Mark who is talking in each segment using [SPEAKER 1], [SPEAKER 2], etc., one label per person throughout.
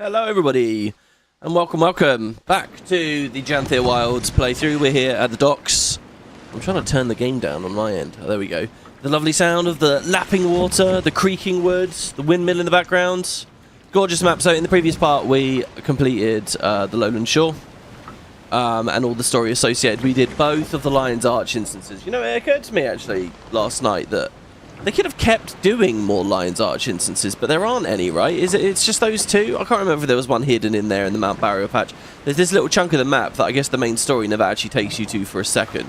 [SPEAKER 1] Hello everybody, and welcome back to the Janthir Wilds playthrough. We're here at the docks. I'm trying to turn the game down on my end. Oh, there we go. The lovely sound of the lapping water, the creaking woods, the windmill in the background. Gorgeous map. So in the previous part we completed the Lowland Shore and all the story associated. We did both of the Lion's Arch instances. You know, it occurred to me actually last night that they could have kept doing more Lion's Arch instances, but there aren't any, right? It's just those two? I can't remember if there was one hidden in there in the Mount Barrier patch. There's this little chunk of the map that I guess the main story never actually takes you to for a second.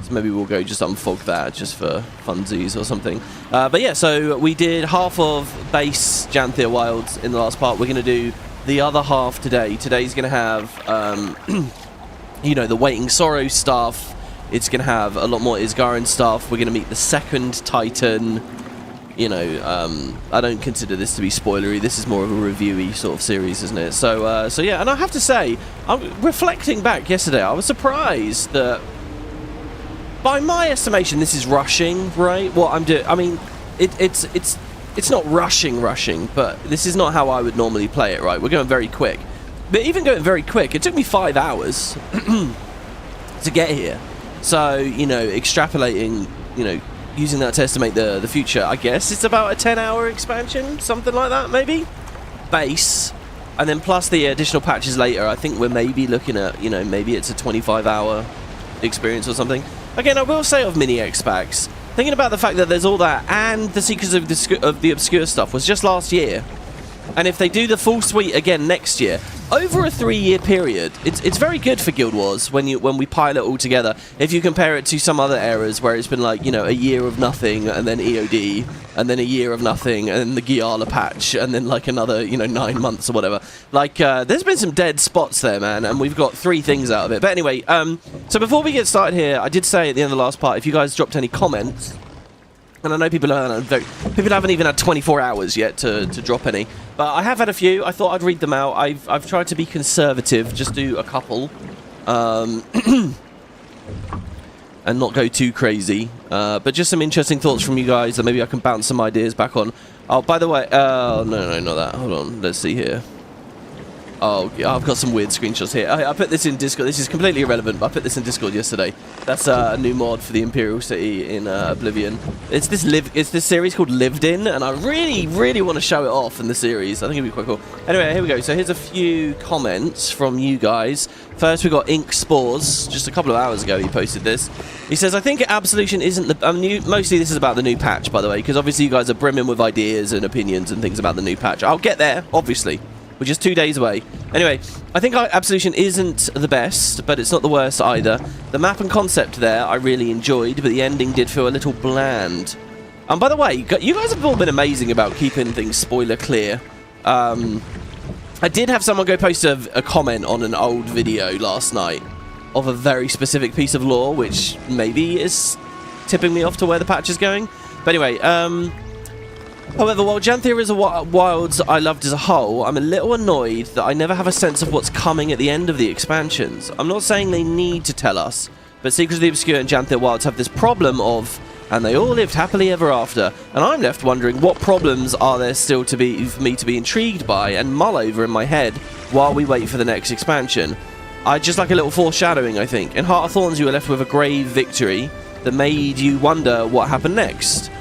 [SPEAKER 1] So maybe we'll go just unfog that just for funsies or something. But yeah, so we did half of base Janthir Wilds in the last part. We're going to do the other half today. Today's going to have, you know, the Waiting Sorrow stuff. It's going to have a lot more Isgaran stuff. We're going to meet the second Titan. You know, I don't consider this to be spoilery. This is more of a reviewy sort of series, isn't it? So yeah, and I have to say, I'm reflecting back yesterday, I was surprised that, by my estimation, this is rushing, right? What I'm doing, I mean, it's not rushing, but this is not how I would normally play it, right? We're going very quick. But even going very quick, it took me 5 hours to get here. So, you know, extrapolating, you know, using that to estimate the future, I guess it's about a 10-hour expansion, something like that, maybe? Base. And then plus the additional patches later, I think we're maybe looking at, you know, maybe it's a 25-hour experience or something. Again, I will say of mini X-Packs, thinking about the fact that there's all that, and the Seekers of the Obscure stuff was just last year. And if they do the full suite again next year, over a 3-year period, it's very good for Guild Wars when we pile it all together. If you compare it to some other eras where it's been like, you know, a year of nothing, and then EOD, and then a year of nothing, and then the Giala patch, and then like another, you know, 9 months or whatever. Like, there's been some dead spots there, man, and we've got 3 things out of it. But anyway, so before we get started here, I did say at the end of the last part, if you guys dropped any comments, and I know people haven't even had 24 hours yet to drop any, but I have had a few. I thought I'd read them out. I've tried to be conservative, just do a couple, and not go too crazy. But just some interesting thoughts from you guys that maybe I can bounce some ideas back on. Oh, by the way, no, not that. Hold on, let's see here. Oh, yeah, I've got some weird screenshots here. I put this in Discord. This is completely irrelevant, but I put this in Discord yesterday. That's a new mod for the Imperial City in Oblivion. It's this series called Lived In, and I really want to show it off in the series. I think it'd be quite cool. Anyway, here we go. So here's a few comments from you guys. First, we got Ink Spores. Just a couple of hours ago, he posted this. He says, "I think Absolution isn't the new." Mostly, this is about the new patch, by the way, because obviously you guys are brimming with ideas and opinions and things about the new patch. I'll get there, obviously. We're just 2 days away. Anyway, I think Absolution isn't the best, but it's not the worst either. The map and concept there I really enjoyed, but the ending did feel a little bland. And by the way, you guys have all been amazing about keeping things spoiler clear. I did have someone go post a comment on an old video last night of a very specific piece of lore, which maybe is tipping me off to where the patch is going. But anyway, however, while Janthir is a Wilds I loved as a whole, I'm a little annoyed that I never have a sense of what's coming at the end of the expansions. I'm not saying they need to tell us, but Secrets of the Obscure and Janthir Wilds have this problem of, and they all lived happily ever after, and I'm left wondering what problems are there still for me to be intrigued by and mull over in my head while we wait for the next expansion. I just like a little foreshadowing, I think. In Heart of Thorns you were left with a grave victory that made you wonder what happened next.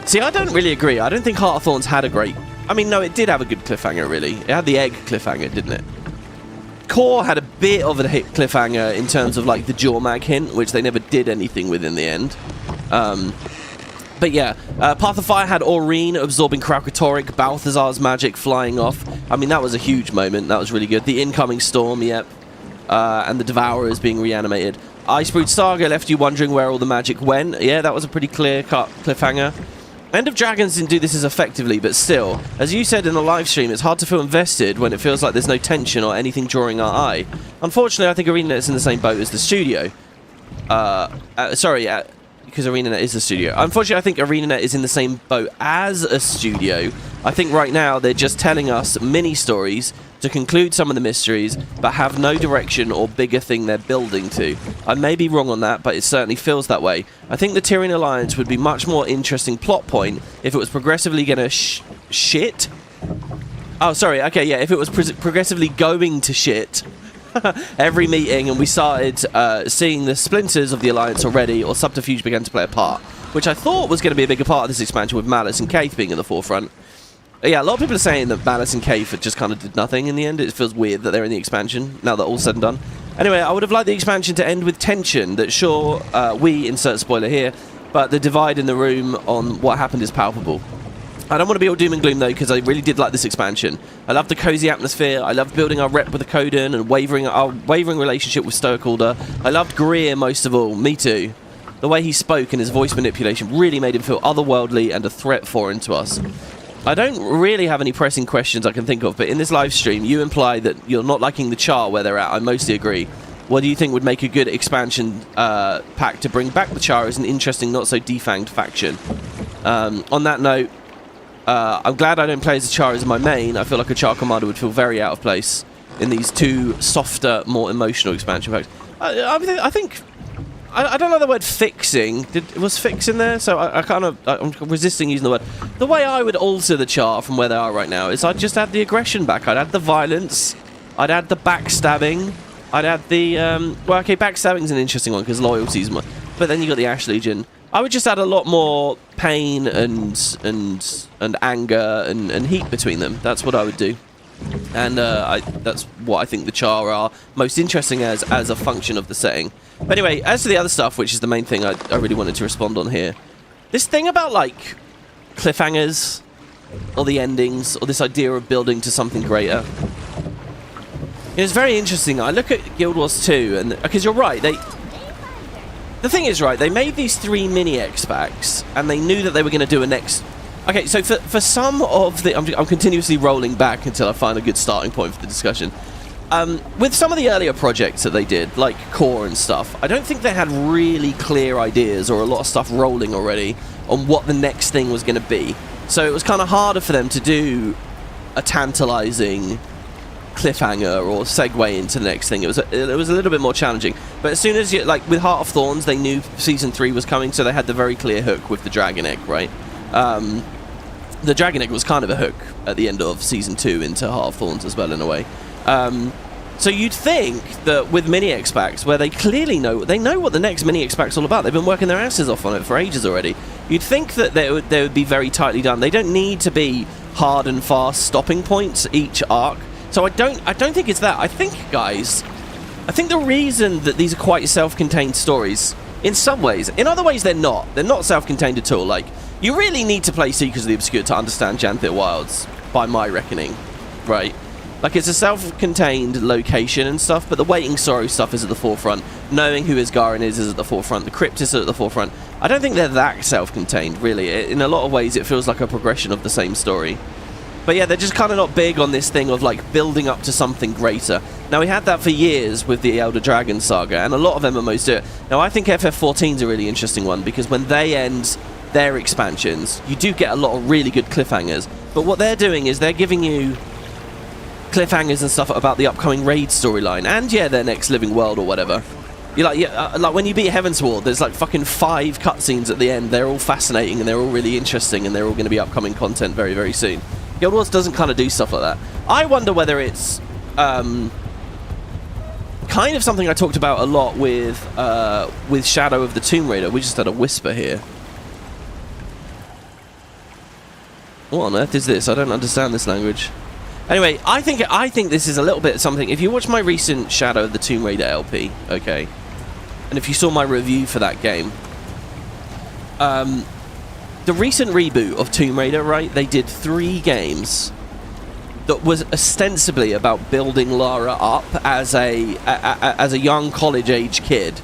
[SPEAKER 1] See, I don't really agree. I don't think Heart of Thorns had a great... I mean, no, it did have a good cliffhanger, really. It had the egg cliffhanger, didn't it? Core had a bit of a hit cliffhanger in terms of, like, the Jormag hint, which they never did anything with in the end. But yeah, Path of Fire had Aurene absorbing Kraukatoric, Balthazar's magic flying off. I mean, that was a huge moment. That was really good. The Incoming Storm, yep. And the Devourers being reanimated. Icebrood Saga left you wondering where all the magic went. Yeah, that was a pretty clear-cut cliffhanger. End of Dragons didn't do this as effectively, but still, as you said in the live stream, it's hard to feel invested when it feels like there's no tension or anything drawing our eye. Unfortunately, I think Arenanet in the same boat as the studio. Because Arenanet is the studio. Unfortunately, I think Arenanet is in the same boat as a studio. I think right now they're just telling us mini-stories to conclude some of the mysteries, but have no direction or bigger thing they're building to. I may be wrong on that, but it certainly feels that way. I think the Tyrian Alliance would be much more interesting plot point if it was progressively going to shit Oh, sorry. Okay, yeah. If it was progressively going to shit every meeting, and we started seeing the splinters of the Alliance already, or subterfuge began to play a part, which I thought was going to be a bigger part of this expansion with Malice and Kaith being in the forefront. Yeah, a lot of people are saying that Malice and Kaith just kind of did nothing in the end. It feels weird that they're in the expansion now that all's said and done. Anyway, I would have liked the expansion to end with tension. That sure, we insert spoiler here, but the divide in the room on what happened is palpable. I don't want to be all doom and gloom though, because I really did like this expansion. I love the cozy atmosphere. I loved building our rep with the Coden and our wavering relationship with Stoic Order. I loved Greer most of all. Me too. The way he spoke and his voice manipulation really made him feel otherworldly and a threat foreign to us. I don't really have any pressing questions I can think of, but in this live stream, you imply that you're not liking the char where they're at. I mostly agree. What do you think would make a good expansion pack to bring back the char as an interesting, not so defanged faction? On that note, I'm glad I don't play as a char as my main. I feel like a char commander would feel very out of place in these two softer, more emotional expansion packs. I think... I don't know the word fixing. Was fix in there? So I'm resisting using the word. The way I would alter the char from where they are right now is I'd just add the aggression back. I'd add the violence. I'd add the backstabbing. I'd add the... well, okay, backstabbing's an interesting one because loyalty's more... But then you got the Ash Legion. I would just add a lot more pain and anger and heat between them. That's what I would do. And that's what I think the char are most interesting as a function of the setting. But anyway, as to the other stuff, which is the main thing I really wanted to respond on here, this thing about like cliffhangers or the endings or this idea of building to something greater, it's very interesting. I look at Guild Wars 2 and because you're right, the thing is, right, they made these 3 mini X-Packs and they knew that they were going to do a next... Okay, so for some of the... I'm continuously rolling back until I find a good starting point for the discussion. With some of the earlier projects that they did, like Core and stuff, I don't think they had really clear ideas or a lot of stuff rolling already on what the next thing was going to be. So it was kind of harder for them to do a tantalizing cliffhanger or segue into the next thing. It was a little bit more challenging. But as soon as you... Like, with Heart of Thorns, they knew Season 3 was coming, so they had the very clear hook with the Dragon Egg, right? The Dragon Egg was kind of a hook at the end of Season 2 into Heart of Thorns as well, in a way. So you'd think that with mini X-Packs, where they clearly know what the next mini X-Pac's all about, they've been working their asses off on it for ages already, you'd think that they would be very tightly done. They don't need to be hard and fast stopping points each arc. So I don't think it's that. I think, guys, the reason that these are quite self-contained stories, in some ways, in other ways they're not self-contained at all. Like, you really need to play Seekers of the Obscure to understand Janthir Wilds, by my reckoning, right? Like, it's a self-contained location and stuff, but the Waiting Sorrow stuff is at the forefront. Knowing who Isgarin is at the forefront. The Cryptists are at the forefront. I don't think they're that self-contained, really. In a lot of ways, it feels like a progression of the same story. But yeah, they're just kind of not big on this thing of, like, building up to something greater. Now, we had that for years with the Elder Dragon saga, and a lot of MMOs do it. Now, I think FF14 is a really interesting one, because when they end their expansions, you do get a lot of really good cliffhangers. But what they're doing is they're giving you cliffhangers and stuff about the upcoming raid storyline, and yeah, their next living world or whatever. You're like, yeah, like when you beat Heavensward, there's like fucking 5 cutscenes at the end. They're all fascinating and they're all really interesting, and they're all going to be upcoming content very, very soon. Guild Wars doesn't kind of do stuff like that. I wonder whether it's kind of something I talked about a lot with Shadow of the Tomb Raider. We just had a whisper here. What on earth is this? I don't understand this language. Anyway, I think this is a little bit something. If you watch my recent Shadow of the Tomb Raider LP, okay, and if you saw my review for that game, the recent reboot of Tomb Raider, right? They did 3 games that was ostensibly about building Lara up as a young college-age kid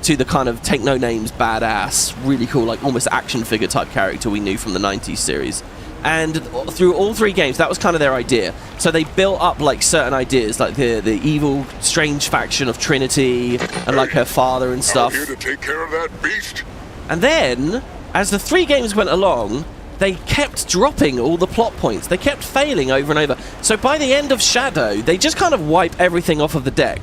[SPEAKER 1] to the kind of take no names, badass, really cool, like almost action figure type character we knew from the 90s series. And through all 3 games, that was kind of their idea. So they built up like certain ideas, like the evil, strange faction of Trinity, and like her father and stuff.
[SPEAKER 2] Out here to take care of that beast.
[SPEAKER 1] And then, as the 3 games went along, they kept dropping all the plot points. They kept failing over and over. So by the end of Shadow, they just kind of wipe everything off of the deck.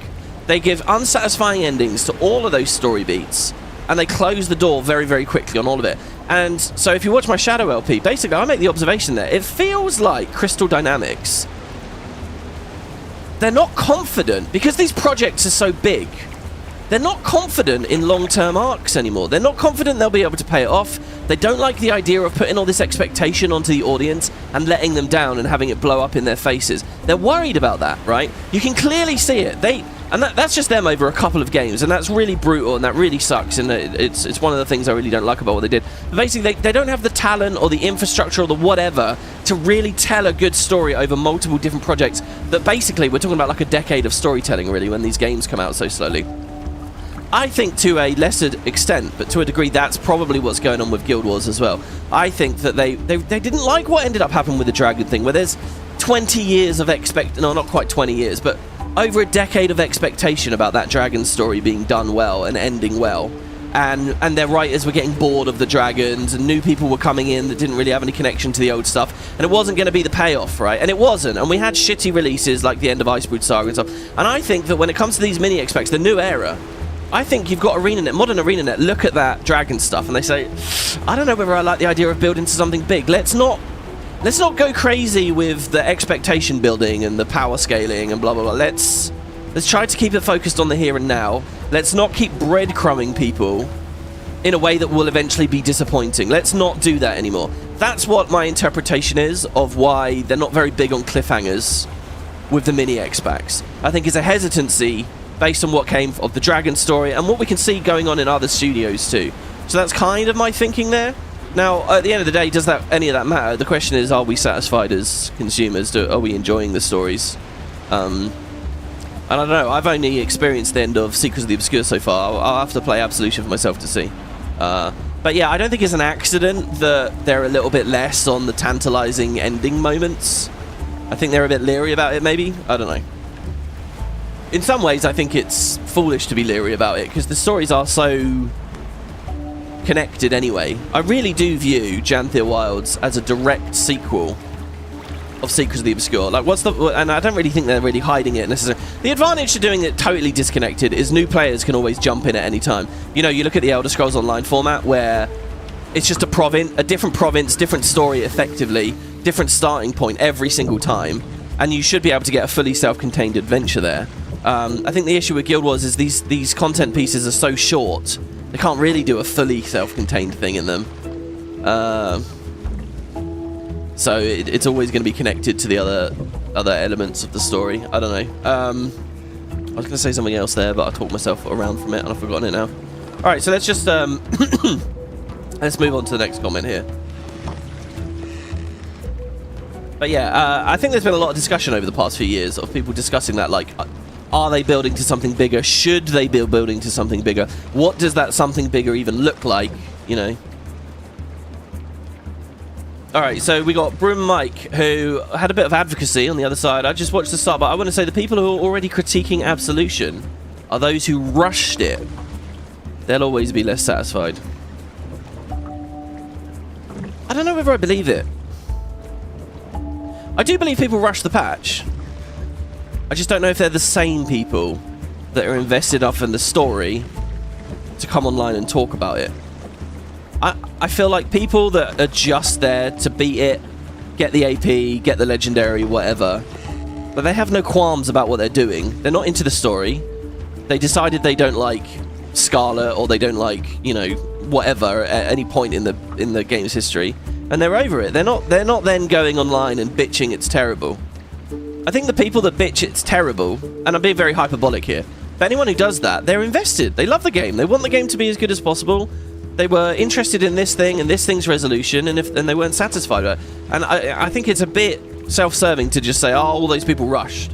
[SPEAKER 1] They give unsatisfying endings to all of those story beats, and they close the door very, very quickly on all of it. And so if you watch my Shadow LP, basically I make the observation there. It feels like Crystal Dynamics they're not confident, because these projects are so big, they're not confident in long-term arcs anymore. They're not confident they'll be able to pay it off. They don't like the idea of putting all this expectation onto the audience and letting them down and having it blow up in their faces. They're worried about that, right? You can clearly see it. That's just them over a couple of games, and that's really brutal, and that really sucks, and it's one of the things I really don't like about what they did. But basically, they don't have the talent or the infrastructure or the whatever to really tell a good story over multiple different projects that basically, we're talking about like a decade of storytelling, really, when these games come out so slowly. I think to a lesser extent, but to a degree, that's probably what's going on with Guild Wars as well. I think that they didn't like what ended up happening with the Dragon thing, where there's 20 years of no, not quite 20 years, but over a decade of expectation about that Dragon story being done well and ending well. And their writers were getting bored of the Dragons, and new people were coming in that didn't really have any connection to the old stuff, and it wasn't going to be the payoff, right? And it wasn't, and we had shitty releases like the end of Icebrood Saga and stuff. And I think that when it comes to these mini-expecs, the new era, I think you've got Arenanet, modern Arenanet, look at that Dragon stuff, and they say, I don't know whether I like the idea of building to something big. Let's not go crazy with the expectation building and the power scaling and blah, blah, blah. Let's try to keep it focused on the here and now. Let's not keep breadcrumbing people in a way that will eventually be disappointing. Let's not do that anymore. That's what my interpretation is of why they're not very big on cliffhangers with the mini-X-Packs. I think it's a hesitancy based on what came of the Dragon story and what we can see going on in other studios too. So that's kind of my thinking there. Now, at the end of the day, does any of that matter? The question is, are we satisfied as consumers? Are we enjoying the stories? And I don't know, I've only experienced the end of Secrets of the Obscure so far. I'll have to play Absolution for myself to see. But yeah, I don't think it's an accident that they're a little bit less on the tantalizing ending moments. I think they're a bit leery about it, maybe? I don't know. In some ways, I think it's foolish to be leery about it, because the stories are so connected anyway. I really do view Janthir Wilds as a direct sequel of Secrets of the Obscure. Like, and I don't really think they're really hiding it necessarily. The advantage to doing it totally disconnected is new players can always jump in at any time. You know, you look at the Elder Scrolls Online format, where it's just a different province, different story effectively, different starting point every single time, and you should be able to get a fully self-contained adventure there. I think the issue with Guild Wars is these content pieces are so short, they can't really do a fully self-contained thing in them. So it's always going to be connected to the other elements of the story. I don't know. I was going to say something else there, but I talked myself around from it and I've forgotten it now. Alright, so let's just let's move on to the next comment here. But yeah, I think there's been a lot of discussion over the past few years of people discussing that, like, are they building to something bigger? Should they be building to something bigger? What does that something bigger even look like, you know? Alright, so we got Broom Mike, who had a bit of advocacy on the other side. I just watched the start, but I want to say the people who are already critiquing Absolution are those who rushed it. They'll always be less satisfied. I don't know whether I believe it. I do believe people rush the patch. I just don't know if they're the same people that are invested enough in the story to come online and talk about it. I feel like people that are just there to beat it, get the AP, get the legendary, whatever, but they have no qualms about what they're doing. They're not into the story. They decided they don't like Scarlet, or they don't like, you know, whatever at any point in the game's history, and they're over it. They're not then going online and bitching it's terrible. I think the people that bitch it's terrible, and I'm being very hyperbolic here, but anyone who does that, they're invested. They love the game. They want the game to be as good as possible. They were interested in this thing and this thing's resolution, and they weren't satisfied with it. And I think it's a bit self-serving to just say, oh, all those people rushed.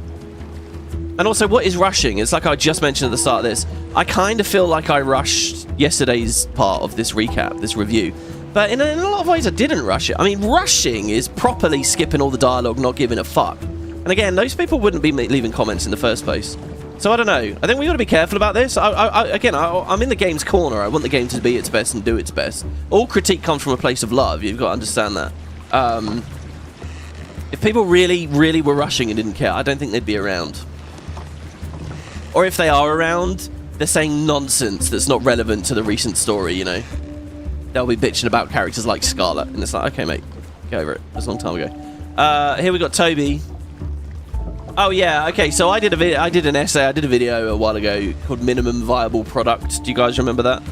[SPEAKER 1] And also, what is rushing? It's like I just mentioned at the start of this. I kind of feel like I rushed yesterday's part of this recap, this review. But in a lot of ways, I didn't rush it. I mean, rushing is properly skipping all the dialogue, not giving a fuck. And again, those people wouldn't be leaving comments in the first place. So I don't know. I think we've got to be careful about this. Again, I'm in the game's corner. I want the game to be its best and do its best. All critique comes from a place of love. You've got to understand that. If people really, really were rushing and didn't care, I don't think they'd be around. Or if they are around, they're saying nonsense that's not relevant to the recent story, you know. They'll be bitching about characters like Scarlet. And it's like, okay, mate, get over it. That's a long time ago. Here we got Toby. Oh yeah, okay. So I did an essay. I did a video a while ago called "Minimum Viable Product." Do you guys remember that?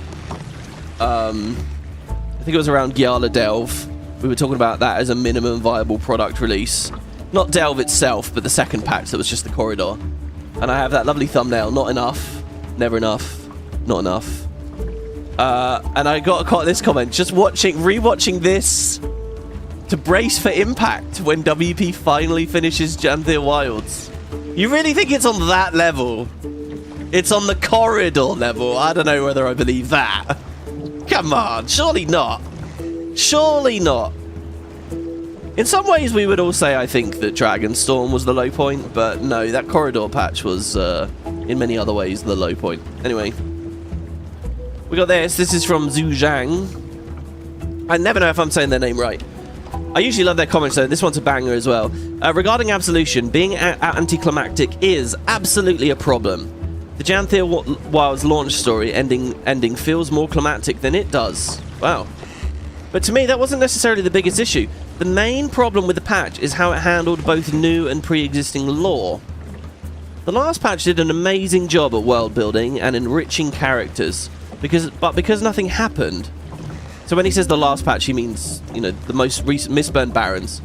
[SPEAKER 1] I think it was around Gyala Delve. We were talking about that as a minimum viable product release. Not Delve itself, but the second patch that was just the corridor. And I have that lovely thumbnail. Not enough, never enough, not enough. And I got this comment. Just rewatching this to brace for impact when WP finally finishes Janthir Wilds. You really think it's on that level? It's on the corridor level. I don't know whether I believe that. Come on, surely not. Surely not. In some ways, we would all say I think that Dragonstorm was the low point, but no, that corridor patch was, in many other ways, the low point. Anyway, we got this. This is from Zhu Zhang. I never know if I'm saying their name right. I usually love their comments, though. This one's a banger as well. Regarding Absolution, being anticlimactic is absolutely a problem. The Janthir Wilds launch story ending feels more climactic than it does. Wow. But to me, that wasn't necessarily the biggest issue. The main problem with the patch is how it handled both new and pre-existing lore. The last patch did an amazing job at world building and enriching characters, because nothing happened. So when he says the last patch, he means, you know, the most recent Mistburn Barons.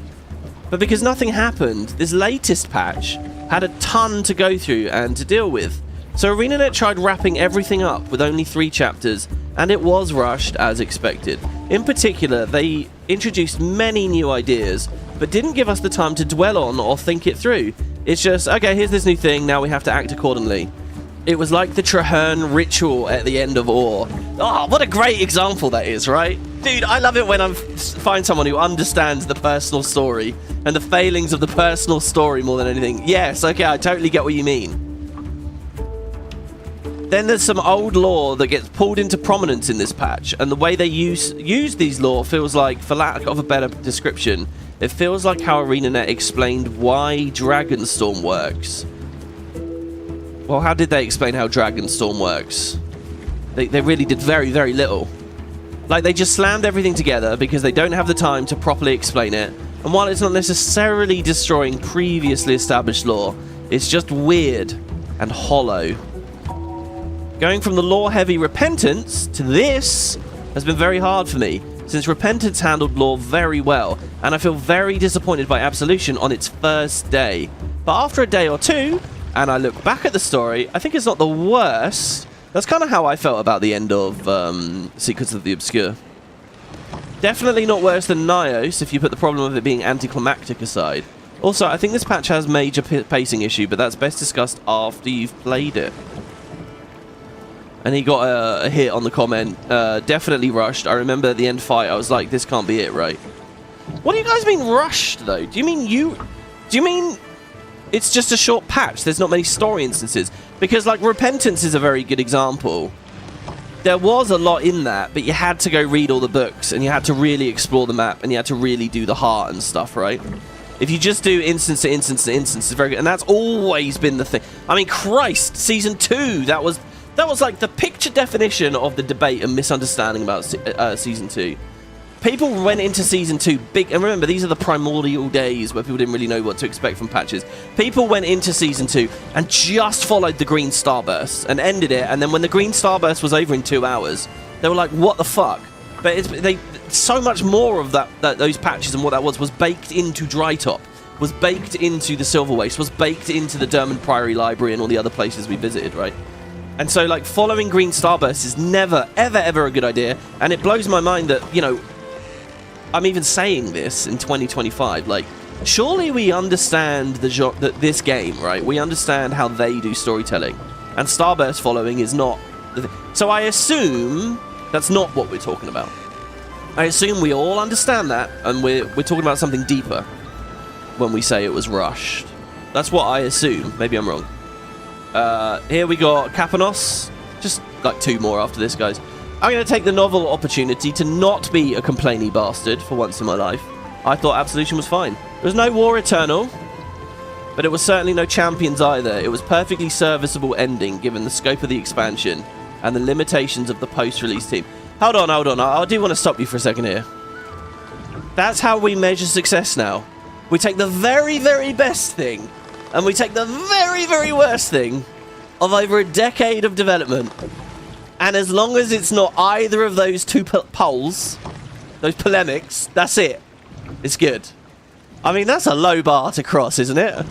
[SPEAKER 1] But because nothing happened, this latest patch had a ton to go through and to deal with. So Arenanet tried wrapping everything up with only 3 chapters, and it was rushed as expected. In particular, they introduced many new ideas, but didn't give us the time to dwell on or think it through. It's just, okay, here's this new thing, now we have to act accordingly. It was like the Traherne ritual at the end of Ore. Oh, what a great example that is, right? Dude, I love it when I find someone who understands the personal story and the failings of the personal story more than anything. Yes, okay, I totally get what you mean. Then there's some old lore that gets pulled into prominence in this patch, and the way they use these lore feels like, for lack of a better description, it feels like how Arenanet explained why Dragonstorm works. Well, how did they explain how Dragonstorm works? They really did very, very little. Like, they just slammed everything together because they don't have the time to properly explain it, and while it's not necessarily destroying previously established lore, it's just weird and hollow. Going from the lore-heavy Repentance to this has been very hard for me, since Repentance handled lore very well, and I feel very disappointed by Absolution on its first day. But after a day or two, and I look back at the story, I think it's not the worst. That's kind of how I felt about the end of Secrets of the Obscure. Definitely not worse than Nios, if you put the problem of it being anticlimactic aside. Also, I think this patch has major pacing issue, but that's best discussed after you've played it. And he got a hit on the comment. Definitely rushed. I remember at the end fight, I was like, this can't be it, right? What do you guys mean rushed, though? Do you mean it's just a short patch? There's not many story instances? Because, like, Repentance is a very good example. There was a lot in that, but you had to go read all the books, and you had to really explore the map, and you had to really do the heart and stuff, right? If you just do instance to instance to instance, it's very good. And that's always been the thing. I mean, Christ, Season 2, that was like the picture definition of the debate and misunderstanding about Season 2. People went into Season 2 big, and remember, these are the primordial days where people didn't really know what to expect from patches. People went into Season 2 and just followed the green starburst and ended it, and then when the green starburst was over in 2 hours, they were like, what the fuck? But so much more of those patches and what that was baked into Drytop, was baked into the Silver Waste, was baked into the Dermond Priory Library and all the other places we visited, right? And so, like, following green starbursts is never, ever, ever a good idea. And it blows my mind that, you know, I'm even saying this in 2025. Like, surely we understand this game, right? We understand how they do storytelling. And starburst following is not the thing. So I assume that's not what we're talking about. I assume we all understand that, and we're talking about something deeper when we say it was rushed. That's what I assume. Maybe I'm wrong. Here we got Kapanos. Just like 2 more after this, guys. I'm going to take the novel opportunity to not be a complainy bastard for once in my life. I thought Absolution was fine. There was no War Eternal, but it was certainly no Champions either. It was perfectly serviceable ending given the scope of the expansion and the limitations of the post-release team. Hold on. I do want to stop you for a second here. That's how we measure success now. We take the very, very best thing and we take the very, very worst thing of over a decade of development, and as long as it's not either of those two poles, those polemics, that's it. It's good. I mean, that's a low bar to cross, isn't it?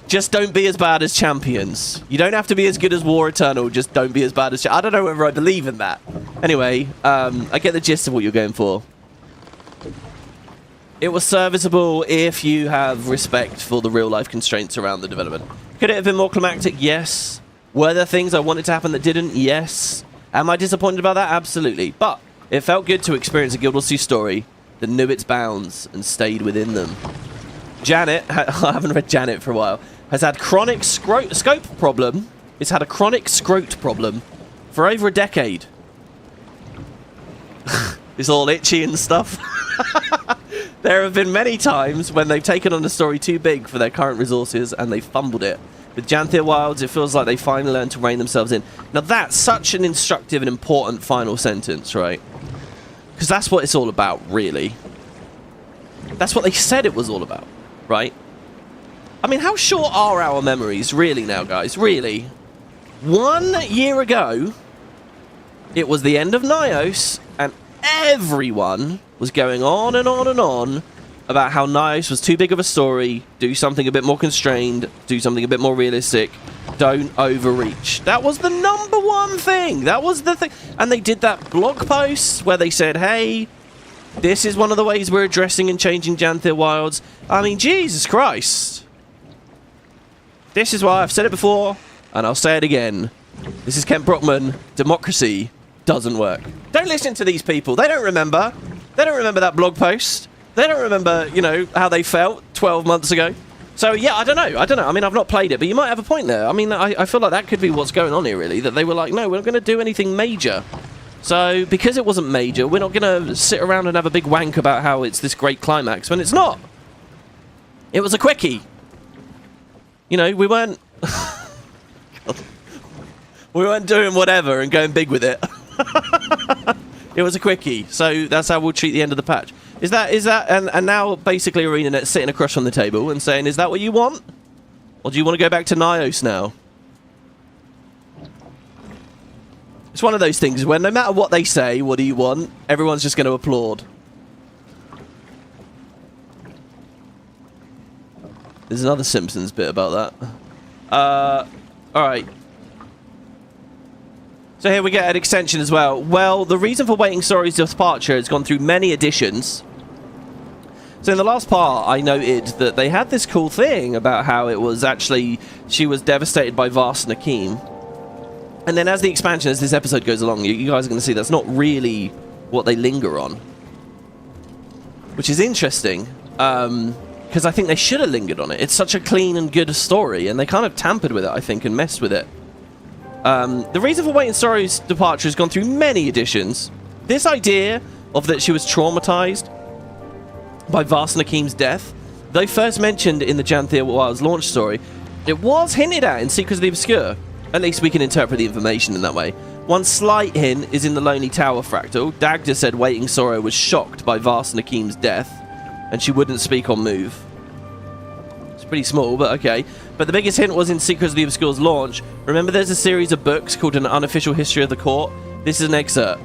[SPEAKER 1] Just don't be as bad as Champions. You don't have to be as good as War Eternal, just don't be as bad as... I don't know whether I believe in that. Anyway, I get the gist of what you're going for. It was serviceable if you have respect for the real-life constraints around the development. Could it have been more climactic? Yes. Were there things I wanted to happen that didn't? Yes. Am I disappointed about that? Absolutely. But it felt good to experience a Guild Wars 2 story that knew its bounds and stayed within them. Janet, I haven't read Janet for a while, has had chronic scope problem. It's had a chronic scrote problem for over a decade. It's all itchy and stuff. There have been many times when they've taken on a story too big for their current resources and they've fumbled it. With Janthir Wilds, it feels like they finally learned to rein themselves in. Now that's such an instructive and important final sentence, right? Because that's what it's all about, really. That's what they said it was all about, right? I mean, how short are our memories, really, now, guys? Really? 1 year ago, it was the end of Nyos, and everyone was going on and on and on about how Nyos was too big of a story, do something a bit more constrained, do something a bit more realistic, don't overreach. That was the #1 thing. That was the thing. And they did that blog post where they said, hey, this is one of the ways we're addressing and changing Janthir Wilds. I mean, Jesus Christ. This is why I've said it before, and I'll say it again. This is Kent Brockman. Democracy doesn't work. Don't listen to these people. They don't remember. They don't remember that blog post. They don't remember, you know, how they felt 12 months ago. So, yeah, I don't know. I mean, I've not played it, but you might have a point there. I mean, I feel like that could be what's going on here, really, that they were like, no, we're not going to do anything major. So, because it wasn't major, we're not going to sit around and have a big wank about how it's this great climax, when it's not. It was a quickie. You know, we weren't... we weren't doing whatever and going big with it. It was a quickie, so that's how we'll treat the end of the patch. Is that, and now basically Arenanet sitting across from the table and saying, is that what you want? Or do you want to go back to Nyos now? It's one of those things where no matter what they say, what do you want, everyone's just going to applaud. There's another Simpsons bit about that. Alright. So here we get an extension as well. Well, the reason for Waiting Sorry's departure has gone through many editions. So in the last part, I noted that they had this cool thing about how it was actually... she was devastated by Vast Nakeem. And then as the expansion, as this episode goes along, you guys are going to see that's not really what they linger on. Which is interesting. Because I think they should have lingered on it. It's such a clean and good story, and they kind of tampered with it, I think, and messed with it. The reason for Waiting Sorry's departure has gone through many editions. This idea of that she was traumatized by Vast Nakeem's death, though first mentioned in the Janthir Wilds launch story, it was hinted at in Secrets of the Obscure. At least we can interpret the information in that way. One slight hint is in the Lonely Tower fractal. Dagda said Waiting Sorrow was shocked by Vast Nakeem's death, and she wouldn't speak or move. It's pretty small, but okay. But the biggest hint was in Secrets of the Obscure's launch. Remember there's a series of books called An Unofficial History of the Court? This is an excerpt.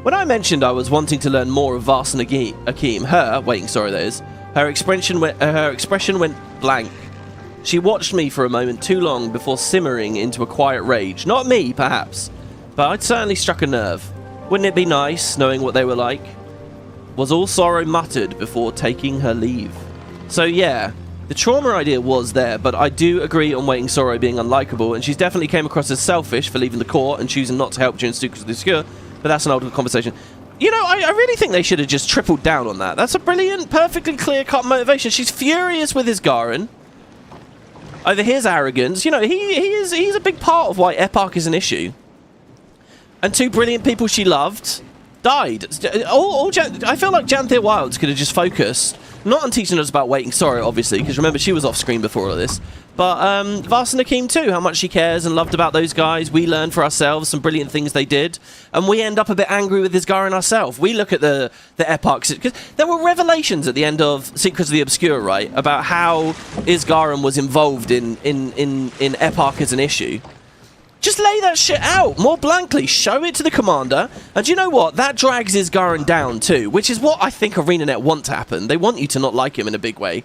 [SPEAKER 1] When I mentioned I was wanting to learn more of Vast Nakeem, her, Waiting Sorrow that is, her expression went blank. She watched me for a moment too long before simmering into a quiet rage. Not me, perhaps, but I'd certainly struck a nerve. Wouldn't it be nice, knowing what they were like? Was all Sorrow muttered before taking her leave. So yeah, the trauma idea was there, but I do agree on Waiting Sorrow being unlikable, and she's definitely came across as selfish for leaving the court and choosing not to help during Secrets of the Obscure, but that's an older conversation. You know, I really think they should have just tripled down on that. That's a brilliant, perfectly clear-cut motivation. She's furious with his Garen over his arrogance. You know, he's a big part of why Eparch is an issue. And two brilliant people she loved died. I feel like Janthir Wilds could have just focused Not on teaching us about waiting sorry, obviously, because remember, she was off screen before all of this. But Varsanakim too, how much she cares and loved about those guys. We learned for ourselves some brilliant things they did. And we end up a bit angry with Isgarin ourselves. We look at the epochs, because there were revelations at the end of Secrets of the Obscure, right? About how Isgarin was involved in epoch as an issue. Just lay that shit out more blankly. Show it to the commander. And do you know what? That drags Isgarin down too, which is what I think Arenanet want to happen. They want you to not like him in a big way.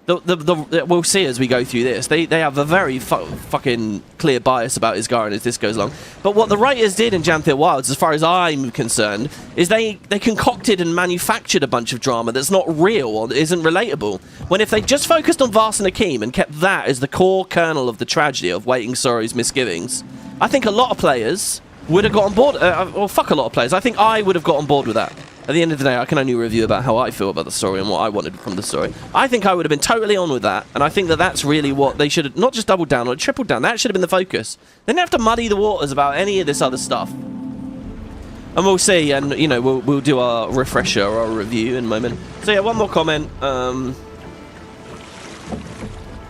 [SPEAKER 1] We'll see as we go through this. They have a very fucking clear bias about Isgarin as this goes along. But what the writers did in Janthir Wilds, as far as I'm concerned, is they concocted and manufactured a bunch of drama that's not real or isn't relatable. When if they just focused on Varsanakim and kept that as the core kernel of the tragedy of Waiting Sorrow's misgivings, I think a lot of players would have got on board. Well, fuck a lot of players. I think I would have got on board with that. At the end of the day, I can only review about how I feel about the story and what I wanted from the story. I think I would have been totally on with that, and I think that that's really what they should have not just doubled down or tripled down. That should have been the focus. They didn't have to muddy the waters about any of this other stuff. And we'll see, and you know, we'll do our refresher or our review in a moment. So yeah, one more comment.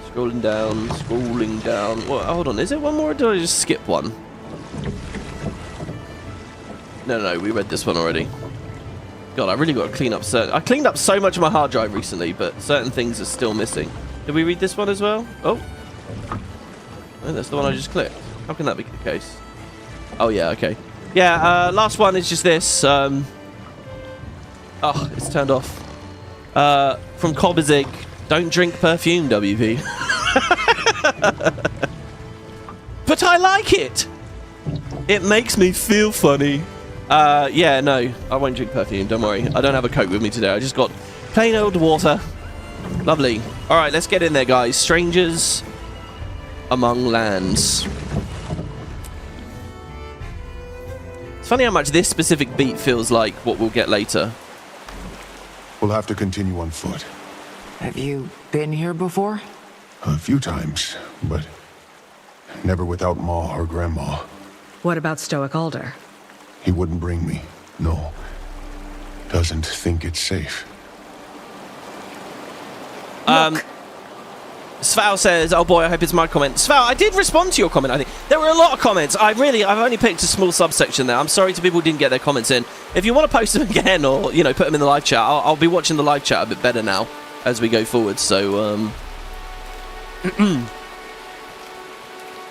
[SPEAKER 1] Scrolling down. Well, hold on, is it one more or did I just skip one? No, we read this one already. God, I really got to clean up I cleaned up so much of my hard drive recently, but certain things are still missing. Did we read this one as well? Oh, that's the one I just clicked. How can that be the case? Oh, yeah, okay. Yeah, last one is just this. Oh, it's turned off. From Kobazig, don't drink perfume, WP. But I like it. It makes me feel funny. Yeah, no, I won't drink perfume, don't worry. I don't have a Coke with me today. I just got plain old water. Lovely. All right, let's get in there, guys. Strangers among lands. It's funny how much this specific beat feels like what we'll get later.
[SPEAKER 2] We'll have to continue on foot.
[SPEAKER 3] Have you been here before?
[SPEAKER 2] A few times, but never without Ma or Grandma.
[SPEAKER 4] What about Stoic Alder?
[SPEAKER 2] He wouldn't bring me. No. Doesn't think it's safe.
[SPEAKER 1] Sval says, oh boy, I hope it's my comment. Sval, I did respond to your comment, I think. There were a lot of comments. I've only picked a small subsection there. I'm sorry to people who didn't get their comments in. If you want to post them again or, you know, put them in the live chat, I'll be watching the live chat a bit better now as we go forward. So, right,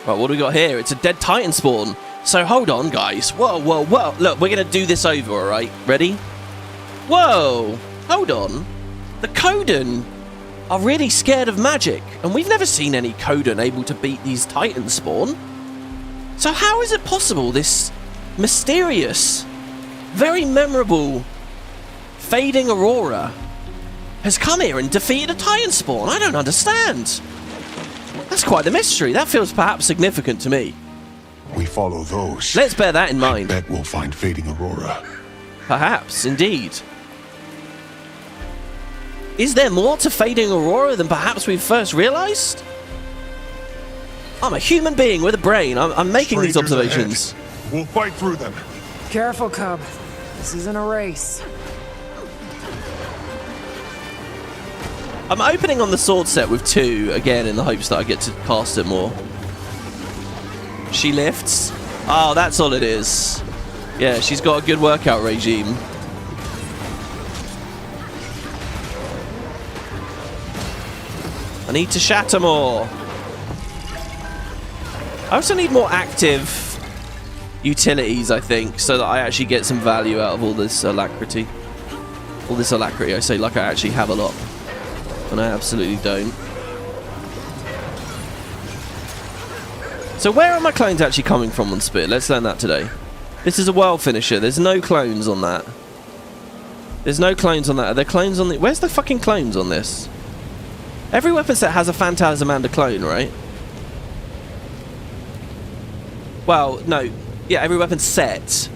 [SPEAKER 1] what do we got here? It's a dead Titan spawn. So hold on, guys. Whoa. Look, we're going to do this over, all right? Ready? Whoa. Hold on. The Kodan are really scared of magic, and we've never seen any Kodan able to beat these Titan spawn. So how is it possible this mysterious, very memorable, fading Aurora has come here and defeated a Titan spawn? I don't understand. That's quite the mystery. That feels perhaps significant to me.
[SPEAKER 2] We follow those.
[SPEAKER 1] Let's bear that in mind.
[SPEAKER 2] I bet we'll find fading Aurora.
[SPEAKER 1] Perhaps, indeed. Is there more to fading Aurora than perhaps we've first realized? I'm a human being with a brain. I'm making these observations.
[SPEAKER 2] Ahead. We'll fight through them.
[SPEAKER 3] Careful, Cub. This isn't a race.
[SPEAKER 1] I'm opening on the sword set with 2, again, in the hopes that I get to cast it more. She lifts. Oh, that's all it is. Yeah, she's got a good workout regime. I need to shatter more. I also need more active utilities, I think, so that I actually get some value out of all this alacrity. All this alacrity, I say like I actually have a lot. And I absolutely don't. So where are my clones actually coming from on Spear? Let's learn that today. This is a world finisher. There's no clones on that. There's no clones on that. Are there clones on the... Where's the fucking clones on this? Every weapon set has a Phantasm and a clone, right? Well, no. Yeah, every weapon set.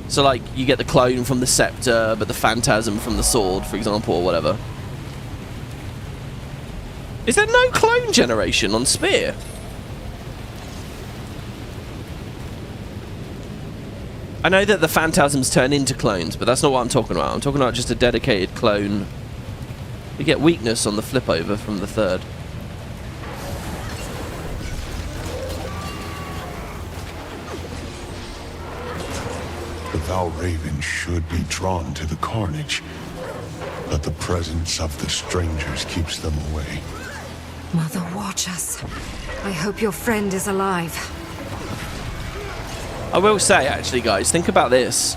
[SPEAKER 1] So, like, you get the clone from the scepter, but the Phantasm from the sword, for example, or whatever. Is there no clone generation on Spear? I know that the Phantasms turn into clones, but that's not what I'm talking about. I'm talking about just a dedicated clone We get weakness on the flip over from the third.
[SPEAKER 2] The Valraven should be drawn to the carnage, but the presence of the strangers keeps them away.
[SPEAKER 5] Mother, watch us. I hope your friend is alive.
[SPEAKER 1] I will say, actually, guys, think about this.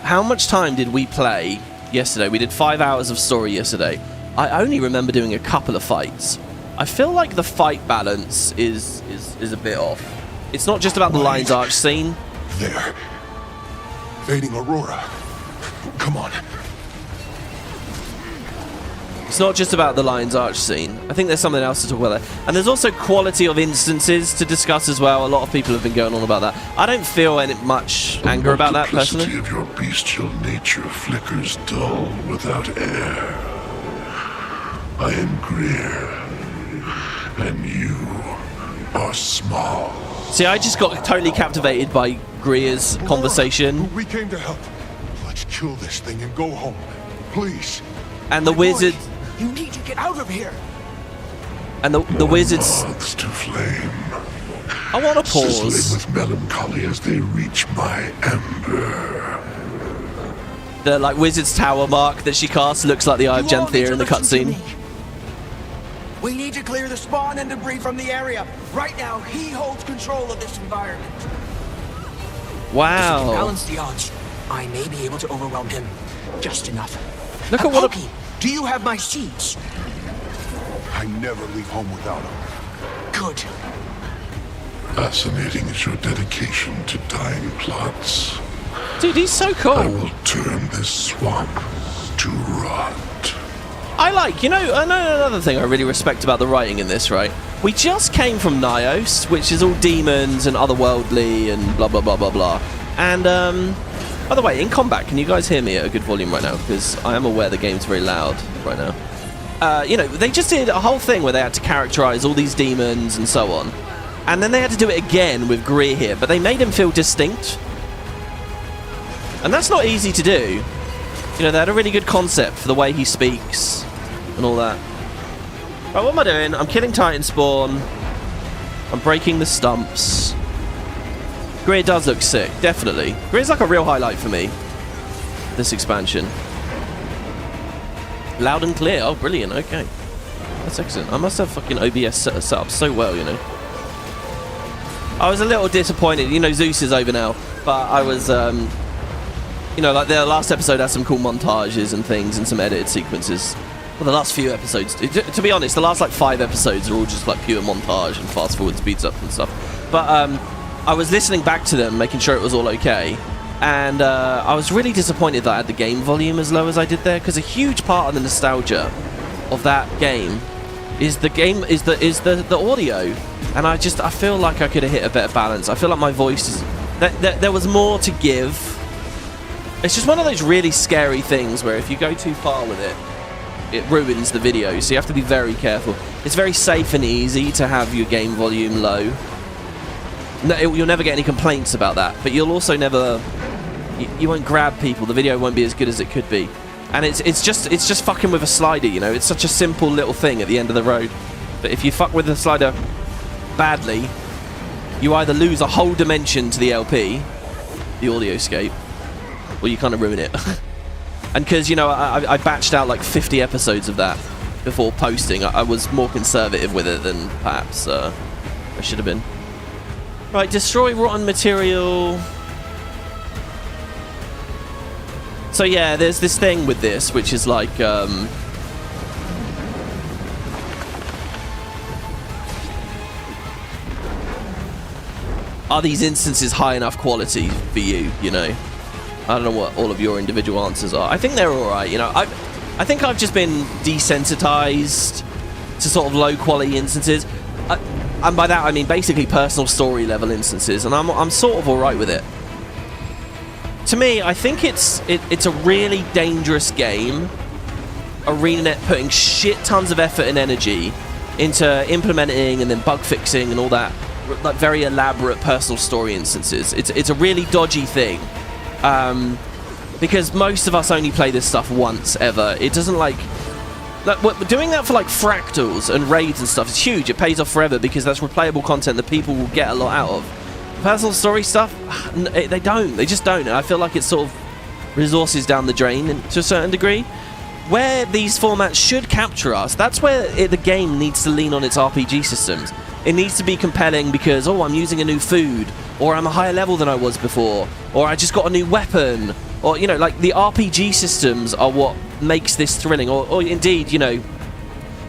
[SPEAKER 1] How much time did we play yesterday? We did 5 hours of story yesterday. I only remember doing a couple of fights. I feel like the fight balance is a bit off. It's not just about the Lion's Arch scene.
[SPEAKER 2] There. Fading Aurora. Come on.
[SPEAKER 1] It's not just about the Lion's Arch scene. I think there's something else to talk about there. And there's also quality of instances to discuss as well. A lot of people have been going on about that. I don't feel any much anger about that, personally.
[SPEAKER 6] The multiplicity of your bestial nature flickers dull without air. I am Greer, and you are small.
[SPEAKER 1] See, I just got totally captivated by Greer's conversation.
[SPEAKER 2] We came to help. Let's kill this thing and go home. Please.
[SPEAKER 1] And the wizard...
[SPEAKER 7] You need to get out of here.
[SPEAKER 1] And the wizards...
[SPEAKER 6] Moths to flame.
[SPEAKER 1] I want to
[SPEAKER 6] Sizzling
[SPEAKER 1] pause.
[SPEAKER 6] with melancholy as they reach my ember.
[SPEAKER 1] The, like, wizard's tower mark that she casts looks like the Eye of
[SPEAKER 7] You all need
[SPEAKER 1] Janthir
[SPEAKER 7] to
[SPEAKER 1] in the
[SPEAKER 7] listen to
[SPEAKER 1] cutscene.
[SPEAKER 7] me. We need to clear the spawn and debris from the area. Right now, he holds control of this environment. If we
[SPEAKER 1] Wow.
[SPEAKER 7] balance the odds, I may be able to overwhelm him. Just enough.
[SPEAKER 1] Look at what a...
[SPEAKER 7] Pokey, do you have my seeds?
[SPEAKER 2] I never leave home without him.
[SPEAKER 7] Good.
[SPEAKER 6] Fascinating is your dedication to time plots.
[SPEAKER 1] Dude, he's so
[SPEAKER 6] I
[SPEAKER 1] cool.
[SPEAKER 6] will turn this swamp to rot.
[SPEAKER 1] I like, you know, another thing I really respect about the writing in this, right? We just came from Nyos, which is all demons and otherworldly and blah, blah, blah, blah, blah. And, by the way, in combat, can you guys hear me at a good volume right now? Because I am aware the game's very loud right now. You know, they just did a whole thing where they had to characterize all these demons and so on. And then they had to do it again with Greer here, but they made him feel distinct. And that's not easy to do. You know, they had a really good concept for the way he speaks and all that. Right, what am I doing? I'm killing Titan Spawn. I'm breaking the stumps. Greer does look sick, definitely. Greer's like a real highlight for me, this expansion. Loud and clear. Oh, brilliant. Okay. That's excellent. I must have fucking OBS set up so well, you know. I was a little disappointed. You know, Zeus is over now. But I was, you know, like the last episode had some cool montages and things and some edited sequences. Well, the last few episodes, to be honest, the last like 5 episodes are all just like pure montage and fast forward speeds up and stuff. But I was listening back to them, making sure it was all okay. And I was really disappointed that I had the game volume as low as I did there, because a huge part of the nostalgia of that game is the audio. And I feel like I could have hit a better balance. I feel like my voice is... There was more to give. It's just one of those really scary things where if you go too far with it, it ruins the video. So you have to be very careful. It's very safe and easy to have your game volume low. No, you'll never get any complaints about that. But you'll also never... You won't grab people. The video won't be as good as it could be. And it's just fucking with a slider, you know? It's such a simple little thing at the end of the road. But if you fuck with the slider badly, you either lose a whole dimension to the LP, the audioscape, or you kind of ruin it. And because, you know, I batched out like 50 episodes of that before posting. I was more conservative with it than perhaps I should have been. Right, destroy rotten material. So yeah, there's this thing with this, which is like... are these instances high enough quality for you, you know? I don't know what all of your individual answers are. I think they're alright, you know. I think I've just been desensitized to sort of low quality instances. And by that I mean basically personal story level instances, and I'm sort of alright with it. To me, I think it's a really dangerous game. Arenanet putting shit tons of effort and energy into implementing and then bug fixing and all that, like very elaborate personal story instances. It's a really dodgy thing, because most of us only play this stuff once ever. It doesn't like... Doing that for like fractals and raids and stuff is huge. It pays off forever because that's replayable content that people will get a lot out of. Personal story stuff, they don't. They just don't. And I feel like it's sort of resources down the drain to a certain degree. Where these formats should capture us, that's where the game needs to lean on its RPG systems. It needs to be compelling because, oh, I'm using a new food, or I'm a higher level than I was before, or I just got a new weapon, or, you know, like the RPG systems are what makes this thrilling, or indeed, you know.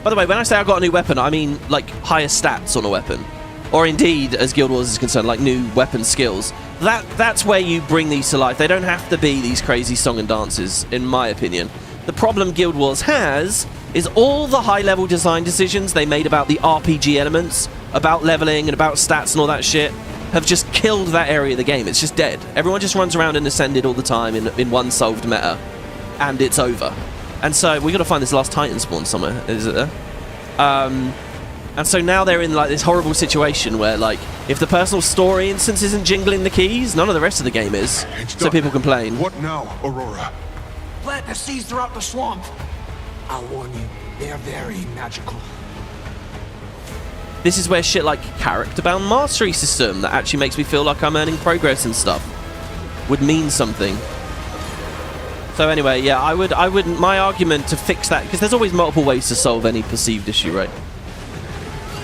[SPEAKER 1] By the way, when I say I got a new weapon, I mean like higher stats on a weapon, or indeed, as Guild Wars is concerned, like new weapon skills. That's where you bring these to life. They don't have to be these crazy song and dances, in my opinion. The problem Guild Wars has is all the high-level design decisions they made about the RPG elements, about leveling and about stats and all that shit, have just killed that area of the game. It's just dead. Everyone just runs around in Ascended all the time in one solved meta, and it's over. And so we got to find this last Titan spawn somewhere. Is it there? And so now they're in like this horrible situation where, like, if the personal story instance isn't jingling the keys, none of the rest of the game is. So people complain.
[SPEAKER 2] What now, Aurora?
[SPEAKER 7] Plant the seeds throughout the swamp. I'll warn you, they're very magical.
[SPEAKER 1] This is where shit like character-bound mastery system that actually makes me feel like I'm earning progress and stuff would mean something. So anyway, yeah, I would. My argument to fix that, because there's always multiple ways to solve any perceived issue, right?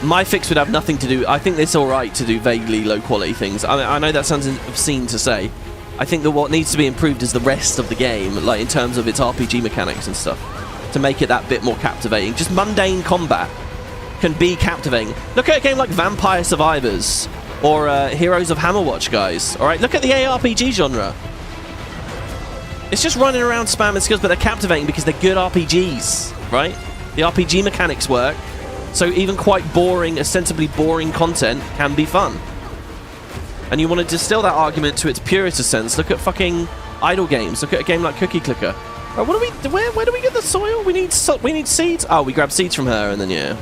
[SPEAKER 1] My fix would have nothing to do. I think it's all right to do vaguely low-quality things. I mean, I know that sounds obscene to say. I think that what needs to be improved is the rest of the game, like in terms of its RPG mechanics and stuff, to make it that bit more captivating. Just mundane combat can be captivating. Look at a game like Vampire Survivors or Heroes of Hammerwatch, guys. All right, look at the ARPG genre. It's just running around spamming skills, but they're captivating because they're good RPGs, right? The RPG mechanics work, so even quite boring, ostensibly boring content can be fun. And you want to distill that argument to its purest sense. Look at fucking idle games. Look at a game like Cookie Clicker. Right, what do we? Where do we get the soil? We need seeds. Oh, we grab seeds from her, and then yeah.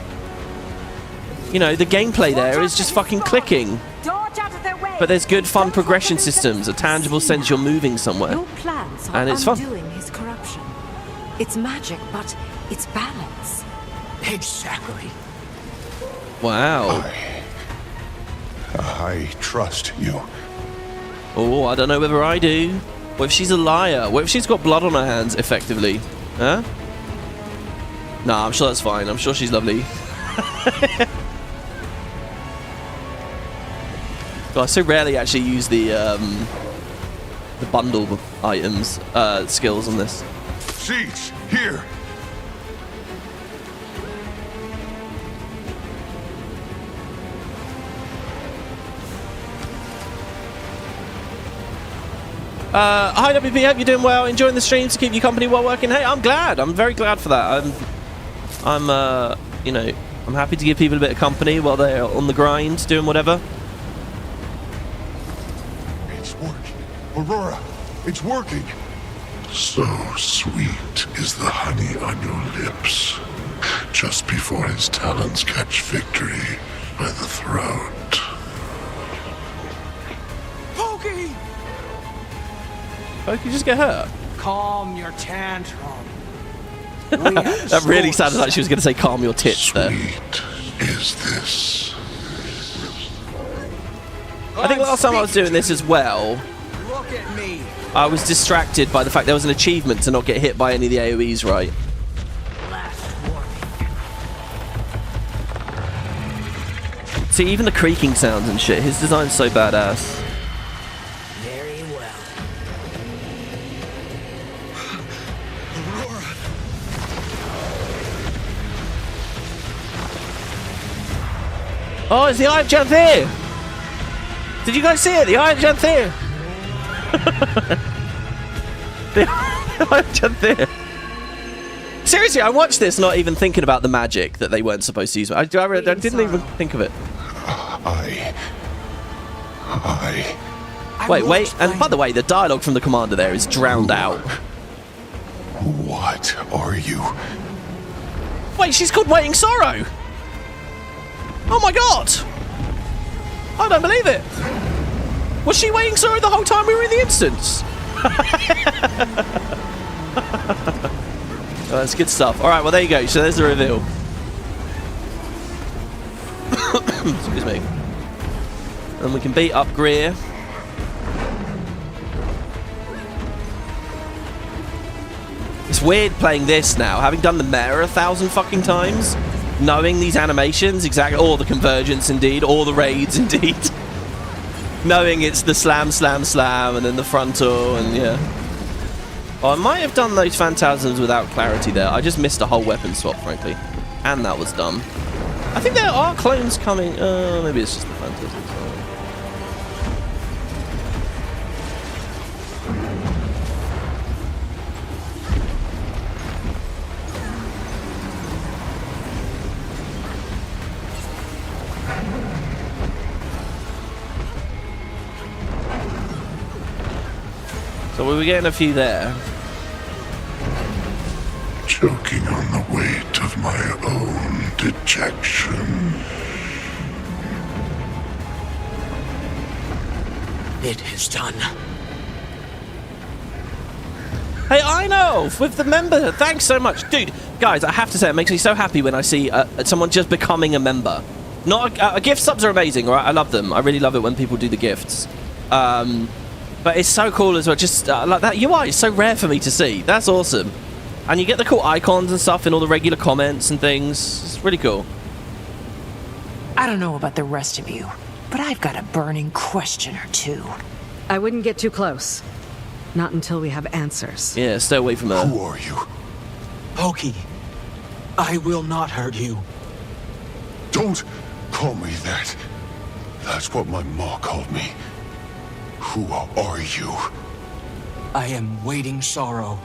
[SPEAKER 1] You know, the gameplay there is just fucking clicking. But there's good, fun progression systems, a tangible sense you're moving somewhere,
[SPEAKER 5] Your plans are
[SPEAKER 1] and it's fun.
[SPEAKER 5] undoing his corruption. It's magic, but it's balance.
[SPEAKER 7] Exactly.
[SPEAKER 1] Wow.
[SPEAKER 2] I trust you.
[SPEAKER 1] Oh, I don't know whether I do. What if she's a liar? What if she's got blood on her hands, effectively? Huh? Nah, I'm sure that's fine. I'm sure she's lovely. God, I so rarely actually use the bundle items skills on this.
[SPEAKER 2] Seeds, here!
[SPEAKER 1] Hi WP, hope you're doing well. Enjoying the streams to keep you company while working. Hey, I'm glad. I'm very glad for that. I'm you know, I'm happy to give people a bit of company while they're on the grind, doing whatever.
[SPEAKER 2] It's working. Aurora, it's working.
[SPEAKER 6] So sweet is the honey on your lips, just before his talons catch victory by the throat.
[SPEAKER 7] Pokey!
[SPEAKER 1] Oh, you just get hurt?
[SPEAKER 7] Calm your tantrum.
[SPEAKER 1] That really sounded like she was going to say calm your tits there.
[SPEAKER 6] Sweet is this.
[SPEAKER 1] I think last time I was doing this as well,
[SPEAKER 7] Look at me.
[SPEAKER 1] I was distracted by the fact there was an achievement to not get hit by any of the AoEs right.
[SPEAKER 7] Last warning.
[SPEAKER 1] See, even the creaking sounds and shit, his design's so badass.
[SPEAKER 7] Very well.
[SPEAKER 1] Oh, it's the Eye of Janthir! Did you guys see it? The Eye of Janthir! The Eye of Janthir! Seriously, I watched this not even thinking about the magic that they weren't supposed to use. I didn't even think of it. Wait, and by the way, the dialogue from the commander there is drowned out.
[SPEAKER 2] What are you?
[SPEAKER 1] Wait, she's called Waiting Sorrow! Oh my god! I don't believe it! Was she Waiting Sorrow the whole time we were in the instance? Oh, that's good stuff. All right, well, there you go. So there's the reveal. Excuse me. And we can beat up Greer. It's weird playing this now, having done the mayor 1,000 fucking times, knowing these animations exactly, or the convergence indeed, or the raids indeed. Knowing it's the slam, slam, slam, and then the frontal, and yeah. Oh, I might have done those phantasms without clarity there. I just missed a whole weapon swap, frankly. And that was dumb. I think there are clones coming. Maybe it's just the phantasms. So we were getting a few there.
[SPEAKER 6] Choking on the weight of my own dejection.
[SPEAKER 7] It is done.
[SPEAKER 1] Hey, I know! With the member, thanks so much. Dude, guys, I have to say, it makes me so happy when I see someone just becoming a member. Not gift subs are amazing, right? I love them. I really love it when people do the gifts. But it's so cool as well. Just like that UI is so rare for me to see. That's awesome. And you get the cool icons and stuff in all the regular comments and things. It's really cool.
[SPEAKER 3] I don't know about the rest of you, but I've got a burning question or two.
[SPEAKER 4] I wouldn't get too close. Not until we have answers.
[SPEAKER 1] Yeah, stay away from her.
[SPEAKER 2] Who are you?
[SPEAKER 7] Pokey, I will not hurt you.
[SPEAKER 2] Don't call me that. That's what my ma called me. Who are you?
[SPEAKER 7] I am waiting sorrow.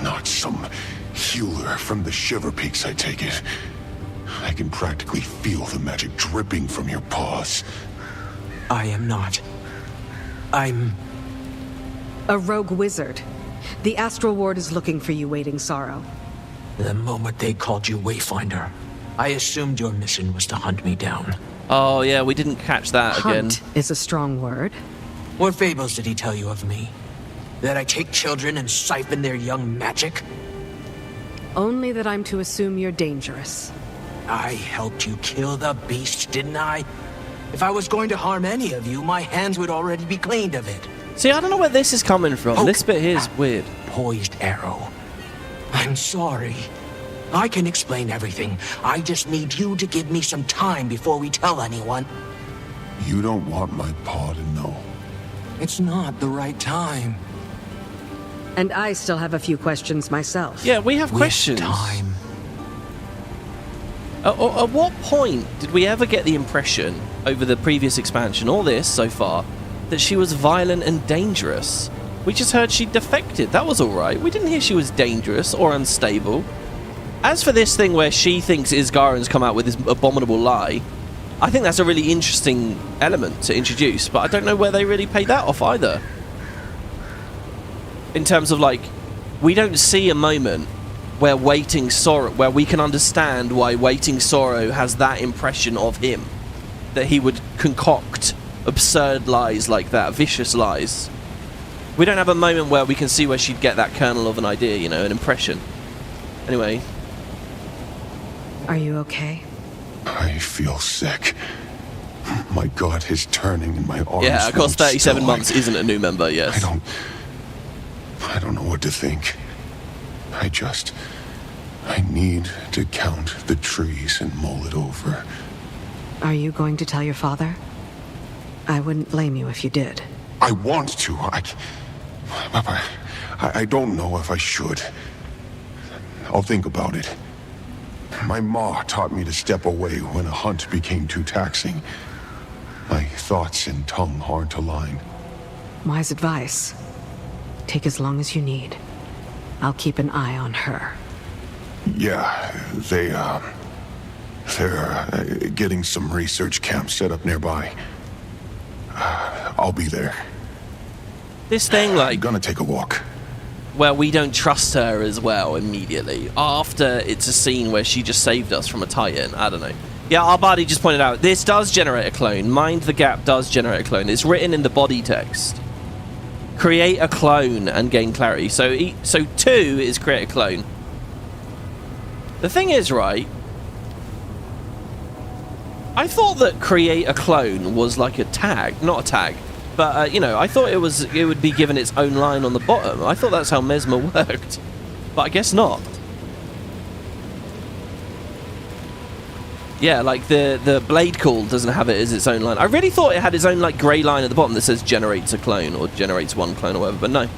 [SPEAKER 2] Not some healer from the Shiver Peaks, I take it. I can practically feel the magic dripping from your paws.
[SPEAKER 7] I am not. I'm...
[SPEAKER 4] A rogue wizard. The Astral Ward is looking for you, Waiting Sorrow.
[SPEAKER 7] The moment they called you Wayfinder, I assumed your mission was to hunt me down.
[SPEAKER 1] Oh, yeah, we didn't catch that again.
[SPEAKER 4] Hunt is a strong word.
[SPEAKER 7] What fables did he tell you of me? That I take children and siphon their young magic?
[SPEAKER 4] Only that I'm to assume you're dangerous.
[SPEAKER 7] I helped you kill the beast, didn't I? If I was going to harm any of you, my hands would already be cleaned of it.
[SPEAKER 1] See, I don't know where this is coming from.
[SPEAKER 7] Poke
[SPEAKER 1] This bit here is
[SPEAKER 7] at
[SPEAKER 1] weird.
[SPEAKER 7] Poised arrow. I'm sorry. I can explain everything. I just need you to give me some time before we tell anyone.
[SPEAKER 2] You don't want my paw to know.
[SPEAKER 7] It's not the right time.
[SPEAKER 4] And I still have a few questions myself.
[SPEAKER 1] Yeah, we have
[SPEAKER 7] With
[SPEAKER 1] questions.
[SPEAKER 7] time.
[SPEAKER 1] At what point did we ever get the impression, over the previous expansion, or this so far, that she was violent and dangerous? We just heard she defected. That was alright. We didn't hear she was dangerous or unstable. As for this thing where she thinks Isgaren's come out with this abominable lie, I think that's a really interesting element to introduce, but I don't know where they really paid that off either. In terms of, like, we don't see a moment where Waiting Sorrow, where we can understand why Waiting Sorrow has that impression of him. That he would concoct absurd lies like that, vicious lies. We don't have a moment where we can see where she'd get that kernel of an idea, you know, an impression. Anyway.
[SPEAKER 4] Are you okay?
[SPEAKER 2] I feel sick. My gut is turning and my arms.
[SPEAKER 1] Yeah, of course,
[SPEAKER 2] won't
[SPEAKER 1] 37
[SPEAKER 2] still.
[SPEAKER 1] months isn't a new member, yes.
[SPEAKER 2] I don't know what to think. I need to count the trees and mull it over.
[SPEAKER 4] Are you going to tell your father? I wouldn't blame you if you did.
[SPEAKER 2] I want to. I don't know if I should. I'll think about it. My ma taught me to step away when a hunt became too taxing. My thoughts and tongue aren't aligned.
[SPEAKER 4] Wise advice. Take as long as you need. I'll keep an eye on her.
[SPEAKER 2] Yeah, they're getting some research camps set up nearby. I'll be there.
[SPEAKER 1] This thing, like,
[SPEAKER 2] I'm gonna take a walk.
[SPEAKER 1] where we don't trust her as well immediately. After it's a scene where she just saved us from a Titan. I don't know. Yeah, our buddy just pointed out, this does generate a clone. Mind the Gap does generate a clone. It's written in the body text. create a clone and gain clarity. So 2 is create a clone. The thing is, right, I thought that create a clone was like a tag, not a tag, but you know, I thought it would be given its own line on the bottom. I thought that's how Mesmer worked, but I guess not. Yeah, like the blade call doesn't have it as its own line. I really thought it had its own like grey line at the bottom that says generates a clone or generates one clone or whatever, but no.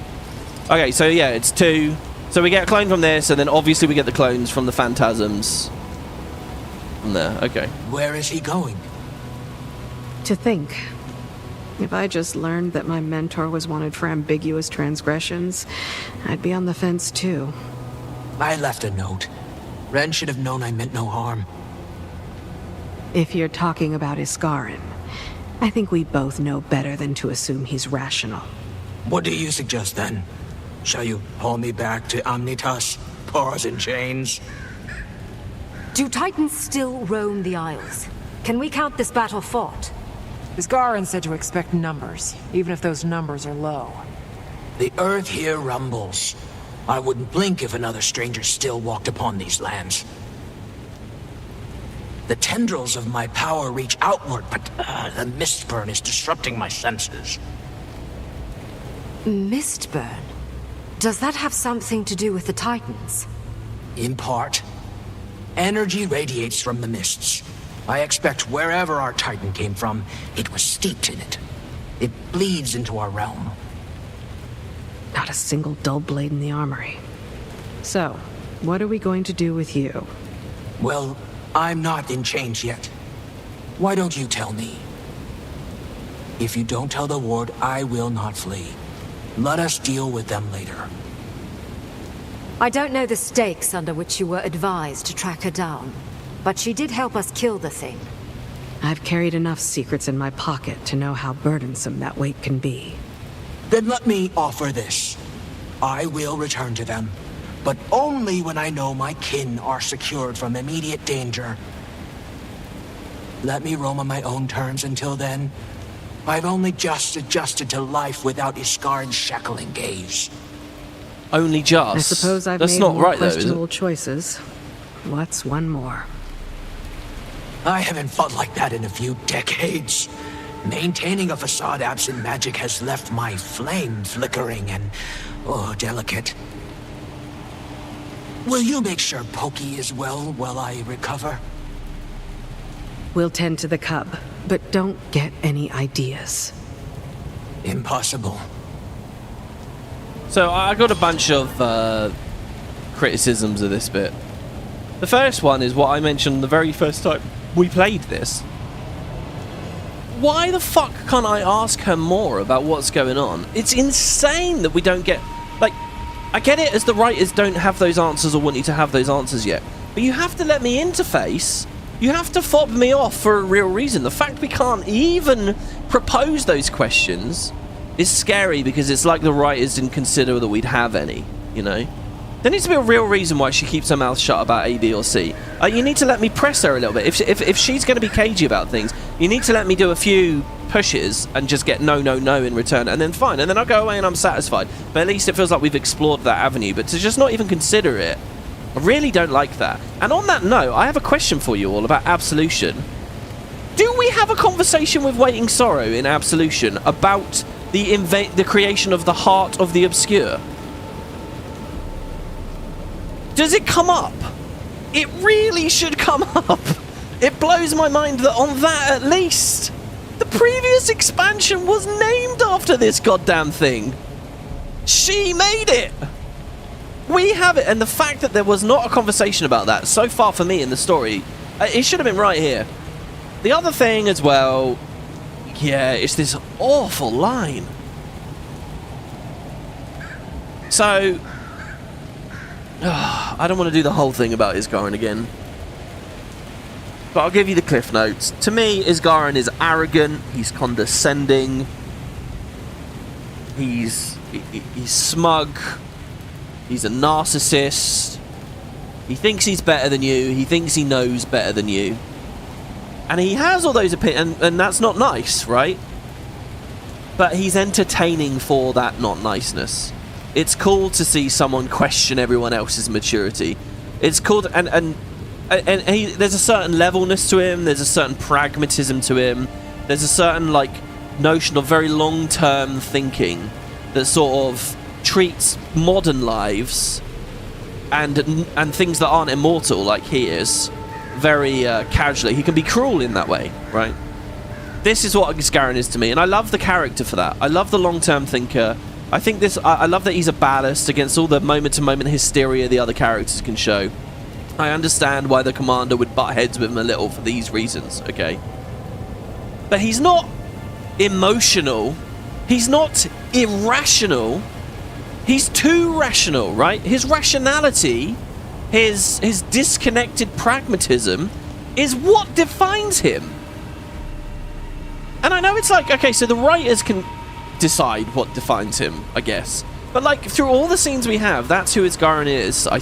[SPEAKER 1] Okay, so yeah, it's 2. So we get a clone from this, and then obviously we get the clones from the phantasms. From there, okay.
[SPEAKER 7] Where is he going?
[SPEAKER 4] To think. If I just learned that my mentor was wanted for ambiguous transgressions, I'd be on the fence too.
[SPEAKER 7] I left a note. Ren should have known I meant no harm.
[SPEAKER 4] If you're talking about Iskarin, I think we both know better than to assume he's rational.
[SPEAKER 7] What do you suggest then? Shall you haul me back to Omnitas? Paws and chains?
[SPEAKER 5] Do Titans still roam the Isles? Can we count this battle fought?
[SPEAKER 3] Iskarin said to expect numbers, even if those numbers are low.
[SPEAKER 7] The earth here rumbles. I wouldn't blink if another stranger still walked upon these lands. The tendrils of my power reach outward, but the mistburn is disrupting my senses.
[SPEAKER 5] Mistburn? Does that have something to do with the Titans?
[SPEAKER 7] In part. Energy radiates from the mists. I expect wherever our Titan came from, it was steeped in it. It bleeds into our realm.
[SPEAKER 4] Not a single dull blade in the armory. So, what are we going to do with you?
[SPEAKER 7] Well, I'm not in chains yet. Why don't you tell me? If you don't tell the ward, I will not flee. Let us deal with them later.
[SPEAKER 5] I don't know the stakes under which you were advised to track her down, but she did help us kill the thing.
[SPEAKER 4] I've carried enough secrets in my pocket to know how burdensome that weight can be.
[SPEAKER 7] Then let me offer this. I will return to them, but only when I know my kin are secured from immediate danger. Let me roam on my own terms until then. I've only just adjusted to life without Iskarin's shackling gaze.
[SPEAKER 1] Only just.
[SPEAKER 4] I suppose I've
[SPEAKER 1] That's
[SPEAKER 4] made
[SPEAKER 1] not
[SPEAKER 4] more
[SPEAKER 1] right, though, is
[SPEAKER 4] questionable
[SPEAKER 1] it?
[SPEAKER 4] choices. What's one more?
[SPEAKER 7] I haven't fought like that in a few decades. Maintaining a facade absent magic has left my flame flickering and, delicate. Will you make sure Pokey is well while I recover?
[SPEAKER 4] We'll tend to the cub, but don't get any ideas.
[SPEAKER 7] Impossible.
[SPEAKER 1] So I got a bunch of criticisms of this bit. The first one is what I mentioned the very first time we played this. Why the fuck can't I ask her more about what's going on? It's insane that we don't get... Like, I get it as the writers don't have those answers or want you to have those answers yet. But you have to let me interface. You have to fob me off for a real reason. The fact we can't even propose those questions is scary, because it's like the writers didn't consider that we'd have any, you know? There needs to be a real reason why she keeps her mouth shut about A, B, or C. You need to let me press her a little bit. If she's going to be cagey about things, you need to let me do a few pushes and just get no in return, and then fine. And then I'll go away and I'm satisfied. But at least it feels like we've explored that avenue. But to just not even consider it, I really don't like that. And on that note, I have a question for you all about Absolution. Do we have a conversation with Waiting Sorrow in Absolution about the creation of the Heart of the Obscure? Does it come up? It really should come up. It blows my mind that on that, at least, the previous expansion was named after this goddamn thing. She made it. We have it, and the fact that there was not a conversation about that so far for me in the story, it should have been right here. The other thing as well, yeah, it's this awful line. So, I don't want to do the whole thing about Isgarin again, but I'll give you the cliff notes. To me, Isgarin is arrogant, he's condescending, he's smug, he's a narcissist, he thinks he's better than you, he thinks he knows better than you, and he has all those opinions, and that's not nice, right? but he's entertaining for that not niceness. It's cool to see someone question everyone else's maturity. It's cool to, and there's a certain levelness to him, there's a certain pragmatism to him, there's a certain like notion of very long-term thinking that sort of treats modern lives and things that aren't immortal like he is very casually. He can be cruel in that way, right? This is what Garen is to me, and I love the character for that. I love the long-term thinker. I think this. I love that he's a ballast against all the moment-to-moment hysteria the other characters can show. I understand why the commander would butt heads with him a little for these reasons, okay? But he's not emotional. He's not irrational. He's too rational, right? His rationality, his disconnected pragmatism is what defines him. And I know it's like, okay, so the writers can decide what defines him, I guess. But like, through all the scenes we have, that's who Garen is. I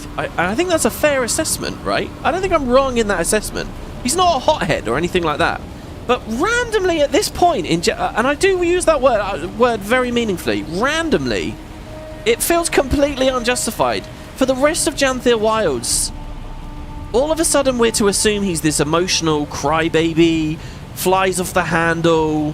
[SPEAKER 1] think that's a fair assessment, right? I don't think I'm wrong in that assessment. He's not a hothead or anything like that. But randomly at this point, and I do use that word very meaningfully, randomly, it feels completely unjustified. For the rest of Janthir Wilds, all of a sudden we're to assume he's this emotional crybaby, flies off the handle,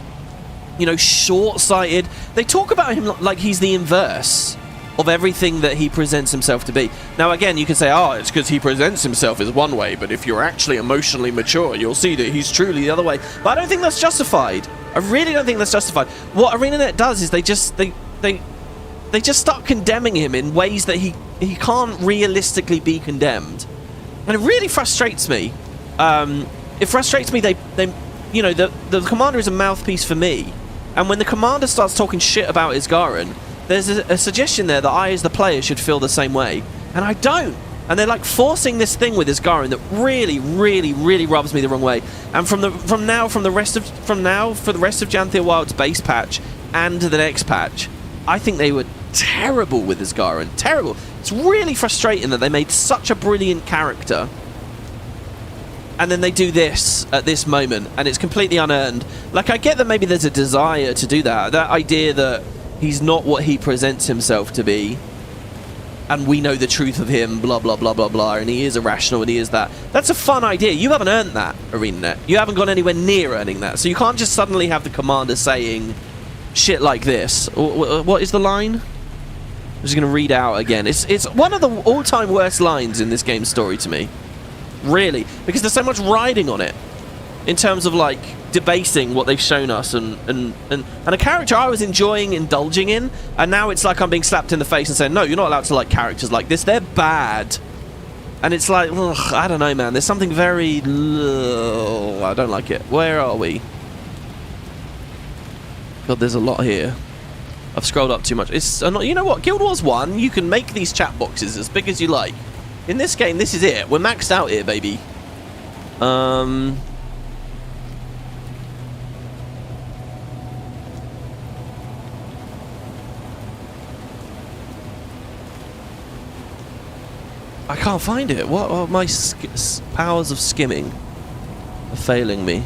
[SPEAKER 1] you know, short-sighted. They talk about him like he's the inverse of everything that he presents himself to be. Now, again, you can say, oh, it's because he presents himself as one way, but if you're actually emotionally mature, you'll see that he's truly the other way. But I don't think that's justified. I really don't think that's justified. What Arenanet does is they just start condemning him in ways that he can't realistically be condemned. And it really frustrates me. It frustrates me they you know, the commander is a mouthpiece for me, and when the commander starts talking shit about Isgaren, there's a suggestion there that I, as the player, should feel the same way, and I don't. And they're like forcing this thing with Isgaren that really, really, really rubs me the wrong way. And for the rest of Janthir Wild's base patch and the next patch, I think they were terrible with Isgaren. Terrible. It's really frustrating that they made such a brilliant character, and then they do this at this moment, and it's completely unearned. Like, I get that maybe there's a desire to do that. That idea that he's not what he presents himself to be, and we know the truth of him, blah, blah, blah, blah, blah, and he is irrational, and he is that. That's a fun idea. You haven't earned that, Arenanet. You haven't gone anywhere near earning that. So you can't just suddenly have the commander saying shit like this. What is the line? I'm just going to read out again. It's one of the all-time worst lines in this game's story to me. Really, because there's so much riding on it in terms of like debasing what they've shown us and a character I was enjoying indulging in, and now it's like I'm being slapped in the face and saying, no, you're not allowed to like characters like this, they're bad. And it's like, ugh, I don't know, man, there's something very I don't like it. Where are we? God, there's a lot here. I've scrolled up too much. It's not, you know what, Guild Wars 1, you can make these chat boxes as big as you like. In this game, this is it. We're maxed out here, baby. I can't find it. What are my powers of skimming are failing me?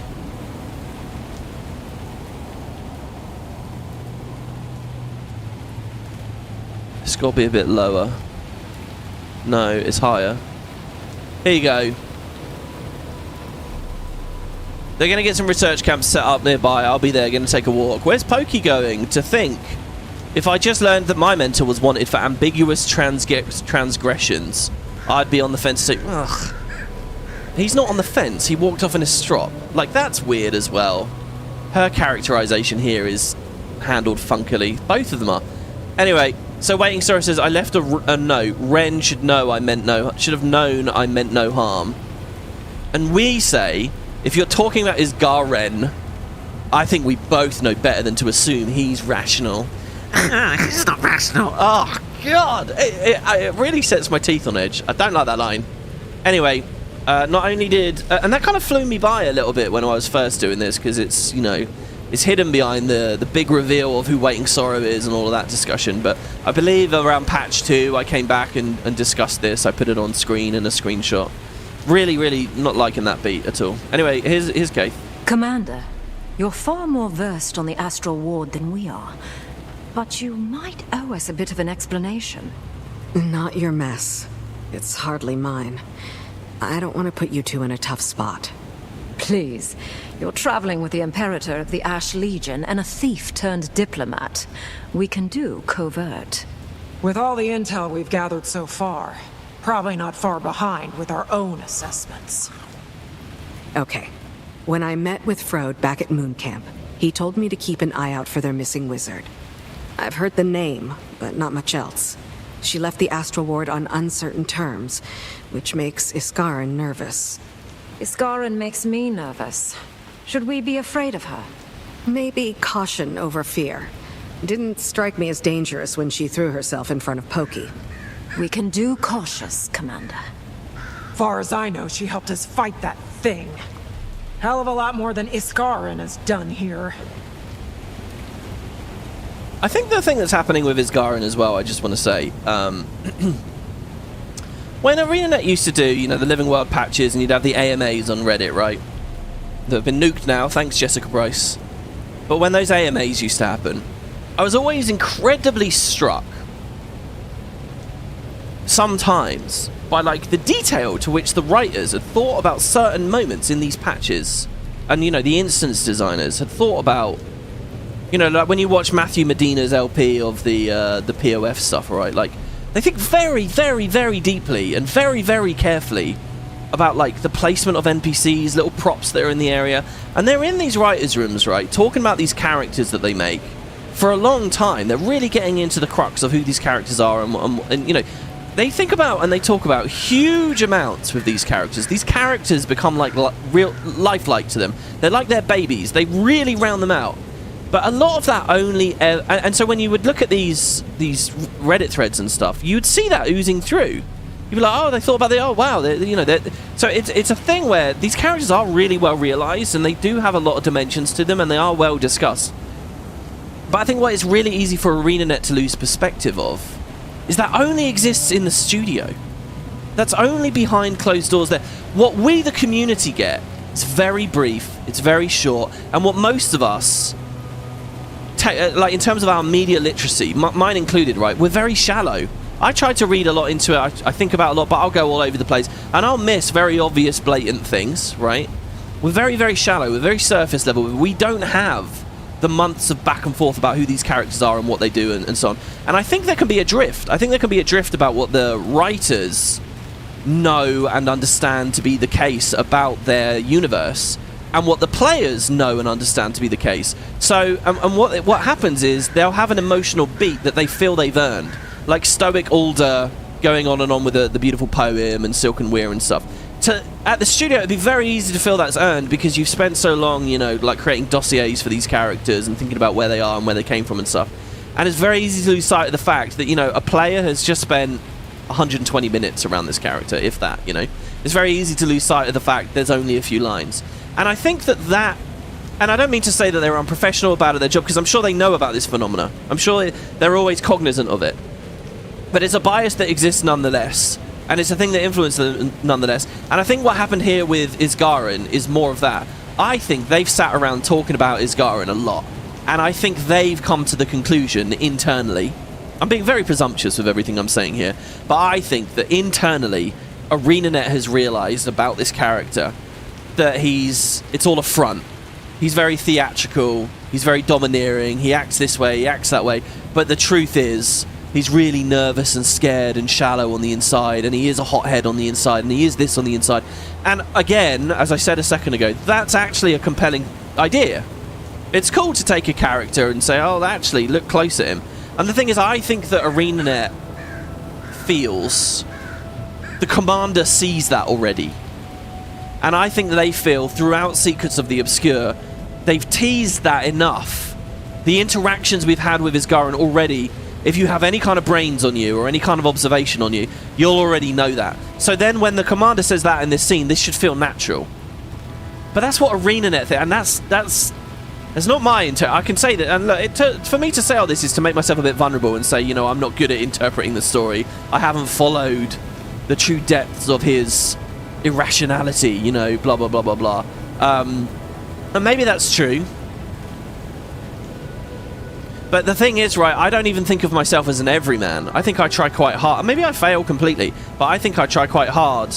[SPEAKER 1] It's got to be a bit lower. No, it's higher. Here you go. They're going to get some research camps set up nearby. I'll be there, going to take a walk. Where's Pokey going? To think. If I just learned that my mentor was wanted for ambiguous transgressions, I'd be on the fence to say, ugh. He's not on the fence. He walked off in a strop. Like, that's weird as well. Her characterization here is handled funkily. Both of them are. Anyway, so Waiting Star says, I left a note. Ren should know I meant should have known I meant no harm. And we say, if you're talking about Isgaren, I think we both know better than to assume he's rational. He's not rational. Oh, God. It really sets my teeth on edge. I don't like that line. Anyway, not only did... and that kind of flew me by a little bit when I was first doing this, because it's, you know... It's hidden behind the big reveal of who Waiting Sorrow is and all of that discussion. But I believe around patch 2, I came back and discussed this. I put it on screen in a screenshot. Really, really not liking that beat at all. Anyway, here's Keith.
[SPEAKER 5] Commander, You're far more versed on the Astral Ward than we are. But you might owe us a bit of an explanation.
[SPEAKER 4] Not your mess. It's hardly mine. I don't want to put you two in a tough spot.
[SPEAKER 5] Please, you're traveling with the Imperator of the Ash Legion and a thief turned diplomat. We can do covert.
[SPEAKER 3] With all the intel we've gathered so far, probably not far behind with our own assessments.
[SPEAKER 4] Okay. When I met with Frode back at Moon Camp, he told me to keep an eye out for their missing wizard. I've heard the name, but not much else. She left the Astral Ward on uncertain terms, which makes Iskarin nervous.
[SPEAKER 5] Iskarin makes me nervous. Should we be afraid of her?
[SPEAKER 4] Maybe caution over fear. Didn't strike me as dangerous when she threw herself in front of Pokey.
[SPEAKER 5] We can do cautious, Commander.
[SPEAKER 3] Far as I know, she helped us fight that thing. Hell of a lot more than Iskarin has done here.
[SPEAKER 1] I think the thing that's happening with Iskarin as well, I just want to say, when Arenanet used to do, you know, the Living World patches, and you'd have the AMAs on Reddit, right? That have been nuked now, thanks Jessica Price. But when those AMAs used to happen, I was always incredibly struck, sometimes, by like the detail to which the writers had thought about certain moments in these patches. And, you know, the instance designers had thought about, you know, like when you watch Matthew Medina's LP of the POF stuff, right? Like, they think very, very, very deeply and very, very carefully about, like, the placement of NPCs, little props that are in the area. And they're in these writers' rooms, right, talking about these characters that they make for a long time. They're really getting into the crux of who these characters are and you know, they think about and they talk about huge amounts with these characters. These characters become like real lifelike to them. They're like their babies. They really round them out. But a lot of that only... and so when you would look at these Reddit threads and stuff, you would see that oozing through. You'd be like, oh, they thought about it. Oh, wow. You know, so it's a thing where these characters are really well realized, and they do have a lot of dimensions to them, and they are well discussed. But I think what is really easy for Arenanet to lose perspective of is that only exists in the studio. That's only behind closed doors there. What we, the community, get is very brief, it's very short, and what most of us... like in terms of our media literacy, mine included, right, we're very shallow. I try to read a lot into it, I think about a lot, but I'll go all over the place, and I'll miss very obvious, blatant things, right? We're very, very shallow, we're very surface level. We don't have the months of back and forth about who these characters are and what they do and so on. And I think there can be a drift. I think there can be a drift about what the writers know and understand to be the case about their universe, and what the players know and understand to be the case. So, and what happens is they'll have an emotional beat that they feel they've earned, like Stoic Alder going on and on with the beautiful poem and Silken Weir and stuff. At the studio, it'd be very easy to feel that's earned because you've spent so long, you know, like creating dossiers for these characters and thinking about where they are and where they came from and stuff. And it's very easy to lose sight of the fact that, you know, a player has just spent 120 minutes around this character, if that, you know. It's very easy to lose sight of the fact there's only a few lines. And I think that, and I don't mean to say that they're unprofessional about their job, because I'm sure they know about this phenomena. I'm sure they're always cognizant of it. But it's a bias that exists nonetheless, and it's a thing that influences them nonetheless. And I think what happened here with Iskarin is more of that. I think they've sat around talking about Iskarin a lot, and I think they've come to the conclusion internally. I'm being very presumptuous with everything I'm saying here, but I think that internally, Arenanet has realised about this character that it's all a front. He's very theatrical, he's very domineering, he acts this way, he acts that way, but the truth is, he's really nervous and scared and shallow on the inside, and he is a hothead on the inside, and he is this on the inside. And again, as I said a second ago, that's actually a compelling idea. It's cool to take a character and say, oh, actually, look close at him. And the thing is, I think that Arenanet feels the commander sees that already. And I think they feel, throughout Secrets of the Obscure, they've teased that enough. The interactions we've had with Iskarin already, if you have any kind of brains on you or any kind of observation on you, you'll already know that. So then when the commander says that in this scene, this should feel natural. But that's what Arenanet thinks, and that's not my I can say that, and look, for me to say all this is to make myself a bit vulnerable and say, you know, I'm not good at interpreting the story. I haven't followed the true depths of his irrationality, you know, blah, blah, blah, blah, blah. And maybe that's true. But the thing is, right, I don't even think of myself as an everyman. I think I try quite hard. Maybe I fail completely, but I think I try quite hard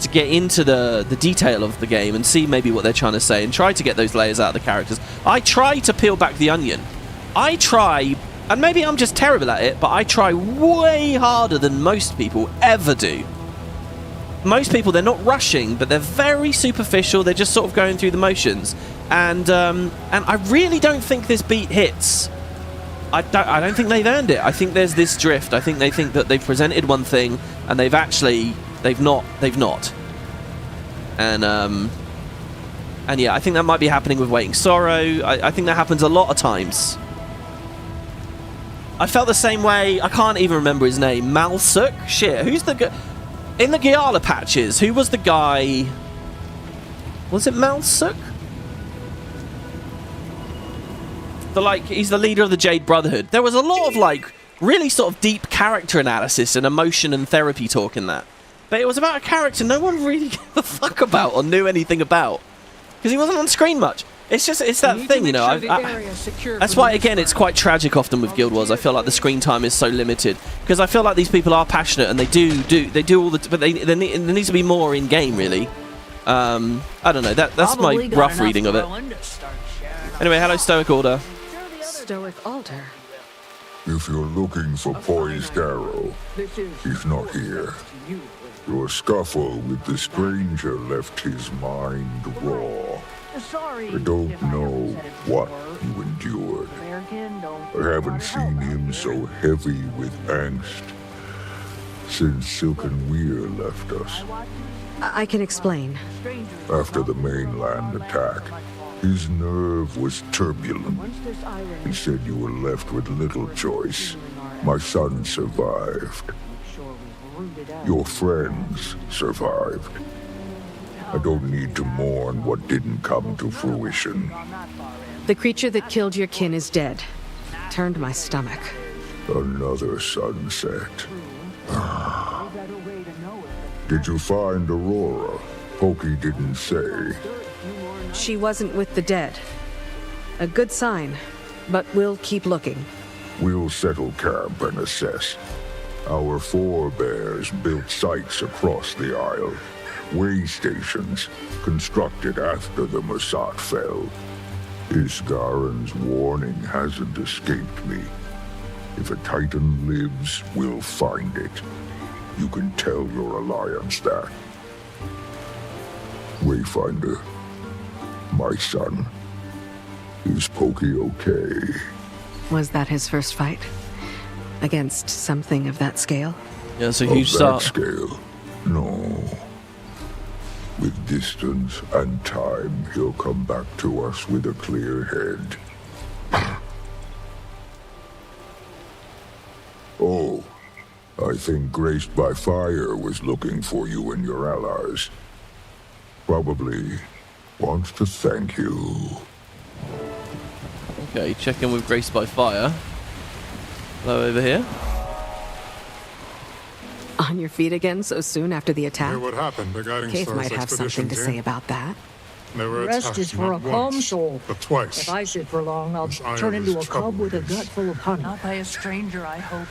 [SPEAKER 1] to get into the detail of the game and see maybe what they're trying to say and try to get those layers out of the characters. I try to peel back the onion. I try, and maybe I'm just terrible at it, but I try way harder than most people ever do. Most people, they're not rushing, but they're very superficial. They're just sort of going through the motions. And I really don't think this beat hits. I don't think they've earned it. I think there's this drift. I think they think that they've presented one thing and they've not. And yeah, I think that might be happening with Waiting Sorrow. I think that happens a lot of times. I felt the same way. I can't even remember his name. Malsuk? Shit, who's the guy in the Giala patches? Who was the guy? Was it Malsuk? He's the leader of the Jade Brotherhood. There was a lot of really sort of deep character analysis and emotion and therapy talk in that. But it was about a character no one really gave a fuck about or knew anything about. Because he wasn't on screen much. It's that thing, you know. That's why, again, it's quite tragic often with Guild Wars. I feel like the screen time is so limited. Because I feel like these people are passionate and they do all the... But there needs to be more in-game, really. I don't know. That's my rough reading of it. Anyway, hello, Stoic Order.
[SPEAKER 4] Stoic Altar.
[SPEAKER 6] If you're looking for Poised Arrow, he's not here. Your scuffle with the stranger left his mind raw. I don't know what you endured. I haven't seen him so heavy with angst since Silken Weir left us.
[SPEAKER 4] I can explain.
[SPEAKER 6] After the mainland attack, his nerve was turbulent. He said you were left with little choice. My son survived. Your friends survived. I don't need to mourn what didn't come to fruition.
[SPEAKER 4] The creature that killed your kin is dead. Turned my stomach.
[SPEAKER 6] Another sunset. Did you find Aurora? Pokey didn't say.
[SPEAKER 4] She wasn't with the dead. A good sign, but we'll keep looking.
[SPEAKER 6] We'll settle camp and assess. Our forebears built sites across the Isle. Way stations constructed after the Masat fell. Isgaren's warning hasn't escaped me. If a Titan lives, we'll find it. You can tell your alliance that. Wayfinder, my son, is Pokey okay?
[SPEAKER 4] Was that his first fight? Against something of that scale?
[SPEAKER 1] Yeah, it's a huge start.
[SPEAKER 6] Scale? No. With distance and time, he'll come back to us with a clear head. Oh, I think Graced by Fire was looking for you and your allies. Probably wants to thank you.
[SPEAKER 1] Okay, check in with Graced by Fire. Hello, over here.
[SPEAKER 4] On your feet again so soon after the attack?
[SPEAKER 8] Hear what happened? The guiding
[SPEAKER 4] Cave
[SPEAKER 8] stars
[SPEAKER 4] might have something to
[SPEAKER 8] expeditions
[SPEAKER 4] say
[SPEAKER 8] here.
[SPEAKER 4] about that.
[SPEAKER 8] They were
[SPEAKER 9] Rest
[SPEAKER 8] attacked
[SPEAKER 9] is for a
[SPEAKER 8] not
[SPEAKER 9] calm
[SPEAKER 8] once,
[SPEAKER 9] soul.
[SPEAKER 8] but twice.
[SPEAKER 9] If I sit for long, I'll
[SPEAKER 8] This island
[SPEAKER 9] turn into
[SPEAKER 8] is
[SPEAKER 9] a cub with a
[SPEAKER 8] trouble.
[SPEAKER 9] gut full of honey.
[SPEAKER 10] Not by a stranger, I hope.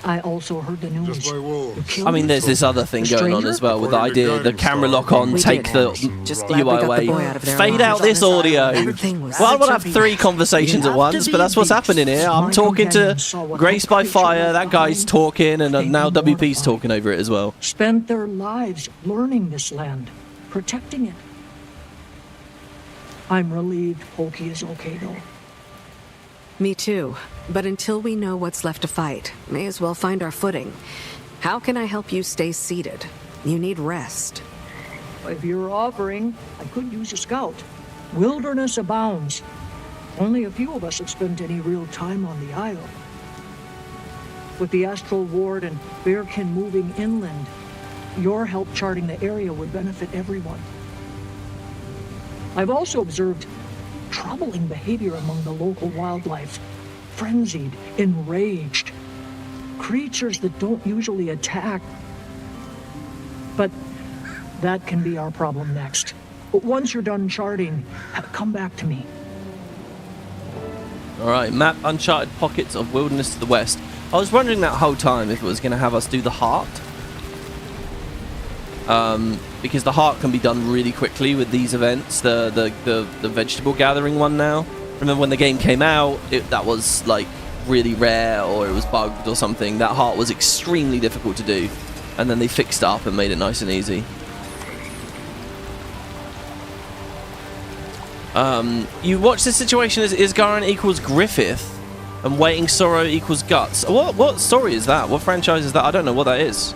[SPEAKER 9] I also heard the news.
[SPEAKER 8] Just by wolves.
[SPEAKER 1] I mean, there's this other thing going on as well with the idea, the camera lock on,
[SPEAKER 4] We
[SPEAKER 1] take
[SPEAKER 4] did.
[SPEAKER 1] the
[SPEAKER 4] Just glad we
[SPEAKER 1] UI
[SPEAKER 4] got the
[SPEAKER 1] away,
[SPEAKER 4] boy out of there
[SPEAKER 1] fade
[SPEAKER 4] alive.
[SPEAKER 1] out this audio.
[SPEAKER 4] Everything was
[SPEAKER 1] Well, I want to have 3 conversations at once, but that's what's happening here. I'm talking to Graced by Fire, that guy's talking, and now WP's talking over it as well.
[SPEAKER 9] Spent their lives learning this land, protecting it. I'm relieved Pokey is okay, though.
[SPEAKER 4] Me too. But until we know what's left to fight, may as well find our footing. How can I help you stay seated? You need rest.
[SPEAKER 9] If you're offering, I could use a scout. Wilderness abounds. Only a few of us have spent any real time on the Isle. With the Astral Ward and Bearkin moving inland, your help charting the area would benefit everyone. I've also observed troubling behavior among the local wildlife. Frenzied, enraged. Creatures that don't usually attack. But that can be our problem next. But once you're done charting, come back to me.
[SPEAKER 1] Alright, map uncharted pockets of wilderness to the west. I was wondering that whole time if it was going to have us do the heart. Because the heart can be done really quickly with these events. The vegetable gathering one now. Remember when the game came out, that was like really rare, or it was bugged or something. That heart was extremely difficult to do. And then they fixed it up and made it nice and easy. You watch this situation as Isgarin equals Griffith and Waiting Sorrow equals Guts. What story is that? What franchise is that? I don't know what that is.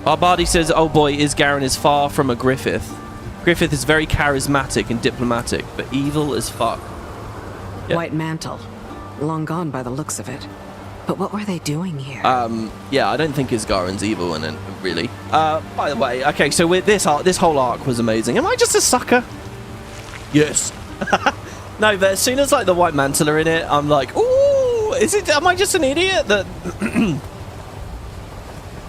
[SPEAKER 1] Barbardi says, oh boy, Isgarin is far from a Griffith. Griffith is very charismatic and diplomatic, but evil as fuck. Yep.
[SPEAKER 4] White Mantle. Long gone by the looks of it. But what were they doing here?
[SPEAKER 1] Yeah, I don't think Isgarin's evil in it, really. By the way, okay, so with this whole arc was amazing. Am I just a sucker? Yes. No, but as soon as like the White Mantle are in it, I'm like, ooh, am I just an idiot that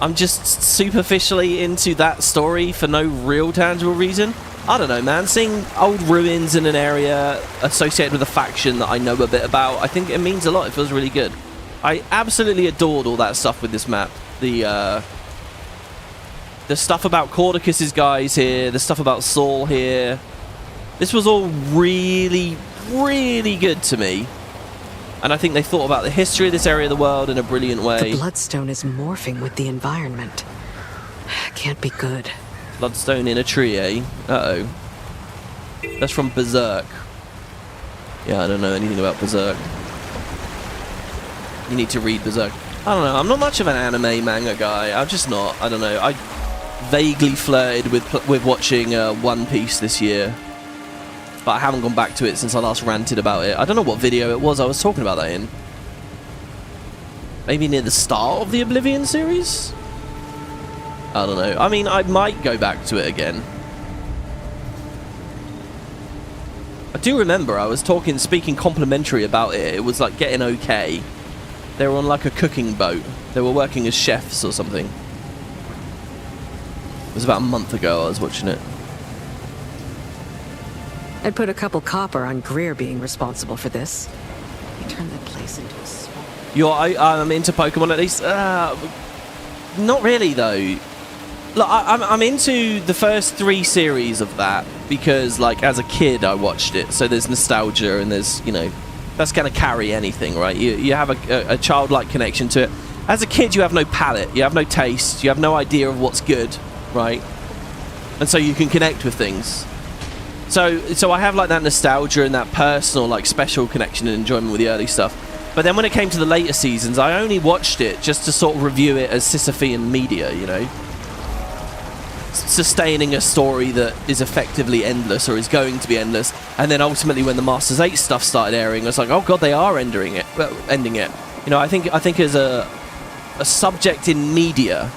[SPEAKER 1] I'm just superficially into that story for no real tangible reason? I don't know, man. Seeing old ruins in an area associated with a faction that I know a bit about, I think it means a lot. It feels really good. I absolutely adored all that stuff with this map. The stuff about Cordicus's guys here, the stuff about Saul here. This was all really, really good to me. And I think they thought about the history of this area of the world in a brilliant way.
[SPEAKER 4] The Bloodstone is morphing with the environment. Can't be good.
[SPEAKER 1] Bloodstone in a tree, eh? Uh-oh. That's from Berserk. Yeah, I don't know anything about Berserk. You need to read Berserk. I don't know, I'm not much of an anime manga guy. I'm just not. I don't know. I vaguely flirted with watching One Piece this year. But I haven't gone back to it since I last ranted about it. I don't know what video it was I was talking about that in. Maybe near the start of the Oblivion series? I don't know. I mean, I might go back to it again. I do remember I was speaking complimentary about it. It was like getting okay. They were on like a cooking boat. They were working as chefs or something. It was about a month ago I was watching it.
[SPEAKER 4] I'd put a couple copper on Greer being responsible for this. He turned that place into a swamp.
[SPEAKER 1] I'm into Pokemon at least. Not really though. Look, I'm into the first 3 series of that because, like, as a kid I watched it. So there's nostalgia and there's, you know, that's gonna carry anything, right? You have a childlike connection to it. As a kid, you have no palate, you have no taste, you have no idea of what's good, right? And so you can connect with things. So I have like that nostalgia and that personal, like, special connection and enjoyment with the early stuff. But then when it came to the later seasons, I only watched it just to sort of review it as Sisyphean media, you know? Sustaining a story that is effectively endless or is going to be endless. And then ultimately when the Masters 8 stuff started airing, I was like, oh god, they are ending it. You know, I think as a subject in media,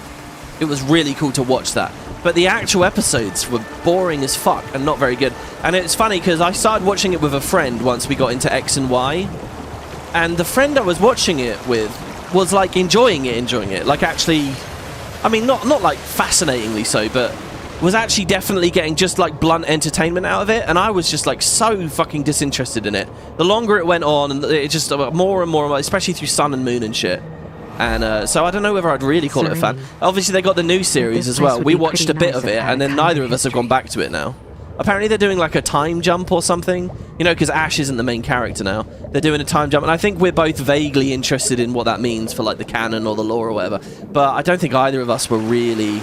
[SPEAKER 1] it was really cool to watch that. But the actual episodes were boring as fuck and not very good. And it's funny because I started watching it with a friend once we got into X and Y. And the friend I was watching it with was like enjoying it. Like actually, I mean, not like fascinatingly so, but was actually definitely getting just like blunt entertainment out of it. And I was just like so fucking disinterested in it. The longer it went on, and it just more and more, especially through Sun and Moon and shit. And so I don't know whether I'd really call it a fan. Obviously, they got the new series as well. We watched a bit of it, and then neither of us have gone back to it now. Apparently, they're doing like a time jump or something. You know, because Ash isn't the main character now. They're doing a time jump, and I think we're both vaguely interested in what that means for like the canon or the lore or whatever. But I don't think either of us were really.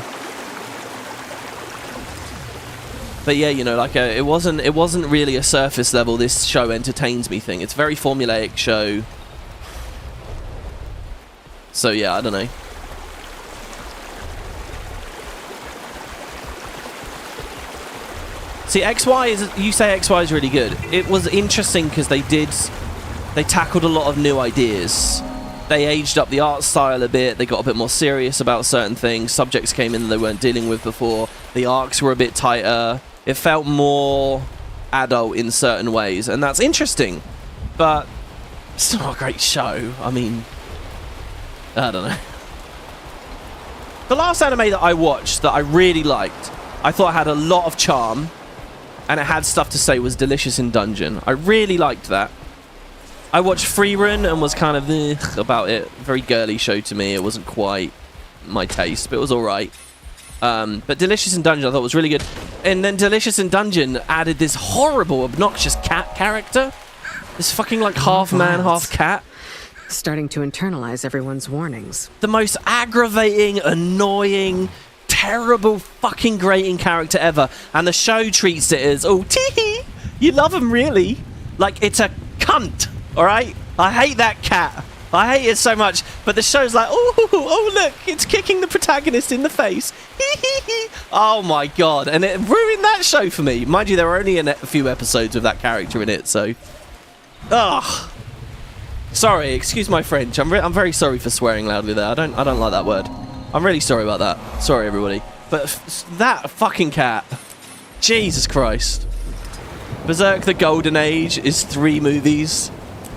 [SPEAKER 1] But yeah, you know, like it wasn't really a surface level. This show entertains me thing. It's a very formulaic show. So yeah, I don't know. See, XY is, you say XY is really good. It was interesting because they tackled a lot of new ideas. They aged up the art style a bit. They got a bit more serious about certain things. Subjects came in that they weren't dealing with before. The arcs were a bit tighter. It felt more adult in certain ways, and that's interesting. But it's not a great show. I mean, I don't know. The last anime that I watched that I really liked, I thought had a lot of charm, and it had stuff to say, was Delicious in Dungeon. I really liked that. I watched Free Run and was kind of about it. Very girly show to me. It wasn't quite my taste, but it was all right. But Delicious in Dungeon I thought was really good. And then Delicious in Dungeon added this horrible, obnoxious cat character. This fucking like half man, half cat.
[SPEAKER 4] Starting to internalize everyone's warnings.
[SPEAKER 1] The most aggravating, annoying, terrible, fucking grating character ever. And the show treats it as, oh, tee-hee, you love him, really? Like, it's a cunt, all right? I hate that cat. I hate it so much. But the show's like, oh, look, it's kicking the protagonist in the face. Oh, my God. And it ruined that show for me. Mind you, there were only a few episodes of that character in it, so... Ugh. Sorry, excuse my French. I'm very sorry for swearing loudly there. I don't like that word. I'm really sorry about that. Sorry, everybody. But that fucking cat. Jesus Christ. Berserk: The Golden Age is 3 movies.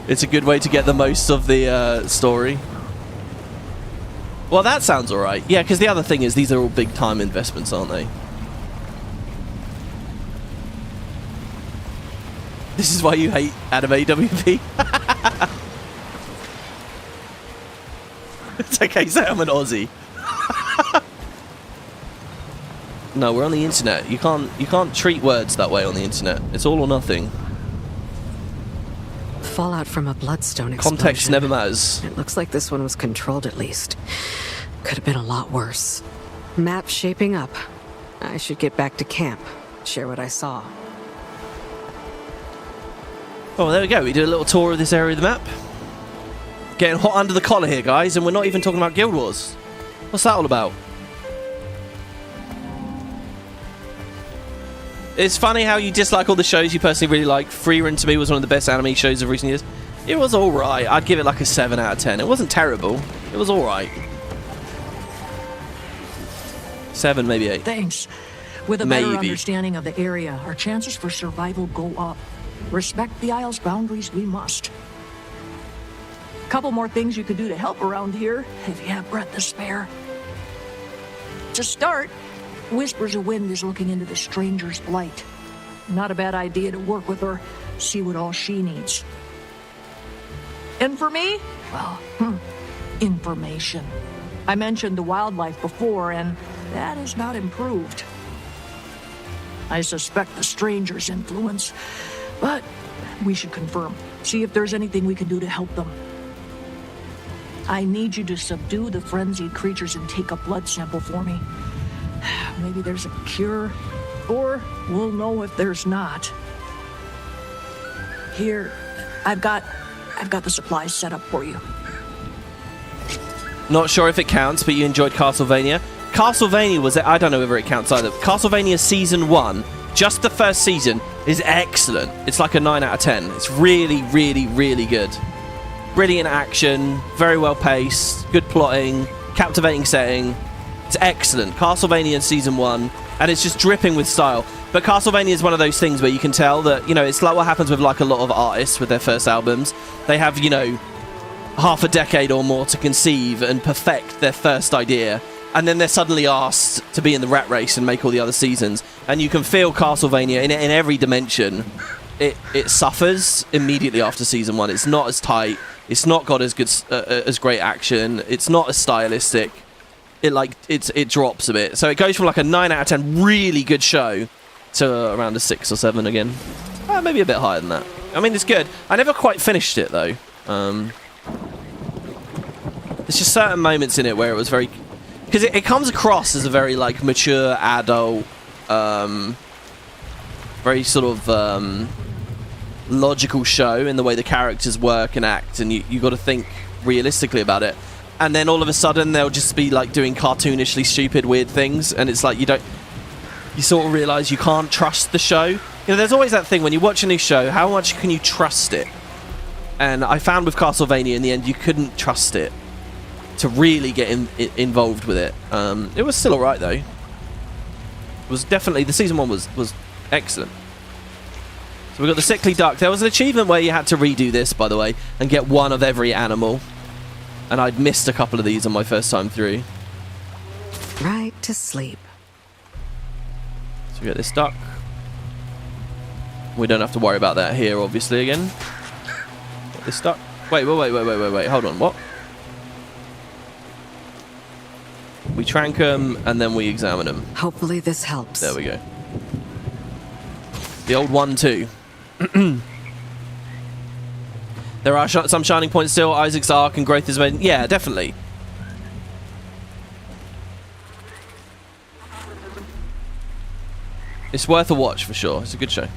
[SPEAKER 1] It's a good way to get the most of the story. Well, that sounds alright. Yeah, because the other thing is these are all big time investments, aren't they? This is why you hate anime WP. It's okay, say I'm an Aussie. No, we're on the internet. You can't treat words that way on the internet. It's all or nothing.
[SPEAKER 4] Fallout from a bloodstone explosion.
[SPEAKER 1] Context never matters.
[SPEAKER 4] It looks like this one was controlled at least. Could have been a lot worse. Map shaping up. I should get back to camp. Share what I saw.
[SPEAKER 1] Oh, there we go. We did a little tour of this area of the map. Getting hot under the collar here, guys, and we're not even talking about Guild Wars. What's that all about? It's funny how you dislike all the shows you personally really like. Free Run to me was one of the best anime shows of recent years. It was alright. I'd give it like a 7 out of 10. It wasn't terrible. It was alright. 7, maybe 8.
[SPEAKER 9] Thanks. With a better understanding of the area, our chances for survival go up. Respect the Isle's boundaries, we must. Couple more things you could do to help around here, if you have breath to spare. To start, Whispers of Wind is looking into the Stranger's Blight. Not a bad idea to work with her, see what all she needs. And for me, well, information. I mentioned the wildlife before, and that is not improved. I suspect the Stranger's influence, but we should confirm. See if there's anything we can do to help them. I need you to subdue the frenzied creatures and take a blood sample for me. Maybe there's a cure, or we'll know if there's not. Here, I've got the supplies set up for you.
[SPEAKER 1] Not sure if it counts, but you enjoyed Castlevania. Castlevania was, I don't know whether it counts either. Castlevania Season 1, just the first season, is excellent. It's like a 9 out of 10. It's really, really, really good. Brilliant action, very well paced, good plotting, captivating setting. It's excellent. Castlevania Season 1, and it's just dripping with style. But Castlevania is one of those things where you can tell that, you know, it's like what happens with like a lot of artists with their first albums. They have, you know, half a decade or more to conceive and perfect their first idea, and then they're suddenly asked to be in the rat race and make all the other seasons. And you can feel Castlevania in every dimension. It suffers immediately after Season 1. It's not as tight. It's not got as good, as great action. It's not as stylistic. It drops a bit. So it goes from like a 9 out of 10 really good show to around a 6 or 7 again. Maybe a bit higher than that. I mean, it's good. I never quite finished it though. There's just certain moments in it where it was very, because it comes across as a very like mature adult, very sort of logical show in the way the characters work and act, and you got to think realistically about it. And then all of a sudden they'll just be like doing cartoonishly stupid weird things, and it's like you sort of realize you can't trust the show. You know, there's always that thing when you watch a new show, how much can you trust it? And I found with Castlevania in the end you couldn't trust it to really get involved with it. It was still alright though. It was definitely, the Season 1 was excellent. So we got the Sickly Duck. There was an achievement where you had to redo this, by the way, and get one of every animal. And I'd missed a couple of these on my first time through.
[SPEAKER 4] Right to sleep.
[SPEAKER 1] So we got this duck. We don't have to worry about that here, obviously, again. They're stuck. Wait, hold on, what? We trank them, and then we examine them.
[SPEAKER 4] Hopefully this helps.
[SPEAKER 1] There we go. The old 1-2. There are some shining points still. Isaac's arc and growth is made. Yeah, definitely. It's worth a watch for sure. It's a good show.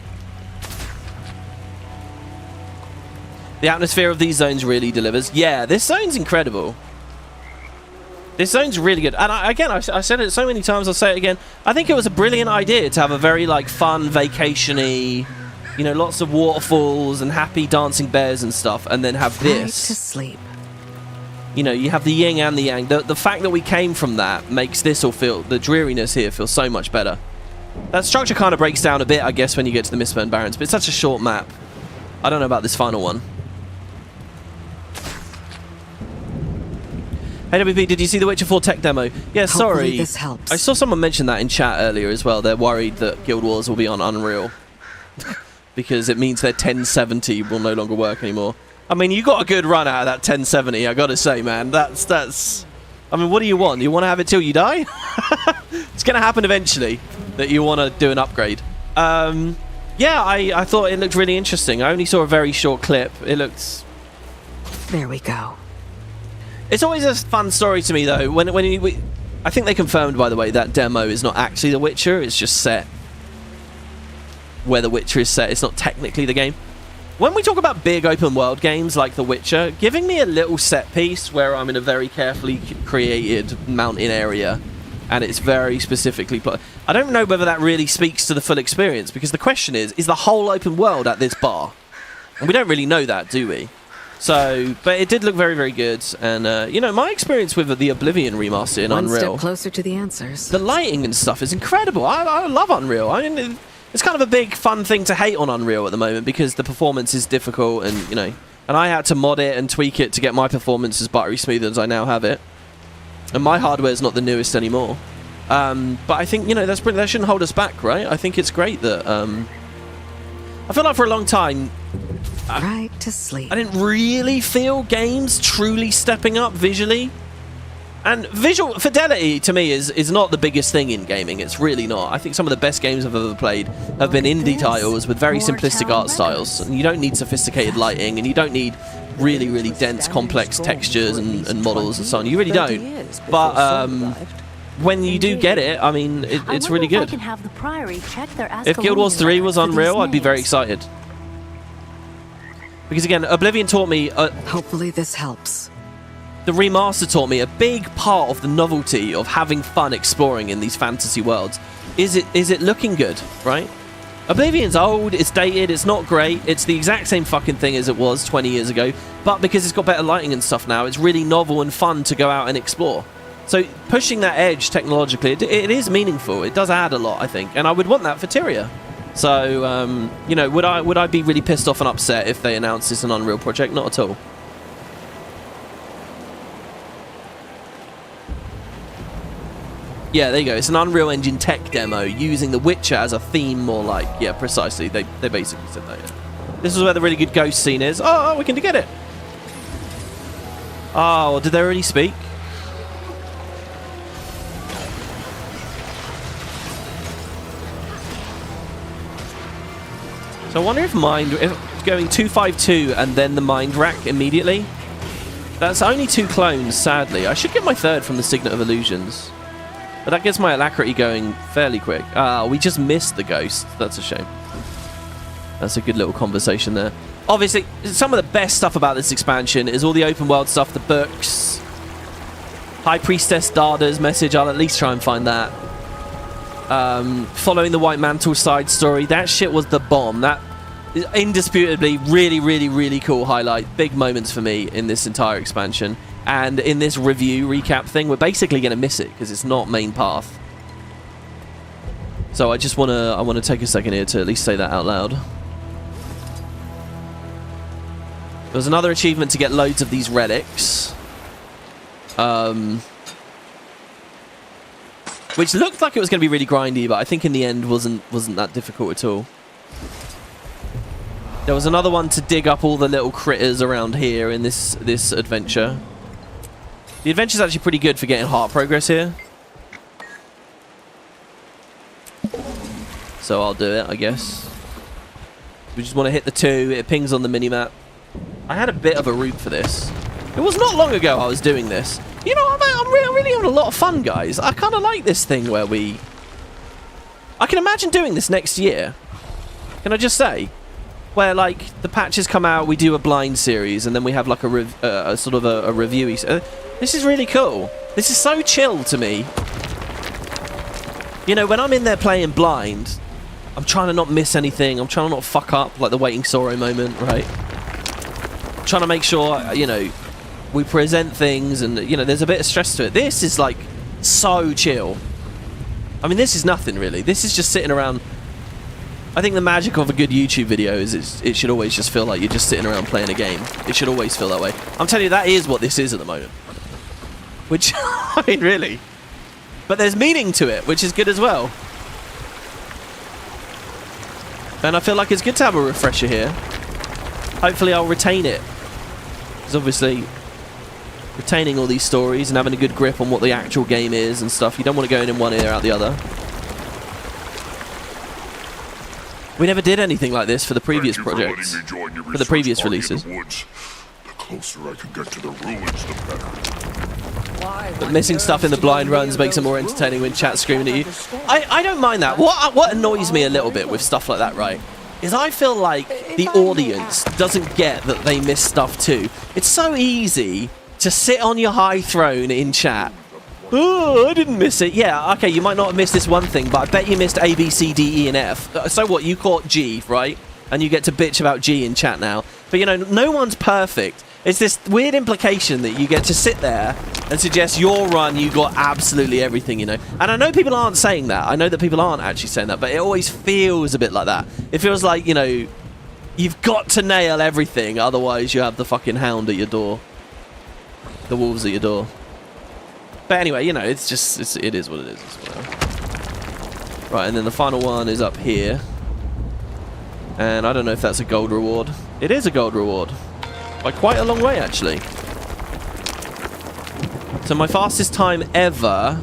[SPEAKER 1] The atmosphere of these zones really delivers. Yeah, this zone's incredible. This zone's really good. And I said it so many times, I'll say it again. I think it was a brilliant idea to have a very, like, fun, vacation-y, you know, lots of waterfalls and happy dancing bears and stuff, and then have this.
[SPEAKER 4] Right to sleep.
[SPEAKER 1] You know, you have the yin and the yang. The fact that we came from that makes this all feel, the dreariness here feels so much better. That structure kind of breaks down a bit, I guess, when you get to the Mistburn Barrens, but it's such a short map. I don't know about this final one. Hey WP, did you see the Witcher 4 tech demo? Yeah, sorry.
[SPEAKER 4] Hopefully this helps.
[SPEAKER 1] I saw someone mention that in chat earlier as well. They're worried that Guild Wars will be on Unreal because it means their 1070 will no longer work anymore. I mean, you got a good run out of that 1070, I gotta say, man. That's. I mean, what do you want? You want to have it till you die? It's gonna happen eventually that you want to do an upgrade. Yeah, I thought it looked really interesting. I only saw a very short clip. It looks.
[SPEAKER 4] There we go.
[SPEAKER 1] It's always a fun story to me, though. I think they confirmed, by the way, that demo is not actually The Witcher. It's just set where The Witcher is set. It's not technically the game. When we talk about big open world games like The Witcher, giving me a little set piece where I'm in a very carefully created mountain area and it's very specifically... I don't know whether that really speaks to the full experience, because the question is the whole open world at this bar? And we don't really know that, do we? So, but it did look very, very good, and you know, my experience with the Oblivion remaster in Unreal,
[SPEAKER 4] one step closer to the answers.
[SPEAKER 1] The lighting and stuff is incredible. I love Unreal. I mean, it's kind of a big fun thing to hate on Unreal at the moment because the performance is difficult, and you know, and I had to mod it and tweak it to get my performance as buttery smooth as I now have it. And my hardware is not the newest anymore. But I think, you know, that shouldn't hold us back, right? I think it's great that I feel like for a long time.
[SPEAKER 4] Right to sleep.
[SPEAKER 1] I didn't really feel games truly stepping up visually. And visual fidelity, to me, is not the biggest thing in gaming. It's really not. I think some of the best games I've ever played have been indie titles with very simplistic art styles. And you don't need sophisticated lighting, and you don't need really, really dense, complex textures and models and so on. You really don't. But when you do get it, I mean, it's really good. If Guild Wars 3 was Unreal, I'd be very excited. Because again, Oblivion taught me...
[SPEAKER 4] hopefully this helps.
[SPEAKER 1] The remaster taught me a big part of the novelty of having fun exploring in these fantasy worlds. Is it looking good, right? Oblivion's old, it's dated, it's not great, it's the exact same fucking thing as it was 20 years ago, but because it's got better lighting and stuff now, it's really novel and fun to go out and explore. So pushing that edge technologically, it is meaningful. It does add a lot, I think, and I would want that for Tyria. So, you know, would I be really pissed off and upset if they announced this an Unreal project? Not at all. Yeah, there you go. It's an Unreal Engine tech demo using The Witcher as a theme, more like, yeah, precisely. They basically said that, yeah. This is where the really good ghost scene is. Oh, we can get it. Oh, did they already speak? So I wonder if going 252 and then the mind rack immediately. That's only 2 clones, sadly. I should get my third from the Signet of Illusions. But that gets my alacrity going fairly quick. We just missed the ghost. That's a shame. That's a good little conversation there. Obviously, some of the best stuff about this expansion is all the open world stuff, the books. High Priestess Dada's message, I'll at least try and find that. Following the White Mantle side story, that shit was the bomb. That is indisputably really, really, really cool highlight. Big moments for me in this entire expansion. And in this review recap thing, we're basically going to miss it because it's not main path. So I just want to take a second here to at least say that out loud. There was another achievement to get loads of these relics. Which looked like it was going to be really grindy, but I think in the end wasn't that difficult at all. There was another one to dig up all the little critters around here in this adventure. The adventure's actually pretty good for getting heart progress here. So I'll do it, I guess. We just want to hit the 2. It pings on the minimap. I had a bit of a route for this. It was not long ago I was doing this. You know, I'm really having a lot of fun, guys. I kind of like this thing where I can imagine doing this next year. Can I just say? Where, like, the patches come out, we do a blind series, and then we have, like, a sort of a review-y... this is really cool. This is so chill to me. You know, when I'm in there playing blind, I'm trying to not miss anything. I'm trying to not fuck up, like the Waiting Sorrow moment, right? I'm trying to make sure, you know, we present things, and, you know, there's a bit of stress to it. This is, like, so chill. I mean, this is nothing, really. This is just sitting around... I think the magic of a good YouTube video is it should always just feel like you're just sitting around playing a game. It should always feel that way. I'm telling you, that is what this is at the moment. Which, I mean, really. But there's meaning to it, which is good as well. And I feel like it's good to have a refresher here. Hopefully I'll retain it. Because obviously, retaining all these stories and having a good grip on what the actual game is and stuff, you don't want to go in one ear out the other. We never did anything like this for the previous projects, for the previous releases.
[SPEAKER 6] The closer I can get to the ruins, the better.
[SPEAKER 1] But missing stuff in the blind runs makes it more entertaining when chat's screaming at you. I don't mind that. What annoys me a little bit with stuff like that, right, is I feel like the audience doesn't get that they miss stuff too. It's so easy to sit on your high throne in chat. Oh, I didn't miss it. Yeah, okay, you might not have missed this one thing, but I bet you missed A, B, C, D, E, and F. So what, you caught G, right? And you get to bitch about G in chat now. But, you know, no one's perfect. It's this weird implication that you get to sit there and suggest your run, you got absolutely everything, you know. And I know people aren't saying that. I know that people aren't actually saying that, but it always feels a bit like that. It feels like, you know, you've got to nail everything, otherwise you have the fucking hound at your door. The wolves at your door. But anyway, you know, it's just, it is what it is. Right, and then the final one is up here. And I don't know if that's a gold reward. It is a gold reward. By quite a long way, actually. So my fastest time ever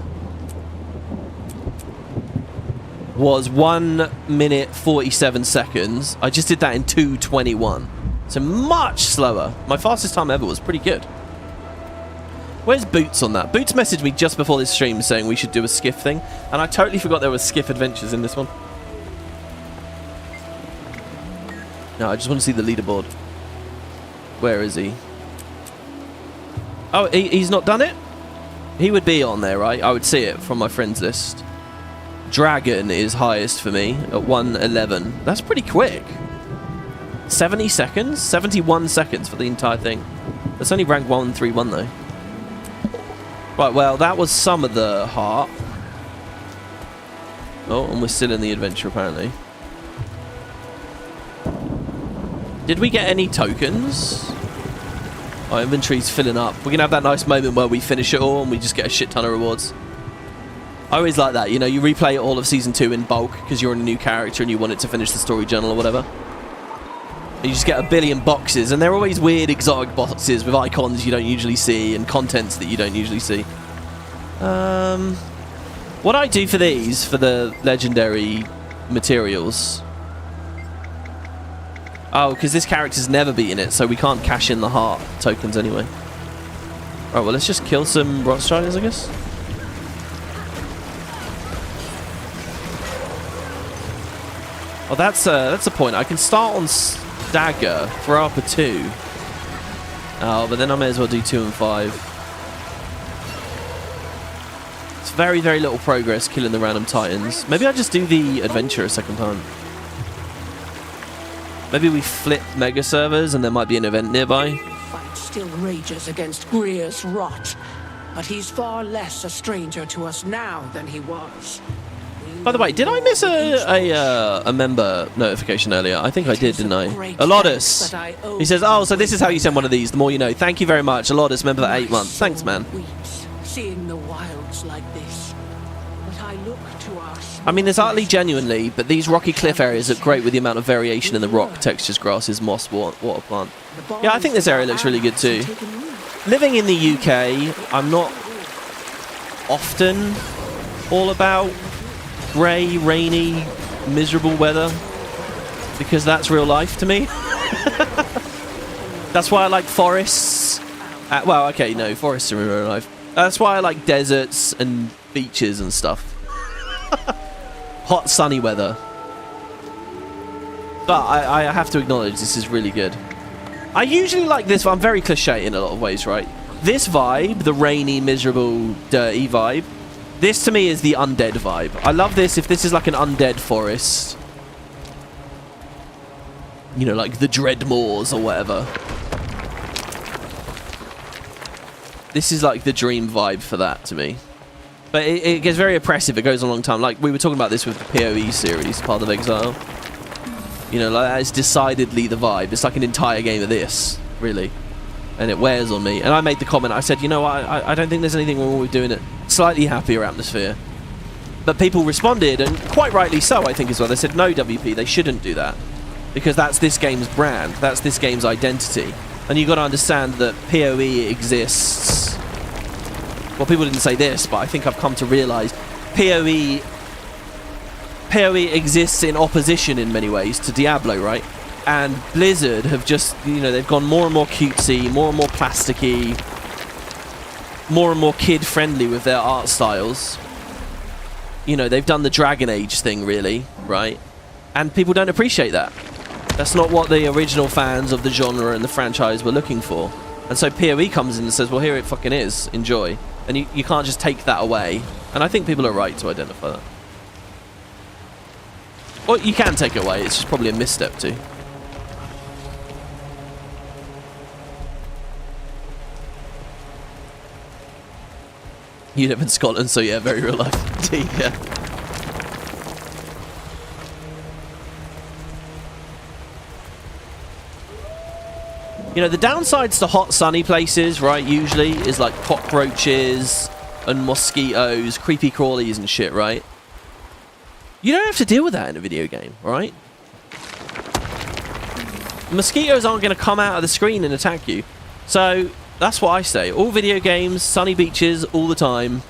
[SPEAKER 1] was 1 minute 47 seconds. I just did that in 2:21. So much slower. My fastest time ever was pretty good. Where's Boots on that? Boots messaged me just before this stream saying we should do a skiff thing, and I totally forgot there were skiff adventures in this one. No, I just want to see the leaderboard. Where is he? Oh, he's not done it? He would be on there, right? I would see it from my friends list. Dragon is highest for me at 1:11. That's pretty quick. 70 seconds? 71 seconds for the entire thing. That's only rank 131 though. Right, well, that was some of the heart. Oh, and we're still in the adventure, apparently. Did we get any tokens? Our inventory's filling up. We're going to have that nice moment where we finish it all and we just get a shit ton of rewards. I always like that. You know, you replay all of Season 2 in bulk because you're on a new character and you want it to finish the story journal or whatever. You just get a billion boxes, and they're always weird exotic boxes with icons you don't usually see and contents that you don't usually see. What do I do for these, for the legendary materials? Oh, because this character's never beaten it, so we can't cash in the heart tokens anyway. Right, well, let's just kill some Rothschilders, I guess. Oh, that's a point. I can start on Dagger, throw up a 2. Oh, but then I may as well do 2 and 5. It's very, very little progress killing the random titans. Maybe I just do the adventure a second time. Maybe we flip mega servers and there might be an event nearby.
[SPEAKER 11] Fight still rages against Greer's rot, but he's far less a stranger to us now than he was.
[SPEAKER 1] By the way, did I miss a member notification earlier? I think I did, didn't I? Alodus! He says, oh, so this is how you send one of these, the more you know. Thank you very much. Alodus, member for 8 months. Thanks, man.
[SPEAKER 11] Seeing the wilds like this, but I look to us.
[SPEAKER 1] I mean, there's hardly genuinely, but these rocky cliff areas look great with the amount of variation in the rock, textures, grasses, moss, water plant. Yeah, I think this area looks really good too. Living in the UK, I'm not often all about grey, rainy, miserable weather, because that's real life to me. That's why I like forests. Well, okay, no, forests are in real life. That's why I like deserts and beaches and stuff. Hot, sunny weather. But I have to acknowledge this is really good. I usually like this. I'm very cliche in a lot of ways, right? This vibe, the rainy, miserable, dirty vibe, this to me is the undead vibe. I love this if this is like an undead forest. You know, like the Dreadmoors or whatever. This is like the dream vibe for that to me. But it gets very oppressive. It goes a long time. Like, we were talking about this with the PoE series, Path of Exile. You know, like, that is decidedly the vibe. It's like an entire game of this, really. And it wears on me. And I made the comment, I said, you know what, I don't think there's anything wrong with doing it. Slightly happier atmosphere. But people responded, and quite rightly so, I think, as well. They said, no, WP, they shouldn't do that. Because that's this game's brand. That's this game's identity. And you've got to understand that PoE exists. Well, people didn't say this, but I think I've come to realise PoE exists in opposition in many ways to Diablo, right? And Blizzard have just, you know, they've gone more and more cutesy, more and more plasticky, more and more kid-friendly with their art styles. You know, they've done the Dragon Age thing, really, right? And people don't appreciate that. That's not what the original fans of the genre and the franchise were looking for. And so PoE comes in and says, well, here it fucking is. Enjoy. And you can't just take that away. And I think people are right to identify that. Or you can take it away. It's just probably a misstep too. You live in Scotland, so yeah, very real life indeed, yeah. You know, the downsides to hot, sunny places, right, usually, is like cockroaches and mosquitoes, creepy crawlies and shit, right? You don't have to deal with that in a video game, right? Mosquitoes aren't going to come out of the screen and attack you. So, that's what I say. All video games, sunny beaches, all the time.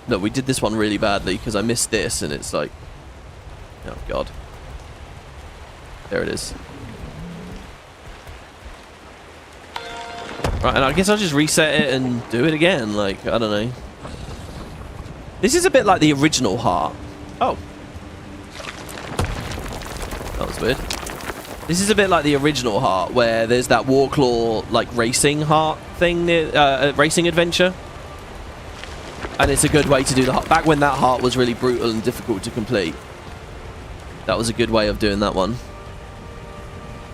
[SPEAKER 1] Look, we did this one really badly because I missed this and it's like... Oh, God. There it is. Right, and I guess I'll just reset it and do it again. Like, I don't know. This is a bit like the original Heart. Oh. That was weird. This is a bit like the original Heart, where there's that Warclaw, like, racing Heart thing, racing adventure. And it's a good way to do the Heart. Back when that Heart was really brutal and difficult to complete. That was a good way of doing that one.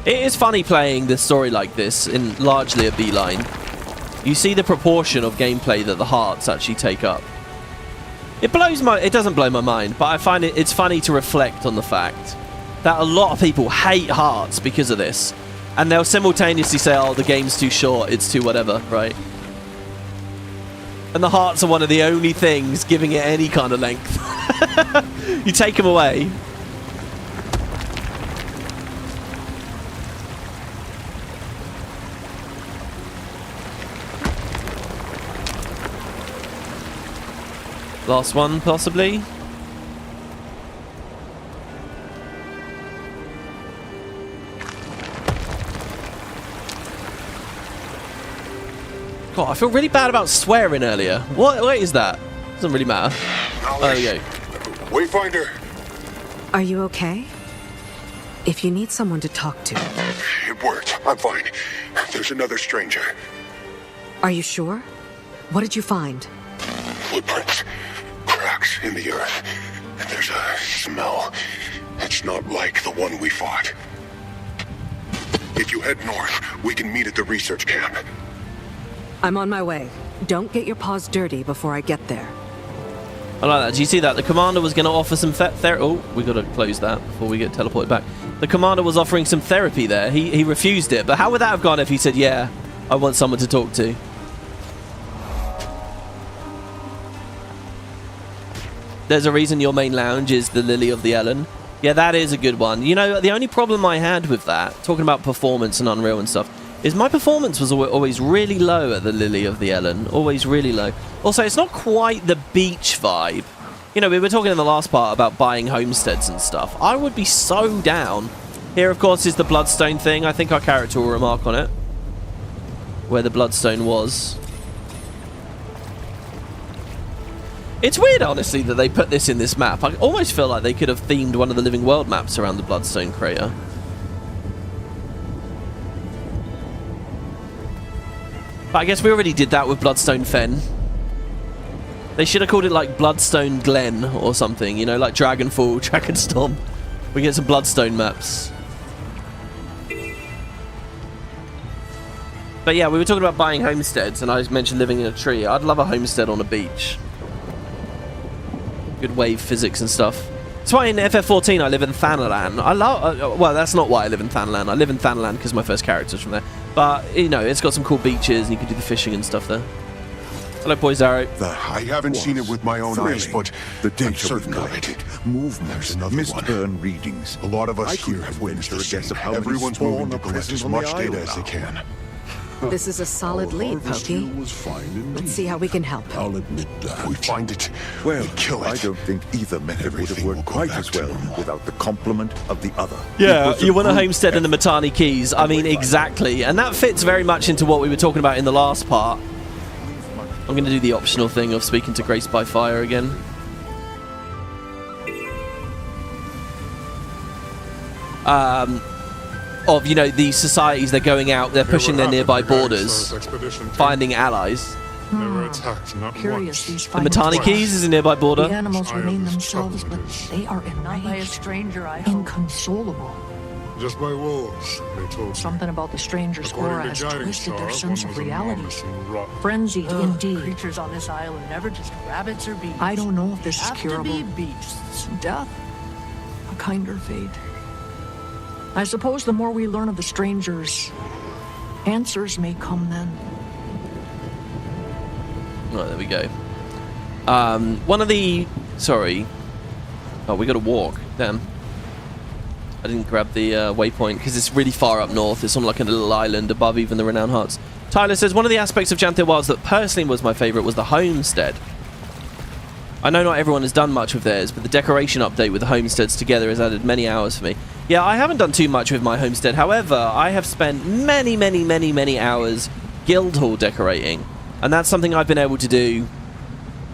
[SPEAKER 1] It is funny playing this story like this in largely a beeline. You see the proportion of gameplay that the hearts actually take up. It doesn't blow my mind, but I find it's funny to reflect on the fact that a lot of people hate hearts because of this. And they'll simultaneously say, oh, the game's too short, it's too whatever, right? And the hearts are one of the only things giving it any kind of length. You take them away. Last one, possibly. God, I feel really bad about swearing earlier. What is that? Doesn't really matter. Oh, there we go.
[SPEAKER 2] Wayfinder.
[SPEAKER 4] Are you okay? If you need someone to talk to...
[SPEAKER 2] It worked. I'm fine. There's another stranger.
[SPEAKER 4] Are you sure? What did you find?
[SPEAKER 2] Footprints. Cracks in the earth. And there's a smell. It's not like the one we fought. If you head north, we can meet at the research camp.
[SPEAKER 4] I'm on my way. Don't get your paws dirty before I get there.
[SPEAKER 1] I like that. Do you see that? The commander was going to offer some therapy. Oh, we got to close that before we get teleported back. The commander was offering some therapy there. He refused it. But how would that have gone if he said, yeah, I want someone to talk to? There's a reason your main lounge is the Lily of the Ellen. Yeah, that is a good one. You know, the only problem I had with that, talking about performance and Unreal and stuff, is my performance was always really low at the Lily of the Ellen. Always really low. Also, it's not quite the beach vibe. You know, we were talking in the last part about buying homesteads and stuff. I would be so down. Here, of course, is the Bloodstone thing. I think our character will remark on it. Where the Bloodstone was. It's weird, honestly, that they put this in this map. I almost feel like they could have themed one of the Living World maps around the Bloodstone crater. But I guess we already did that with Bloodstone Fen. They should have called it like Bloodstone Glen or something, you know, like Dragonfall, Dragonstorm. We get some Bloodstone maps. But yeah, we were talking about buying homesteads, and I mentioned living in a tree. I'd love a homestead on a beach. Good wave physics and stuff. That's why in FF14 I live in Thanalan. I love. Well, that's not why I live in Thanalan. I live in Thanalan because my first character's from there. But you know, it's got some cool beaches, and you can do the fishing and stuff there. Hello, Boys Arrow.
[SPEAKER 2] I haven't seen it with my own eyes, but
[SPEAKER 6] the
[SPEAKER 2] I'm
[SPEAKER 6] data
[SPEAKER 2] certain of
[SPEAKER 6] collected,
[SPEAKER 2] it.
[SPEAKER 6] movements,
[SPEAKER 2] There's another
[SPEAKER 6] missed
[SPEAKER 2] one.
[SPEAKER 6] burn readings.
[SPEAKER 2] A lot of us
[SPEAKER 6] I
[SPEAKER 2] here
[SPEAKER 6] could
[SPEAKER 2] have witnessed the
[SPEAKER 6] venture a guess
[SPEAKER 2] same.
[SPEAKER 6] of how many
[SPEAKER 2] Everyone's
[SPEAKER 6] spawn
[SPEAKER 2] moving to
[SPEAKER 6] are
[SPEAKER 2] collect
[SPEAKER 6] present
[SPEAKER 2] as
[SPEAKER 6] on the
[SPEAKER 2] much data
[SPEAKER 6] isle
[SPEAKER 2] as they
[SPEAKER 6] now.
[SPEAKER 2] can.
[SPEAKER 4] This is a solid lead, Pokey. Let's see how we can help.
[SPEAKER 6] I'll admit that.
[SPEAKER 2] We find it,
[SPEAKER 6] Well,
[SPEAKER 2] we kill it.
[SPEAKER 6] I don't think either method would have
[SPEAKER 2] Everything will
[SPEAKER 6] worked
[SPEAKER 2] go
[SPEAKER 6] quite
[SPEAKER 2] back
[SPEAKER 6] as
[SPEAKER 2] to
[SPEAKER 6] well
[SPEAKER 2] normal.
[SPEAKER 6] without the complement of the other.
[SPEAKER 1] Yeah,
[SPEAKER 6] It was
[SPEAKER 1] you want a
[SPEAKER 6] group
[SPEAKER 1] homestead in the Matani Keys. I mean, exactly. And that fits very much into what we were talking about in the last part. I'm going to do the optional thing of speaking to Grace by Fire again. Of, you know, these societies, they're going out, they're pushing their nearby borders, finding allies.
[SPEAKER 8] They were attacked, not
[SPEAKER 9] Curious,
[SPEAKER 8] once.
[SPEAKER 9] these
[SPEAKER 1] The
[SPEAKER 9] findings
[SPEAKER 1] Matani
[SPEAKER 9] were-
[SPEAKER 1] Keys is a nearby border.
[SPEAKER 9] The animals
[SPEAKER 8] I
[SPEAKER 9] remain
[SPEAKER 8] am
[SPEAKER 9] themselves, but
[SPEAKER 8] discovered.
[SPEAKER 9] they are
[SPEAKER 10] Not by a
[SPEAKER 9] enraged,
[SPEAKER 10] stranger, I hope.
[SPEAKER 9] inconsolable.
[SPEAKER 8] Just by wolves, they told me.
[SPEAKER 9] Something about the stranger's aura
[SPEAKER 8] According
[SPEAKER 9] has
[SPEAKER 8] to guiding
[SPEAKER 9] twisted their
[SPEAKER 8] star,
[SPEAKER 9] sense
[SPEAKER 8] one
[SPEAKER 9] of
[SPEAKER 8] was
[SPEAKER 9] reality.
[SPEAKER 8] enormous and rotten.
[SPEAKER 9] Frenzied,
[SPEAKER 10] Ugh,
[SPEAKER 9] indeed.
[SPEAKER 10] creatures on this island never just rabbits or beasts.
[SPEAKER 9] I don't know if this is
[SPEAKER 10] Have
[SPEAKER 9] curable.
[SPEAKER 10] to be beasts.
[SPEAKER 9] Death, a kinder fate. I suppose the more we learn of the strangers, answers may come then.
[SPEAKER 1] Right, there we go. One of the... Sorry. Oh, we got to walk. Damn. I didn't grab the waypoint because it's really far up north. It's on like a little island above even the Renowned Hearts. Tyler says, one of the aspects of Janthir Wilds that personally was my favourite was the homestead. I know not everyone has done much with theirs, but the decoration update with the homesteads together has added many hours for me. Yeah, I haven't done too much with my homestead. However, I have spent many hours Guildhall decorating. And that's something I've been able to do.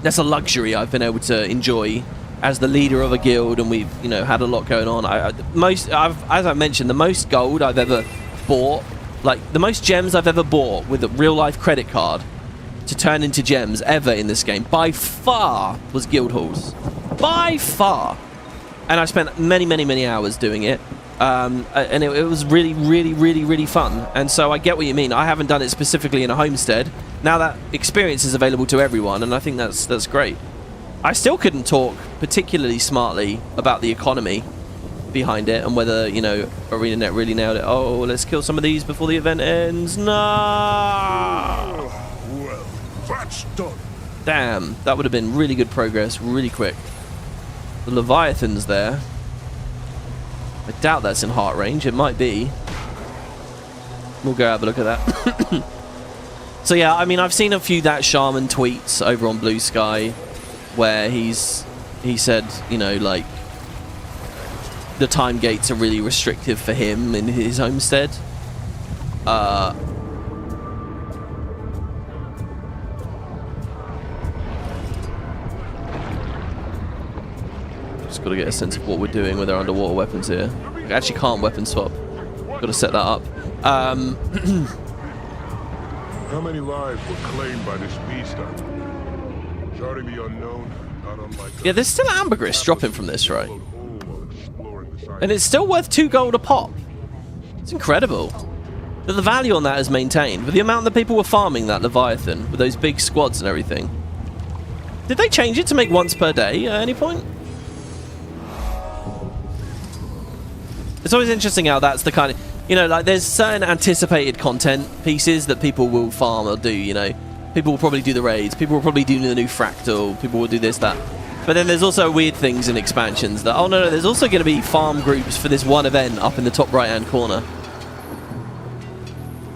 [SPEAKER 1] That's a luxury I've been able to enjoy as the leader of a guild, and we've, you know, had a lot going on. As I mentioned, the most gold I've ever bought, like the most gems I've ever bought with a real life credit card to turn into gems ever in this game, by far, was Guildhalls. By far. And I spent many hours doing it. And it was really fun. And so I get what you mean. I haven't done it specifically in a homestead. Now that experience is available to everyone, and I think that's great. I still couldn't talk particularly smartly about the economy behind it and whether, you know, Arenanet really nailed it. Oh, let's kill some of these before the event ends. No!
[SPEAKER 6] Well, that's done.
[SPEAKER 1] Damn, that would have been really good progress, really quick. The Leviathan's there. I doubt that's in heart range. It might be. We'll go have a look at that. So yeah, I mean, I've seen a few that shaman tweets over on Blue Sky where he said, you know, like, the time gates are really restrictive for him in his homestead. Just got to get a sense of what we're doing with our underwater weapons here. We actually can't weapon swap. Got to set that up.
[SPEAKER 6] How many lives were claimed by this beast? Charting the unknown, not unlike
[SPEAKER 1] Yeah, there's still ambergris dropping from this, right? And it's still worth 2 gold a pop. It's incredible that the value on that is maintained. With the amount that people were farming that Leviathan, with those big squads and everything. Did they change it to make once per day at any point? It's always interesting how that's the kind of... You know, like, there's certain anticipated content pieces that people will farm or do, you know. People will probably do the raids. People will probably do the new fractal. People will do this, that. But then there's also weird things in expansions that, oh no, there's also going to be farm groups for this one event up in the top right hand corner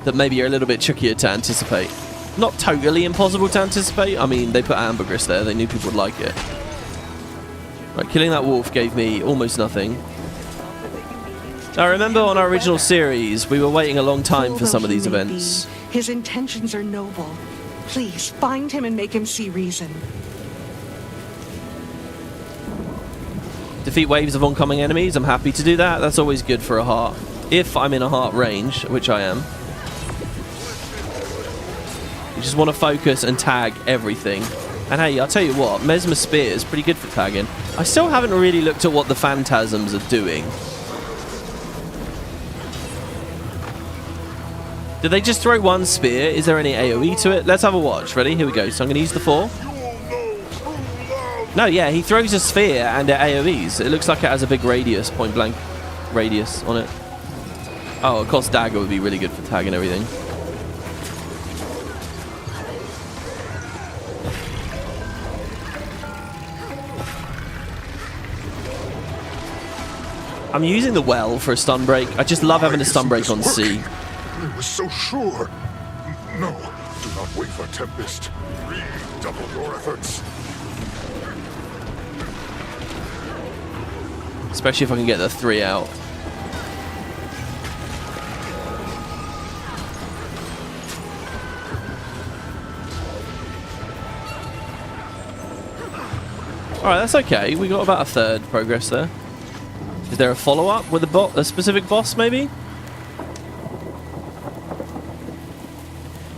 [SPEAKER 1] that maybe are a little bit trickier to anticipate. Not totally impossible to anticipate. I mean, they put ambergris there. They knew people would like it. Right, killing that wolf gave me almost nothing. I remember on our original series, we were waiting a long time for some of these events.
[SPEAKER 12] His intentions are noble. Please, find him and make him see reason.
[SPEAKER 1] Defeat waves of oncoming enemies. I'm happy to do that. That's always good for a heart. If I'm in a heart range, which I am. You just want to focus and tag everything. And hey, I'll tell you what, Mesmer Spear is pretty good for tagging. I still haven't really looked at what the phantasms are doing. Did they just throw one spear? Is there any AoE to it? Let's have a watch. Ready? Here we go. So I'm going to use the 4. No, yeah, he throws a sphere and it AoEs. It looks like it has a big radius, point blank radius on it. Oh, of course dagger would be really good for tagging everything. I'm using the well for a stun break. I just love having a stun break on C.
[SPEAKER 6] I was so sure. No, do not wait for Tempest. Redouble your efforts.
[SPEAKER 1] Especially if I can get the 3 out. Alright, that's okay. We got about a third progress there. Is there a follow-up with a specific boss, maybe?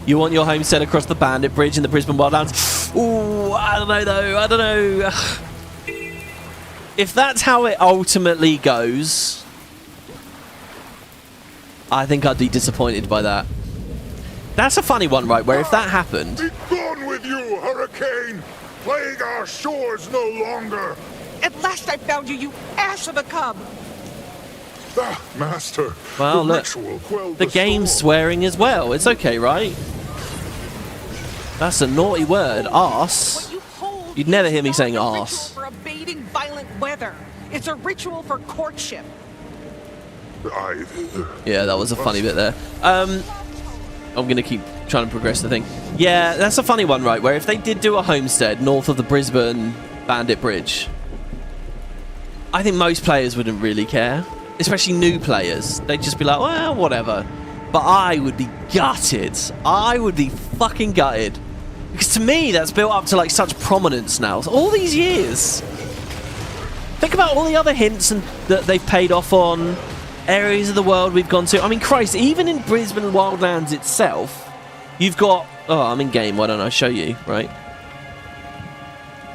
[SPEAKER 1] You want your homestead across the Bandit Bridge in the Brisbane Wildlands? Ooh, I don't know, though. I don't know. If that's how it ultimately goes, I think I'd be disappointed by that. That's a funny one, right? Where if that happened...
[SPEAKER 6] Be gone with you, Hurricane! Plague our shores no longer!
[SPEAKER 12] At last I found you, you ass of a cub!
[SPEAKER 6] Ah, Master.
[SPEAKER 1] Well, look, the game's swearing as well. It's okay, right? That's a naughty word, arse. You'd never hear me saying arse.
[SPEAKER 12] For abating violent weather. It's a ritual for courtship.
[SPEAKER 1] Yeah, that was a funny bit there. I'm going to keep trying to progress the thing. Yeah, that's a funny one, right? Where if they did do a homestead north of the Brisbane Bandit Bridge, I think most players wouldn't really care. Especially new players. They'd just be like, well, whatever. But I would be gutted. I would be fucking gutted. Because to me, that's built up to like such prominence now. So all these years. Think about all the other hints that they've paid off on. Areas of the world we've gone to. I mean, Christ, even in Brisbane Wildlands itself, you've got... Oh, I'm in game. Why don't I show you, right?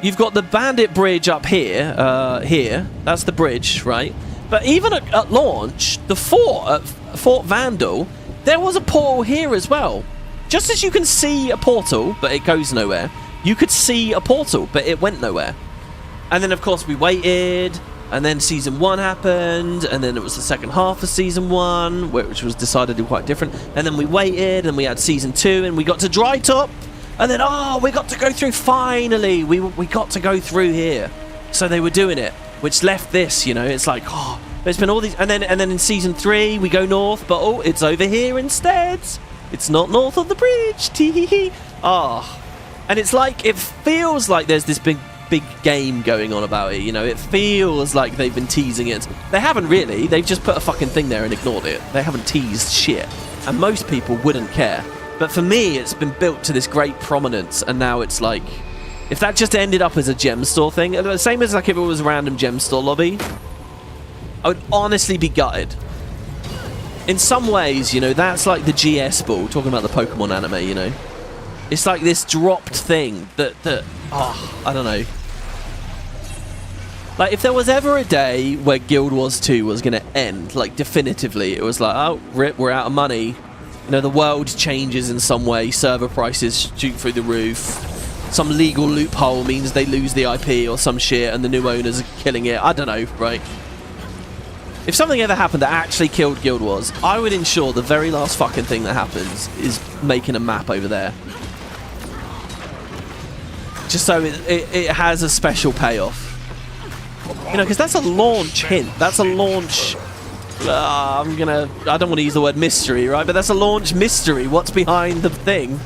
[SPEAKER 1] You've got the Bandit Bridge up here. Here. That's the bridge, right? But even at launch, the fort at Fort Vandal, there was a portal here as well. Just as you can see a portal, but it goes nowhere, you could see a portal, but it went nowhere. And then, of course, we waited, and then Season 1 happened, and then it was the second half of Season 1, which was decidedly quite different. And then we waited, and we had Season 2, and we got to Dry Top, and then, oh, we got to go through, finally, we got to go through here. So they were doing it. Which left this, you know, it's like, oh, there's been all these, and then in Season 3 we go north, but oh, it's over here instead. It's not north of the bridge. Tee-hee-hee. Oh, and it's like it feels like there's this big game going on about it. You know, it feels like they've been teasing it. They haven't really. They've just put a fucking thing there and ignored it. They haven't teased shit, and most people wouldn't care. But for me, it's been built to this great prominence, and now it's like. If that just ended up as a gem store thing, the same as like if it was a random gem store lobby, I would honestly be gutted. In some ways, you know, that's like the GS ball, talking about the Pokemon anime, you know. It's like this dropped thing that oh, I don't know. Like, if there was ever a day where Guild Wars 2 was going to end, like, definitively, it was like, oh, rip, we're out of money. You know, the world changes in some way, server prices shoot through the roof. Some legal loophole means they lose the IP or some shit and the new owners are killing it. I don't know, right? If something ever happened that actually killed Guild Wars, I would ensure the very last fucking thing that happens is making a map over there. just so it has a special payoff. You know, because that's a launch hint. That's a launch... I don't want to use the word mystery, right? But that's a launch mystery. What's behind the thing?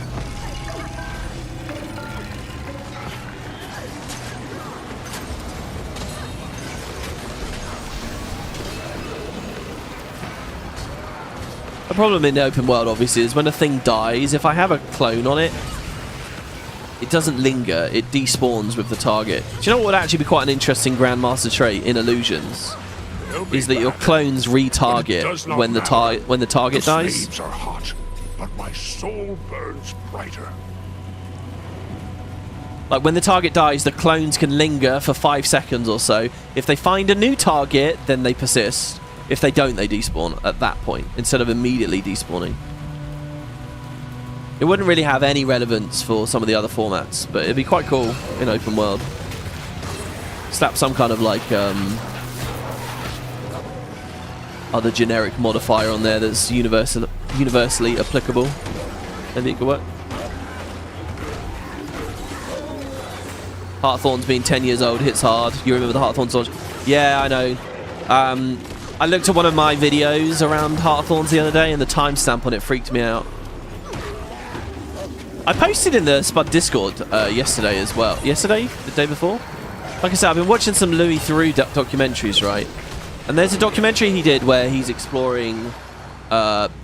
[SPEAKER 1] The problem in the open world, obviously, is when a thing dies, if I have a clone on it, it doesn't linger. It despawns with the target. Do you know what would actually be quite an interesting Grandmaster trait in Illusions? Is that your clones retarget when the target dies.
[SPEAKER 6] Flames are hot, but my soul burns brighter.
[SPEAKER 1] Like when the target dies, the clones can linger for 5 seconds or so. If they find a new target, then they persist. If they don't, they despawn at that point instead of immediately despawning. It wouldn't really have any relevance for some of the other formats, but it'd be quite cool in open world. Slap some kind of like other generic modifier on there that's universally applicable. Maybe it could work. Heartthorns being 10 years old hits hard. You remember the Heartthorns launch? Yeah, I know. I looked at one of my videos around Heartthorns the other day and the timestamp on it freaked me out. I posted in the Spud Discord yesterday as well. Yesterday? The day before? Like I said, I've been watching some Louis Theroux documentaries, right? And there's a documentary he did where he's exploring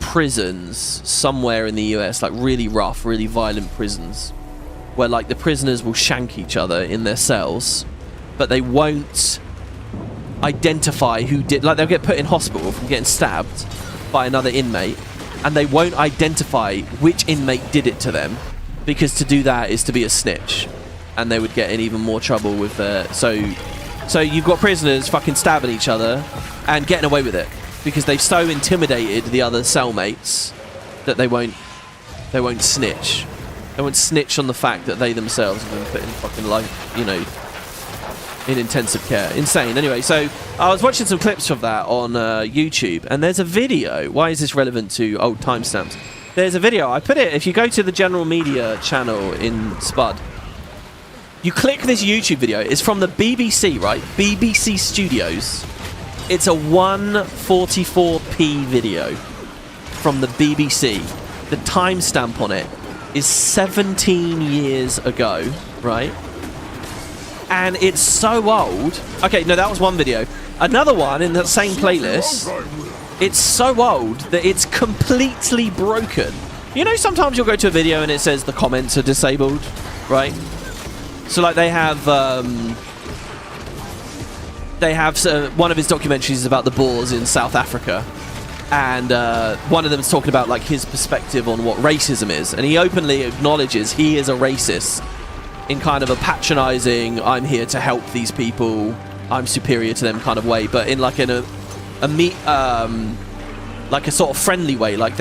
[SPEAKER 1] prisons somewhere in the US, like really rough, really violent prisons, where like the prisoners will shank each other in their cells, but they won't identify who did. Like they'll get put in hospital from getting stabbed by another inmate, and they won't identify which inmate did it to them, because to do that is to be a snitch, and they would get in even more trouble with their... So you've got prisoners fucking stabbing each other and getting away with it because they've so intimidated the other cellmates that they won't snitch. They won't snitch on the fact that they themselves have been put in fucking life, you know, in intensive care. Insane. Anyway, so I was watching some clips of that on YouTube, and there's a video. Why is this relevant to old timestamps? There's a video. I put it, if you go to the general media channel in Spud, you click this YouTube video. It's from the BBC, right? BBC Studios. It's a 144p video from the BBC. The timestamp on it is 17 years ago, right? And it's so old. Okay, no, that was one video. Another one in that same playlist. It's so old that it's completely broken. You know, sometimes you'll go to a video and it says the comments are disabled, right? So like they have one of his documentaries is about the Boers in South Africa, and one of them is talking about like his perspective on what racism is, and he openly acknowledges he is a racist in kind of a patronizing, I'm here to help these people, I'm superior to them kind of way, but in like like a sort of friendly way. Like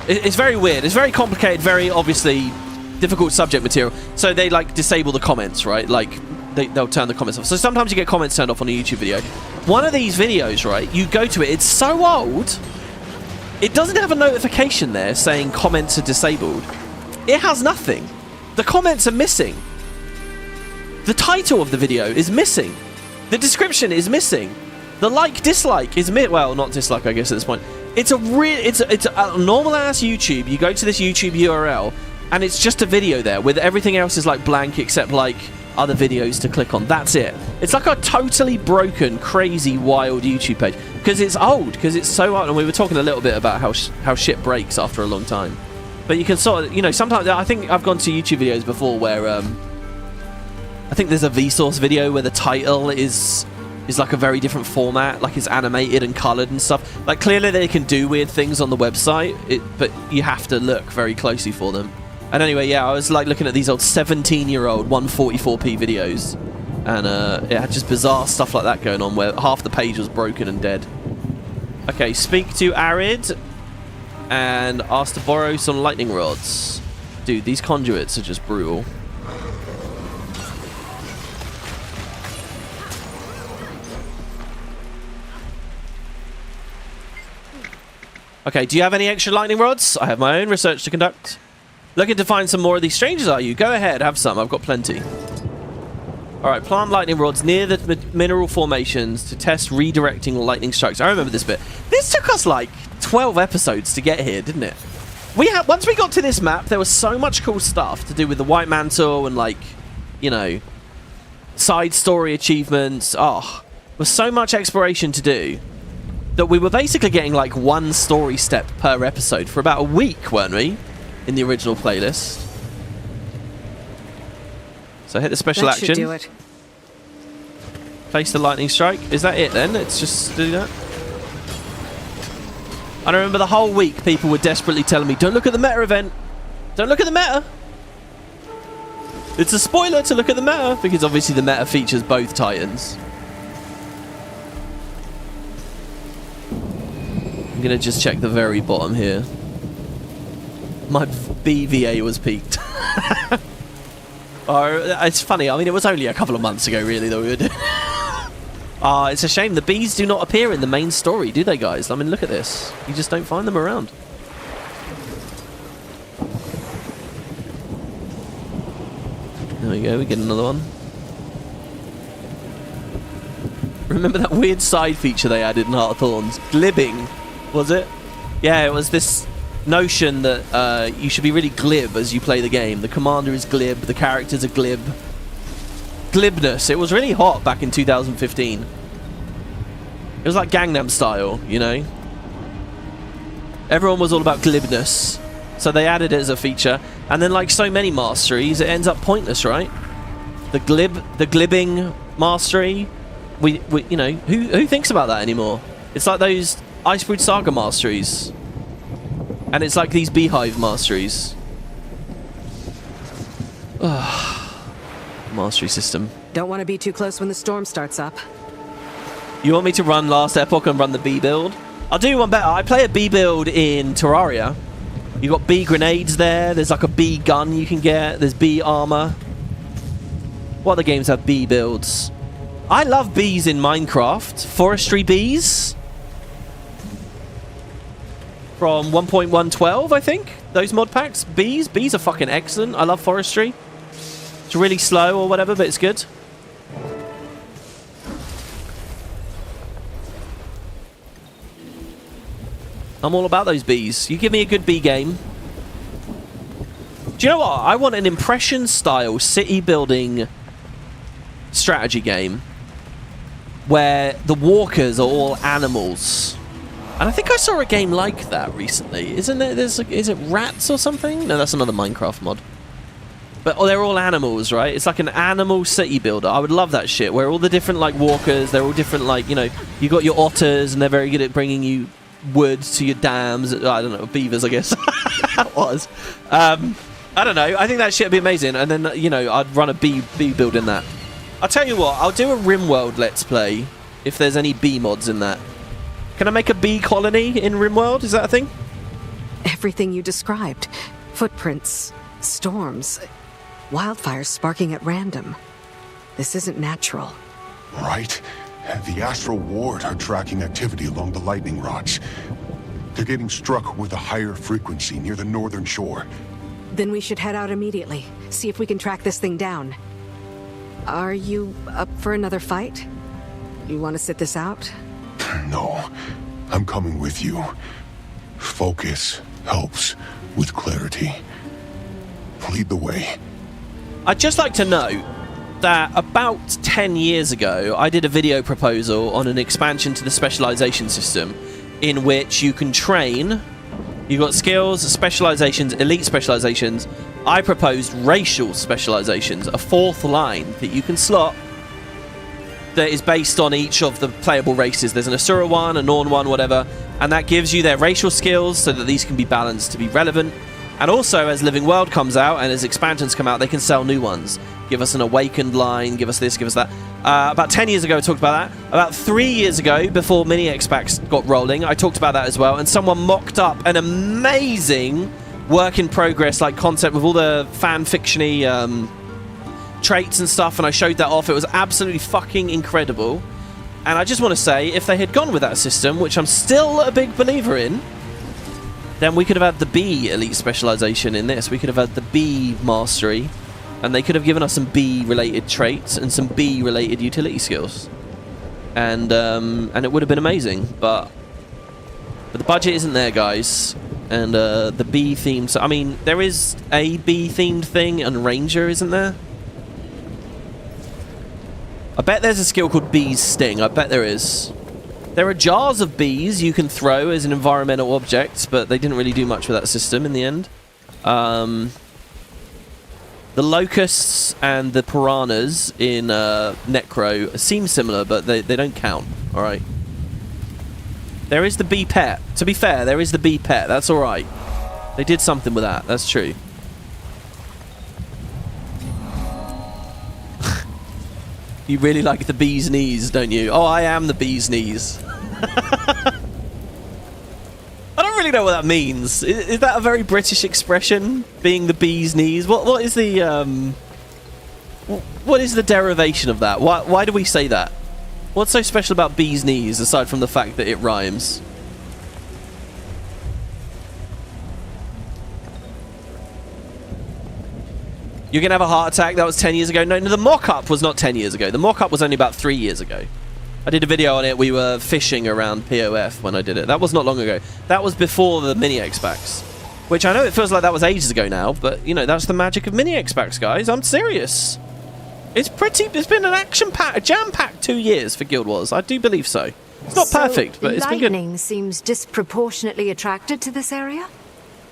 [SPEAKER 1] it's very weird, it's very complicated, very obviously difficult subject material. So they like disable the comments, right? Like they'll turn the comments off. So sometimes you get comments turned off on a YouTube video. One of these videos, right, you go to it, it's so old, it doesn't have a notification there saying comments are disabled. It has nothing. The comments are missing. The title of the video is missing. The description is missing. The dislike is well, not dislike, I guess at this point. It's a normal ass YouTube. You go to this YouTube URL and it's just a video there with everything else is like blank except like other videos to click on. That's it. It's like a totally broken, crazy, wild YouTube page because it's old, because it's so old. And we were talking a little bit about how shit breaks after a long time. But you can sort of, you know, sometimes I think I've gone to YouTube videos before where I think there's a Vsauce video where the title is like a very different format, like it's animated and colored and stuff. Like clearly they can do weird things on the website, but you have to look very closely for them. And anyway, yeah, I was like looking at these old 17-year-old 144p videos, and it had just bizarre stuff like that going on where half the page was broken and dead. Okay, speak to Arid and ask to borrow some lightning rods. Dude, these conduits are just brutal. Okay, do you have any extra lightning rods? I have my own research to conduct. Looking to find some more of these strangers, are you? Go ahead, have some. I've got plenty. Alright, plant lightning rods near the mineral formations to test redirecting lightning strikes. I remember this bit. This took us like 12 episodes to get here, didn't it? Once we got to this map, there was so much cool stuff to do with the White Mantle and, like, you know, side story achievements. Oh, there was so much exploration to do that we were basically getting like one story step per episode for about a week, weren't we? In the original playlist. So hit the special action.
[SPEAKER 4] That should do it.
[SPEAKER 1] Place the lightning strike. Is that it then? Let's just do that. I remember the whole week people were desperately telling me, don't look at the meta event. Don't look at the meta. It's a spoiler to look at the meta, because obviously the meta features both Titans. I'm going to just check the very bottom here. My BVA was peaked. Oh, it's funny. I mean, it was only a couple of months ago, really, that we were doing. It's a shame. The bees do not appear in the main story, do they, guys? I mean, look at this. You just don't find them around. There we go. We get another one. Remember that weird side feature they added in Heart of Thorns? Glibbing, was it? Yeah, it was this notion that you should be really glib as you play the game. The commander is glib, the characters are glib. Glibness. It was really hot back in 2015. It was like Gangnam Style, you know? Everyone was all about glibness. So they added it as a feature. And then, like so many masteries, it ends up pointless, right? The glibbing mastery, we you know, who thinks about that anymore? It's like those Icebrood Saga masteries. And it's like these Beehive masteries. Mastery system.
[SPEAKER 4] Don't want to be too close when the storm starts up.
[SPEAKER 1] You want me to run Last Epoch and run the bee build? I'll do one better. I play a bee build in Terraria. You've got bee grenades there. There's like a bee gun you can get. There's bee armor. What other games have bee builds? I love bees in Minecraft. Forestry bees. From 1.112, I think. Those mod packs. Bees are fucking excellent. I love forestry. It's really slow or whatever, but it's good. I'm all about those bees. You give me a good bee game. Do you know what? I want an impression-style city-building strategy game where the walkers are all animals. And I think I saw a game like that recently. Isn't it? Is it rats or something? No, that's another Minecraft mod. But they're all animals, right? It's like an animal city builder. I would love that shit, where all the different, like, walkers, they're all different, like, you know, you got your otters, and they're very good at bringing you wood to your dams. I don't know, beavers, I guess. That was. I don't know. I think that shit would be amazing. And then, you know, I'd run a bee build in that. I'll tell you what, I'll do a RimWorld Let's Play if there's any bee mods in that. Can I make a bee colony in RimWorld? Is that a thing?
[SPEAKER 4] Everything you described. Footprints, storms, wildfires sparking at random. This isn't natural.
[SPEAKER 2] Right? The Astral Ward are tracking activity along the lightning rods. They're getting struck with a higher frequency near the northern shore.
[SPEAKER 4] Then we should head out immediately. See if we can track this thing down. Are you up for another fight? You want to sit this out?
[SPEAKER 2] No. I'm coming with you. Focus helps with clarity. Lead the way.
[SPEAKER 1] I'd just like to note that about 10 years ago, I did a video proposal on an expansion to the specialization system in which you can train. You've got skills, specializations, elite specializations. I proposed racial specializations, a fourth line that you can slot that is based on each of the playable races. There's an Asura one, a Norn one, whatever, and that gives you their racial skills so that these can be balanced to be relevant. And also, as Living World comes out and as expansions come out, they can sell new ones. Give us an Awakened line, give us this, give us that. About 10 years ago, I talked about that. About 3 years ago, before Mini X-Packs got rolling, I talked about that as well. And someone mocked up an amazing work in progress, like, concept with all the fan-fiction-y traits and stuff. And I showed that off. It was absolutely fucking incredible. And I just want to say, if they had gone with that system, which I'm still a big believer in, then we could have had the bee elite specialization in this. We could have had the bee mastery, and they could have given us some bee-related traits and some bee-related utility skills, and it would have been amazing. But the budget isn't there, guys, and the bee-themed. So, I mean, there is a bee-themed thing, and Ranger, isn't there? I bet there's a skill called Bee's Sting. I bet there is. There are jars of bees you can throw as an environmental object, but they didn't really do much with that system in the end. The locusts and the piranhas in Necro seem similar, but they don't count, alright? There is the bee pet. To be fair, there is the bee pet. That's alright. They did something with that. That's true. You really like the bee's knees, don't you? Oh, I am the bee's knees. I don't really know what that means. Is that a very British expression, being the bee's knees? What is the derivation of that? Why do we say that? What's so special about bee's knees aside from the fact that it rhymes? You're going to have a heart attack. That was 10 years ago. No, the mock-up was not 10 years ago. The mock-up was only about 3 years ago. I did a video on it. We were fishing around POF when I did it. That was not long ago. That was before the mini X-Packs. Which I know it feels like that was ages ago now, but, you know, that's the magic of mini X-Packs, guys. I'm serious. It's been an action-packed, a jam-packed 2 years for Guild Wars. I do believe so. It's not perfect, but it's been good.
[SPEAKER 5] Lightning seems disproportionately attracted to this area?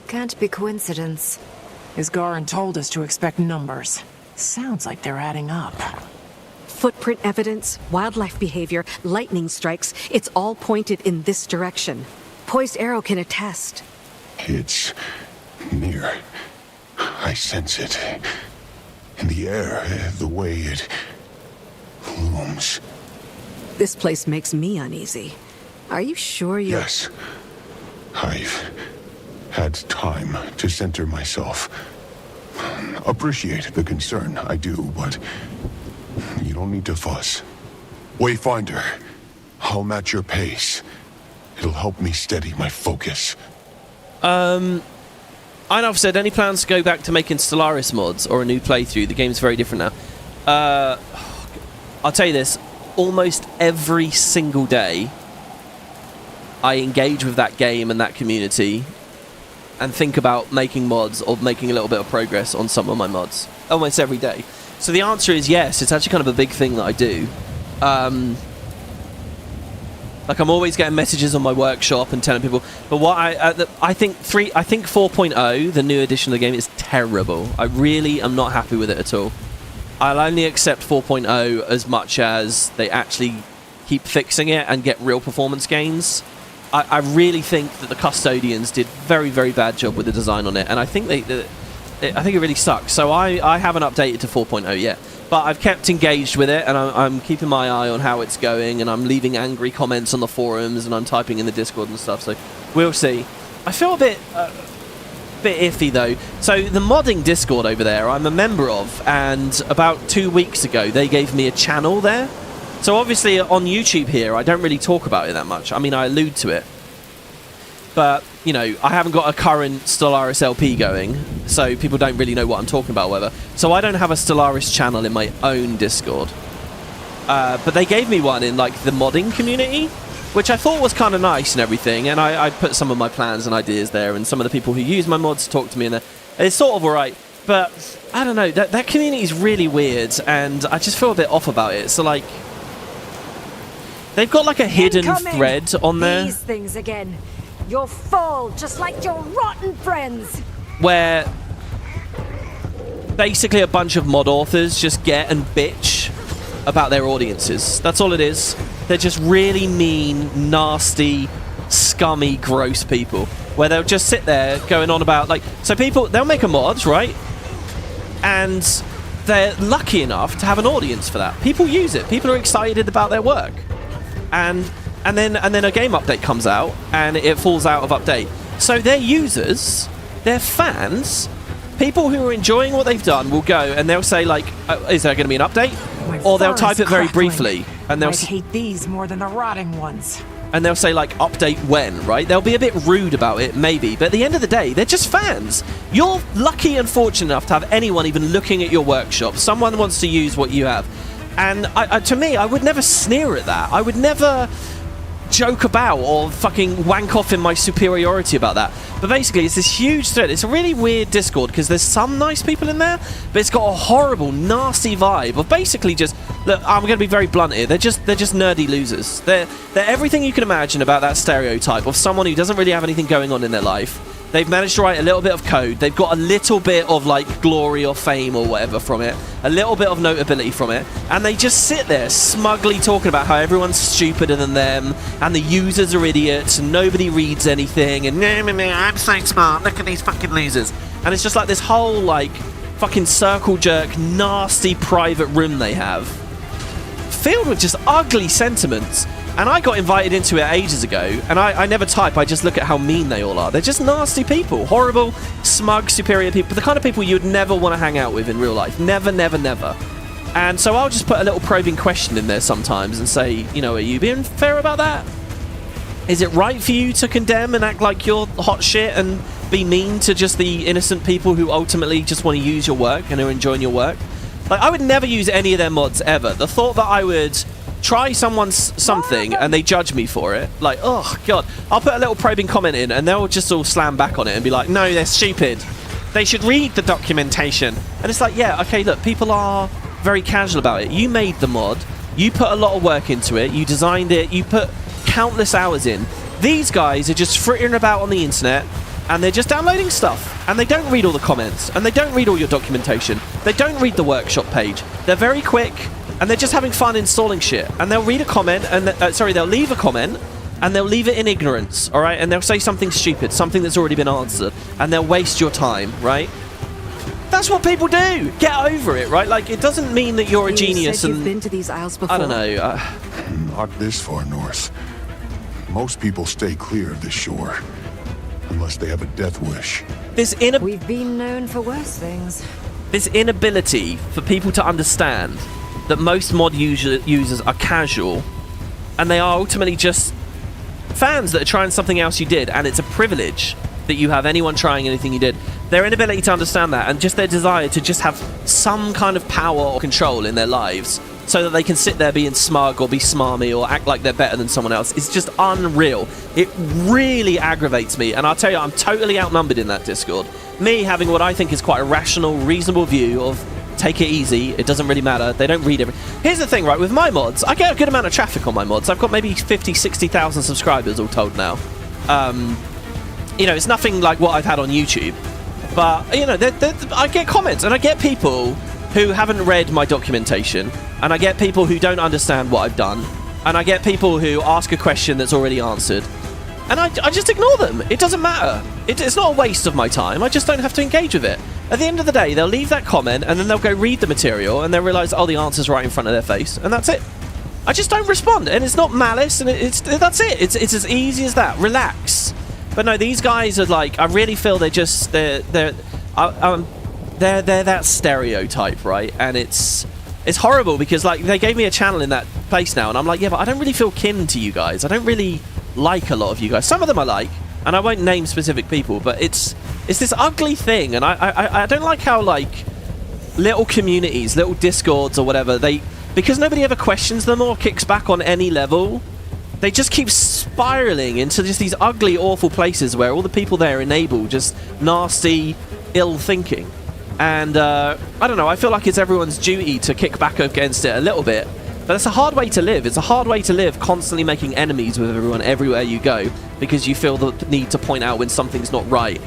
[SPEAKER 5] Can't be coincidence.
[SPEAKER 3] Isgarin told us to expect numbers. Sounds like they're adding up.
[SPEAKER 4] Footprint evidence, wildlife behavior, lightning strikes, it's all pointed in this direction. Poised Arrow can attest.
[SPEAKER 2] It's near. I sense it. In the air, the way it looms.
[SPEAKER 4] This place makes me uneasy. Are you sure you're...
[SPEAKER 2] Yes. I've had time to center myself. Appreciate the concern, I do, but you don't need to fuss. Wayfinder, I'll match your pace. It'll help me steady my focus.
[SPEAKER 1] I've said, any plans to go back to making Stellaris mods or a new playthrough? The game's very different now. I'll tell you this, almost every single day I engage with that game and that community and think about making mods or making a little bit of progress on some of my mods. Almost every day. So the answer is yes, it's actually kind of a big thing that I do. Like, I'm always getting messages on my workshop and telling people, but what I think 4.0, the new edition of the game, is terrible. I really am not happy with it at all. I'll only accept 4.0 as much as they actually keep fixing it and get real performance gains. I really think that the Custodians did very, very bad job with the design on it, and I think I think it really sucks. So I haven't updated to 4.0 yet, but I've kept engaged with it, and I'm keeping my eye on how it's going, and I'm leaving angry comments on the forums, and I'm typing in the Discord and stuff. So we'll see. I feel a bit iffy though. So the modding Discord over there, I'm a member of, and about 2 weeks ago they gave me a channel there. So obviously on YouTube here, I don't really talk about it that much. I mean, I allude to it. But, you know, I haven't got a current Stellaris LP going, so people don't really know what I'm talking about or whatever. So I don't have a Stellaris channel in my own Discord. But they gave me one in, like, the modding community, which I thought was kind of nice and everything. And I put some of my plans and ideas there, and some of the people who use my mods talk to me in there. It's sort of alright. But, I don't know, that community is really weird, and I just feel a bit off about it. So, like... They've got like a hidden thread on there.
[SPEAKER 5] These things again. You'll fall just like your rotten friends.
[SPEAKER 1] Where basically a bunch of mod authors just get and bitch about their audiences. That's all it is. They're just really mean, nasty, scummy, gross people. Where they'll just sit there going on about, like, so people, they'll make a mod, right? And they're lucky enough to have an audience for that. People use it. People are excited about their work. And then a game update comes out and it falls out of update. So their users, their fans, people who are enjoying what they've done will go and they'll say, like, is there going to be an update? Or they'll type it very briefly and they'll
[SPEAKER 3] I hate these more than the rotting ones.
[SPEAKER 1] and they'll say like update when, right? They'll be a bit rude about it, maybe, but at the end of the day, they're just fans. You're lucky and fortunate enough to have anyone even looking at your workshop. Someone wants to use what you have, and to me, I would never sneer at that. I would never joke about or fucking wank off in my superiority about that. But basically, it's this huge thread. It's a really weird Discord because there's some nice people in there, but it's got a horrible, nasty vibe of basically just, look, I'm going to be very blunt here. They're just nerdy losers. They're everything you can imagine about that stereotype of someone who doesn't really have anything going on in their life. They've managed to write a little bit of code. They've got a little bit of like glory or fame or whatever from it, a little bit of notability from it, and they just sit there smugly talking about how everyone's stupider than them and the users are idiots and nobody reads anything and I'm so smart, look at these fucking losers. And it's just like this whole like fucking circle jerk nasty private room they have, filled with just ugly sentiments. And I got invited into it ages ago, and I never type, I just look at how mean they all are. They're just nasty people. Horrible, smug, superior people. The kind of people you'd never want to hang out with in real life. Never, never, never. And so I'll just put a little probing question in there sometimes and say, you know, are you being fair about that? Is it right for you to condemn and act like you're hot shit and be mean to just the innocent people who ultimately just want to use your work and are enjoying your work? Like, I would never use any of their mods ever. The thought that I would try someone's something and they judge me for it, like, oh god, I'll put a little probing comment in and they'll just all slam back on it and be like, no, they're stupid, they should read the documentation. And it's like, yeah, okay, look, people are very casual about it. You made the mod, you put a lot of work into it, you designed it, you put countless hours in. These guys are just frittering about on the internet and they're just downloading stuff and they don't read all the comments and they don't read all your documentation, they don't read the workshop page, they're very quick and they're just having fun installing shit, and they'll read a comment and they'll leave a comment and they'll leave it in ignorance, all right, and they'll say something stupid, something that's already been answered, and they'll waste your time, right? That's what people do. Get over it, right? Like, it doesn't mean that you're a genius.
[SPEAKER 4] Said
[SPEAKER 1] and
[SPEAKER 4] you've been to these isles before.
[SPEAKER 1] I don't know.
[SPEAKER 2] Not this far north. Most people stay clear of the shore, unless they have a death wish.
[SPEAKER 5] We've been known for worse things.
[SPEAKER 1] This inability for people to understand that most mod users are casual, and they are ultimately just fans that are trying something else you did, and it's a privilege that you have anyone trying anything you did. Their inability to understand that, and just their desire to just have some kind of power or control in their lives so that they can sit there being smug or be smarmy or act like they're better than someone else, is just unreal. It really aggravates me, and I'll tell you, I'm totally outnumbered in that Discord. Me having what I think is quite a rational, reasonable view of take it easy, it doesn't really matter, they don't read everything. Here's the thing, right, with my mods, I get a good amount of traffic on my mods. I've got maybe 50, 60,000 subscribers all told now. You know, it's nothing like what I've had on YouTube, but, you know, I get comments, and I get people who haven't read my documentation, and I get people who don't understand what I've done, and I get people who ask a question that's already answered, and I just ignore them. It doesn't matter. It's not a waste of my time. I just don't have to engage with it. At the end of the day, they'll leave that comment, and then they'll go read the material, and they'll realise, oh, the answer's right in front of their face, and that's it. I just don't respond, and it's not malice, and that's it. It's as easy as that. Relax. But no, these guys are like, I really feel they're that stereotype, right? And it's horrible because, like, they gave me a channel in that place now, and I'm like, yeah, but I don't really feel kin to you guys. I don't really like a lot of you guys. Some of them I like, and I won't name specific people, but it's this ugly thing, and I don't like how, like, little communities, little discords or whatever, because nobody ever questions them or kicks back on any level, they just keep spiraling into just these ugly, awful places where all the people there enable just nasty, ill thinking. And I don't know, I feel like it's everyone's duty to kick back against it a little bit, but it's a hard way to live. It's a hard way to live, constantly making enemies with everyone everywhere you go because you feel the need to point out when something's not right.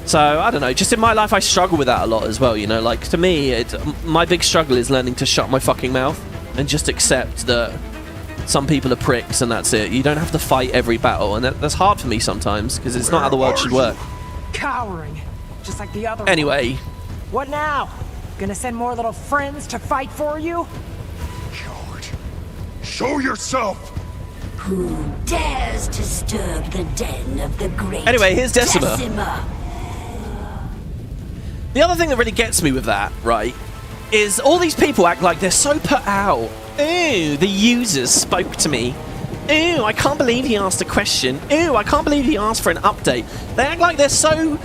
[SPEAKER 1] So, I don't know, just in my life I struggle with that a lot as well, you know, like, to me, my big struggle is learning to shut my fucking mouth and just accept that some people are pricks and that's it. You don't have to fight every battle, and that's hard for me sometimes because it's not how the world should work.
[SPEAKER 3] Cowering, just like the other
[SPEAKER 1] Anyway.
[SPEAKER 3] What now? Gonna send more little friends to fight for you?
[SPEAKER 2] Coward. Show yourself!
[SPEAKER 13] Who dares disturb the den of the great
[SPEAKER 1] Anyway, here's Decima. The other thing that really gets me with that, right, is all these people act like they're so put out. Ooh, the users spoke to me. Ooh, I can't can't believe he asked a question. Ew, I can't believe he asked for an update. They act like they're so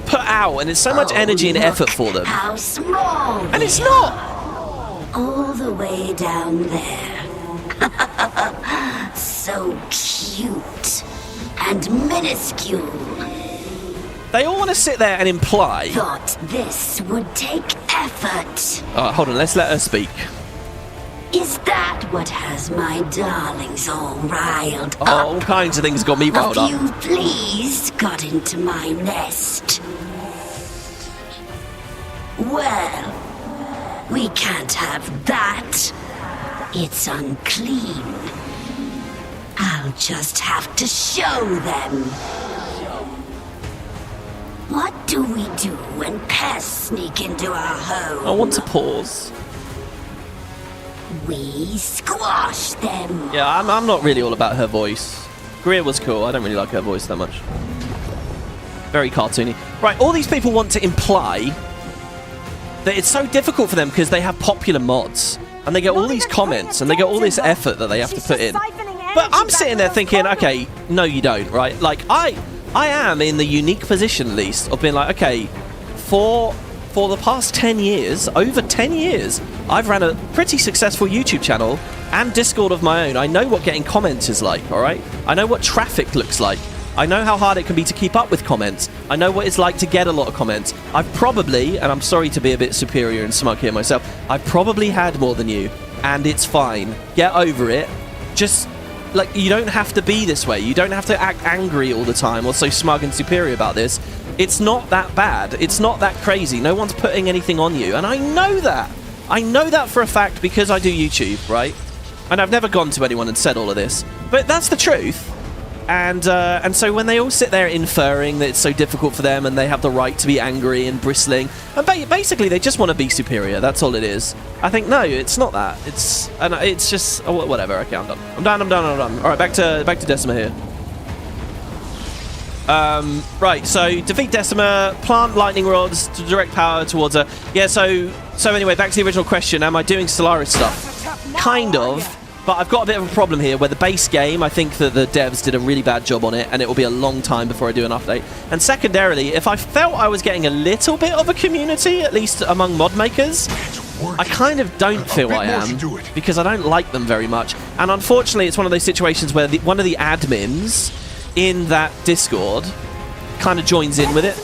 [SPEAKER 1] put out and it's so much energy and effort for them.
[SPEAKER 13] How small.
[SPEAKER 1] And it's not.
[SPEAKER 13] All the way down there. So cute and minuscule.
[SPEAKER 1] They all want to sit there and imply.
[SPEAKER 13] Thought this would take effort.
[SPEAKER 1] Alright, hold on, let's let her speak.
[SPEAKER 13] Is that what has my darlings all riled up?
[SPEAKER 1] All kinds of things got me riled up.
[SPEAKER 13] A few fleas got into my nest. Well, we can't have that. It's unclean. I'll just have to show them. What do we do when pests sneak into our home?
[SPEAKER 1] I want to pause.
[SPEAKER 13] We squash them.
[SPEAKER 1] Yeah, I'm not really all about her voice. Greer was cool. I don't really like her voice that much. Very cartoony. Right, all these people want to imply that it's so difficult for them because they have popular mods. And they get all these comments and they get all this effort that they have to put in. But I'm sitting there thinking, okay, no you don't, right? Like, I am in the unique position, at least, of being like, okay, for the past 10 years, over 10 years, I've ran a pretty successful YouTube channel and Discord of my own. I know what getting comments is like, alright? I know what traffic looks like. I know how hard it can be to keep up with comments. I know what it's like to get a lot of comments. I've probably, and I'm sorry to be a bit superior and smug here myself, I've probably had more than you, and it's fine. Get over it. Just, like, you don't have to be this way. You don't have to act angry all the time or so smug and superior about this. It's not that bad. It's not that crazy. No one's putting anything on you, and I know that. I know that for a fact because I do YouTube, right? And I've never gone to anyone and said all of this, but that's the truth. And so when they all sit there inferring that it's so difficult for them and they have the right to be angry and bristling, and basically they just want to be superior, that's all it is. I think, no, it's not that. It's just, oh, whatever, okay, I'm done. Alright, back to Decima here. Right, so defeat Decima, plant lightning rods to direct power towards her. Yeah, so anyway, back to the original question, am I doing Solaris stuff? Kind of. But I've got a bit of a problem here where the base game, I think that the devs did a really bad job on it and it will be a long time before I do an update. And secondarily, if I felt I was getting a little bit of a community, at least among mod makers, I kind of don't feel I am because I don't like them very much. And unfortunately, it's one of those situations where one of the admins in that Discord kind of joins in with it.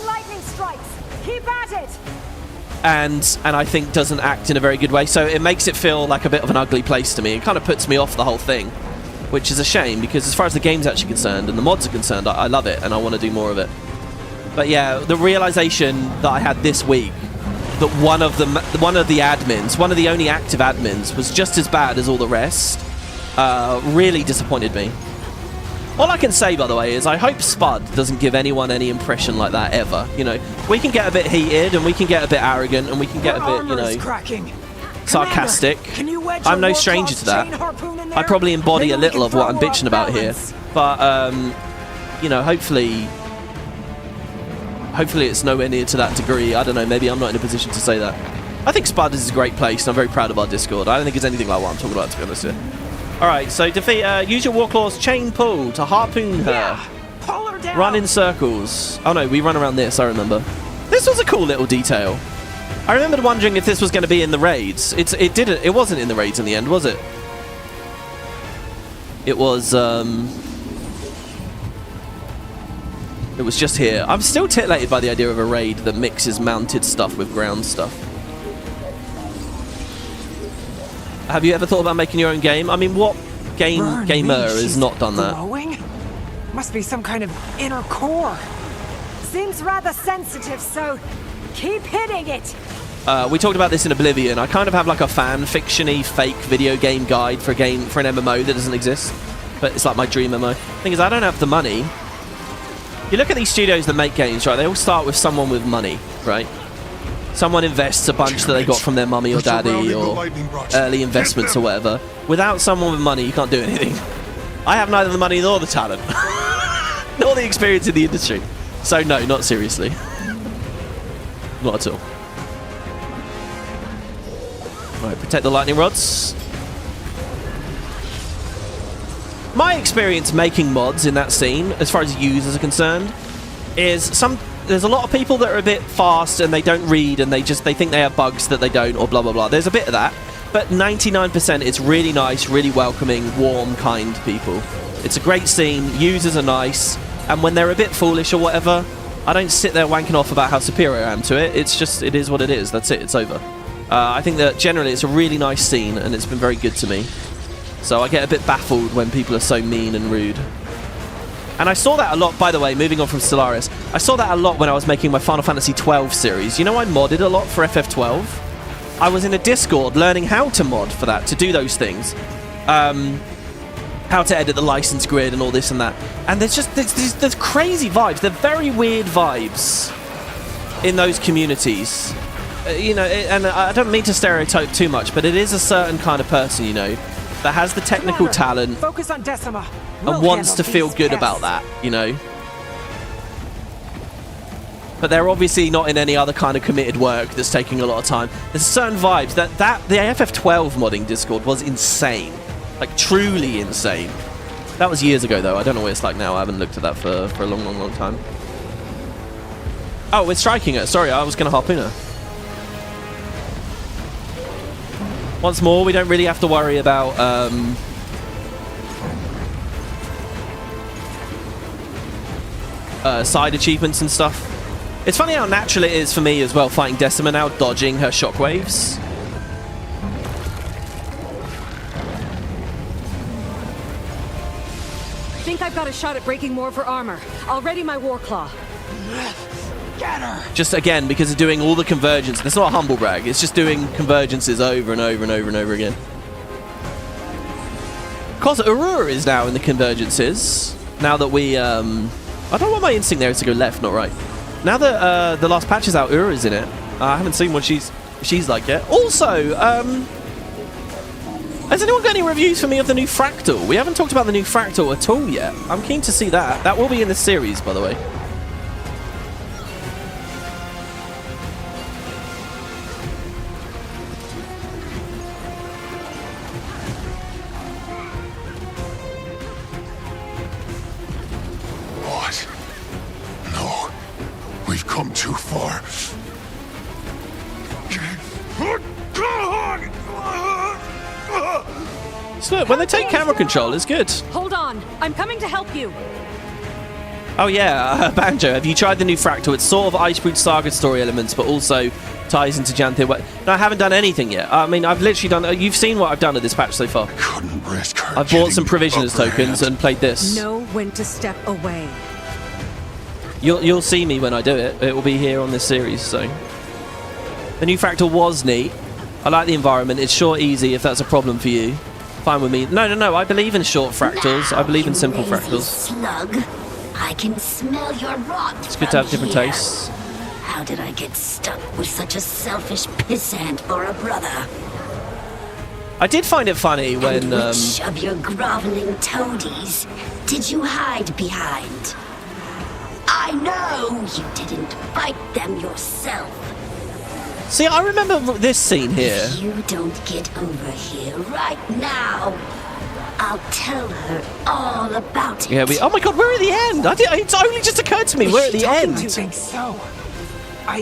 [SPEAKER 1] And I think doesn't act in a very good way, so it makes it feel like a bit of an ugly place to me. It kind of puts me off the whole thing, which is a shame because as far as the game's actually concerned and the mods are concerned, I love it and I want to do more of it. But yeah, the realization that I had this week that one of the admins, one of the only active admins, was just as bad as all the rest, really disappointed me. All I can say, by the way, is I hope Spud doesn't give anyone any impression like that ever. You know, we can get a bit heated and we can get a bit arrogant and we can get a bit, you know, sarcastic. I'm no stranger to that. I probably embody a little of what I'm bitching about here. But, you know, hopefully it's nowhere near to that degree. I don't know, maybe I'm not in a position to say that. I think Spud is a great place and I'm very proud of our Discord. I don't think it's anything like what I'm talking about, to be honest here. Alright, so defeat, use your Warclaw's chain pull to harpoon her.
[SPEAKER 3] Yeah, pull her down.
[SPEAKER 1] Run in circles. Oh no, we run around this, I remember. This was a cool little detail. I remembered wondering if this was going to be in the raids. It wasn't in the raids in the end, was it? It was just here. I'm still titillated by the idea of a raid that mixes mounted stuff with ground stuff. Have you ever thought about making your own game? I mean, what gamer has not done that?
[SPEAKER 3] Glowing? Must be some kind of inner core.
[SPEAKER 5] Seems rather sensitive, so keep hitting it.
[SPEAKER 1] We talked about this in Oblivion. I kind of have like a fan fiction-y fake video game guide for an MMO that doesn't exist, but it's like my dream MMO. Thing is, I don't have the money. You look at these studios that make games, right? They all start with someone with money, right? Someone invests a bunch that they got from their mummy or daddy or early investments or whatever. Without someone with money, you can't do anything. I have neither the money nor the talent. Nor the experience in the industry. So no, not seriously. Not at all. Right, protect the lightning rods. my experience making mods in that scene, as far as users are concerned, is there's a lot of people that are a bit fast and they don't read and they think they have bugs that they don't, or blah blah blah. There's a bit of that, but 99% it's really nice, really welcoming, warm, kind people. It's a great scene. Users are nice, and when they're a bit foolish or whatever, I don't sit there wanking off about how superior I am to it. It's just, it is what it is. That's it. It's over. I think that generally it's a really nice scene, and it's been very good to me. So I get a bit baffled when people are so mean and rude. And I saw that a lot, by the way, moving on from Stellaris. I saw that a lot when I was making my Final Fantasy XII series. You know, I modded a lot for FF12. I was in a Discord learning how to mod for that, to do those things. How to edit the license grid and all this and that. And there's crazy vibes. They're very weird vibes in those communities. You know, and I don't mean to stereotype too much, but it is a certain kind of person, you know, that has the technical talent
[SPEAKER 3] Focus on Decima.
[SPEAKER 1] and wants to feel good about that, you know. But they're obviously not in any other kind of committed work that's taking a lot of time. There's certain vibes that the FF12 modding Discord was insane. Like, truly insane. That was years ago, though. I don't know what it's like now. I haven't looked at that for a long, long, long time. Oh, we're striking her. Sorry, I was going to harpoon her. Once more, we don't really have to worry about side achievements and stuff. It's funny how natural it is for me as well, fighting Decima now, dodging her shockwaves.
[SPEAKER 4] I think I've got a shot at breaking more of her armor. I'll ready my war claw.
[SPEAKER 3] Get her!
[SPEAKER 1] Just again, because of doing all the convergence. That's not a humble brag. It's just doing convergences over and over and over and over again. Of course, Aurora is now in the convergences. Now that we, I don't know what my instinct there is to go left, not right. Now that the last patch is out, Aurora is in it. I haven't seen what she's like yet. Also, has anyone got any reviews for me of the new Fractal? We haven't talked about the new Fractal at all yet. I'm keen to see that. That will be in the series, by the way.
[SPEAKER 2] Come too far.
[SPEAKER 1] So look, when they take camera control, it's good.
[SPEAKER 4] Hold on, I'm coming to help you.
[SPEAKER 1] Oh yeah, Banjo, have you tried the new Fractal? It's sort of Icebrood Saga story elements, but also ties into Janthir. No, I haven't done anything yet. I mean, I've literally done... You've seen what I've done at this patch so far.
[SPEAKER 2] I couldn't risk her.
[SPEAKER 1] I've bought some provisioners tokens and played this.
[SPEAKER 4] Know when to step away.
[SPEAKER 1] You'll see me when I do it. It will be here on this series, so... The new Fractal was neat. I like the environment. It's short, easy, if that's a problem for you. Fine with me. No, I believe in short fractals. I believe in simple fractals.
[SPEAKER 13] Slug, I can smell your rot.
[SPEAKER 1] It's good to have different tastes.
[SPEAKER 13] How did I get stuck with such a selfish pissant for a brother?
[SPEAKER 1] I did find it funny when...
[SPEAKER 13] And which of your groveling toadies did you hide behind? I know you didn't fight them yourself.
[SPEAKER 1] See, I remember this scene here.
[SPEAKER 13] If you don't get over here right now, I'll tell her all about it.
[SPEAKER 1] Yeah, oh my god, we're at the end! It's only just occurred to me, we're at the end!
[SPEAKER 3] I think so. I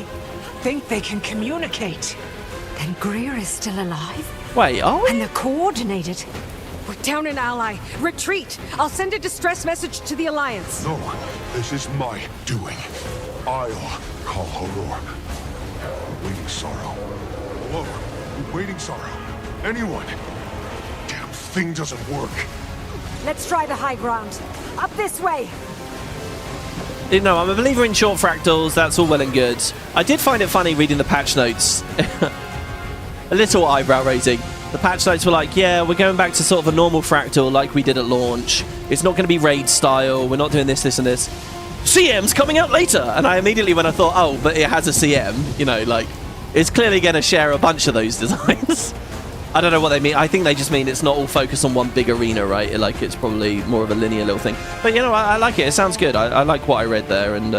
[SPEAKER 3] think they can communicate.
[SPEAKER 5] Then Greer is still alive?
[SPEAKER 1] Wait, are we?
[SPEAKER 5] And they're coordinated.
[SPEAKER 4] We're down an ally. Retreat! I'll send a distress message to the Alliance.
[SPEAKER 2] No, this is my doing. I'll call Aurora. Waiting sorrow. Hello? Waiting sorrow. Anyone? Damn thing doesn't work.
[SPEAKER 5] Let's try the high ground. Up this way.
[SPEAKER 1] No, I'm a believer in short fractals. That's all well and good. I did find it funny reading the patch notes. A little eyebrow raising. The patch notes were like, yeah, we're going back to sort of a normal fractal like we did at launch. It's not going to be raid style. We're not doing this, this, and this. CM's coming out later! And I immediately, when I thought, oh, but it has a CM, you know, like, it's clearly going to share a bunch of those designs. I don't know what they mean. I think they just mean it's not all focused on one big arena, right? Like, it's probably more of a linear little thing. But, you know, I like it. It sounds good. I like what I read there, and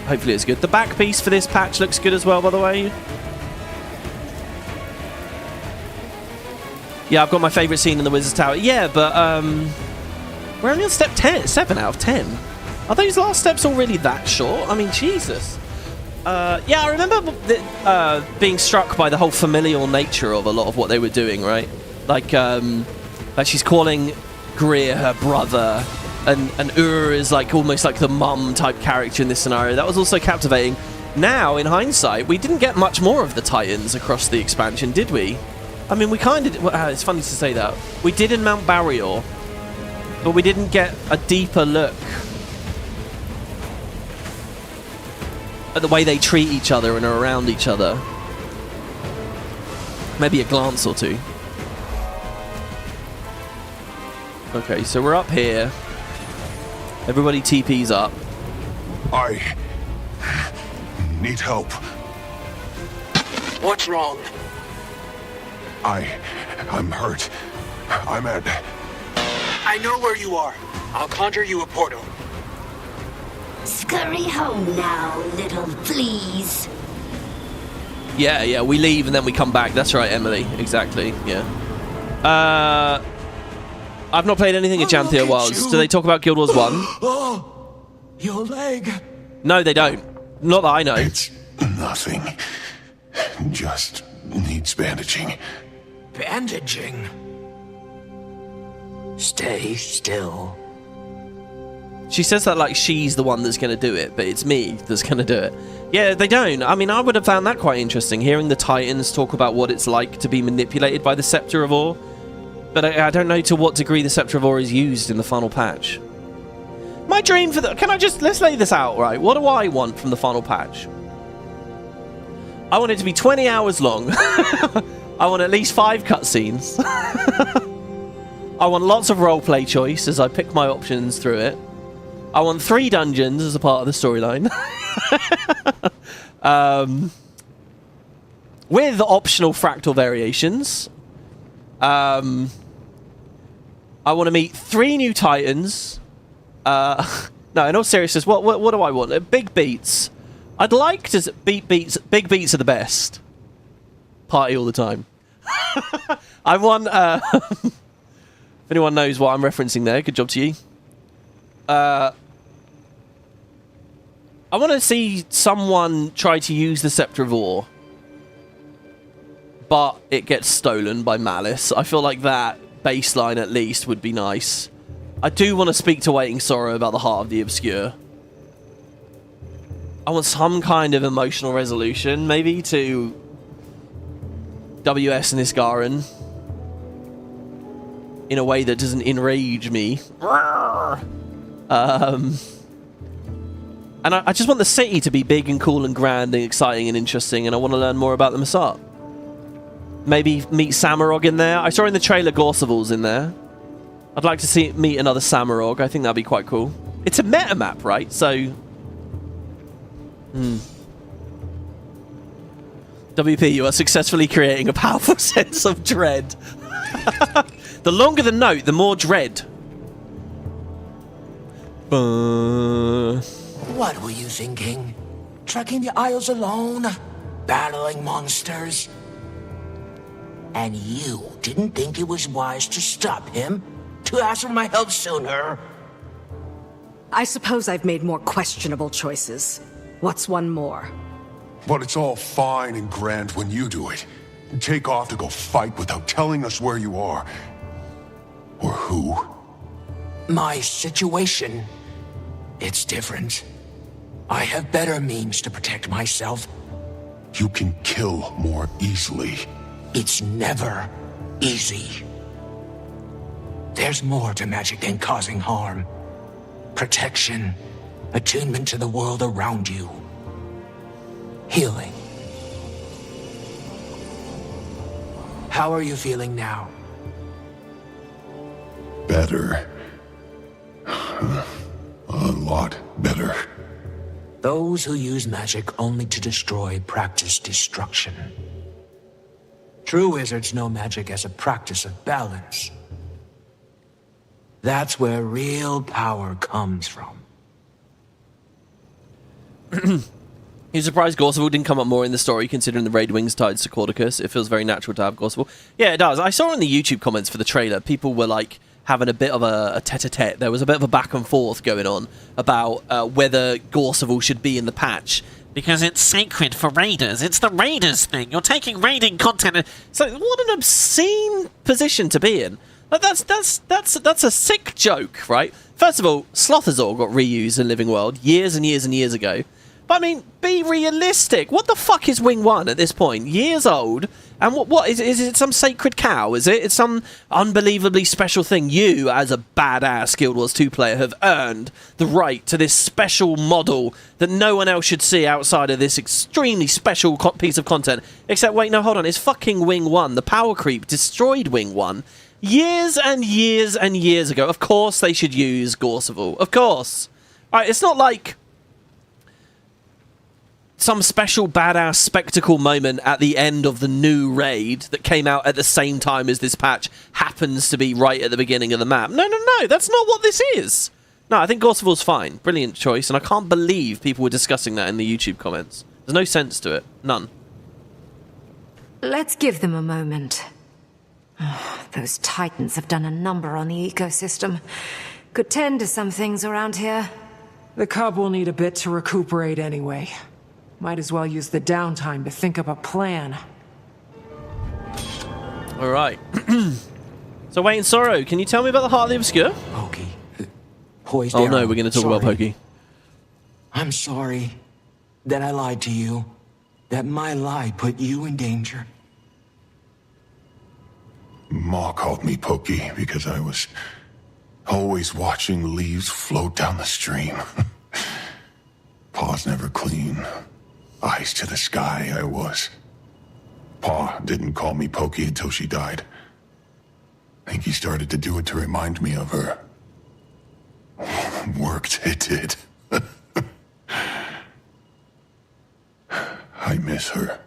[SPEAKER 1] hopefully it's good. The back piece for this patch looks good as well, by the way. Yeah, I've got my favourite scene in the Wizard's Tower. Yeah, but we're only on step 10, 7 out of 10. Are those last steps all really that short? I mean, Jesus. Yeah, I remember being struck by the whole familial nature of a lot of what they were doing, right? Like she's calling Greer her brother, and is like almost like the mum type character in this scenario. That was also captivating. Now, in hindsight, we didn't get much more of the Titans across the expansion, did we? I mean, we kind of... it's funny to say that. We did in Mount Barrier, but we didn't get a deeper look at the way they treat each other and are around each other. Maybe a glance or two. Okay, so we're up here. Everybody TP's up.
[SPEAKER 2] I need help.
[SPEAKER 7] What's wrong?
[SPEAKER 2] I'm hurt. I'm at...
[SPEAKER 7] I know where you are. I'll conjure you a portal.
[SPEAKER 13] Scurry home now, little fleas.
[SPEAKER 1] Yeah, we leave and then we come back. That's right, Emily. Exactly, yeah. I've not played anything at Janthir Wilds. Do they talk about Guild Wars 1?
[SPEAKER 7] Oh, your leg.
[SPEAKER 1] No, they don't. Not that I know.
[SPEAKER 2] It's nothing. Just needs bandaging.
[SPEAKER 7] Bandaging? Stay still.
[SPEAKER 1] She says that like she's the one that's going to do it, but it's me that's going to do it. Yeah, they don't. I mean, I would have found that quite interesting, hearing the Titans talk about what it's like to be manipulated by the Scepter of Ore. But I don't know to what degree the Scepter of Ore is used in the final patch. My dream for the... let's lay this out, right? What do I want from the final patch? I want it to be 20 hours long. I want at least 5 cutscenes. I want lots of roleplay choice as I pick my options through it. I want 3 dungeons as a part of the storyline. With optional fractal variations. I want to meet 3 new Titans. No, in all seriousness, what do I want? Big beats. I'd like to big beats are the best. Party all the time. I want if anyone knows what I'm referencing there, good job to you. I want to see someone try to use the Scepter of Ore, but it gets stolen by Malice. I feel like that baseline at least would be nice. I do want to speak to Waiting Sorrow about the Heart of the Obscure. I want some kind of emotional resolution, maybe, to WS and Isgarin in a way that doesn't enrage me. And I just want the city to be big and cool and grand and exciting and interesting, and I want to learn more about the Masat. Maybe meet Samurog in there. I saw in the trailer Gorseval's in there. I'd like to meet another Samurog. I think that'd be quite cool. It's a meta map, right? So... WP, you are successfully creating a powerful sense of dread. The longer the note, the more dread.
[SPEAKER 7] What were you thinking? Trekking the Isles alone? Battling monsters? And you didn't think it was wise to stop him? To ask for my help sooner?
[SPEAKER 4] I suppose I've made more questionable choices. What's one more?
[SPEAKER 2] But it's all fine and grand when you do it. Take off to go fight without telling us where you are. Or who.
[SPEAKER 7] My situation... it's different. I have better means to protect myself.
[SPEAKER 2] You can kill more easily.
[SPEAKER 7] It's never easy. There's more to magic than causing harm. Protection, attunement to the world around you. Healing. How are you feeling now?
[SPEAKER 2] Better. A lot better.
[SPEAKER 7] Those who use magic only to destroy practice destruction. True wizards know magic as a practice of balance. That's where real power comes from.
[SPEAKER 1] You're surprised Gorseville didn't come up more in the story, considering the raid wings tied to Cordicus. It feels very natural to have Gorseville. Yeah, it does. I saw in the YouTube comments for the trailer, people were like having a bit of a tete-a-tete. There was a bit of a back and forth going on about whether Gorseville should be in the patch. Because it's sacred for raiders. It's the raiders thing. You're taking raiding content. So what an obscene position to be in. Like, that's a sick joke, right? First of all, Slothazor got reused in Living World years and years and years ago. But I mean, be realistic. What the fuck is Wing 1 at this point? Years old. And what is it some sacred cow? Is it? It's some unbelievably special thing. You, as a badass Guild Wars 2 player, have earned the right to this special model that no one else should see outside of this extremely special piece of content. Except, wait, no, hold on. It's fucking Wing 1. The power creep destroyed Wing 1 years and years and years ago. Of course they should use Gorseville. Of course. Alright, it's not like some special badass spectacle moment at the end of the new raid that came out at the same time as this patch happens to be right at the beginning of the map. No, that's not what this is. No, I think Gorseville's fine. Brilliant choice, and I can't believe people were discussing that in the YouTube comments. There's no sense to it. None.
[SPEAKER 5] Let's give them a moment. Those Titans have done a number on the ecosystem. Could tend to some things around here.
[SPEAKER 3] The cub will need a bit to recuperate anyway. Might as well use the downtime to think up a plan.
[SPEAKER 1] Alright. So, Wayne Sorrow, can you tell me about the Heart of the Obscure?
[SPEAKER 7] Pokey. Poised
[SPEAKER 1] Oh
[SPEAKER 7] arrow.
[SPEAKER 1] no, we're going to talk about Pokey.
[SPEAKER 7] I'm sorry that I lied to you. That my lie put you in danger.
[SPEAKER 2] Ma called me Pokey because I was always watching leaves float down the stream. Paws never clean. Eyes to the sky, I was. Pa didn't call me Pokey until she died. I think he started to do it to remind me of her. Worked, it did. I miss her.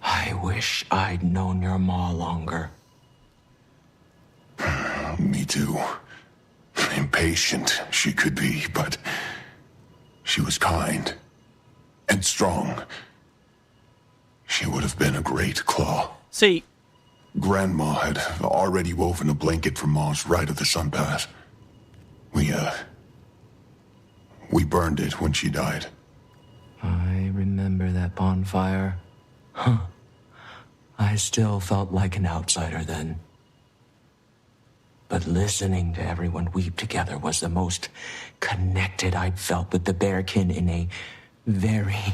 [SPEAKER 7] I wish I'd known your ma longer.
[SPEAKER 2] Me too. Impatient she could be, but she was kind and strong. She would have been a great claw.
[SPEAKER 1] See,
[SPEAKER 2] Grandma had already woven a blanket for Ma's right of the sun path. We burned it when she died.
[SPEAKER 7] I remember that bonfire. Huh. I still felt like an outsider then. But listening to everyone weep together was the most connected I'd felt with the bearkin in a very,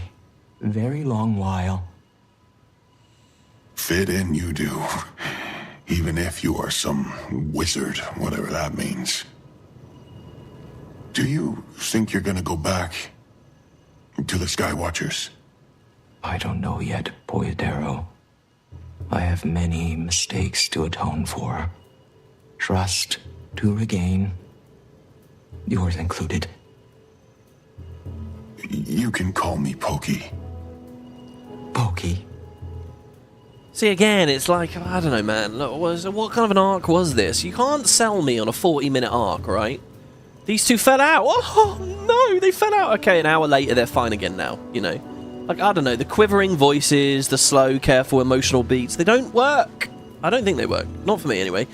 [SPEAKER 7] very long while.
[SPEAKER 2] Fit in you do. Even if you are some wizard, whatever that means. Do you think you're gonna go back to the Skywatchers?
[SPEAKER 7] I don't know yet, Poyadero. I have many mistakes to atone for. Trust to regain. Yours included.
[SPEAKER 2] You can call me Pokey.
[SPEAKER 7] Pokey?
[SPEAKER 1] see, again, it's like, I don't know, man. Look, what kind of an arc was this? You can't sell me on a 40-minute arc, right? These two fell out. Oh, no, they fell out. Okay, an hour later, they're fine again now, you know. Like, I don't know, the quivering voices, the slow, careful, emotional beats, they don't work. I don't think they work. Not for me, anyway.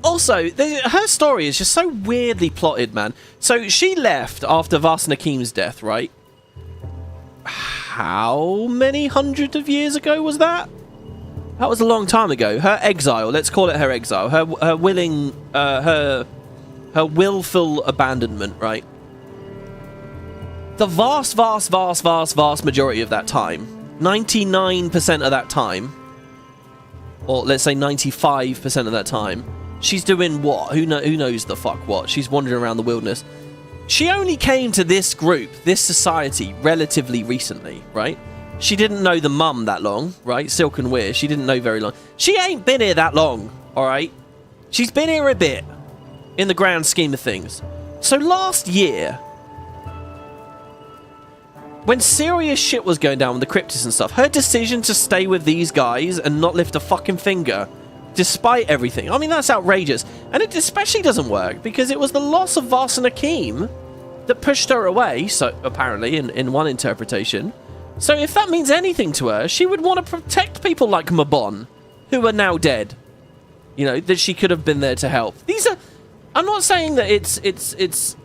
[SPEAKER 1] Also, her story is just so weirdly plotted, man. So, she left after Vasnakeem's death, right? How many hundreds of years ago was that? That was a long time ago. Her exile, let's call it her exile. Her willing, her willful abandonment, right? The vast majority of that time, 99% of that time, or let's say 95% of that time, she's doing what? Who knows the fuck what? She's wandering around the wilderness. She only came to this group, this society, relatively recently, right? She didn't know the mum that long, right? Silk and Weir, she didn't know very long. She ain't been here that long, alright? She's been here a bit, in the grand scheme of things. So last year, when serious shit was going down with the Cryptids and stuff, her decision to stay with these guys and not lift a fucking finger, despite everything, I mean, that's outrageous. And it especially doesn't work, because it was the loss of Vasnakeem that pushed her away, so apparently, in one interpretation. So if that means anything to her, she would want to protect people like Mabon, who are now dead. You know, that she could have been there to help. These are... I'm not saying that it's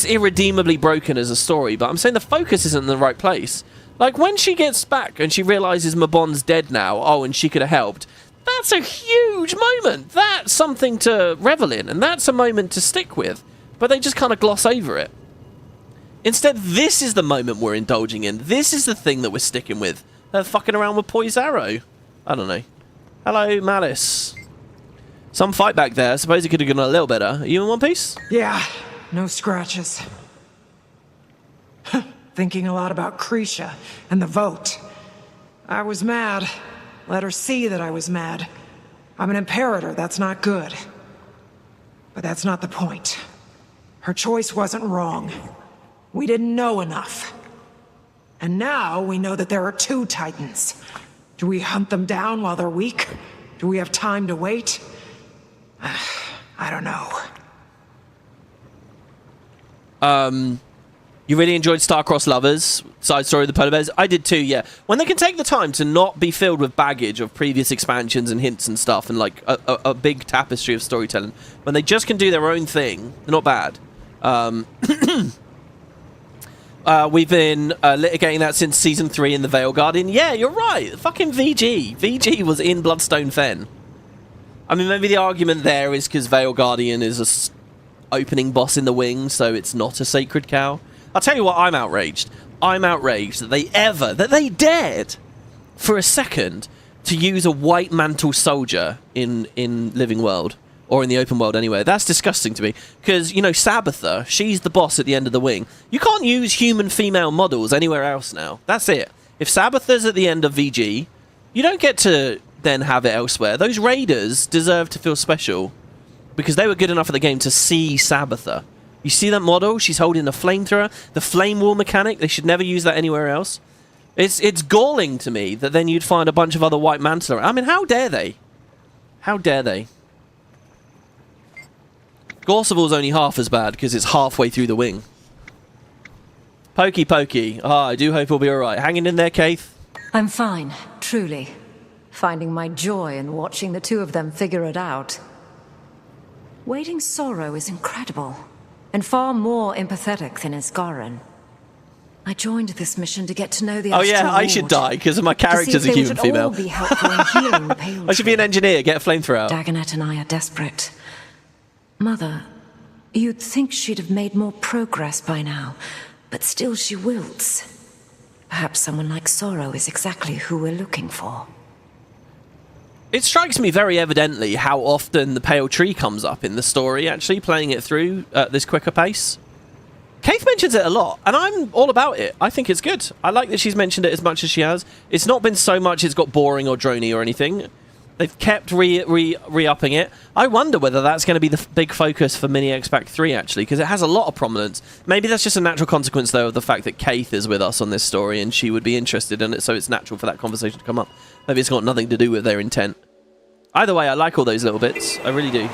[SPEAKER 1] irredeemably broken as a story, but I'm saying the focus isn't in the right place. Like, when she gets back and she realizes Mabon's dead now, oh, and she could have helped, that's a huge moment. That's something to revel in, and that's a moment to stick with. But they just kind of gloss over it. Instead, this is the moment we're indulging in. This is the thing that we're sticking with. They're fucking around with Poise Arrow. I don't know. Hello, Malice. Some fight back there. I suppose it could have gone a little better. Are you in one piece?
[SPEAKER 3] Yeah, no scratches. Thinking a lot about Krisha and the vote. I was mad. Let her see that I was mad. I'm an imperator, that's not good. But that's not the point. Her choice wasn't wrong. We didn't know enough. And now we know that there are 2 Titans. Do we hunt them down while they're weak? Do we have time to wait? I don't know.
[SPEAKER 1] You really enjoyed Star-Crossed Lovers, side story of the Polar Bears? I did too, yeah. When they can take the time to not be filled with baggage of previous expansions and hints and stuff, and like a big tapestry of storytelling, when they just can do their own thing, they're not bad. We've been litigating that since Season 3 in the Veil Guardian. Yeah, you're right. Fucking VG. VG was in Bloodstone Fen. I mean, maybe the argument there is because Veil Guardian is a opening boss in the wing, so it's not a sacred cow. I'll tell you what, I'm outraged. I'm outraged that they dared for a second to use a white mantle soldier in Living World. Or in the open world anyway. That's disgusting to me. Because, you know, Sabbatha, she's the boss at the end of the wing. You can't use human female models anywhere else now. That's it. If Sabbatha's at the end of VG, you don't get to then have it elsewhere. Those raiders deserve to feel special. Because they were good enough at the game to see Sabbatha. You see that model? She's holding a flamethrower. The flame wall mechanic, they should never use that anywhere else. It's galling to me that then you'd find a bunch of other white mantle. I mean, how dare they? How dare they? Gorseval's only half as bad because it's halfway through the wing. Pokey pokey. I do hope we'll be alright. Hanging in there, Kaith?
[SPEAKER 5] I'm fine, truly. Finding my joy in watching the 2 of them figure it out. Wading Sorrow is incredible, and far more empathetic than Isgarin. I joined this mission to get to know the Astral
[SPEAKER 1] Ward. I should die because my character's a human female.
[SPEAKER 5] Be helpful in healing the Pale
[SPEAKER 1] I should be an engineer, get a flamethrower out.
[SPEAKER 5] Dagonet and I are desperate. Mother, you'd think she'd have made more progress by now, but still she wilts. Perhaps someone like Sorrow is exactly who we're looking for.
[SPEAKER 1] It strikes me very evidently how often the Pale Tree comes up in the story, actually, playing it through at this quicker pace. Kaith mentions it a lot, and I'm all about it. I think it's good. I like that she's mentioned it as much as she has. It's not been so much it's got boring or drony or anything. They've kept re-upping it. I wonder whether that's going to be the big focus for Mini X-Pac 3, actually, because it has a lot of prominence. Maybe that's just a natural consequence, though, of the fact that Kaith is with us on this story, and she would be interested in it, so it's natural for that conversation to come up. Maybe it's got nothing to do with their intent. Either way, I like all those little bits. I really do.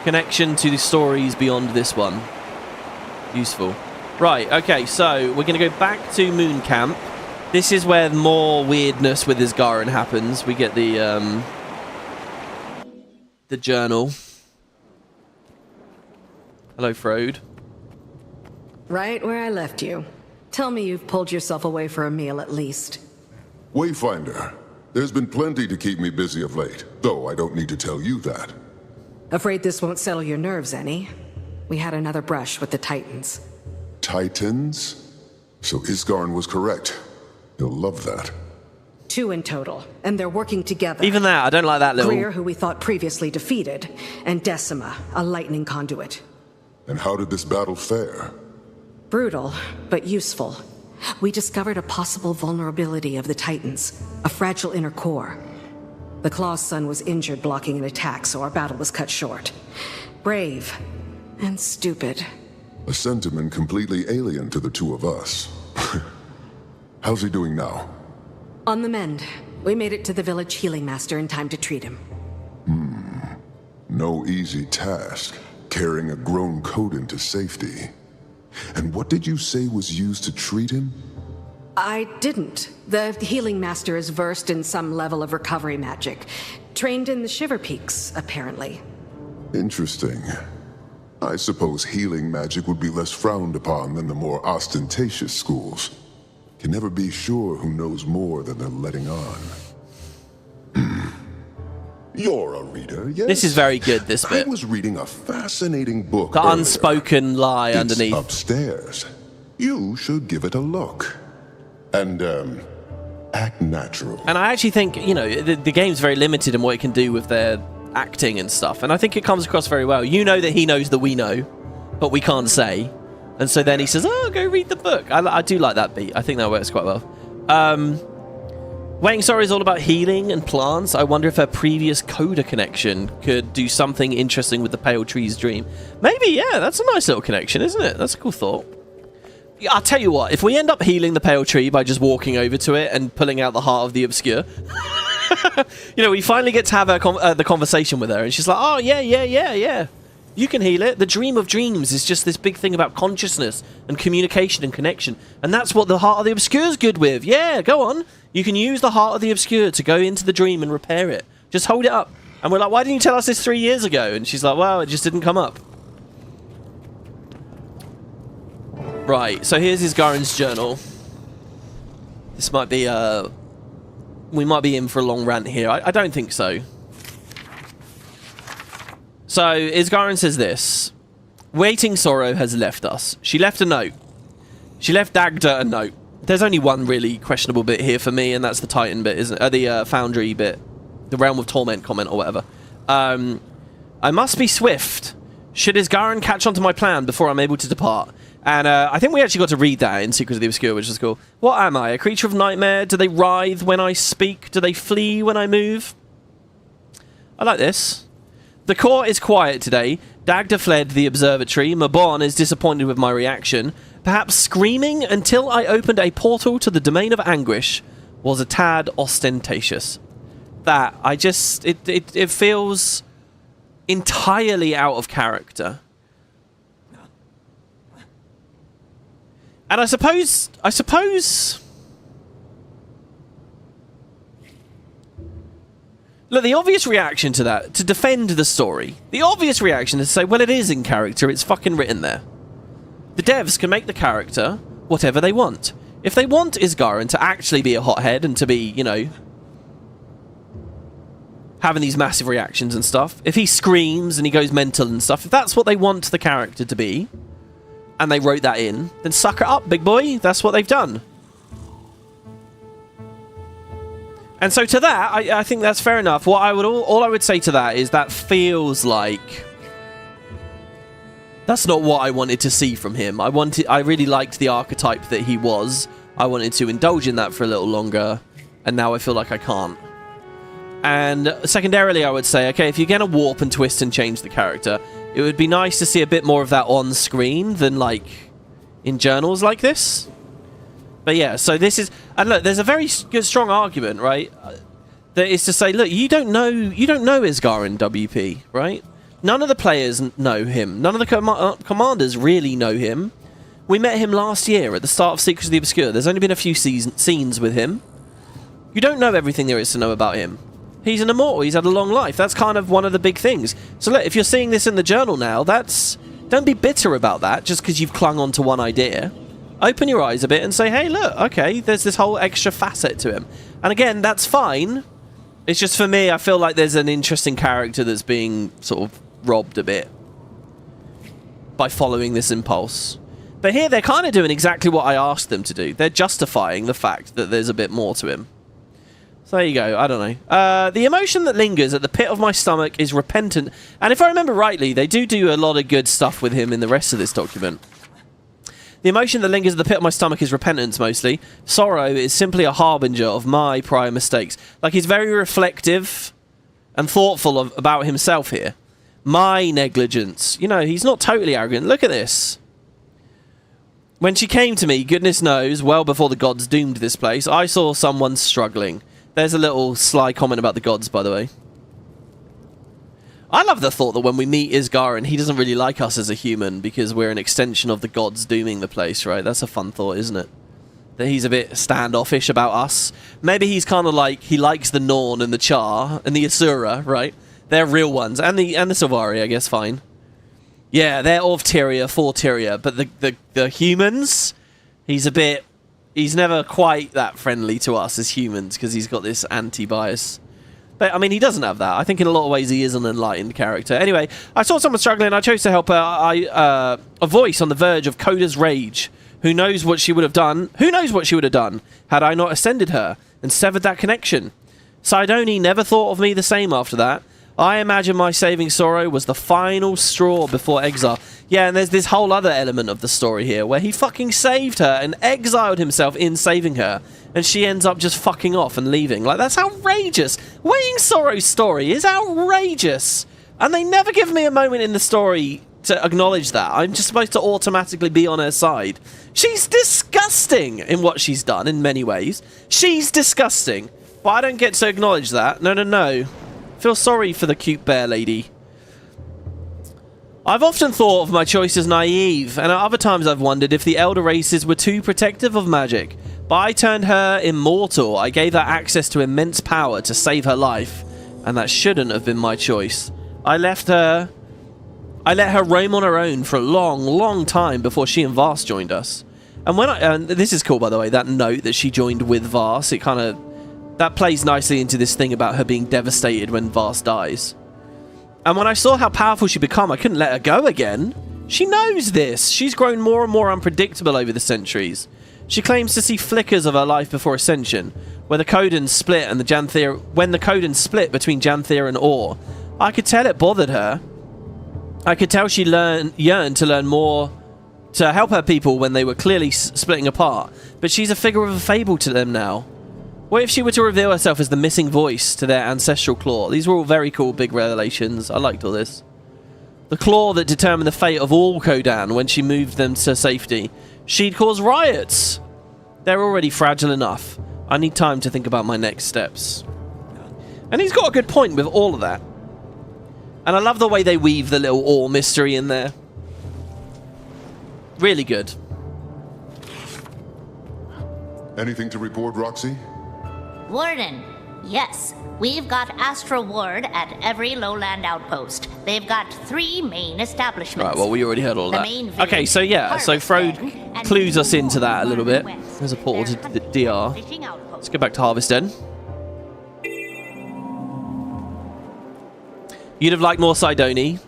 [SPEAKER 1] Connection to the stories beyond this one. Useful. Right, okay, so we're going to go back to Moon Camp. This is where more weirdness with Isgarin happens. We get the journal. Hello, Frode.
[SPEAKER 4] Right where I left you. Tell me you've pulled yourself away for a meal at least.
[SPEAKER 6] Wayfinder, there's been plenty to keep me busy of late, though I don't need to tell you that.
[SPEAKER 4] Afraid this won't settle your nerves any? We had another brush with the Titans.
[SPEAKER 6] Titans? So Isgarin was correct. You'll love that.
[SPEAKER 4] 2 in total, and they're working together.
[SPEAKER 1] Even that, I don't like that little...
[SPEAKER 4] Greer, who we thought previously defeated, and Decima, a lightning conduit.
[SPEAKER 6] And how did this battle fare?
[SPEAKER 4] Brutal, but useful. We discovered a possible vulnerability of the Titans, a fragile inner core. The Claw's son was injured blocking an attack, so our battle was cut short. Brave, and stupid.
[SPEAKER 6] A sentiment completely alien to the 2 of us. How's he doing now?
[SPEAKER 4] On the mend. We made it to the village healing master in time to treat him.
[SPEAKER 6] No easy task, carrying a grown Coden to safety. And what did you say was used to treat him?
[SPEAKER 4] I didn't. The healing master is versed in some level of recovery magic. Trained in the Shiver Peaks, apparently.
[SPEAKER 6] Interesting. I suppose healing magic would be less frowned upon than the more ostentatious schools. Can never be sure who knows more than they're letting on. You're a reader, yes?
[SPEAKER 1] This is very good, this bit.
[SPEAKER 6] I was reading a fascinating book
[SPEAKER 1] The
[SPEAKER 6] earlier.
[SPEAKER 1] unspoken lie
[SPEAKER 6] It's
[SPEAKER 1] underneath.
[SPEAKER 6] upstairs. You should give it a look. And, act natural.
[SPEAKER 1] And I actually think, you know, the game's very limited in what it can do with their acting and stuff. And I think it comes across very well. You know that he knows that we know, but we can't say. And so then he says, oh, go read the book. I do like that beat. I think that works quite well. Waiting Sorrow is all about healing and plants. I wonder if her previous coda connection could do something interesting with the Pale Tree's dream. Maybe, yeah, that's a nice little connection, isn't it? That's a cool thought. I'll tell you what, if we end up healing the Pale Tree by just walking over to it and pulling out the Heart of the Obscure, you know, we finally get to have the conversation with her, and she's like, oh, yeah, you can heal it. The Dream of Dreams is just this big thing about consciousness and communication and connection, and that's what the Heart of the Obscure is good with. Yeah, go on. You can use the Heart of the Obscure to go into the dream and repair it. Just hold it up. And we're like, why didn't you tell us this 3 years ago? And she's like, well, it just didn't come up. Right, so here's Isgaren's journal. This might be, we might be in for a long rant here. I don't think so. So, Isgaren says this. Waiting Sorrow has left us. She left a note. She left Dagda a note. There's only one really questionable bit here for me, and that's the Titan bit, isn't it? The Foundry bit. The Realm of Torment comment or whatever. I must be swift. Should Isgaren catch on to my plan before I'm able to depart? And I think we actually got to read that in Secrets of the Obscure, which is cool. What am I? A creature of nightmare? Do they writhe when I speak? Do they flee when I move? I like this. The court is quiet today. Dagda fled the observatory. Mabon is disappointed with my reaction. Perhaps screaming until I opened a portal to the domain of anguish was a tad ostentatious. That, I just... It feels entirely out of character. And I suppose... Look, the obvious reaction to that, to defend the story, the obvious reaction is to say, well, it is in character, it's fucking written there. The devs can make the character whatever they want. If they want Isgaren to actually be a hothead and to be, you know, having these massive reactions and stuff, if he screams and he goes mental and stuff, if that's what they want the character to be, and they wrote that in, then suck it up, big boy. That's what they've done. And so to that, I think that's fair enough. What I would all I would say to that is that feels like that's not what I wanted to see from him. I really liked the archetype that he was. I wanted to indulge in that for a little longer, and now I feel like I can't. And secondarily, I would say, okay, if you're going to warp and twist and change the character, it would be nice to see a bit more of that on screen than, like, in journals like this. But yeah, so this is... And look, there's a very good, strong argument, right? That is to say, look, you don't know Isgaren WP, right? None of the players know him. None of the commanders really know him. We met him last year at the start of Secrets of the Obscure. There's only been a few scenes with him. You don't know everything there is to know about him. He's an immortal. He's had a long life. That's kind of one of the big things. So look, if you're seeing this in the journal now, don't be bitter about that just because you've clung on to one idea. Open your eyes a bit and say, hey, look, okay, there's this whole extra facet to him. And again, that's fine. It's just for me, I feel like there's an interesting character that's being sort of robbed a bit by following this impulse. But here they're kind of doing exactly what I asked them to do. They're justifying the fact that there's a bit more to him. So there you go, I don't know. The emotion that lingers at the pit of my stomach is repentant. And if I remember rightly, they do a lot of good stuff with him in the rest of this document. The emotion that lingers at the pit of my stomach is repentance, mostly. Sorrow is simply a harbinger of my prior mistakes. Like, he's very reflective and thoughtful about himself here. My negligence. You know, he's not totally arrogant. Look at this. When she came to me, goodness knows, well before the gods doomed this place, I saw someone struggling. There's a little sly comment about the gods, by the way. I love the thought that when we meet Isgarin, he doesn't really like us as a human because we're an extension of the gods dooming the place, right? That's a fun thought, isn't it? That he's a bit standoffish about us. Maybe he's kind of like, he likes the Norn and the Char and the Asura, right? They're real ones. And the Sylvari, I guess, fine. Yeah, they're of Tyria, for Tyria. But the humans, he's never quite that friendly to us as humans because he's got this anti-bias. But, I mean, he doesn't have that. I think in a lot of ways he is an enlightened character. Anyway, I saw someone struggling. I chose to help her. A voice on the verge of Coda's rage. Who knows what she would have done? Who knows what she would have done had I not ascended her and severed that connection? Sidoni never thought of me the same after that. I imagine my saving Sorrow was the final straw before exile. Yeah, and there's this whole other element of the story here where he fucking saved her and exiled himself in saving her. And she ends up just fucking off and leaving. Like, that's outrageous. Weighing Sorrow's story is outrageous. And they never give me a moment in the story to acknowledge that. I'm just supposed to automatically be on her side. She's disgusting in what she's done in many ways. She's disgusting. But I don't get to acknowledge that. No. Feel sorry for the cute bear lady. I've often thought of my choice as naive, and at other times I've wondered if the elder races were too protective of magic. But I turned her immortal. I gave her access to immense power to save her life, and that shouldn't have been my choice. I let her roam on her own for a long time before she and Vars joined us. And and this is cool, by the way, that note that she joined with Vars, it kind of, that plays nicely into this thing about her being devastated when Vars dies. And when I saw how powerful she'd become, I couldn't let her go again. She knows this. She's grown more and more unpredictable over the centuries. She claims to see flickers of her life before Ascension, where the Codons split and when the Codons split between Janthir and Or. I could tell it bothered her. I could tell she yearned to learn more, to help her people when they were clearly splitting apart. But she's a figure of a fable to them now. What if she were to reveal herself as the missing voice to their ancestral claw? These were all very cool big revelations. I liked all this. The claw that determined the fate of all Kodan when she moved them to safety. She'd cause riots. They're already fragile enough. I need time to think about my next steps. And he's got a good point with all of that. And I love the way they weave the little Or mystery in there. Really good.
[SPEAKER 2] Anything to report, Roxy?
[SPEAKER 14] Warden, yes. We've got Astral Ward at every lowland outpost. They've got 3 main establishments.
[SPEAKER 1] Right, well, we already heard all that. Okay, so yeah, so Frode clues us into that a little bit. There's a portal to DR. Let's go back to Harvest Den. You'd have liked more Sidoni.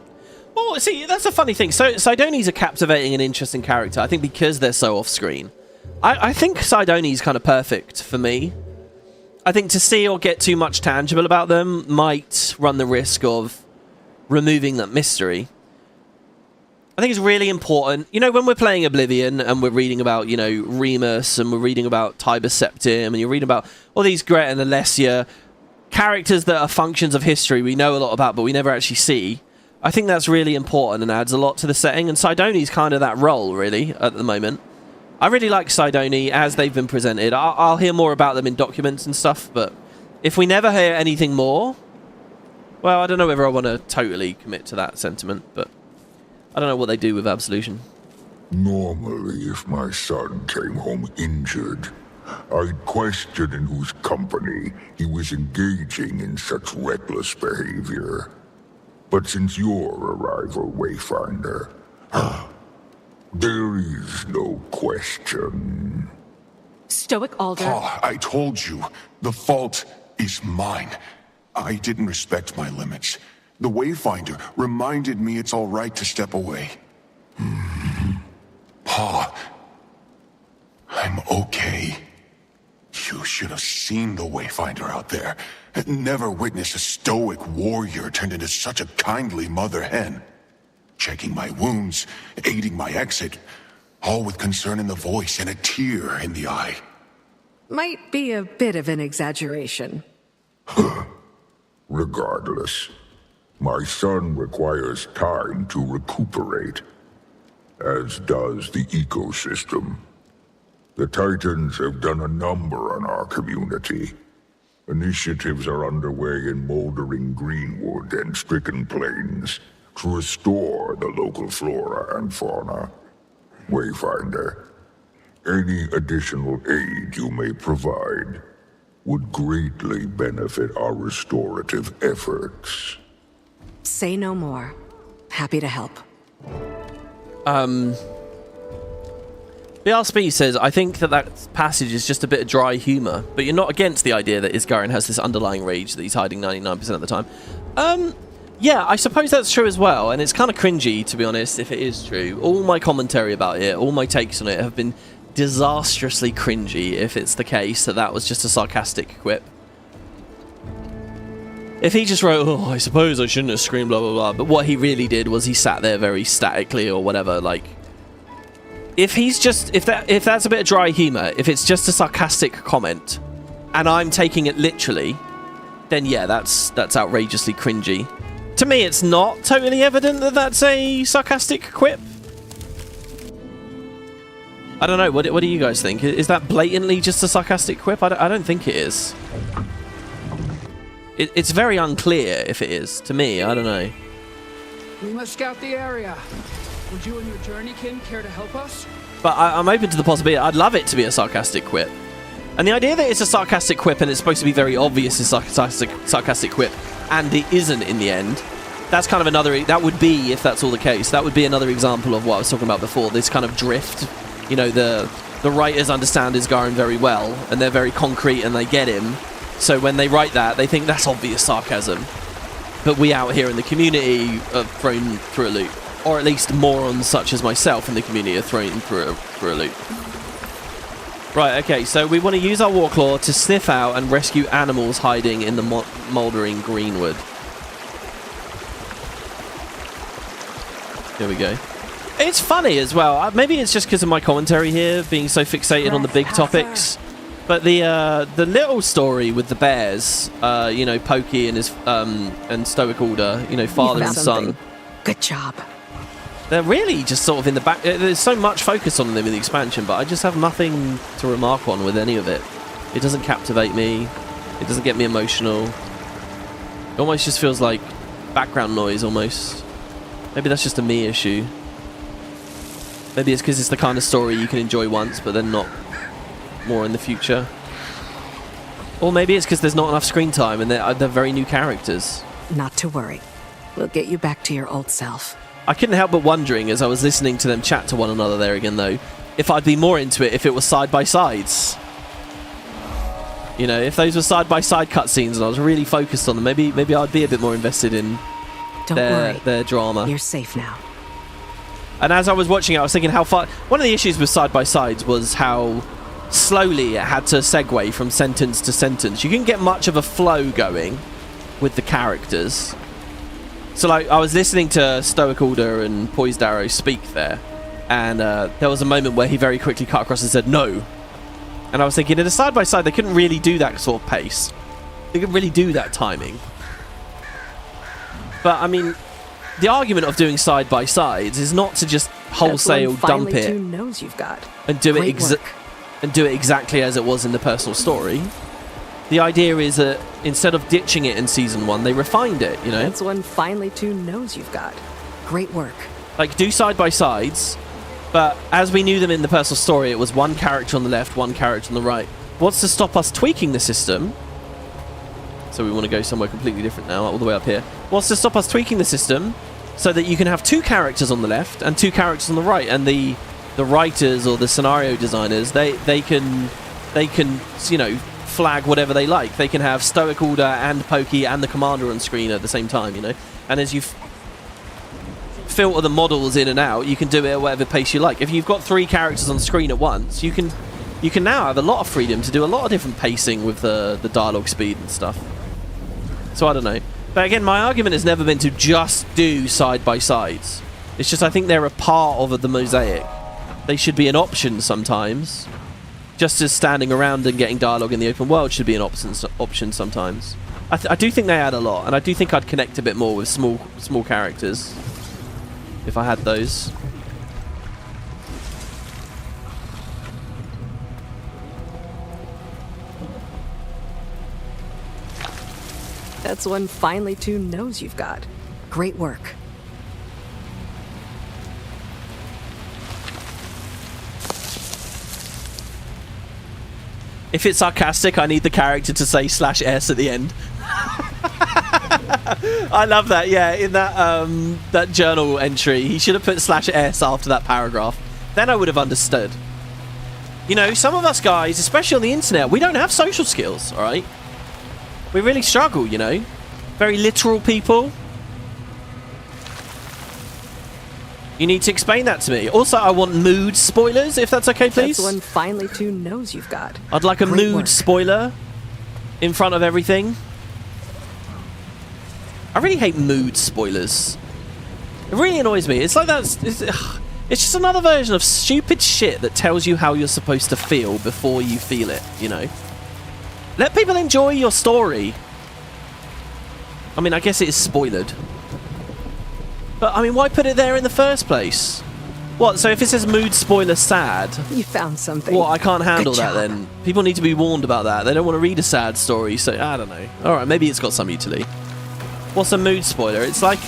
[SPEAKER 1] Well, see, that's a funny thing. So Sidoni's a captivating and interesting character, I think, because they're so off-screen. I think Sidoni's kind of perfect for me. I think to see or get too much tangible about them might run the risk of removing that mystery. I think it's really important. You know, when we're playing Oblivion and we're reading about, you know, Remus and we're reading about Tiber Septim and you're reading about all these Gret and Alessia, characters that are functions of history we know a lot about but we never actually see. I think that's really important and adds a lot to the setting, and Sidoni's kind of that role, really, at the moment. I really like Sidoni as they've been presented. I'll hear more about them in documents and stuff, but if we never hear anything more, well, I don't know whether I want to totally commit to that sentiment, but I don't know what they do with Absolution.
[SPEAKER 6] Normally, if my son came home injured, I'd question in whose company he was engaging in such reckless behavior. But since your arrival, Wayfinder, there is no question.
[SPEAKER 12] Stoic Alder.
[SPEAKER 2] Pa, I told you, the fault is mine. I didn't respect my limits. The Wayfinder reminded me it's all right to step away. Pa, I'm okay. You should have seen the Wayfinder out there. Never witnessed a stoic warrior turned into such a kindly mother hen. Checking my wounds, aiding my exit, all with concern in the voice and a tear in the eye.
[SPEAKER 4] Might be a bit of an exaggeration.
[SPEAKER 6] Regardless, my son requires time to recuperate, as does the ecosystem. The Titans have done a number on our community. Initiatives are underway in Moldering Greenwood and Stricken Plains to restore the local flora and fauna. Wayfinder, any additional aid you may provide would greatly benefit our restorative efforts.
[SPEAKER 4] Say no more. Happy to help.
[SPEAKER 1] BRSP says, I think that passage is just a bit of dry humour, but you're not against the idea that Isgaren has this underlying rage that he's hiding 99% of the time. Yeah, I suppose that's true as well, and it's kind of cringy, to be honest, if it is true. All my commentary about it, all my takes on it have been disastrously cringy if it's the case that that was just a sarcastic quip. If he just wrote, oh, I suppose I shouldn't have screamed, blah, blah, blah, but what he really did was he sat there very statically or whatever, like... If he's just... If that's a bit of dry humour, if it's just a sarcastic comment, and I'm taking it literally, then yeah, that's outrageously cringy. To me, it's not totally evident that that's a sarcastic quip. I don't know, what do you guys think? Is that blatantly just a sarcastic quip? I don't think it is. It's very unclear if it is, to me, I don't know.
[SPEAKER 10] We must scout the area. Would you and your journeykin care to help us?
[SPEAKER 1] But I'm open to the possibility. I'd love it to be a sarcastic quip. And the idea that it's a sarcastic quip and it's supposed to be very obvious it's sarcastic quip, and it isn't in the end, that's kind of another... That would be, if that's all the case, that would be another example of what I was talking about before, this kind of drift. You know, the writers understand Isgaren very well, and they're very concrete and they get him. So when they write that, they think that's obvious sarcasm. But we out here in the community are thrown through a loop. Or at least morons such as myself in the community are thrown through a loop. Right, okay, so we want to use our Warclaw to sniff out and rescue animals hiding in the mouldering greenwood. Here we go. It's funny as well. Maybe it's just because of my commentary here, being so fixated on the big topics. But the little story with the bears, you know, Pokey and his and Stoic Order, you know, father and son.
[SPEAKER 4] Good job.
[SPEAKER 1] They're really just sort of in the back. There's so much focus on them in the expansion, but I just have nothing to remark on with any of it. It doesn't captivate me. It doesn't get me emotional. It almost just feels like background noise, almost. Maybe that's just a me issue. Maybe it's because it's the kind of story you can enjoy once, but then not more in the future. Or maybe it's because there's not enough screen time and they're very new characters.
[SPEAKER 4] Not to worry. We'll get you back to your old self.
[SPEAKER 1] I couldn't help but wondering as I was listening to them chat to one another there again, though, if I'd be more into it if it was side-by-sides. You know, if those were side-by-side cutscenes and I was really focused on them, maybe I'd be a bit more invested in their drama.
[SPEAKER 4] You're safe now.
[SPEAKER 1] And as I was watching it, I was thinking how far... One of the issues with side-by-sides was how slowly it had to segue from sentence to sentence. You couldn't get much of a flow going with the characters. So, like, I was listening to Stoic Order and Poised Arrow speak there, and there was a moment where he very quickly cut across and said, no. And I was thinking, in a side-by-side, they couldn't really do that sort of pace. They couldn't really do that timing. But, I mean, the argument of doing side-by-sides is not to just wholesale dump it
[SPEAKER 4] you've got.
[SPEAKER 1] and do it exactly as it was in the personal story. The idea is that instead of ditching it in Season 1, they refined it, you know?
[SPEAKER 4] That's one finely tuned nose you've got. Great work.
[SPEAKER 1] Like, do side-by-sides, but as we knew them in the personal story, it was one character on the left, one character on the right. What's to stop us tweaking the system? So we want to go somewhere completely different now, all the way up here. What's to stop us tweaking the system so that you can have two characters on the left and two characters on the right, and the writers or the scenario designers, they can, you know, flag whatever they like. They can have Stoic Order and Pokey and the Commander on screen at the same time, you know? And as you filter the models in and out, you can do it at whatever pace you like. If you've got three characters on screen at once, you can now have a lot of freedom to do a lot of different pacing with the dialogue speed and stuff. So I don't know. But again, my argument has never been to just do side-by-sides. It's just I think they're a part of the mosaic. They should be an option sometimes. Just as standing around and getting dialogue in the open world should be an option sometimes. I do think they add a lot, and I do think I'd connect a bit more with small characters if I had those.
[SPEAKER 4] That's one finely tuned nose you've got. Great work.
[SPEAKER 1] If it's sarcastic, I need the character to say /S at the end. I love that. Yeah, in that journal entry, he should have put /S after that paragraph. Then I would have understood. You know, some of us guys, especially on the internet, we don't have social skills, all right? We really struggle, you know? Very literal people. You need to explain that to me. Also, I want mood spoilers, if that's okay, please.
[SPEAKER 4] That's one finely tuned nose you've got.
[SPEAKER 1] I'd like a
[SPEAKER 4] Great
[SPEAKER 1] mood
[SPEAKER 4] work.
[SPEAKER 1] spoiler in front of everything. I really hate mood spoilers. It really annoys me. It's like it's just another version of stupid shit that tells you how you're supposed to feel before you feel it, you know? Let people enjoy your story. I mean, I guess it is spoiled. But, I mean, why put it there in the first place? What, so if it says mood spoiler sad...
[SPEAKER 4] You found something.
[SPEAKER 1] Well, I can't handle
[SPEAKER 4] Good
[SPEAKER 1] that
[SPEAKER 4] job.
[SPEAKER 1] then. People need to be warned about that. They don't want to read a sad story, so I don't know. Alright, maybe it's got some utility. What's a mood spoiler? It's like,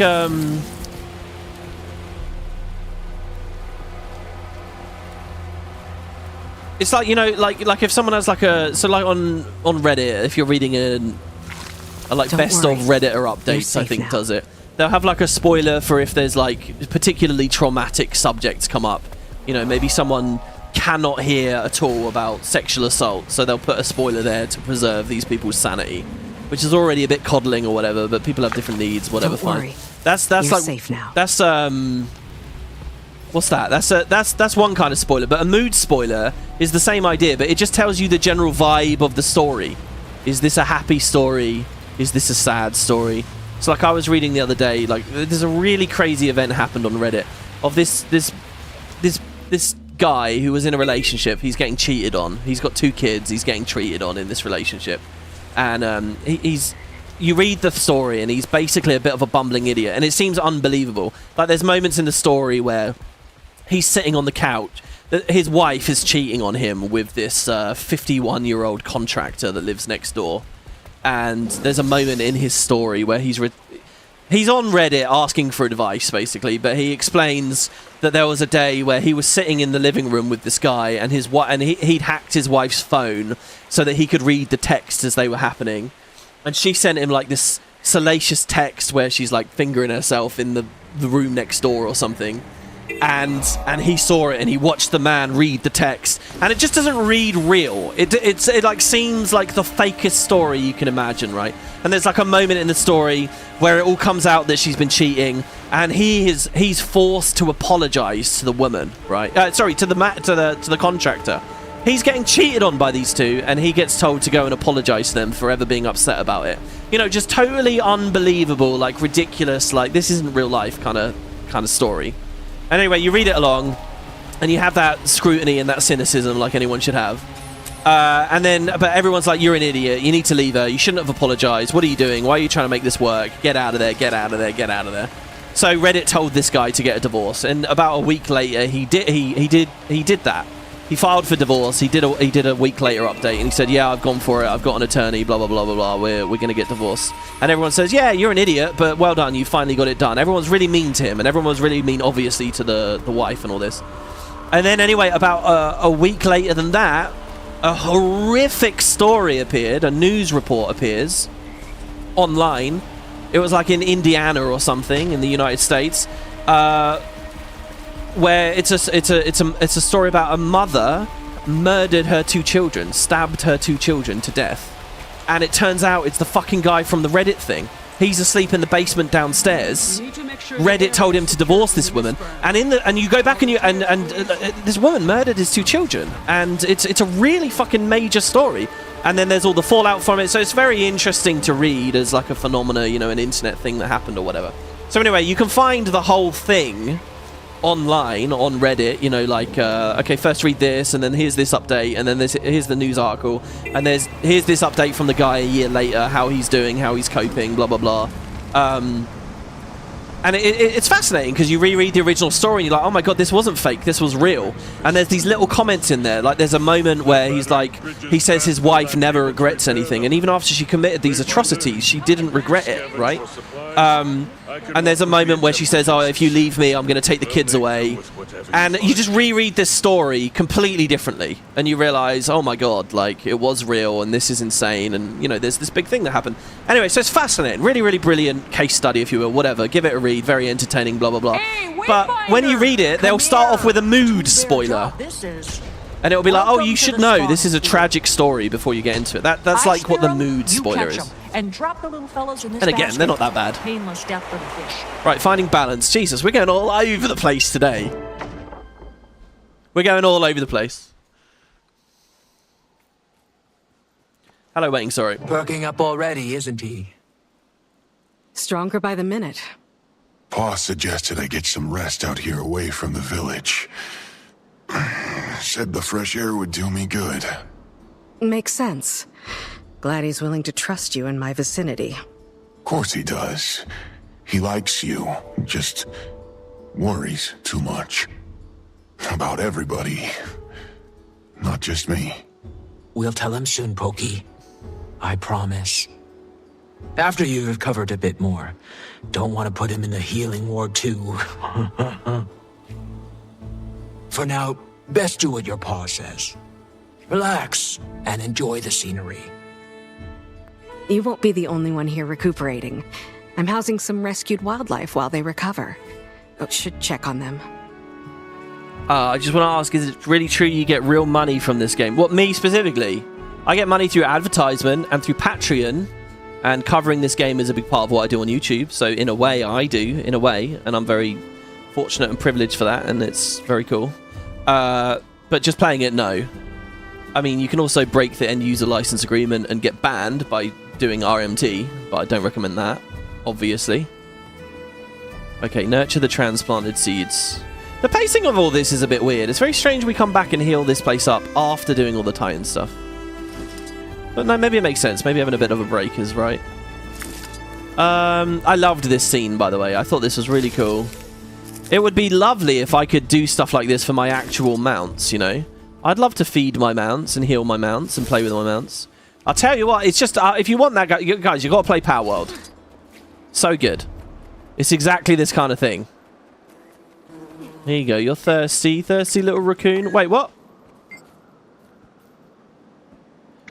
[SPEAKER 1] it's like, you know, like if someone has like a... So like on Reddit, if you're reading a like
[SPEAKER 4] Don't
[SPEAKER 1] best
[SPEAKER 4] worry.
[SPEAKER 1] of Redditor
[SPEAKER 4] You're
[SPEAKER 1] updates, I
[SPEAKER 4] safe
[SPEAKER 1] think
[SPEAKER 4] now.
[SPEAKER 1] does it. They'll have like a spoiler for if there's like particularly traumatic subjects come up. You know, maybe someone cannot hear at all about sexual assault, so they'll put a spoiler there to preserve these people's sanity, which is already a bit coddling or whatever, but people have different needs, whatever.
[SPEAKER 4] Don't
[SPEAKER 1] Fine.
[SPEAKER 4] worry.
[SPEAKER 1] That's
[SPEAKER 4] You're
[SPEAKER 1] like
[SPEAKER 4] safe now.
[SPEAKER 1] That's what's that? That's one kind of spoiler, but a mood spoiler is the same idea, but it just tells you the general vibe of the story. Is this a happy story? Is this a sad story? So like I was reading the other day, like there's a really crazy event happened on Reddit of this guy who was in a relationship. He's getting cheated on. He's got 2 kids. He's getting treated on in this relationship, and you read the story and he's basically a bit of a bumbling idiot, and it seems unbelievable. Like there's moments in the story where he's sitting on the couch. His wife is cheating on him with this 51-year-old contractor that lives next door. And there's a moment in his story where he's on Reddit asking for advice, basically, but he explains that there was a day where he was sitting in the living room with this guy, and he'd hacked his wife's phone so that he could read the texts as they were happening. And she sent him like this salacious text where she's like fingering herself in the room next door or something. And he saw it and he watched the man read the text, and it just doesn't read real. It like seems like the fakest story you can imagine, right? And there's like a moment in the story where it all comes out that she's been cheating, and he's forced to apologize to the woman, right? Sorry, to the contractor. He's getting cheated on by these two, and he gets told to go and apologize to them for ever being upset about it. You know, just totally unbelievable, like ridiculous, like this isn't real life kind of story. Anyway, you read it along, and you have that scrutiny and that cynicism like anyone should have. But everyone's like, you're an idiot, you need to leave her, you shouldn't have apologized, what are you doing, why are you trying to make this work, get out of there, get out of there, get out of there. So Reddit told this guy to get a divorce, and about a week later he did that. He filed for divorce. He did a week later update, and he said, yeah, I've gone for it, I've got an attorney, blah blah blah blah blah, we're gonna get divorced. And everyone says, yeah, you're an idiot, but well done, you finally got it done. Everyone's really mean to him, and everyone was really mean obviously to the wife and all this. And then anyway, about a week later than that, a horrific story appeared, a news report appears online. It was like in Indiana or something in the United States, where it's a story about a mother murdered her 2 children, stabbed her 2 children to death, and it turns out it's the fucking guy from the Reddit thing. He's asleep in the basement downstairs. Reddit told him to divorce this woman, and you go back and this woman murdered his 2 children, and it's a really fucking major story. And then there's all the fallout from it, so it's very interesting to read as like a phenomena, you know, an internet thing that happened or whatever. So anyway, you can find the whole thing online on Reddit, you know, like okay, first read this, and then here's this update, and then here's the news article, and here's this update from the guy a year later, how he's doing, how he's coping, blah blah blah. And it's fascinating because you reread the original story and you're like, oh my god, this wasn't fake, this was real. And there's these little comments in there. Like, there's a moment where he's like, he says his wife never regrets anything. And even after she committed these atrocities, she didn't regret it, right? And there's a moment where she says, oh, if you leave me, I'm going to take the kids away. And you just reread this story completely differently. And you realize, oh my god, like, it was real and this is insane. And, you know, there's this big thing that happened. Anyway, so it's fascinating. Really, really brilliant case study, if you will. Whatever. Give it a read. Very entertaining, blah, blah, blah. But when you read it, they'll start off with a mood spoiler. And it'll be like, oh, you should know this is a tragic story before you get into it. That's like what the mood spoiler is.
[SPEAKER 9] And drop the little fellows in this
[SPEAKER 1] And again, they're not that bad.
[SPEAKER 9] Painless death for the fish.
[SPEAKER 1] Right, finding balance. Jesus, we're going all over the place today. We're going all over the place. Hello, waiting, sorry.
[SPEAKER 7] Perking up already, isn't he?
[SPEAKER 4] Stronger by the minute.
[SPEAKER 2] Pa suggested I get some rest out here away from the village. Said the fresh air would do me good.
[SPEAKER 4] Makes sense. Glad he's willing to trust you in my vicinity.
[SPEAKER 2] Of course he does. He likes you, just worries too much. About everybody. Not just me.
[SPEAKER 7] We'll tell him soon, Pokey. I promise. After you've recovered a bit more. Don't want to put him in the healing ward too. For now, best do what your pa says. Relax and enjoy the scenery.
[SPEAKER 4] You won't be the only one here recuperating. I'm housing some rescued wildlife while they recover. Oh, should check on them.
[SPEAKER 1] I just want to ask, is it really true you get real money from this game? What, me specifically? I get money through advertisement and through Patreon, and covering this game is a big part of what I do on YouTube. So in a way, I do, in a way, and I'm very fortunate and privileged for that, and it's very cool. But just playing it, no. I mean, you can also break the end-user license agreement and get banned by doing RMT, but I don't recommend that, obviously. Okay, nurture the transplanted seeds. The pacing of all this is a bit weird. It's very strange we come back and heal this place up after doing all the Titan stuff. But no, maybe it makes sense. Maybe having a bit of a break is right. I loved this scene, by the way. I thought this was really cool. It would be lovely if I could do stuff like this for my actual mounts, you know? I'd love to feed my mounts and heal my mounts and play with my mounts. I'll tell you what, it's just, if you want that, guys, you've got to play Power World. So good. It's exactly this kind of thing. Here you go, you're thirsty. Thirsty little raccoon. Wait, what?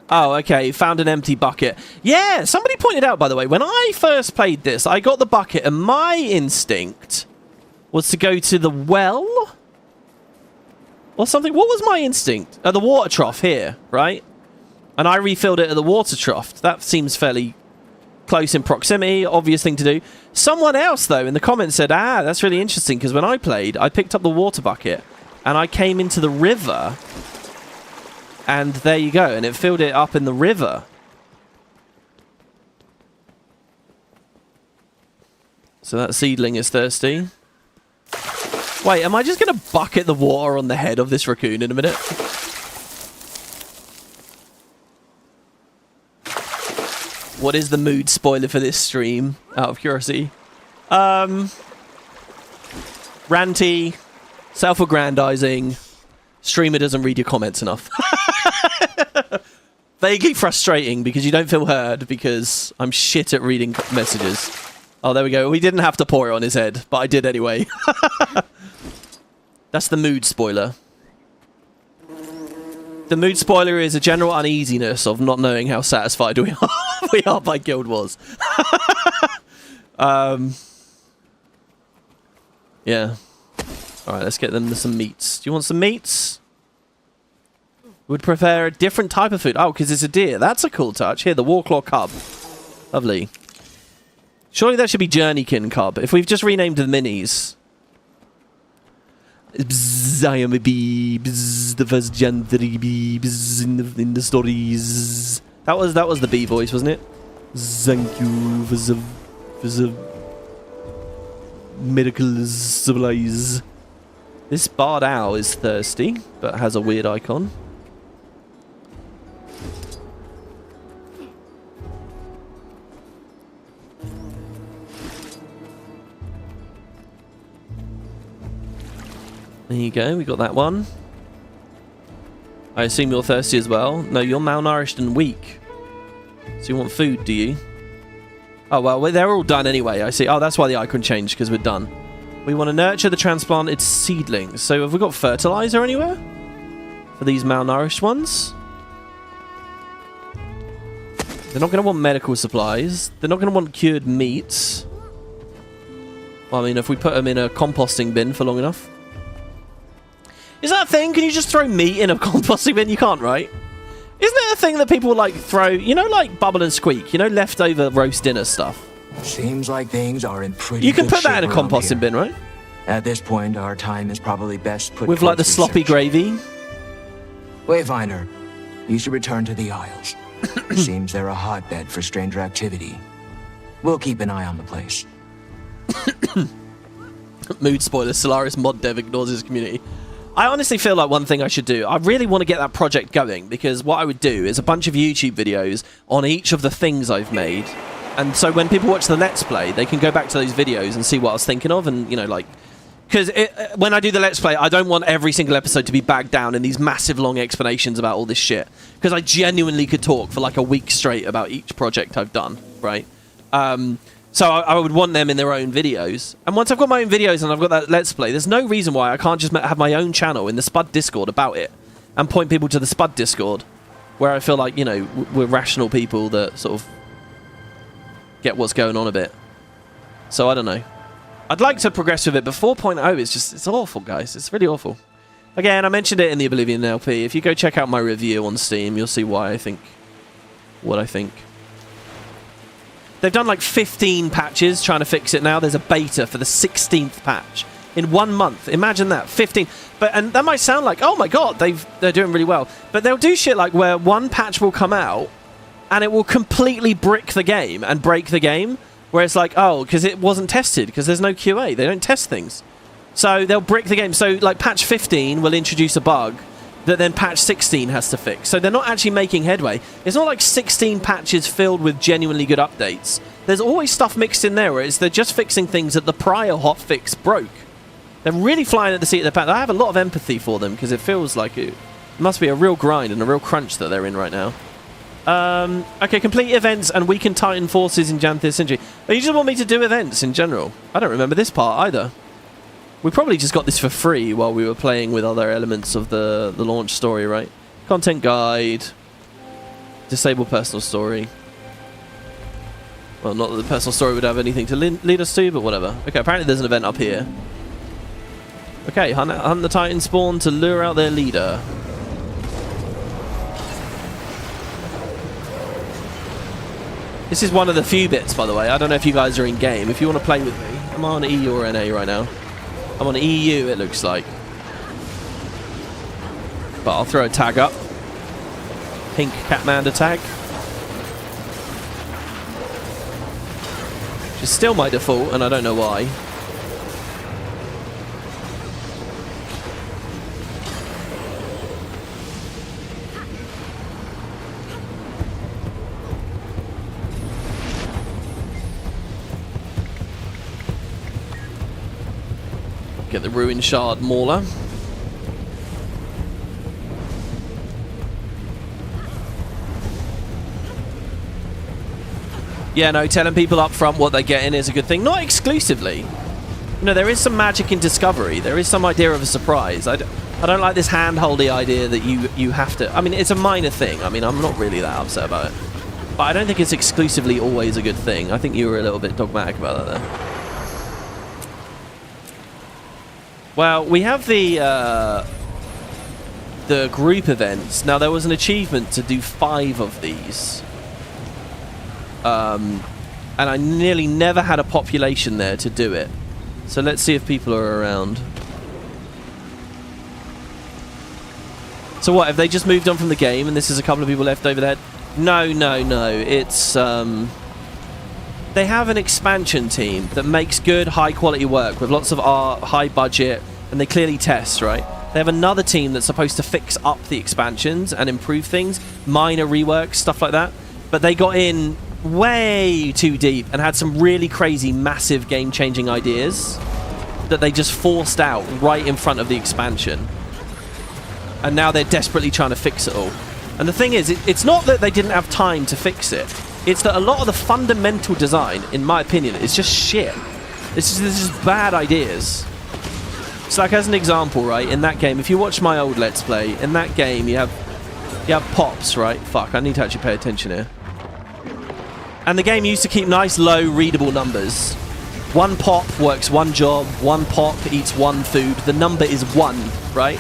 [SPEAKER 1] Oh, okay, found an empty bucket. Yeah, somebody pointed out, by the way, when I first played this, I got the bucket and my instinct was to go to the well? Or something. What was my instinct? The water trough here, right? And I refilled it at the water trough. That seems fairly close in proximity. Obvious thing to do. Someone else, though, in the comments said, ah, that's really interesting, because when I played, I picked up the water bucket, and I came into the river, and there you go, and it filled it up in the river. So that seedling is thirsty. Wait, am I just going to bucket the water on the head of this raccoon in a minute? What is the mood spoiler for this stream, out of curiosity? Ranty, self-aggrandizing, streamer doesn't read your comments enough. Vaguely frustrating because you don't feel heard because I'm shit at reading messages. Oh, there we go. We didn't have to pour it on his head, but I did anyway. That's the mood spoiler. The mood spoiler is a general uneasiness of not knowing how satisfied we are by Guild Wars. Yeah. Alright, let's get them some meats. Do you want some meats? Would prefer a different type of food. Oh, because it's a deer. That's a cool touch. Here, the Warclaw Cub. Lovely. Surely that should be Journeykin Cub. If we've just renamed the minis. Bzz, I am a bee. Bzz, the first Janthir bee. Bzz, in the stories. That was the bee voice, wasn't it? Thank you for the miracle supplies. This barred owl is thirsty, but has a weird icon. There you go, we got that one. I assume you're thirsty as well. No, you're malnourished and weak. So you want food, do you? Oh, well, they're all done anyway. I see. Oh, that's why the icon changed, because we're done. We want to nurture the transplanted seedlings. So have we got fertilizer anywhere? For these malnourished ones? They're not going to want medical supplies. They're not going to want cured meats. Well, I mean, if we put them in a composting bin for long enough. Is that a thing? Can you just throw meat in a composting bin? You can't, right? Isn't it a thing that people like throw, you know, like Bubble and Squeak, you know, leftover roast dinner stuff?
[SPEAKER 7] Seems like things are in pretty
[SPEAKER 1] You can
[SPEAKER 7] good
[SPEAKER 1] put that in a
[SPEAKER 7] shape around
[SPEAKER 1] composting
[SPEAKER 7] here.
[SPEAKER 1] bin, right?
[SPEAKER 7] At this point, our time is probably best put
[SPEAKER 1] With like the
[SPEAKER 7] towards
[SPEAKER 1] sloppy
[SPEAKER 7] research.
[SPEAKER 1] gravy.
[SPEAKER 7] Wayfinder, you should return to the Isles. Seems they're a hotbed for stranger activity. We'll keep an eye on the place.
[SPEAKER 1] Mood spoiler, Solaris mod dev ignores his community. I honestly feel like one thing I should do, I really want to get that project going, because what I would do is a bunch of YouTube videos on each of the things I've made. And so when people watch the Let's Play, they can go back to those videos and see what I was thinking of, and, you know, like... Because when I do the Let's Play, I don't want every single episode to be bagged down in these massive long explanations about all this shit. Because I genuinely could talk for like a week straight about each project I've done, right? So I would want them in their own videos. And once I've got my own videos and I've got that Let's Play, there's no reason why I can't just have my own channel in the Spud Discord about it. And point people to the Spud Discord. Where I feel like, you know, we're rational people that sort of get what's going on a bit. So I don't know. I'd like to progress with it, but 4.0 is just, it's awful, guys. It's really awful. Again, I mentioned it in the Oblivion LP. If you go check out my review on Steam, you'll see why I think what I think. They've done like 15 patches trying to fix it now. There's a beta for the 16th patch in 1 month. Imagine that, 15. And that might sound like, oh my god, they're doing really well. But they'll do shit like where one patch will come out and it will completely brick the game and break the game. Where it's like, oh, because it wasn't tested, because there's no QA. They don't test things. So they'll brick the game. So like patch 15 will introduce a bug that then patch 16 has to fix. So they're not actually making headway. It's not like 16 patches filled with genuinely good updates. There's always stuff mixed in there where they're just fixing things that the prior hotfix broke. They're really flying at the seat of their pants. I have a lot of empathy for them because it feels like it must be a real grind and a real crunch that they're in right now. Okay, complete events and weaken Titan forces in Janthir Century. Oh, you just want me to do events in general? I don't remember this part either. We probably just got this for free while we were playing with other elements of the launch story, right? Content guide. Disable personal story. Well, not that the personal story would have anything to lead us to, but whatever. Okay, apparently there's an event up here. Okay, hunt the Titan spawn to lure out their leader. This is one of the few bits, by the way. I don't know if you guys are in game. If you want to play with me, I'm on EU or NA right now. I'm on EU, it looks like. But I'll throw a tag up. Pink Catmanda tag. Which is still my default, and I don't know why. Get the Ruin Shard Mauler. Yeah, no, telling people up front what they're getting is a good thing. Not exclusively. You know, there is some magic in discovery. There is some idea of a surprise. I don't like this hand-holdy idea that you have to... I mean, it's a minor thing. I mean, I'm not really that upset about it. But I don't think it's exclusively always a good thing. I think you were a little bit dogmatic about that there. Well, we have the group events. Now, there was an achievement to do 5 of these. And I nearly never had a population there to do it. So let's see if people are around. So what, have they just moved on from the game and this is a couple of people left over there? No. It's, they have an expansion team that makes good, high-quality work with lots of art, high budget, and they clearly test, right? They have another team that's supposed to fix up the expansions and improve things, minor reworks, stuff like that. But they got in way too deep and had some really crazy, massive, game-changing ideas that they just forced out right in front of the expansion. And now they're desperately trying to fix it all. And the thing is, it's not that they didn't have time to fix it. It's that a lot of the fundamental design, in my opinion, is just shit. It's just bad ideas. So like as an example, right, in that game, if you watch my old Let's Play, in that game you have pops, right? Fuck, I need to actually pay attention here. And the game used to keep nice, low, readable numbers. One pop works one job, one pop eats one food. The number is 1, right?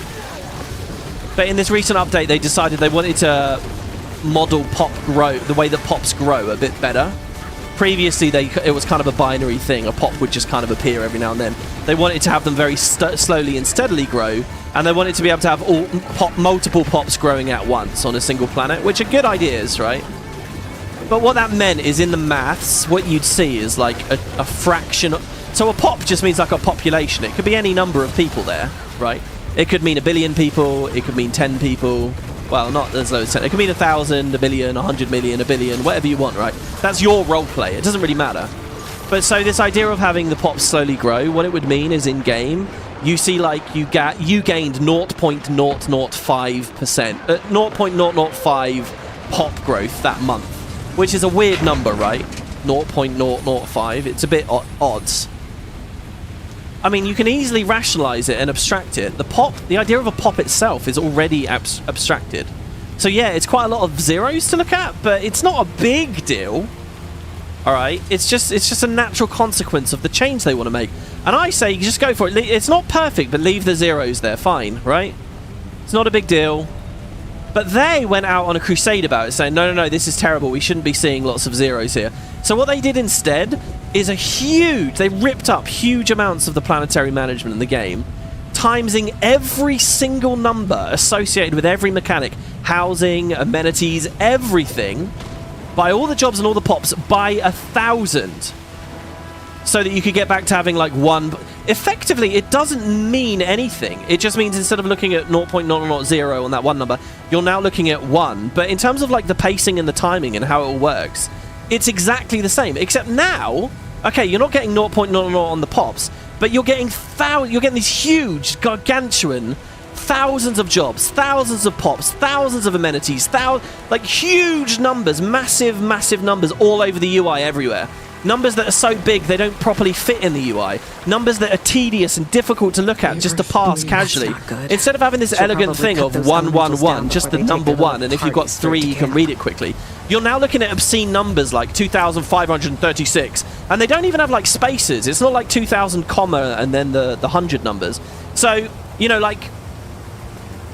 [SPEAKER 1] But in this recent update, they decided they wanted to model pop grow, the way that pops grow, a bit better. Previously, it was kind of a binary thing. A pop would just kind of appear every now and then. They wanted to have them very slowly and steadily grow, and they wanted to be able to have multiple pops growing at once on a single planet, which are good ideas, right? But what that meant is in the maths, what you'd see is like a fraction. So a pop just means like a population. It could be any number of people there, right? It could mean 1 billion people. It could mean 10 people. Well, not as low as 10. It could mean 1,000, 1 billion, 100 million, 1 billion, whatever you want, right? That's your role play. It doesn't really matter. But so this idea of having the pops slowly grow, what it would mean is in game, you see like you gained 0.005%, 0.005 pop growth that month, which is a weird number, right? 0.005. It's a bit odds. I mean, you can easily rationalize it and abstract it. The idea of a pop itself is already abstracted. So yeah, it's quite a lot of zeros to look at, but it's not a big deal. All right, it's just a natural consequence of the change they want to make. And I say, just go for it. It's not perfect, but leave the zeros there, fine, right? It's not a big deal. But they went out on a crusade about it, saying, no, this is terrible. We shouldn't be seeing lots of zeros here. So what they did instead is they ripped up huge amounts of the planetary management in the game, timesing every single number associated with every mechanic, housing, amenities, everything, by all the jobs and all the pops by 1,000. So that you could get back to having like one. Effectively, it doesn't mean anything. It just means instead of looking at 0.000 on that one number, you're now looking at 1. But in terms of like the pacing and the timing and how it all works, it's exactly the same. Except now, okay, you're not getting 0.00 on the pops, but you're getting these huge, gargantuan, thousands of jobs, thousands of pops, thousands of amenities, like huge numbers, massive numbers all over the UI everywhere. Numbers that are so big they don't properly fit in the UI. Numbers that are tedious and difficult to look at just to pass casually. Instead of having this elegant thing of 111, just the number 1, and if you've got 3 you can read it quickly. You're now looking at obscene numbers like 2,536, and they don't even have like spaces. It's not like 2,000 comma and then the 100 numbers. So, you know, like,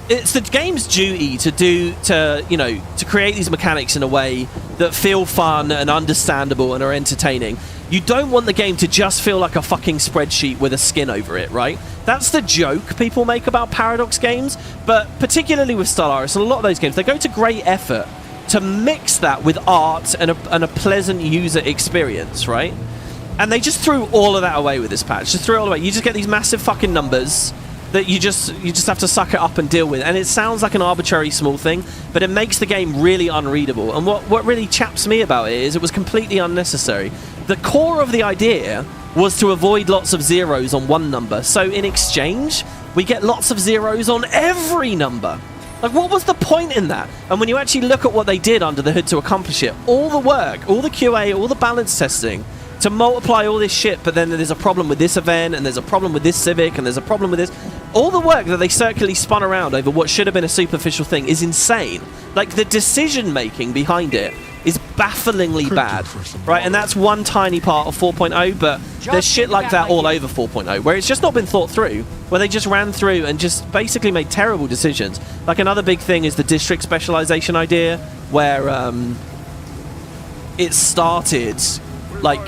[SPEAKER 1] it's the game's duty to create these mechanics in a way that feel fun and understandable and are entertaining. You don't want the game to just feel like a fucking spreadsheet with a skin over it, right? That's the joke people make about Paradox games, but particularly with Stellaris and a lot of those games, they go to great effort to mix that with art and a pleasant user experience, right? And they just threw all of that away with this patch. Just threw it all away. You just get these massive fucking numbers that you just have to suck it up and deal with. And it sounds like an arbitrary small thing, but it makes the game really unreadable. And what really chaps me about it is it was completely unnecessary. The core of the idea was to avoid lots of zeros on one number. So in exchange, we get lots of zeros on every number. Like, what was the point in that? And when you actually look at what they did under the hood to accomplish it, all the work, all the QA, all the balance testing, to multiply all this shit, but then there's a problem with this event, and there's a problem with this civic, and there's a problem with this. All the work that they circularly spun around over what should have been a superficial thing is insane. Like, the decision-making behind it is bafflingly bad, right? And that's one tiny part of 4.0, but there's shit like that all over 4.0, where it's just not been thought through, where they just ran through and just basically made terrible decisions. Like, another big thing is the district specialization idea, where it started, like,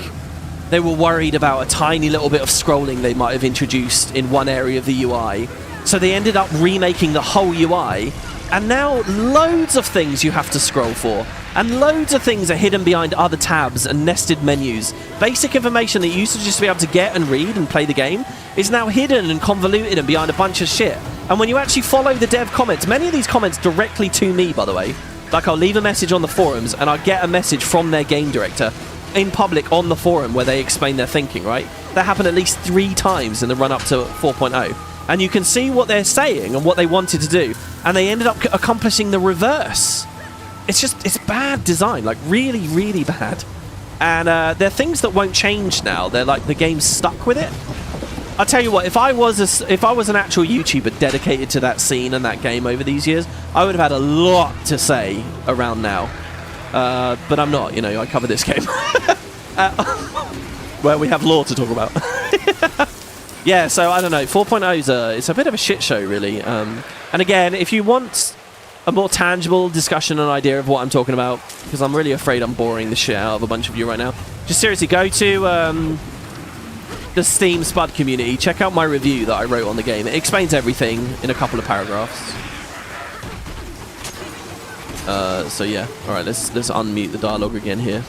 [SPEAKER 1] they were worried about a tiny little bit of scrolling they might have introduced in one area of the UI. So they ended up remaking the whole UI, and now loads of things you have to scroll for, and loads of things are hidden behind other tabs and nested menus. Basic information that you used to just be able to get and read and play the game is now hidden and convoluted and behind a bunch of shit. And when you actually follow the dev comments, many of these comments directly to me, by the way, like I'll leave a message on the forums and I'll get a message from their game director in public on the forum where they explain their thinking, right? That happened at least 3 times in the run-up to 4.0. And you can see what they're saying and what they wanted to do. And they ended up accomplishing the reverse. It's bad design, like really, really bad. And they're things that won't change now. They're like the game's stuck with it. I'll tell you what, if I was an actual YouTuber dedicated to that scene and that game over these years, I would have had a lot to say around now. But I'm not, you know, I cover this game. Where we have lore to talk about. Yeah, so I don't know, 4.0's it's a bit of a shit show, really. And again, if you want a more tangible discussion and idea of what I'm talking about, because I'm really afraid I'm boring the shit out of a bunch of you right now, just seriously, go to the Steam Spud community, check out my review that I wrote on the game. It explains everything in a couple of paragraphs. So yeah, alright, let's unmute the dialogue again here.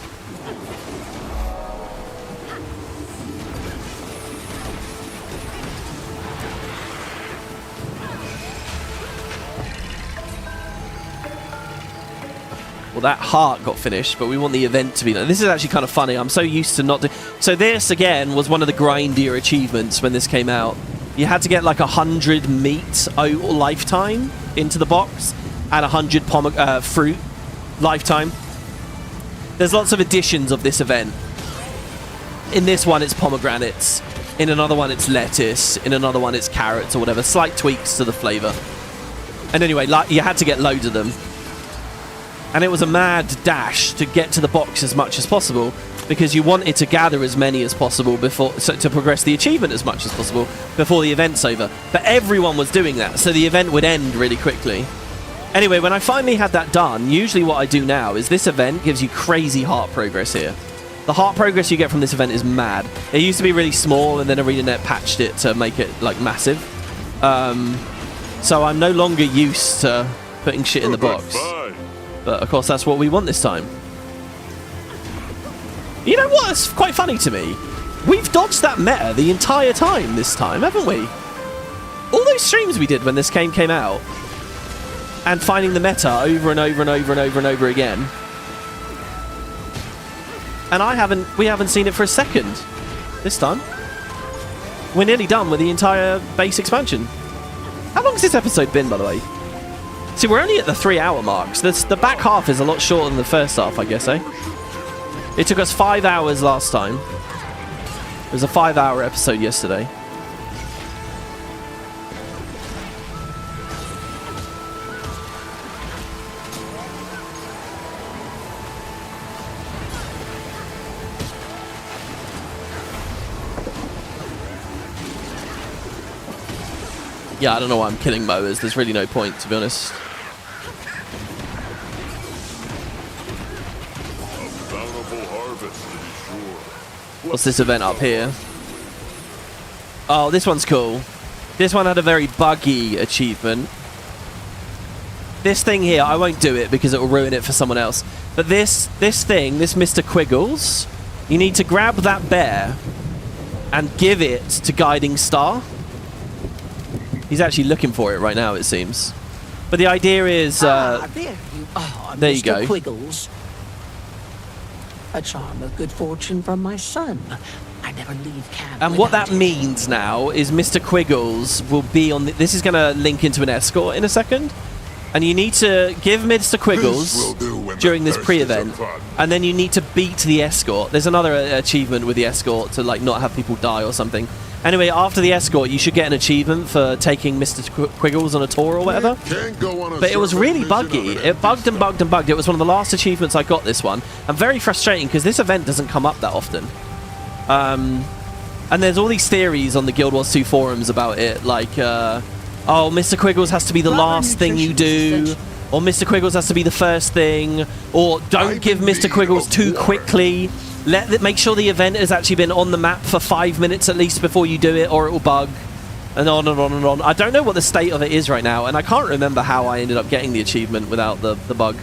[SPEAKER 1] Well, that heart got finished, but we want the event to be done. This is actually kind of funny. I'm so used to not doing... So this, again, was one of the grindier achievements when this came out. You had to get like 100 meat lifetime into the box and 100 fruit lifetime. There's lots of editions of this event. In this one, it's pomegranates. In another one, it's lettuce. In another one, it's carrots or whatever. Slight tweaks to the flavor. And anyway, like, you had to get loads of them. And it was a mad dash to get to the box as much as possible because you wanted to gather as many as possible to progress the achievement as much as possible before the event's over. But everyone was doing that, so the event would end really quickly. Anyway, when I finally had that done, usually what I do now is this event gives you crazy heart progress here. The heart progress you get from this event is mad. It used to be really small, and then Arenanet patched it to make it like massive. So I'm no longer used to putting shit in the box. But of course, that's what we want this time. You know what? It's quite funny to me. We've dodged that meta the entire time this time, haven't we? All those streams we did when this game came out, and finding the meta over and over and over and over and over again. And we haven't seen it for a second this time. We're nearly done with the entire base expansion. How long has this episode been, by the way? See, we're only at the 3-hour mark. So the back half is a lot shorter than the first half, I guess, eh? It took us 5 hours last time. It was a 5-hour episode yesterday. Yeah, I don't know why I'm killing mowers. There's really no point, to be honest. What's this event up here? Oh, this one's cool. This one had a very buggy achievement. This thing here, I won't do it because it will ruin it for someone else. But this thing, this Mr. Quiggles, you need to grab that bear and give it to Guiding Star. He's actually looking for it right now, it seems. But the idea is...
[SPEAKER 11] there you are,
[SPEAKER 1] there
[SPEAKER 11] Mr.
[SPEAKER 1] you go.
[SPEAKER 11] Quiggles. A charm of good fortune from my son. I never leave camp.
[SPEAKER 1] And what that means now is Mr. Quiggles will be on... This is going to link into an escort in a second. And you need to give Mr. Quiggles during this pre-event. And then you need to beat the escort. There's another achievement with the escort to like not have people die or something. Anyway, after the escort, you should get an achievement for taking Mr. Quiggles on a tour or whatever. But it was really buggy. It bugged and bugged and bugged. It was one of the last achievements I got this one. And very frustrating because this event doesn't come up that often. And there's all these theories on the Guild Wars 2 forums about it, like, oh, Mr. Quiggles has to be the last thing you do, or Mr. Quiggles has to be the first thing, or don't give Mr. Quiggles too quickly. Make sure the event has actually been on the map for 5 minutes at least before you do it, or it will bug, and on and on and on. I don't know what the state of it is right now, and I can't remember how I ended up getting the achievement without the bug.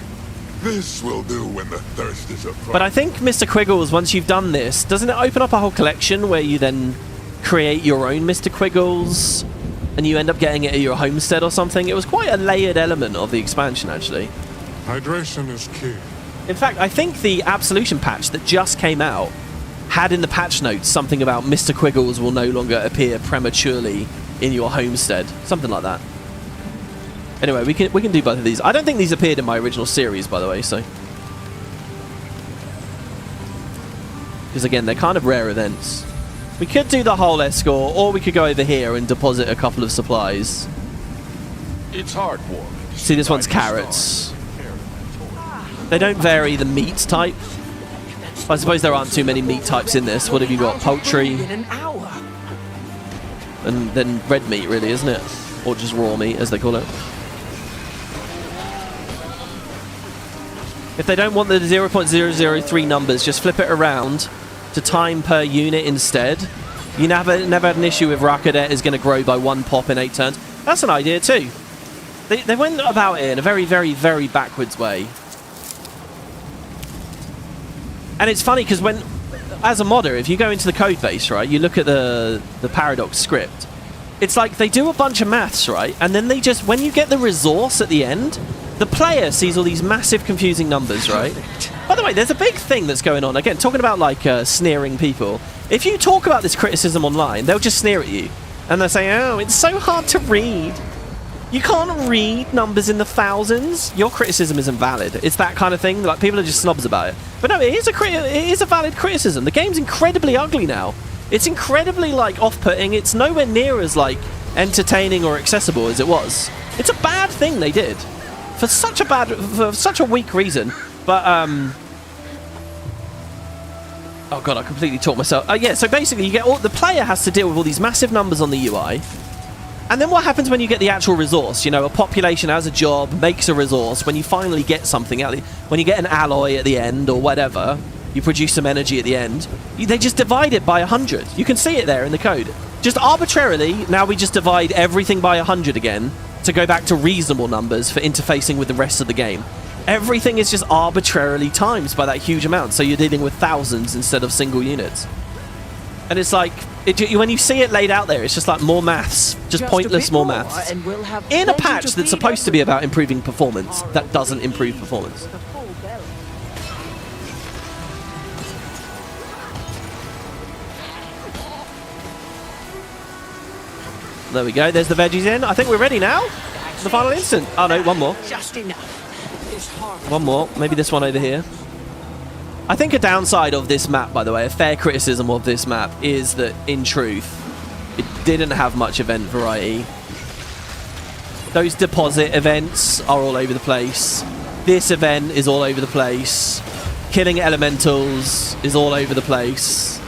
[SPEAKER 6] This will do when the thirst is upon.
[SPEAKER 1] But I think, Mr. Quiggles, once you've done this, doesn't it open up a whole collection where you then create your own Mr. Quiggles, and you end up getting it at your homestead or something? It was quite a layered element of the expansion, actually.
[SPEAKER 8] Hydration is key.
[SPEAKER 1] In fact, I think the Absolution patch that just came out had in the patch notes something about Mr. Quiggles will no longer appear prematurely in your homestead. Something like that. Anyway, we can do both of these. I don't think these appeared in my original series, by the way, so... Because, again, they're kind of rare events. We could do the whole escort, or we could go over here and deposit a couple of supplies.
[SPEAKER 6] It's hard work.
[SPEAKER 1] See, this one's carrots. They don't vary the meat type. I suppose there aren't too many meat types in this. What have you got? Poultry. And then red meat, really, isn't it? Or just raw meat, as they call it. If they don't want the 0.003 numbers, just flip it around to time per unit instead. You never had an issue with Arenanet is going to grow by 1 pop in 8 turns. That's an idea too. They went about it in a very, very, very backwards way. And it's funny because when, as a modder, if you go into the code base, right, you look at the Paradox script, it's like they do a bunch of maths, right, and then they just, when you get the resource at the end, the player sees all these massive confusing numbers, right? By the way, there's a big thing that's going on. Again, talking about like sneering people. If you talk about this criticism online, they'll just sneer at you. And they'll say, oh, it's so hard to read. You can't read numbers in the thousands. Your criticism isn't valid. It's that kind of thing. Like, people are just snobs about it. But no, it is a valid criticism. The game's incredibly ugly now. It's incredibly, like, off-putting. It's nowhere near as, like, entertaining or accessible as it was. It's a bad thing they did. For such a weak reason. But, oh god, I completely talked myself. Yeah, so basically you get the player has to deal with all these massive numbers on the UI. And then what happens when you get the actual resource? You know, a population has a job, makes a resource. When you finally get something out, when you get an alloy at the end or whatever, you produce some energy at the end, they just divide it by 100. You can see it there in the code. Just arbitrarily, now we just divide everything by 100 again to go back to reasonable numbers for interfacing with the rest of the game. Everything is just arbitrarily times by that huge amount, so you're dealing with thousands instead of single units. And it's like, when you see it laid out there, it's just like more maths, just pointless more maths. In a patch that's supposed to be about improving performance, that doesn't improve performance. There we go, there's the veggies in. I think we're ready now. The final instant. Oh no, one more.
[SPEAKER 11] Just enough.
[SPEAKER 1] One more, maybe this one over here. I think a downside of this map, by the way, a fair criticism of this map, is that, in truth, it didn't have much event variety. Those deposit events are all over the place. This event is all over the place. Killing elementals is all over the place.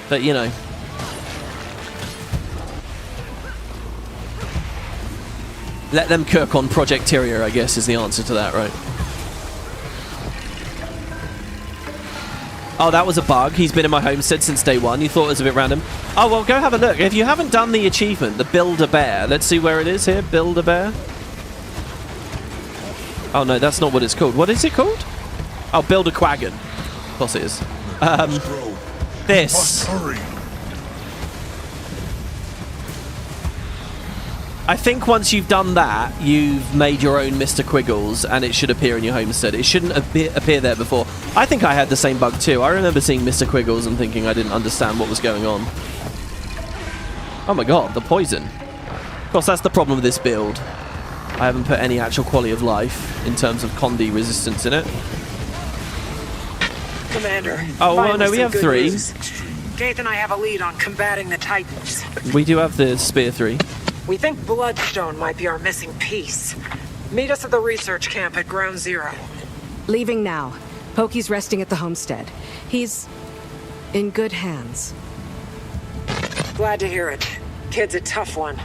[SPEAKER 1] But, you know. Let them cook on Project Tyria, I guess, is the answer to that, right? Oh, that was a bug. He's been in my homestead since day one. You thought it was a bit random. Oh, well, go have a look. If you haven't done the achievement, the Build a Bear. Let's see where it is here. Build a Bear. Oh, no, that's not what it's called. What is it called? Oh, Build a Quaggon. Of course it is. This. I think once you've done that, you've made your own Mr. Quiggles, and it should appear in your homestead. It shouldn't appear there before. I think I had the same bug too. I remember seeing Mr. Quiggles and thinking I didn't understand what was going on. Oh my god, the poison. Of course, that's the problem with this build. I haven't put any actual quality of life in terms of Condi resistance in it.
[SPEAKER 3] Commander.
[SPEAKER 1] Oh, well, no, we have 3.
[SPEAKER 3] News. Gaith and I have a lead on combating the Titans.
[SPEAKER 1] We do have the Spear 3.
[SPEAKER 3] We think Bloodstone might be our missing piece. Meet us at the research camp at Ground Zero.
[SPEAKER 4] Leaving now. Pokey's resting at the homestead. He's in good hands.
[SPEAKER 3] Glad to hear it. Kid's a tough one.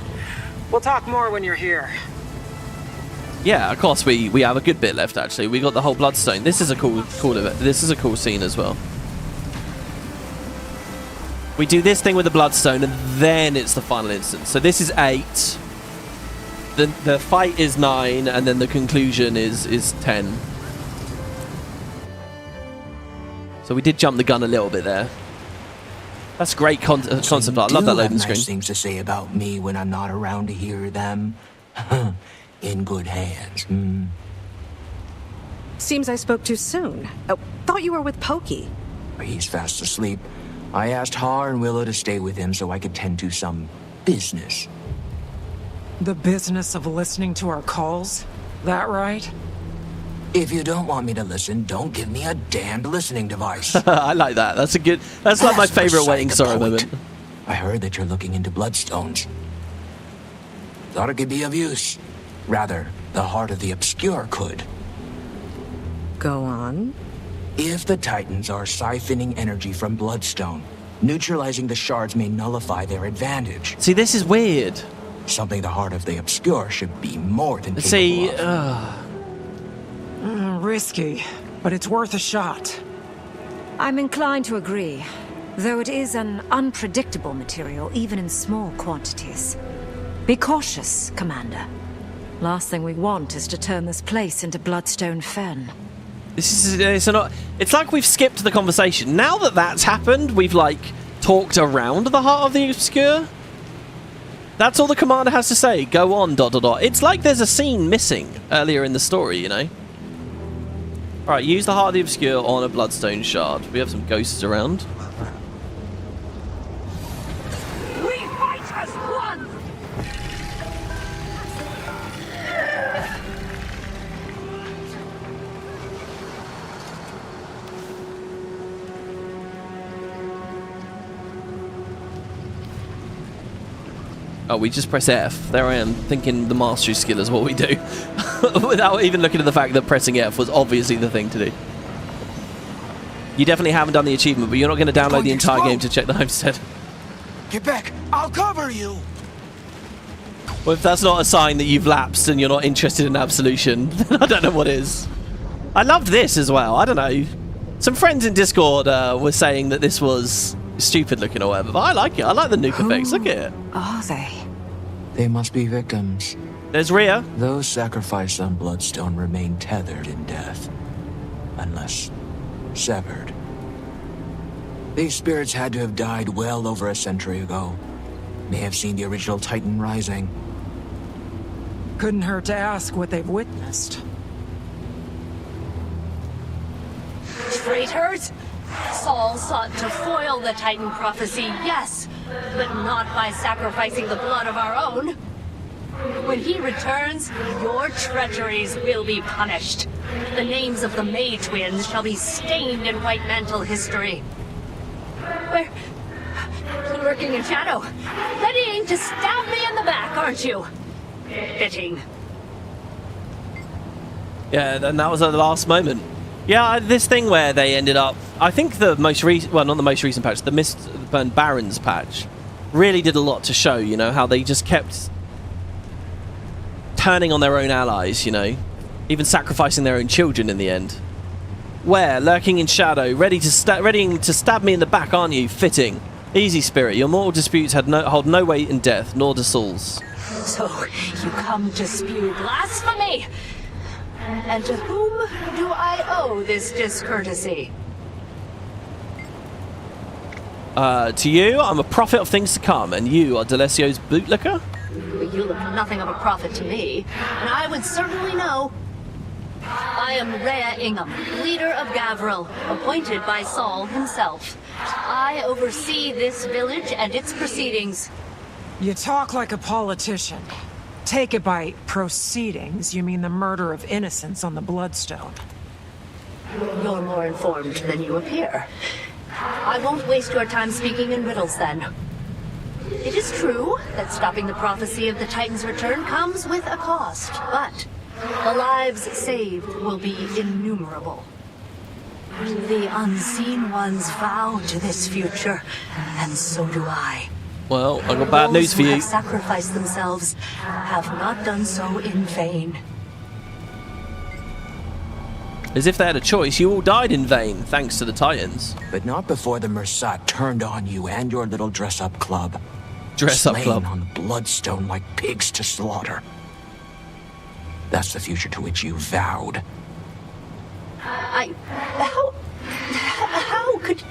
[SPEAKER 3] We'll talk more when you're here.
[SPEAKER 1] Yeah, of course, we have a good bit left, actually. We got the whole Bloodstone. This is a cool event. This is a cool scene as well. We do this thing with the Bloodstone, and then it's the final instance. So this is 8. The fight is 9, and then the conclusion is 10. So we did jump the gun a little bit there. That's great concept art. I love that loading screen.
[SPEAKER 7] Nice things to say about me when I'm not around to hear them. In good hands.
[SPEAKER 4] Seems I spoke too soon. Oh, thought you were with Pokey.
[SPEAKER 7] He's fast asleep. I asked Har and Willow to stay with him so I could tend to some business.
[SPEAKER 3] The business of listening to our calls? That right?
[SPEAKER 7] If you don't want me to listen, don't give me a damned listening device.
[SPEAKER 1] I like that. That's a good. That's like my favorite waiting sorrow moment.
[SPEAKER 7] I heard that you're looking into bloodstones. Thought it could be of use. Rather, the heart of the obscure could.
[SPEAKER 4] Go on.
[SPEAKER 7] If the Titans are siphoning energy from bloodstone, neutralizing the shards may nullify their advantage.
[SPEAKER 1] See, this is weird.
[SPEAKER 7] Something the heart of the obscure should be more than capable
[SPEAKER 1] See,
[SPEAKER 7] of.
[SPEAKER 3] Risky, but it's worth a shot.
[SPEAKER 5] I'm inclined to agree, though it is an unpredictable material, even in small quantities. Be cautious, Commander. Last thing we want is to turn this place into Bloodstone Fen.
[SPEAKER 1] It's like we've skipped the conversation. Now that that's happened, we've like talked around the heart of the obscure. That's all the commander has to say. Go on, ... It's like there's a scene missing earlier in the story, you know? Alright, use the heart of the obscure on a bloodstone shard. We have some ghosts around.
[SPEAKER 11] We fight as one!
[SPEAKER 1] Oh, we just press F. There I am, thinking the mastery skill is what we do. Without even looking at the fact that pressing F was obviously the thing to do. You definitely haven't done the achievement, but you're not going to download the entire game to check the homestead.
[SPEAKER 7] Get back! I'll cover you!
[SPEAKER 1] Well, if that's not a sign that you've lapsed and you're not interested in Absolution, then I don't know what is. I loved this as well. I don't know. Some friends in Discord were saying that this was stupid looking or whatever, but I like it. I like the nuke effects. Look at it.
[SPEAKER 5] Are they?
[SPEAKER 7] They must be victims.
[SPEAKER 1] There's Rhea.
[SPEAKER 7] Those sacrificed on Bloodstone remain tethered in death. Unless severed. These spirits had to have died well over a century ago. May have seen the original Titan rising.
[SPEAKER 3] Couldn't hurt to ask what they've witnessed.
[SPEAKER 15] Traitors! Saul sought to foil the Titan prophecy, yes, but not by sacrificing the blood of our own. When he returns, your treacheries will be punished. The names of the May twins shall be stained in White Mantle history. Where? Lurking in shadow, readying to stab me in the back, aren't you? Fitting.
[SPEAKER 1] Yeah, and that was at the last moment. Yeah, this thing where they ended up... I think the most recent... Well, not the most recent patch. The Mistburn Barrens patch really did a lot to show, you know, how they just kept turning on their own allies, you know. Even sacrificing their own children in the end. Where? Lurking in shadow, readying to stab me in the back, aren't you? Fitting. Easy, spirit. Your mortal disputes hold no weight in death, nor do Saul's.
[SPEAKER 15] So, you come to spew blasphemy? And to whom do I owe this discourtesy?
[SPEAKER 1] To you, I'm a prophet of things to come, and you are Delesio's bootlicker?
[SPEAKER 15] You look nothing of a prophet to me, and I would certainly know. I am Rhea Ingham, leader of Gavril, appointed by Saul himself. I oversee this village and its proceedings.
[SPEAKER 3] You talk like a politician. Take it by proceedings, you mean the murder of innocents on the Bloodstone.
[SPEAKER 15] You're more informed than you appear. I won't waste your time speaking in riddles, then. It is true that stopping the prophecy of the Titan's return comes with a cost, but the lives saved will be innumerable. The unseen ones vow to this future, and so do I.
[SPEAKER 1] Well, I've got bad news for you.
[SPEAKER 15] Those who have sacrificed themselves have not done so in vain.
[SPEAKER 1] As if they had a choice, you all died in vain, thanks to the Titans.
[SPEAKER 7] But not before the Mersat turned on you and your little dress-up club.
[SPEAKER 1] Dress-up
[SPEAKER 7] Slain
[SPEAKER 1] club.
[SPEAKER 7] on the Bloodstone like pigs to slaughter. That's the future to which you vowed.
[SPEAKER 15] How could...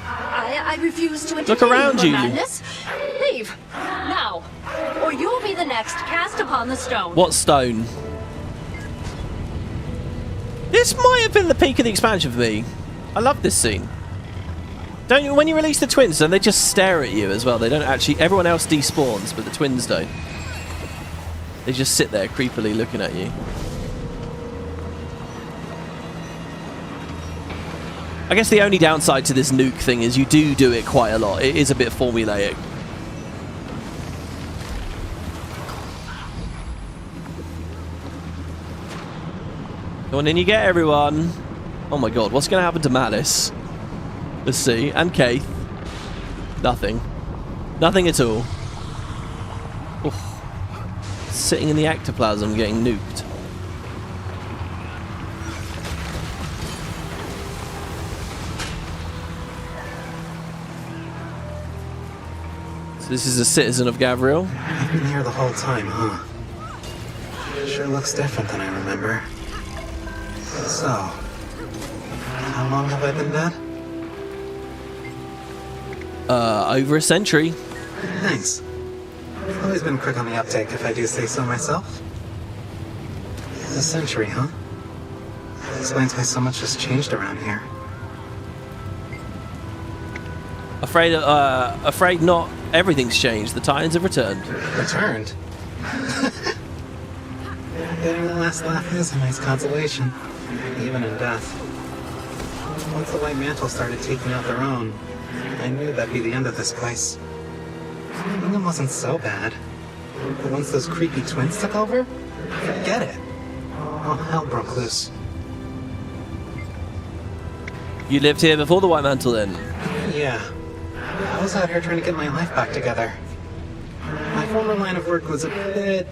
[SPEAKER 15] I refuse to entertain
[SPEAKER 1] Look around you.
[SPEAKER 15] Madness. Leave, now, or you'll be the next cast upon the stone.
[SPEAKER 1] What stone? This might have been the peak of the expansion for me. I love this scene. Don't you? When you release the twins, then they just stare at you as well. They don't actually. Everyone else despawns, but the twins don't. They just sit there creepily looking at you. I guess the only downside to this nuke thing is you do it quite a lot. It is a bit formulaic. Go on in, you get everyone. Oh my god, what's going to happen to Malice? Let's see. And Keith. Nothing. Nothing at all. Oof. Sitting in the ectoplasm getting nuked. So this is a citizen of Gavriel.
[SPEAKER 16] I've been here the whole time, huh? Sure looks different than I remember. So, how long have I been dead?
[SPEAKER 1] Over a century.
[SPEAKER 16] Thanks. I've always been quick on the uptake, if I do say so myself. A century, huh? Explains why so much has changed around here.
[SPEAKER 1] Afraid not everything's changed. The Titans have returned.
[SPEAKER 16] Returned? Getting the last laugh is a nice consolation, even in death. Once the White Mantle started taking out their own, I knew that'd be the end of this place. England wasn't so bad, but once those creepy twins took over, forget it. All hell broke loose.
[SPEAKER 1] You lived here before the White Mantle, then?
[SPEAKER 16] Yeah. I was out here trying to get my life back together. My former line of work was a bit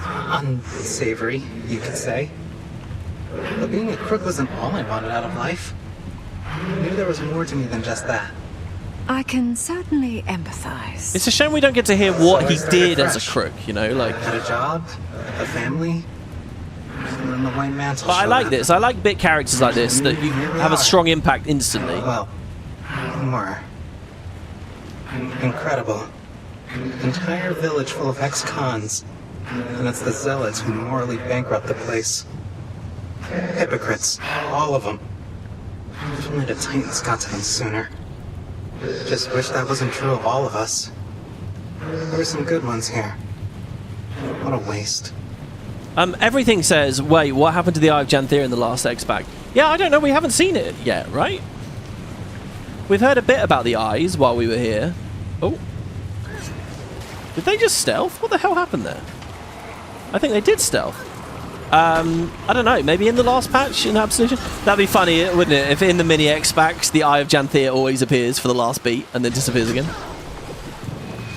[SPEAKER 16] unsavory, you could say. But being a crook wasn't all I wanted out of life. I knew there was more to me than just that.
[SPEAKER 5] I can certainly empathize.
[SPEAKER 1] It's a shame we don't get to hear what he did as a crook, you know, like...
[SPEAKER 16] Had a job, a family, and then the White Mantle.
[SPEAKER 1] But I like this. I like bit characters like this that you have a strong impact instantly.
[SPEAKER 16] Well, more. Incredible. Entire village full of ex-cons. And it's the zealots who morally bankrupt the place. Hypocrites. All of them. If only the Titans got to them sooner. Just wish that wasn't true of all of us. There were some good ones here. What a waste.
[SPEAKER 1] Everything says, wait, what happened to the Eye of Janthir in the last X-Pack? Yeah, I don't know, we haven't seen it yet, right? We've heard a bit about the eyes while we were here. Oh. Did they just stealth? What the hell happened there? I think they did stealth. I don't know, maybe in the last patch in Absolution? That'd be funny, wouldn't it? If in the mini X-Packs, the Eye of Janthir always appears for the last beat and then disappears again.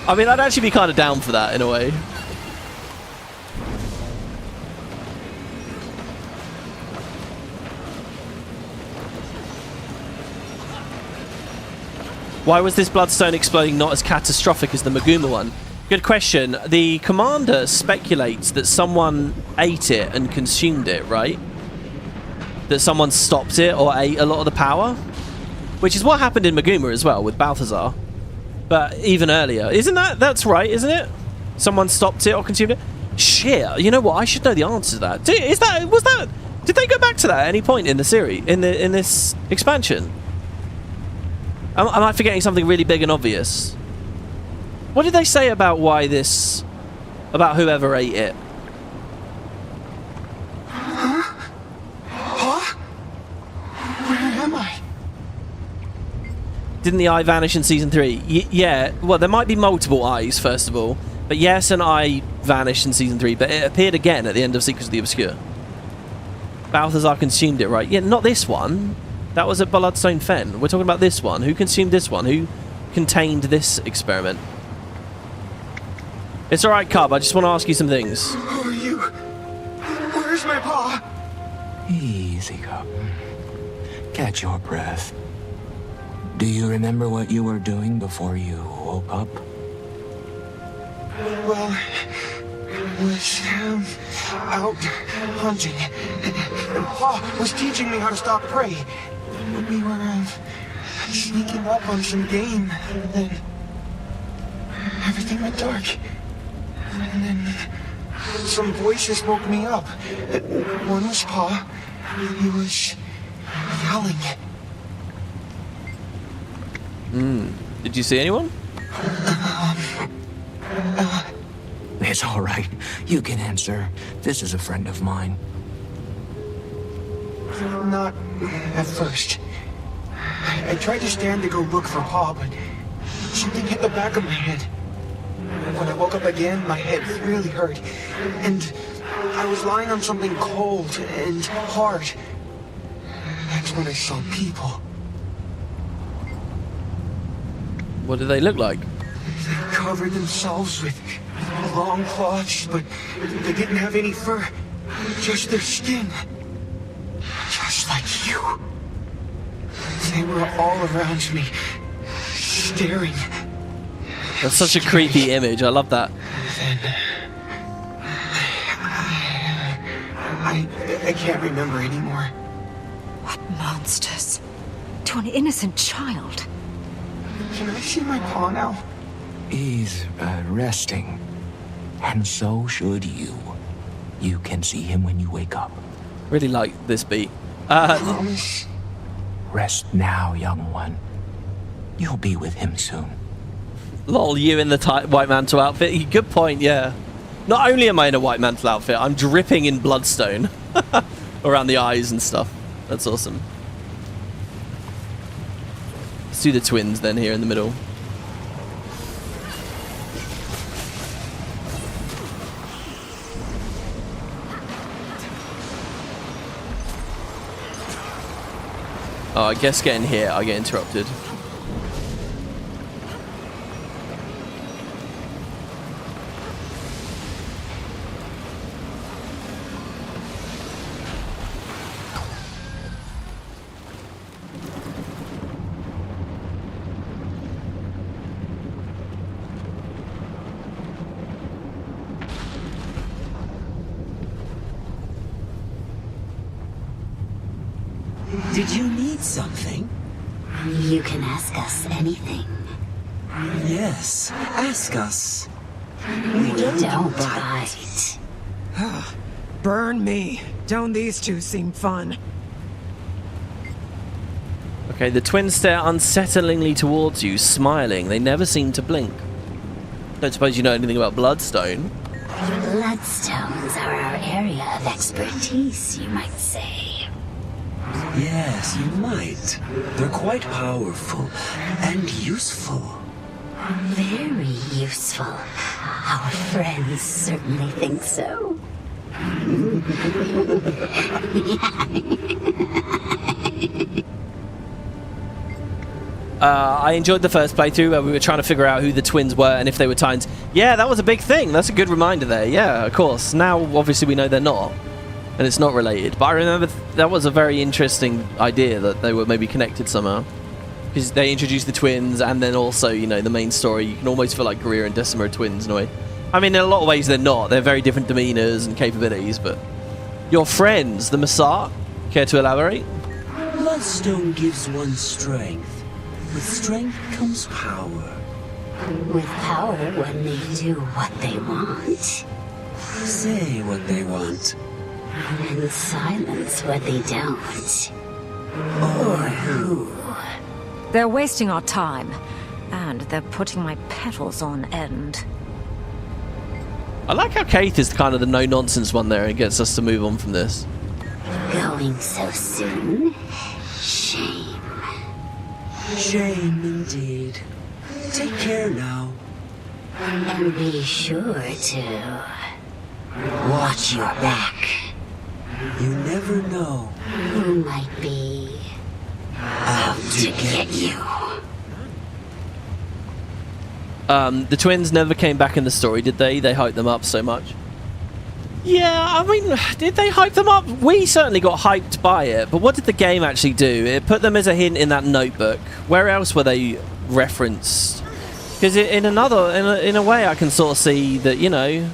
[SPEAKER 1] I mean, I'd actually be kind of down for that in a way. Why was this Bloodstone exploding not as catastrophic as the Maguma one? Good question. The commander speculates that someone ate it and consumed it, right? That someone stopped it or ate a lot of the power? Which is what happened in Maguma as well with Balthazar. But even earlier. Isn't that? That's right, isn't it? Someone stopped it or consumed it? Shit, you know what? I should know the answer to that. Did they go back to that at any point in the series? In this expansion? Am I forgetting something really big and obvious? What did they say about why this... about whoever ate it?
[SPEAKER 11] Huh? Huh? Where am I?
[SPEAKER 1] Didn't the eye vanish in Season 3? Yeah, well, there might be multiple eyes, first of all. But yes, an eye vanished in Season 3, but it appeared again at the end of Secrets of the Obscure. Balthazar consumed it, right? Yeah, not this one. That was a Bloodstone Fen. We're talking about this one. Who consumed this one? Who contained this experiment? It's alright, Cub. I just want to ask you some things.
[SPEAKER 11] Who are you? Where's my paw?
[SPEAKER 7] Easy, Cub. Catch your breath. Do you remember what you were doing before you woke up?
[SPEAKER 11] Well, I was out hunting. Pa was teaching me how to stalk prey. We were sneaking up on some game, and then everything went dark. And then some voices woke me up. One was Pa, He was yelling.
[SPEAKER 1] Did you see anyone?
[SPEAKER 7] It's all right. You can answer. This is a friend of mine.
[SPEAKER 11] Not at first. I tried to stand to go look for Pa, but something hit the back of my head. When I woke up again, my head really hurt. And I was lying on something cold and hard. That's when I saw people.
[SPEAKER 1] What do they look like?
[SPEAKER 11] They covered themselves with long cloths, but they didn't have any fur. Just their skin. Just like you. They were all around me, staring.
[SPEAKER 1] That's such a creepy image. I love that.
[SPEAKER 11] Then I can't remember anymore.
[SPEAKER 5] What monsters? To an innocent child.
[SPEAKER 11] Can I see my Pa now?
[SPEAKER 7] He's resting. And so should you. You can see him when you wake up.
[SPEAKER 1] Really like this beat.
[SPEAKER 11] Promise.
[SPEAKER 7] Rest now, young one. You'll be with him soon.
[SPEAKER 1] Lol, you in the white mantle outfit. Good point, yeah. Not only am I in a white mantle outfit, I'm dripping in bloodstone around the eyes and stuff. That's awesome. Let's do the twins then here in the middle. Oh, I guess getting here, I get interrupted.
[SPEAKER 17] Did you need something?
[SPEAKER 13] You can ask us anything.
[SPEAKER 17] Yes, ask us.
[SPEAKER 13] We don't bite.
[SPEAKER 3] Burn me. Don't these two seem fun?
[SPEAKER 1] Okay, the twins stare unsettlingly towards you, smiling. They never seem to blink. Don't suppose you know anything about Bloodstone?
[SPEAKER 13] Bloodstones are our area of expertise, you might say.
[SPEAKER 17] Yes, you might. They're quite powerful and useful.
[SPEAKER 13] Very useful. Our friends certainly think so.
[SPEAKER 1] I enjoyed the first playthrough where we were trying to figure out who the twins were and if they were Titans. Yeah, that was a big thing. That's a good reminder there. Yeah, of course. Now, obviously, we know they're not. And it's not related. But I remember that was a very interesting idea that they were maybe connected somehow. Because they introduced the twins and then also, you know, the main story. You can almost feel like Greer and Decima are twins in a way. I mean, in a lot of ways they're not. They're very different demeanors and capabilities, but... Your friends, the Massat? Care to elaborate?
[SPEAKER 17] Bloodstone gives one strength. With strength comes power.
[SPEAKER 13] With power, one may do what they want.
[SPEAKER 17] Say what they want.
[SPEAKER 13] And silence what they don't.
[SPEAKER 17] Or who?
[SPEAKER 5] They're wasting our time. And they're putting my petals on end.
[SPEAKER 1] I like how Keith is kind of the no-nonsense one there and gets us to move on from this.
[SPEAKER 13] Going so soon? Shame.
[SPEAKER 17] Shame indeed. Take care now.
[SPEAKER 13] And be sure to... watch your back.
[SPEAKER 17] You never know.
[SPEAKER 13] Who might be... out to get you.
[SPEAKER 1] The twins never came back in the story, did they? They hyped them up so much. Yeah, I mean, did they hype them up? We certainly got hyped by it, but what did the game actually do? It put them as a hint in that notebook. Where else were they referenced? Because in a way, I can sort of see that, you know,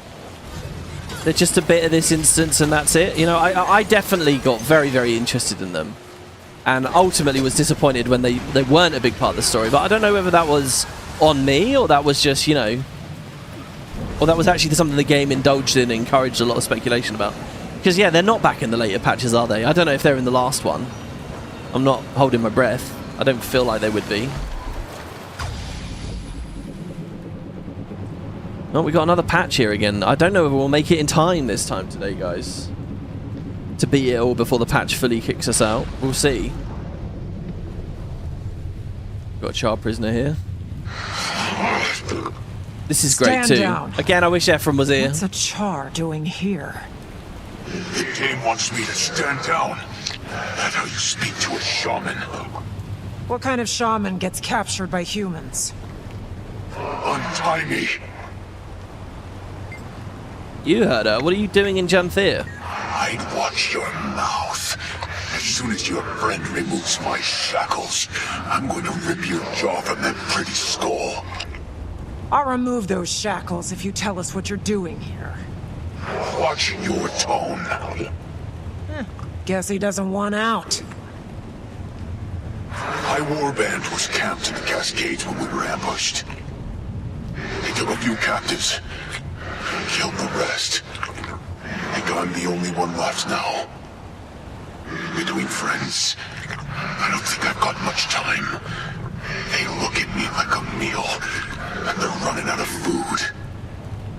[SPEAKER 1] they're just a bit of this instance and that's it. You know, I definitely got very, very interested in them. And ultimately was disappointed when they weren't a big part of the story. But I don't know whether that was on me or that was just, you know... Or that was actually something the game indulged in and encouraged a lot of speculation about. Because, yeah, they're not back in the later patches, are they? I don't know if they're in the last one. I'm not holding my breath. I don't feel like they would be. Oh, we got another patch here again. I don't know if we'll make it in time this time today, guys. To beat it all before the patch fully kicks us out. We'll see. Got a child prisoner here. This is great too.
[SPEAKER 3] Down.
[SPEAKER 1] Again, I wish Ephraim was here.
[SPEAKER 3] What's a char doing here?
[SPEAKER 6] The game wants me to stand down. That's how you speak to a shaman.
[SPEAKER 3] What kind of shaman gets captured by humans?
[SPEAKER 6] Untie me.
[SPEAKER 1] You heard her. What are you doing in Janthir?
[SPEAKER 6] I'd watch your mouth. As soon as your friend removes my shackles, I'm going to rip your jaw from that pretty skull.
[SPEAKER 3] I'll remove those shackles if you tell us what you're doing here.
[SPEAKER 6] Watch your tone.
[SPEAKER 3] Guess he doesn't want out.
[SPEAKER 6] My warband was camped in the Cascades when we were ambushed. They took a few captives, killed the rest. I think I'm the only one left now. Between friends, I don't think I've got much time. They look at me like a meal, and they're running out of food.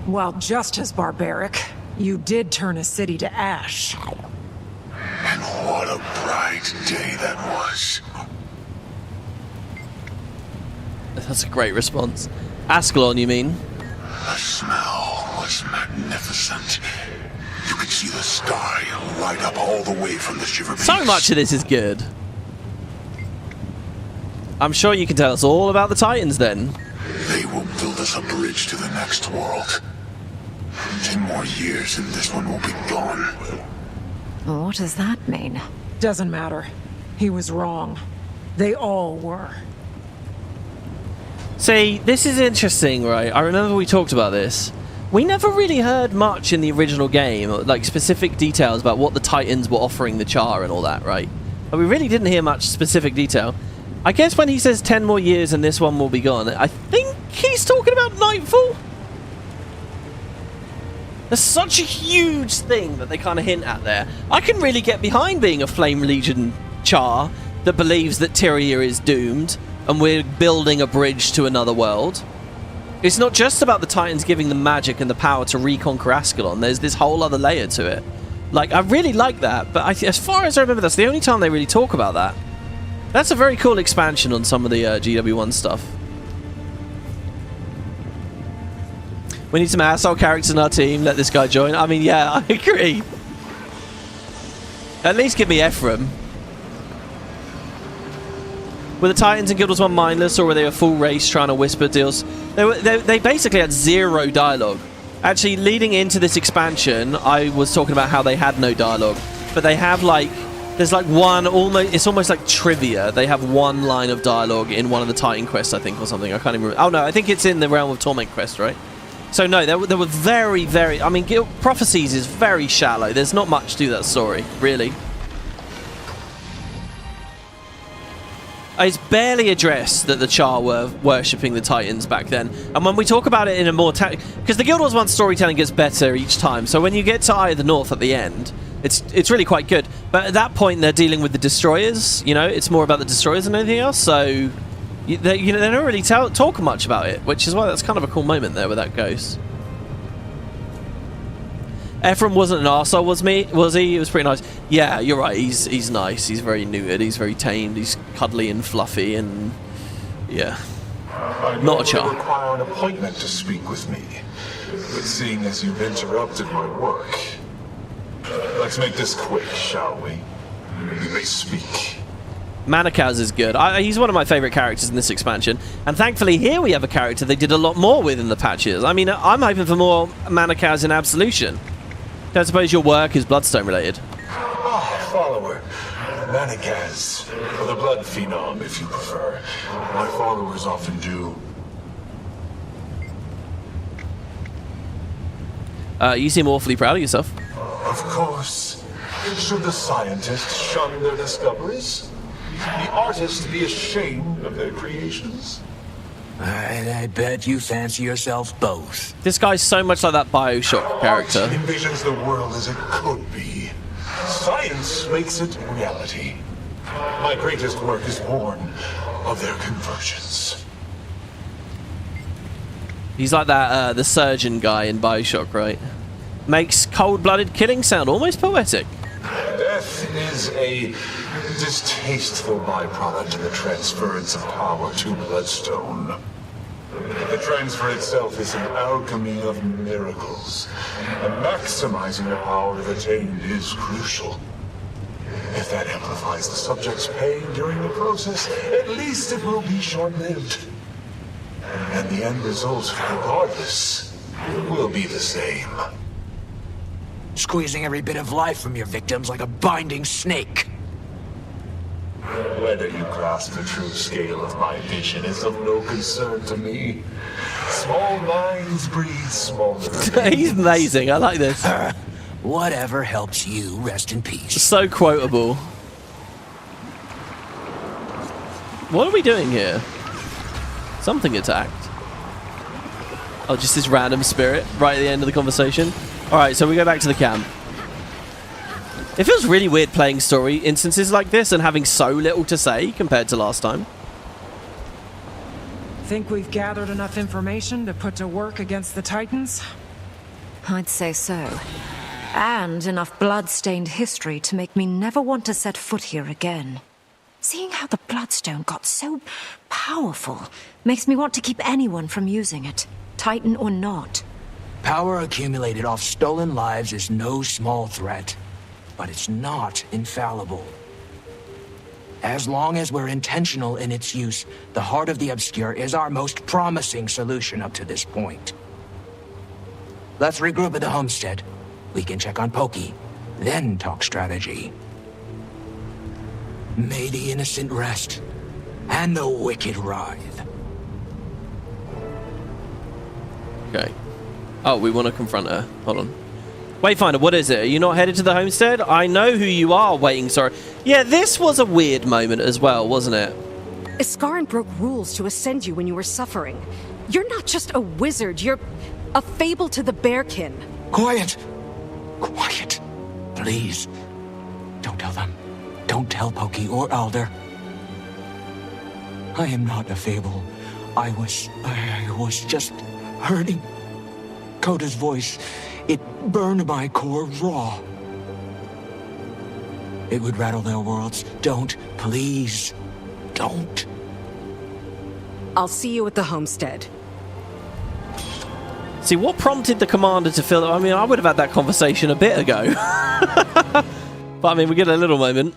[SPEAKER 3] Well, just as barbaric. You did turn a city to ash.
[SPEAKER 6] And what a bright day that was.
[SPEAKER 1] That's a great response. Ascalon, you mean?
[SPEAKER 6] The smell was magnificent. You could see the sky light up all the way from the Shiver Peaks.
[SPEAKER 1] So much of this is good. I'm sure you can tell us all about the Titans then.
[SPEAKER 6] They will build us a bridge to the next world. 10 more years and this one will be gone.
[SPEAKER 5] What does that mean?
[SPEAKER 3] Doesn't matter. He was wrong. They all were.
[SPEAKER 1] See, this is interesting, right? I remember we talked about this. We never really heard much in the original game, like specific details about what the Titans were offering the Char and all that, right? But we really didn't hear much specific detail. I guess when he says 10 more years and this one will be gone, I think he's talking about Nightfall. There's such a huge thing that they kind of hint at there. I can really get behind being a Flame Legion Char that believes that Tyria is doomed and we're building a bridge to another world. It's not just about the Titans giving them magic and the power to reconquer Ascalon. There's this whole other layer to it. Like, I really like that, but as far as I remember, that's the only time they really talk about that. That's a very cool expansion on some of the GW1 stuff. We need some asshole characters in our team. Let this guy join. I mean, yeah, I agree. At least give me Ephraim. Were the Titans in Guild Wars 1 mindless, or were they a full race trying to whisper deals? They basically had zero dialogue. Actually, leading into this expansion, I was talking about how they had no dialogue. But they have, like, there's like one, it's almost like trivia. They have one line of dialogue in one of the Titan quests, I think, or something. I can't even remember. Oh, no, I think it's in the Realm of Torment quest, right? So, no, there were very, very... I mean, Guild Prophecies is very shallow. There's not much to that story, really. It's barely addressed that the Char were worshipping the Titans back then. And when we talk about it in a more... Because the Guild Wars 1 storytelling gets better each time. So when you get to Eye of the North at the end, it's really quite good. But at that point, they're dealing with the Destroyers. You know, it's more about the Destroyers than anything else. So, they don't really talk much about it, which is why that's kind of a cool moment there with that ghost. Ephraim wasn't an arsehole, was he? He was pretty nice. Yeah, you're right. He's nice. He's very neutered. He's very tamed. He's cuddly and fluffy, and yeah, not a Char.
[SPEAKER 18] I require an appointment to speak with me, but seeing as you've interrupted my work, let's make this quick, shall we? You may speak.
[SPEAKER 1] Manakaz is good. He's one of my favourite characters in this expansion, and thankfully here we have a character they did a lot more with in the patches. I mean, I'm hoping for more Manakaz in Absolution. Don't suppose your work is Bloodstone related?
[SPEAKER 18] Ah, follower. Manakaz, or the Blood Phenom, if you prefer. My followers often do.
[SPEAKER 1] You seem awfully proud of yourself.
[SPEAKER 18] Of course. Should the scientists shun their discoveries? The artists be ashamed of their creations?
[SPEAKER 7] I bet you fancy yourselves both.
[SPEAKER 1] This guy's so much like that Bioshock character.
[SPEAKER 18] Art envisions the world as it could be. Science makes it reality. My greatest work is born of their conversions.
[SPEAKER 1] He's like that, the surgeon guy in Bioshock, right? Makes cold-blooded killing sound almost poetic.
[SPEAKER 18] Death is a distasteful byproduct in the transference of power to Bloodstone. The transfer itself is an alchemy of miracles, and maximizing the power attained is crucial. If that amplifies the subject's pain during the process, at least it will be short-lived. And the end result, regardless, will be the same.
[SPEAKER 7] Squeezing every bit of life from your victims like a binding snake.
[SPEAKER 18] Whether you grasp the true scale of my vision is of no concern to me. Small minds breed smaller things.
[SPEAKER 1] He's amazing. I like this.
[SPEAKER 7] Whatever helps you rest in peace.
[SPEAKER 1] So quotable. What are we doing here? Something attacked. Oh, just this random spirit right at the end of the conversation. Alright, so we go back to the camp. It feels really weird playing story instances like this and having so little to say compared to last time.
[SPEAKER 3] Think we've gathered enough information to put to work against the Titans?
[SPEAKER 5] I'd say so. And enough blood-stained history to make me never want to set foot here again. Seeing how the Bloodstone got so powerful makes me want to keep anyone from using it, Titan or not.
[SPEAKER 7] Power accumulated off stolen lives is no small threat, but it's not infallible. As long as we're intentional in its use, the Heart of the Obscure is our most promising solution up to this point. Let's regroup at the homestead. We can check on Pokey, then talk strategy. May the innocent rest, and the wicked writhe.
[SPEAKER 1] Okay. Oh, we want to confront her. Hold on. Wayfinder, what is it? Are you not headed to the homestead? I know who you are, waiting, sorry. Yeah, this was a weird moment as well, wasn't it?
[SPEAKER 4] Iskaran broke rules to ascend you when you were suffering. You're not just a wizard, you're a fable to the bearkin.
[SPEAKER 7] Quiet! Quiet. Please. Don't tell them. Don't tell Pokey or Alder. I am not a fable. I was just hurting. Coda's voice, it burned my core raw. It would rattle their worlds. Don't, please, don't.
[SPEAKER 4] I'll see you at the homestead.
[SPEAKER 1] See, what prompted the commander to fill... I mean, I would have had that conversation a bit ago. But, I mean, we get a little moment.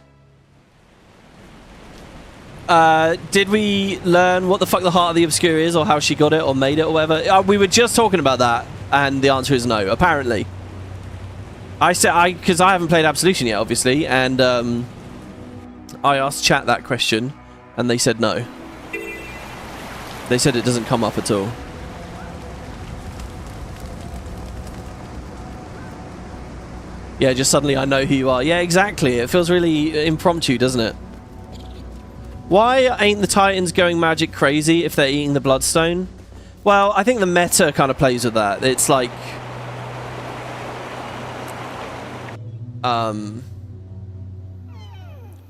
[SPEAKER 1] Did we learn what the fuck the Heart of the Obscure is, or how she got it, or made it, or whatever? We were just talking about that, and the answer is no, apparently. I said, because I haven't played Absolution yet, obviously, and I asked chat that question, and they said no. They said it doesn't come up at all. Yeah, just suddenly I know who you are. Yeah, exactly. It feels really impromptu, doesn't it? Why ain't the Titans going magic crazy if they're eating the Bloodstone? Well, I think the meta kind of plays with that. It's like...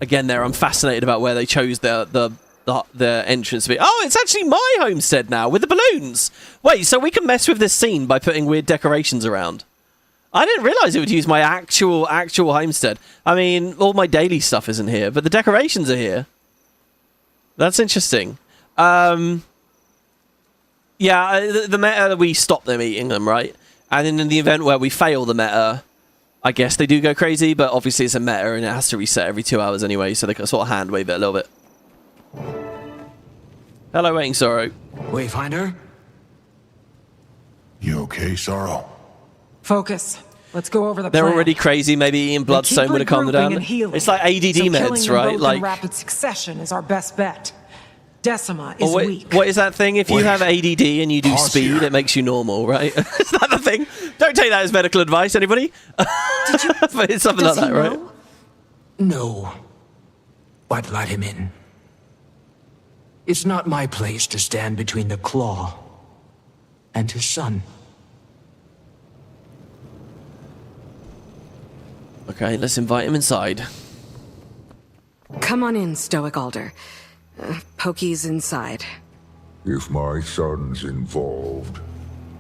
[SPEAKER 1] Again there, I'm fascinated about where they chose the entrance to be. Oh, it's actually my homestead now, with the balloons! Wait, so we can mess with this scene by putting weird decorations around. I didn't realise it would use my actual homestead. I mean, all my daily stuff isn't here, but the decorations are here. That's interesting. Yeah, the meta, we stop them eating them, right? And then in the event where we fail the meta, I guess they do go crazy, but obviously it's a meta and it has to reset every 2 hours anyway, so they can sort of hand wave it a little bit. Hello, Waiting Sorrow.
[SPEAKER 7] Wayfinder?
[SPEAKER 2] You okay, Sorrow?
[SPEAKER 3] Focus. Let's go over the
[SPEAKER 1] They're
[SPEAKER 3] plan.
[SPEAKER 1] already crazy. Maybe eating Bloodstone would have calmed them down. It's like ADD
[SPEAKER 3] so
[SPEAKER 1] meds, right?
[SPEAKER 3] In
[SPEAKER 1] Like
[SPEAKER 3] rapid succession is our best bet. Decima is weak.
[SPEAKER 1] What is that thing? If you have ADD and you do speed, it makes you normal, right? Is that the thing? Don't take that as medical advice, anybody. But it's something like that, right?
[SPEAKER 7] No. But let him in. It's not my place to stand between the Claw and his son.
[SPEAKER 1] Okay, let's invite him inside.
[SPEAKER 4] Come on in, Stoic Alder. Pokey's inside.
[SPEAKER 6] If my son's involved,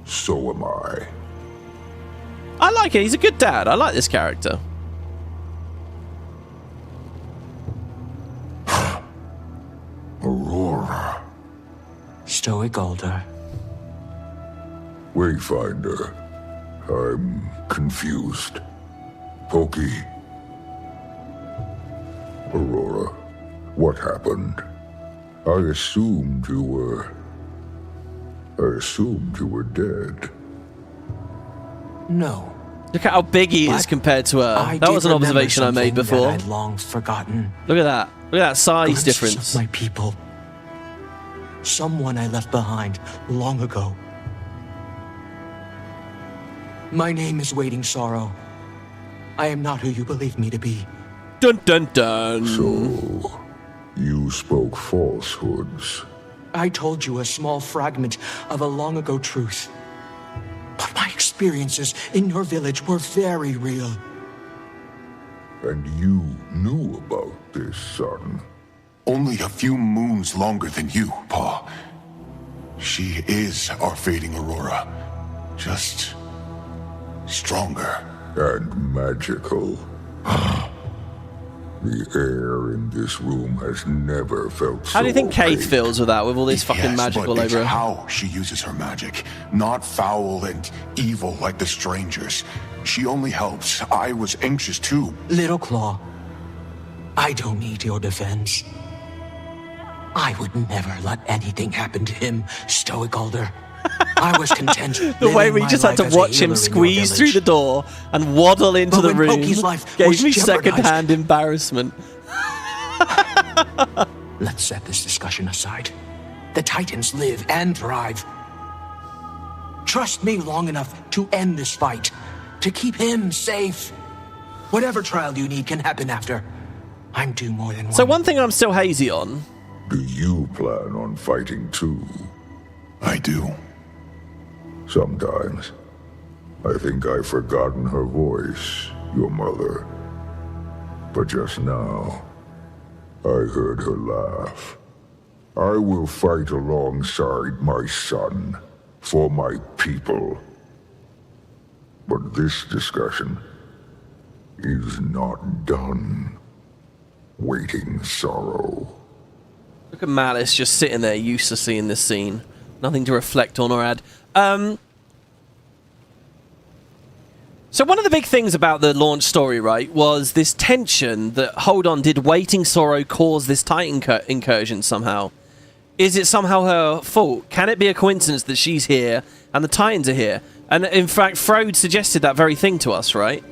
[SPEAKER 6] so am I.
[SPEAKER 1] I like it. He's a good dad. I like this character.
[SPEAKER 6] Aurora.
[SPEAKER 7] Stoic Alder.
[SPEAKER 6] Wayfinder. I'm confused. Pokey. Aurora, what happened? I assumed you were dead.
[SPEAKER 7] No.
[SPEAKER 1] Look at how big he is compared to her. That was an observation I made before.
[SPEAKER 7] I'd long forgotten.
[SPEAKER 1] Look at that. Look at that size difference.
[SPEAKER 7] Of my people. Someone I left behind long ago. My name is Waiting Sorrow. I am not who you believe me to be.
[SPEAKER 1] Dun dun dun.
[SPEAKER 6] So, you spoke falsehoods.
[SPEAKER 7] I told you a small fragment of a long ago truth. But my experiences in your village were very real.
[SPEAKER 6] And you knew about this, son?
[SPEAKER 2] Only a few moons longer than you, Pa. She is our fading Aurora. Just stronger.
[SPEAKER 6] And magical. The air in this room has never felt so
[SPEAKER 1] How do you think Kate
[SPEAKER 6] opaque.
[SPEAKER 1] feels with that, with all this fucking magic
[SPEAKER 2] but
[SPEAKER 1] all
[SPEAKER 2] it's
[SPEAKER 1] over her?
[SPEAKER 2] how she uses her magic. Not foul and evil like the strangers. She only helps. I was anxious too.
[SPEAKER 7] Little Claw, I don't need your defense. I would never let anything happen to him, Stoic Alder. I was content.
[SPEAKER 1] The way we just had to watch him squeeze through the door and waddle into the room gave me second-hand embarrassment.
[SPEAKER 7] Let's set this discussion aside. The Titans live and thrive. Trust me long enough to end this fight, to keep him safe. Whatever trial you need can happen after. I'm due more than one.
[SPEAKER 1] So one thing I'm still hazy on.
[SPEAKER 6] Do you plan on fighting too?
[SPEAKER 2] I do.
[SPEAKER 6] Sometimes. I think I've forgotten her voice, your mother. But just now, I heard her laugh. I will fight alongside my son, for my people. But this discussion is not done. Waiting Sorrow.
[SPEAKER 1] Look at Malice just sitting there uselessly in this scene. Nothing to reflect on or add. So one of the big things about the launch story, right, was this tension that, hold on, did Waiting Sorrow cause this Titan incursion somehow? Is it somehow her fault? Can it be a coincidence that she's here and the Titans are here? And in fact, Frode suggested that very thing to us, right?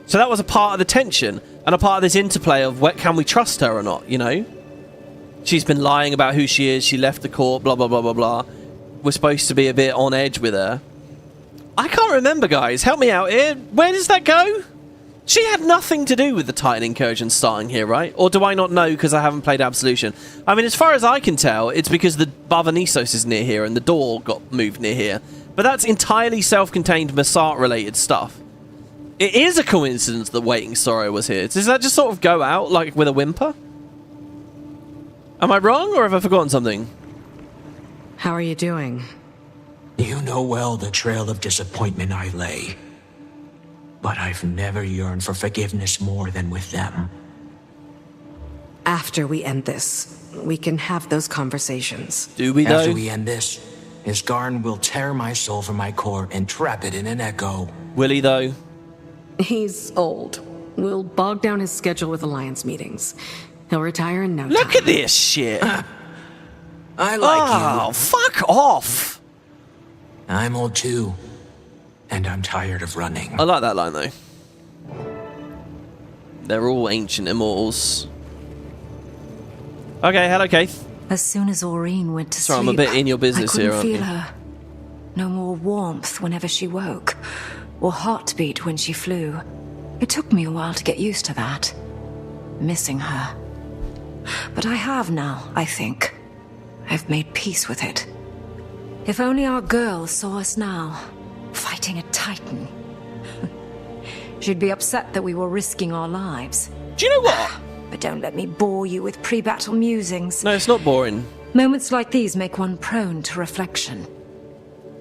[SPEAKER 1] So that was a part of the tension and a part of this interplay of can we trust her or not, you know? She's been lying about who she is. She left the court, blah, blah, blah, blah, blah. We're supposed to be a bit on edge with her. I can't remember, guys. Help me out here. Where does that go? She had nothing to do with the Titan incursion starting here, right? Or do I not know because I haven't played Absolution? I mean, as far as I can tell, it's because the Barvanisos is near here and the door got moved near here. But that's entirely self-contained Massart-related stuff. It is a coincidence that Waiting Sorrow was here. Does that just sort of go out, like, with a whimper? Am I wrong, or have I forgotten something?
[SPEAKER 4] How are you doing?
[SPEAKER 7] You know well the trail of disappointment I lay. But I've never yearned for forgiveness more than with them.
[SPEAKER 4] After we end this, we can have those conversations.
[SPEAKER 1] Do we, though?
[SPEAKER 7] After we end this, Isgarn will tear my soul from my core and trap it in an echo.
[SPEAKER 1] Will he, though?
[SPEAKER 4] He's old. We'll bog down his schedule with Alliance meetings. He'll retire in no time.
[SPEAKER 1] Look at this shit!
[SPEAKER 7] I like you.
[SPEAKER 1] Oh, fuck off!
[SPEAKER 7] I'm old too. And I'm tired of running.
[SPEAKER 1] I like that line, though. They're all ancient immortals. Okay, hello, Keith.
[SPEAKER 5] As soon as Aurene went to
[SPEAKER 1] Sorry,
[SPEAKER 5] sleep,
[SPEAKER 1] I'm a bit in your business
[SPEAKER 5] I couldn't
[SPEAKER 1] here, aren't
[SPEAKER 5] feel
[SPEAKER 1] you?
[SPEAKER 5] her. No more warmth whenever she woke, or heartbeat when she flew. It took me a while to get used to that. Missing her. But I have now, I think. I've made peace with it. If only our girl saw us now, fighting a Titan. She'd be upset that we were risking our lives.
[SPEAKER 1] Do you know what?
[SPEAKER 5] But don't let me bore you with pre-battle musings.
[SPEAKER 1] No, it's not boring.
[SPEAKER 5] Moments like these make one prone to reflection.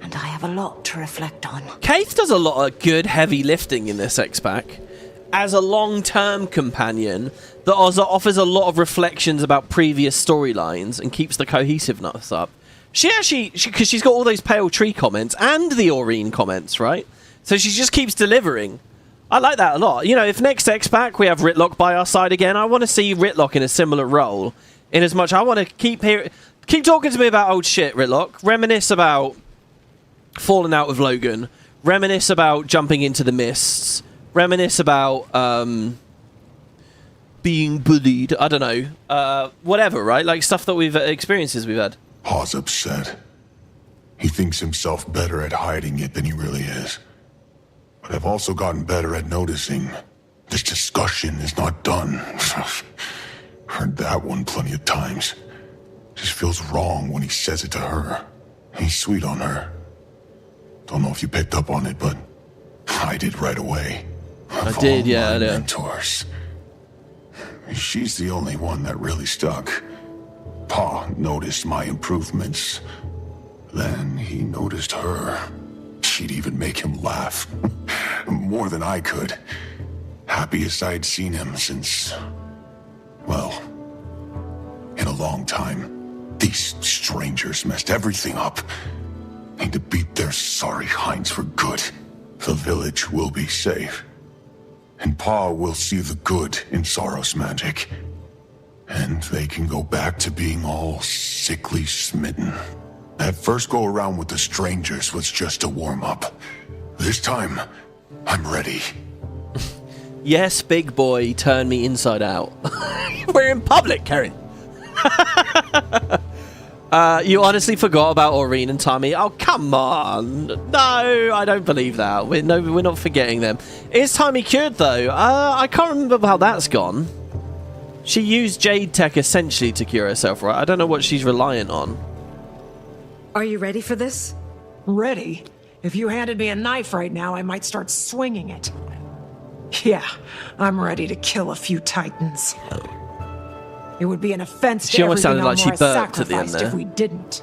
[SPEAKER 5] And I have a lot to reflect on.
[SPEAKER 1] Keith does a lot of good heavy lifting in this X-Pack. As a long-term companion that also offers a lot of reflections about previous storylines and keeps the cohesiveness up. She actually, because she's got all those Pale Tree comments and the Aurene comments, right? So she just keeps delivering. I like that a lot. You know, if next X-Pack we have Ritlock by our side again, I want to see Ritlock in a similar role. In as much I want to keep talking to me about old shit, Ritlock. Reminisce about falling out with Logan. Reminisce about jumping into the mists. Reminisce about being bullied. I don't know. Whatever, right? Like stuff that experiences we've had.
[SPEAKER 2] Pa's upset. He thinks himself better at hiding it than he really is. But I've also gotten better at noticing this discussion is not done. Heard that one plenty of times. Just feels wrong when he says it to her. He's sweet on her. Don't know if you picked up on it, but I did right away.
[SPEAKER 1] I did, yeah, I did.
[SPEAKER 2] Mentors. She's the only one that really stuck. Pa noticed my improvements. Then he noticed her. She'd even make him laugh. More than I could. Happiest I'd seen him since... well, in a long time. These strangers messed everything up. Need to beat their sorry hinds for good. The village will be safe. And Pa will see the good in Sorrow's magic. And they can go back to being all sickly smitten. That first go around with the strangers was just a warm-up. This time, I'm ready.
[SPEAKER 1] Yes, big boy, turn me inside out. We're in public, Karen. You honestly forgot about Aurene and Tommy? Oh, come on. No, I don't believe that. We're not forgetting them. Is Tommy cured, though? I can't remember how that's gone. She used Jade Tech essentially to cure herself, right? I don't know what she's reliant on.
[SPEAKER 4] Are you ready for this?
[SPEAKER 3] Ready? If you handed me a knife right now, I might start swinging it. Yeah, I'm ready to kill a few Titans. It would be an offense to
[SPEAKER 1] almost sounded like she
[SPEAKER 3] Elmora
[SPEAKER 1] burped at the end
[SPEAKER 3] sacrificed
[SPEAKER 1] there.
[SPEAKER 3] if we didn't.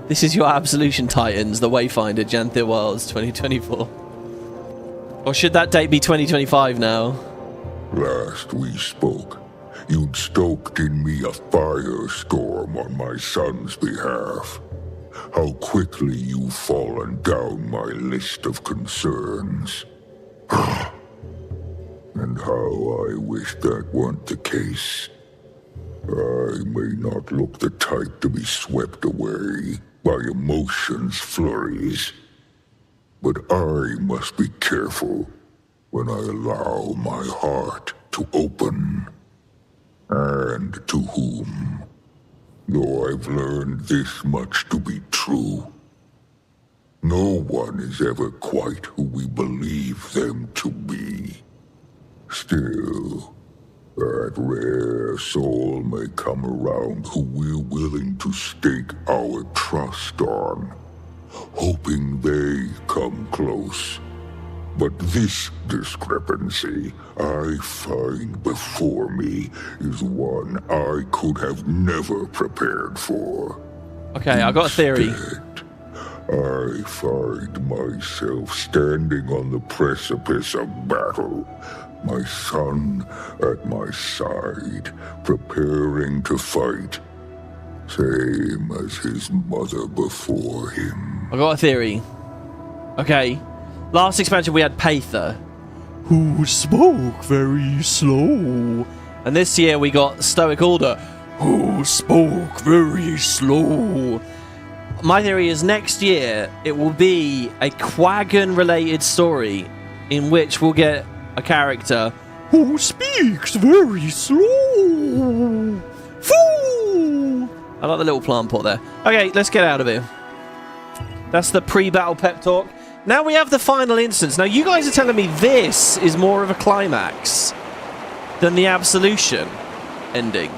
[SPEAKER 1] This is your Absolution Titans, the Wayfinder, Janthir Wilds 2024. Or should that date be 2025 now?
[SPEAKER 6] Last we spoke, you'd stoked in me a firestorm on my son's behalf. How quickly you've fallen down my list of concerns. And how I wish that weren't the case. I may not look the type to be swept away by emotions' flurries, but I must be careful when I allow my heart to open. And to whom? Though I've learned this much to be true, no one is ever quite who we believe them to be. Still, that rare soul may come around who we're willing to stake our trust on, hoping they come close. But this discrepancy I find before me is one I could have never prepared for.
[SPEAKER 1] Okay, I got a theory.
[SPEAKER 6] Instead, I find myself standing on the precipice of battle, my son at my side, preparing to fight, same as his mother before him.
[SPEAKER 1] I got a theory. Okay, last expansion we had Pather, who spoke very slow. And this year we got Stoic Alder, who spoke very slow. My theory is next year it will be a Quaggan-related story in which we'll get a character who speaks very slow. Fool! I like the little plant pot there. Okay, let's get out of here. That's the pre-battle pep talk. Now we have the final instance. Now you guys are telling me this is more of a climax than the Absolution ending.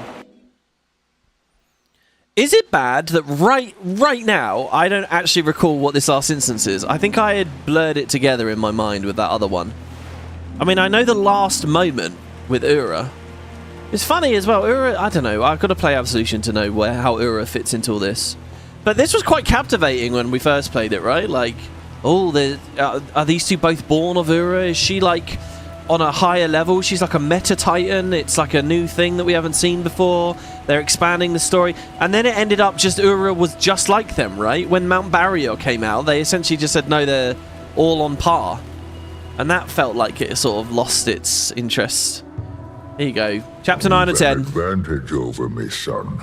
[SPEAKER 1] Is it bad that right now I don't actually recall what this last instance is? I think I had blurred it together in my mind with that other one. I mean, I know the last moment with Ura. It's funny as well. Ura, I don't know. I've got to play Absolution to know how Ura fits into all this. But this was quite captivating when we first played it, right? Like, oh, are these two both born of Ura? Is she like on a higher level? She's like a meta titan. It's like a new thing that we haven't seen before. They're expanding the story. And then it ended up just Ura was just like them, right? When Mount Barrier came out, they essentially just said, no, they're all on par. And that felt like it sort of lost its interest. Here you go. Chapter 9 and 10.
[SPEAKER 6] Advantage over me, son.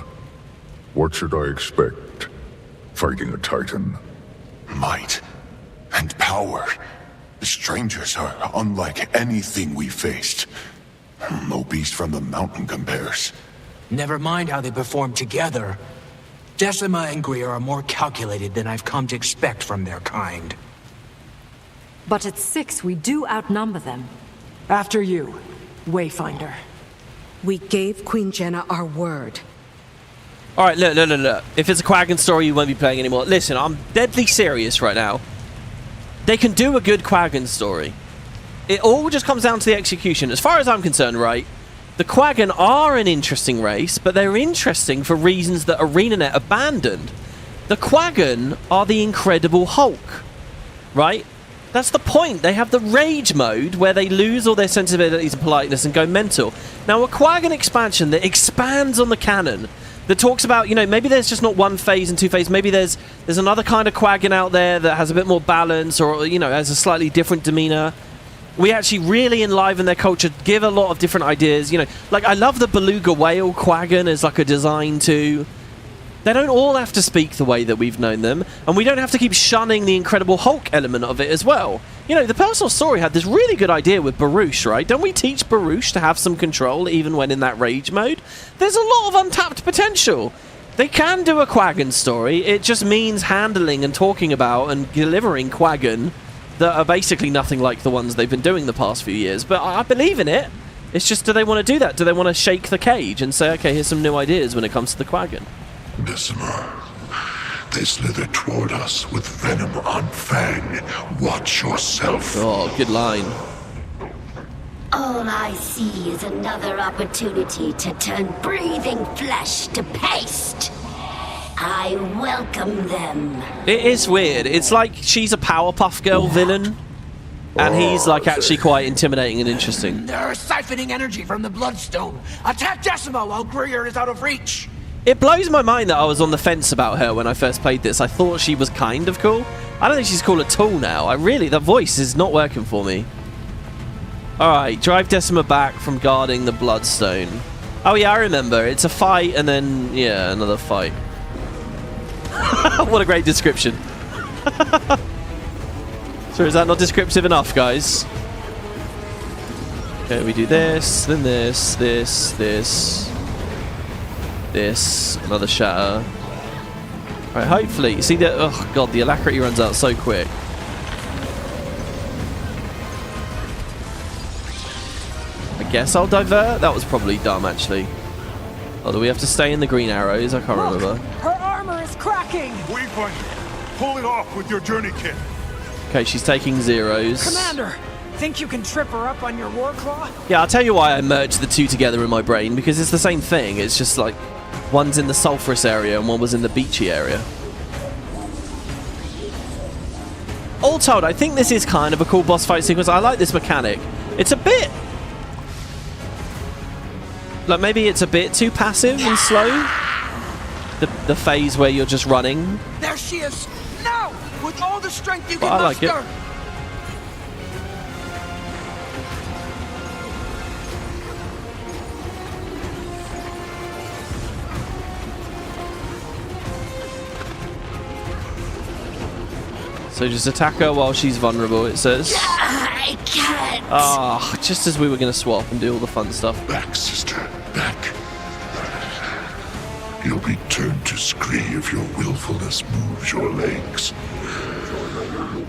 [SPEAKER 6] What should I expect? Fighting a titan?
[SPEAKER 2] Might and power. The strangers are unlike anything we faced. No beast from the mountain compares.
[SPEAKER 7] Never mind how they perform together. Decima and Greer are more calculated than I've come to expect from their kind.
[SPEAKER 5] But at 6, we do outnumber them.
[SPEAKER 3] After you, Wayfinder.
[SPEAKER 4] We gave Queen Jenna our word.
[SPEAKER 1] Alright, look. If it's a Quaggan story, you won't be playing anymore. Listen, I'm deadly serious right now. They can do a good Quaggan story. It all just comes down to the execution. As far as I'm concerned, right, the Quaggan are an interesting race, but they're interesting for reasons that Arenanet abandoned. The Quaggan are the Incredible Hulk, right? That's the point. They have the rage mode where they lose all their sensibilities and politeness and go mental. Now, a Quaggan expansion that expands on the canon, that talks about, you know, maybe there's just not one phase and two phases. Maybe there's another kind of Quaggan out there that has a bit more balance or, you know, has a slightly different demeanor. We actually really enliven their culture, give a lot of different ideas. You know, like, I love the beluga whale Quaggan as like a design too. They don't all have to speak the way that we've known them, and we don't have to keep shunning the Incredible Hulk element of it as well. You know, the personal story had this really good idea with Baruch, right? Don't we teach Baruch to have some control even when in that rage mode? There's a lot of untapped potential. They can do a Quaggan story. It just means handling and talking about and delivering Quaggan that are basically nothing like the ones they've been doing the past few years. But I believe in it. It's just, do they want to do that? Do they want to shake the cage and say, okay, here's some new ideas when it comes to the Quaggan?
[SPEAKER 6] Decima, they slither toward us with venom on fang. Watch yourself.
[SPEAKER 1] Oh, good line.
[SPEAKER 13] All I see is another opportunity to turn breathing flesh to paste. I welcome them.
[SPEAKER 1] It is weird. It's like she's a Powerpuff Girl villain, and he's like actually quite intimidating and interesting.
[SPEAKER 7] They're siphoning energy from the Bloodstone. Attack Decima while Greer is out of reach.
[SPEAKER 1] It blows my mind that I was on the fence about her when I first played this. I thought she was kind of cool. I don't think she's cool at all now. The voice is not working for me. Alright, drive Decima back from guarding the Bloodstone. Oh yeah, I remember. It's a fight and then, yeah, another fight. What a great description. So is that not descriptive enough, guys? Okay, we do this, then this, another shatter. Alright, hopefully, you see that? Oh god, the alacrity runs out so quick. I guess I'll divert. That was probably dumb, actually. Oh, do we have to stay in the green arrows? I can't remember.
[SPEAKER 3] Her armor is cracking!
[SPEAKER 8] Wayfinder, pull it off with your journey kit.
[SPEAKER 1] Okay, she's taking zeros.
[SPEAKER 3] Commander, think you can trip her up on your war claw?
[SPEAKER 1] Yeah, I'll tell you why I merged the two together in my brain, because it's the same thing. It's just like one's in the sulphurous area and one was in the beachy area. All told, I think this is kind of a cool boss fight sequence. I like this mechanic. It's a bit... like, maybe it's a bit too passive and slow. The phase where you're just running.
[SPEAKER 7] There she is! Now! With all the strength you
[SPEAKER 1] But
[SPEAKER 7] can
[SPEAKER 1] I like
[SPEAKER 7] muster!
[SPEAKER 1] it. So just attack her while she's vulnerable, it says.
[SPEAKER 13] I can't.
[SPEAKER 1] Ah, just as we were going to swap and do all the fun stuff.
[SPEAKER 6] Back, sister, back. You'll be turned to scree if your willfulness moves your legs.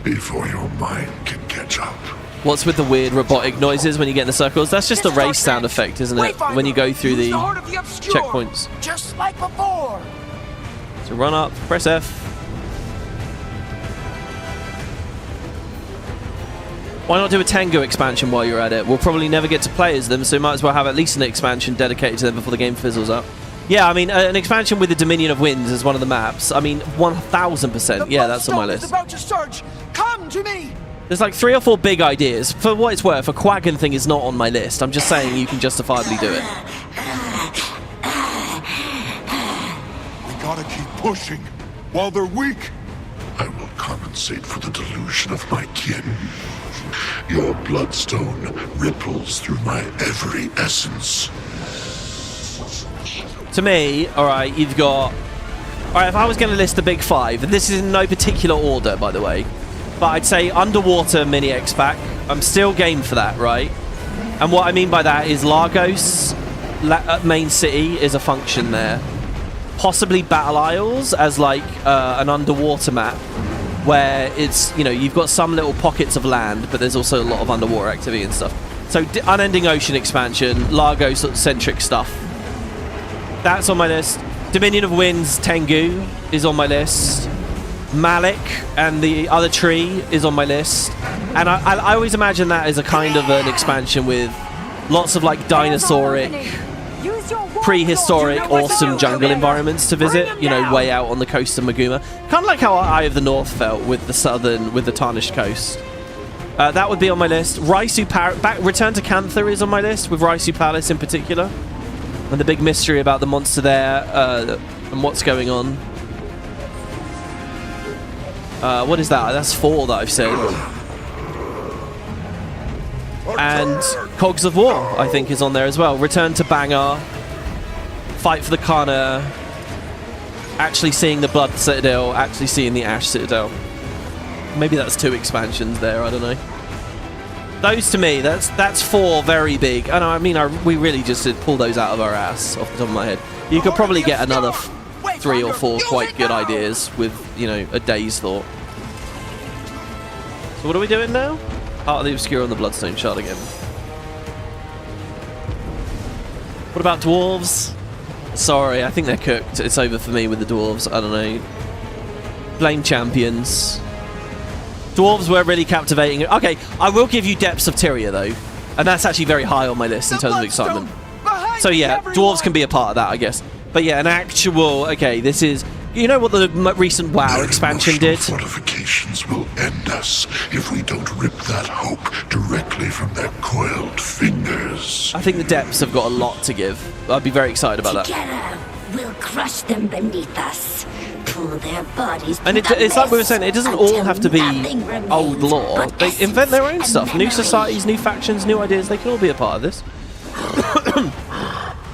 [SPEAKER 6] Before your mind can catch up.
[SPEAKER 1] What's with the weird robotic noises when you get in the circles? That's just the race sound effect, isn't it? When you go through the checkpoints.
[SPEAKER 7] Just like before.
[SPEAKER 1] So run up, press F. Why not do a Tengu expansion while you're at it? We'll probably never get to play as them, so might as well have at least an expansion dedicated to them before the game fizzles up. Yeah, I mean, an expansion with the Dominion of Winds is one of the maps. I mean, 1000%. Yeah, that's on my list.
[SPEAKER 11] About to surge. Come to me.
[SPEAKER 1] There's like 3 or 4 big ideas. For what it's worth, a Quaggan thing is not on my list. I'm just saying you can justifiably do it.
[SPEAKER 2] We gotta keep pushing while they're weak.
[SPEAKER 6] I will compensate for the delusion of my kin. Your bloodstone ripples through my every essence.
[SPEAKER 1] To me, alright, you've got... Alright, if I was going to list the big 5, and this is in no particular order, by the way, but I'd say Underwater Mini X-Pac. I'm still game for that, right? And what I mean by that is Lagos, main city, is a function there. Possibly Battle Isles as like an underwater map, where it's, you know, you've got some little pockets of land, but there's also a lot of underwater activity and stuff. So Unending Ocean expansion, Lagos-centric stuff. That's on my list. Dominion of Winds, Tengu is on my list. Malik and the other tree is on my list. And I always imagine that as a kind of an expansion with lots of like dinosauric, prehistoric, awesome jungle environments to visit, you know, way out on the coast of Maguma. Kind of like how Eye of the North felt with the Tarnished Coast. That would be on my list. Return to Janthir is on my list, with Raisu Palace in particular. And the big mystery about the monster there, and what's going on. What is that? That's 4 that I've said. And Cogs of War, I think, is on there as well. Return to Bangar. Fight for the Kana. Actually seeing the Blood Citadel. Actually seeing the Ash Citadel. Maybe that's 2 expansions there, I don't know. Those to me, that's 4 very big. And I mean, we really just did pull those out of our ass off the top of my head. You could probably get another 3 or 4 quite good ideas with, you know, a day's thought. So what are we doing now? Heart of the Obscure on the Bloodstone Shard again. What about dwarves? Sorry, I think they're cooked. It's over for me with the dwarves. I don't know. Blame champions. Dwarves were really captivating. Okay, I will give you Depths of Tyria, though. And that's actually very high on my list in terms of excitement. So yeah, dwarves can be a part of that, I guess. But yeah, an actual... Okay, this is... You know what the recent WoW expansion did?
[SPEAKER 6] Fortifications will end us if we don't rip that hope directly from their coiled fingers.
[SPEAKER 1] I think the Depths have got a lot to give. I'd be very excited about that.
[SPEAKER 13] Together, we'll crush them beneath us. Pull their bodies.
[SPEAKER 1] And it's like we were saying, it doesn't all have to be old lore. They invent their own stuff. New societies, new factions, new ideas. They can all be a part of this.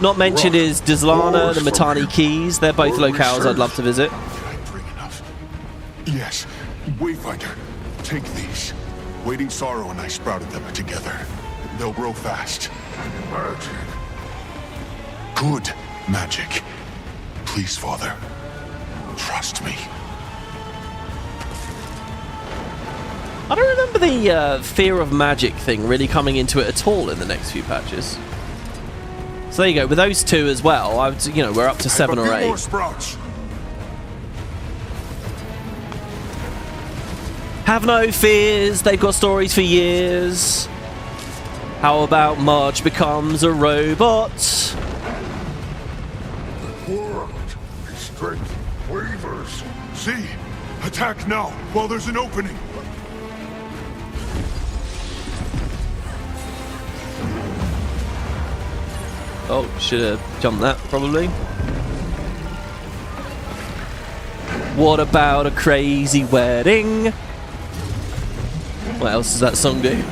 [SPEAKER 1] Not mentioned is Dizlana, the Matani Keys. They're both locales I'd love to visit.
[SPEAKER 2] Yes, Wayfinder, take these. Waiting Sorrow and I sprouted them together. They'll grow fast. Magic. Good magic. Please, Father. Trust me.
[SPEAKER 1] I don't remember the fear of magic thing really coming into it at all in the next few patches. So there you go. With those 2 as well, you know, we're up to 7 or 8.
[SPEAKER 2] More sprouts.
[SPEAKER 1] Have no fears. They've got stories for years. How about Marge becomes a robot?
[SPEAKER 6] The world, its strength wavers.
[SPEAKER 2] See? Attack now, while there's an opening.
[SPEAKER 1] Oh, should have jumped that, probably. What about a crazy wedding? What else does that song do?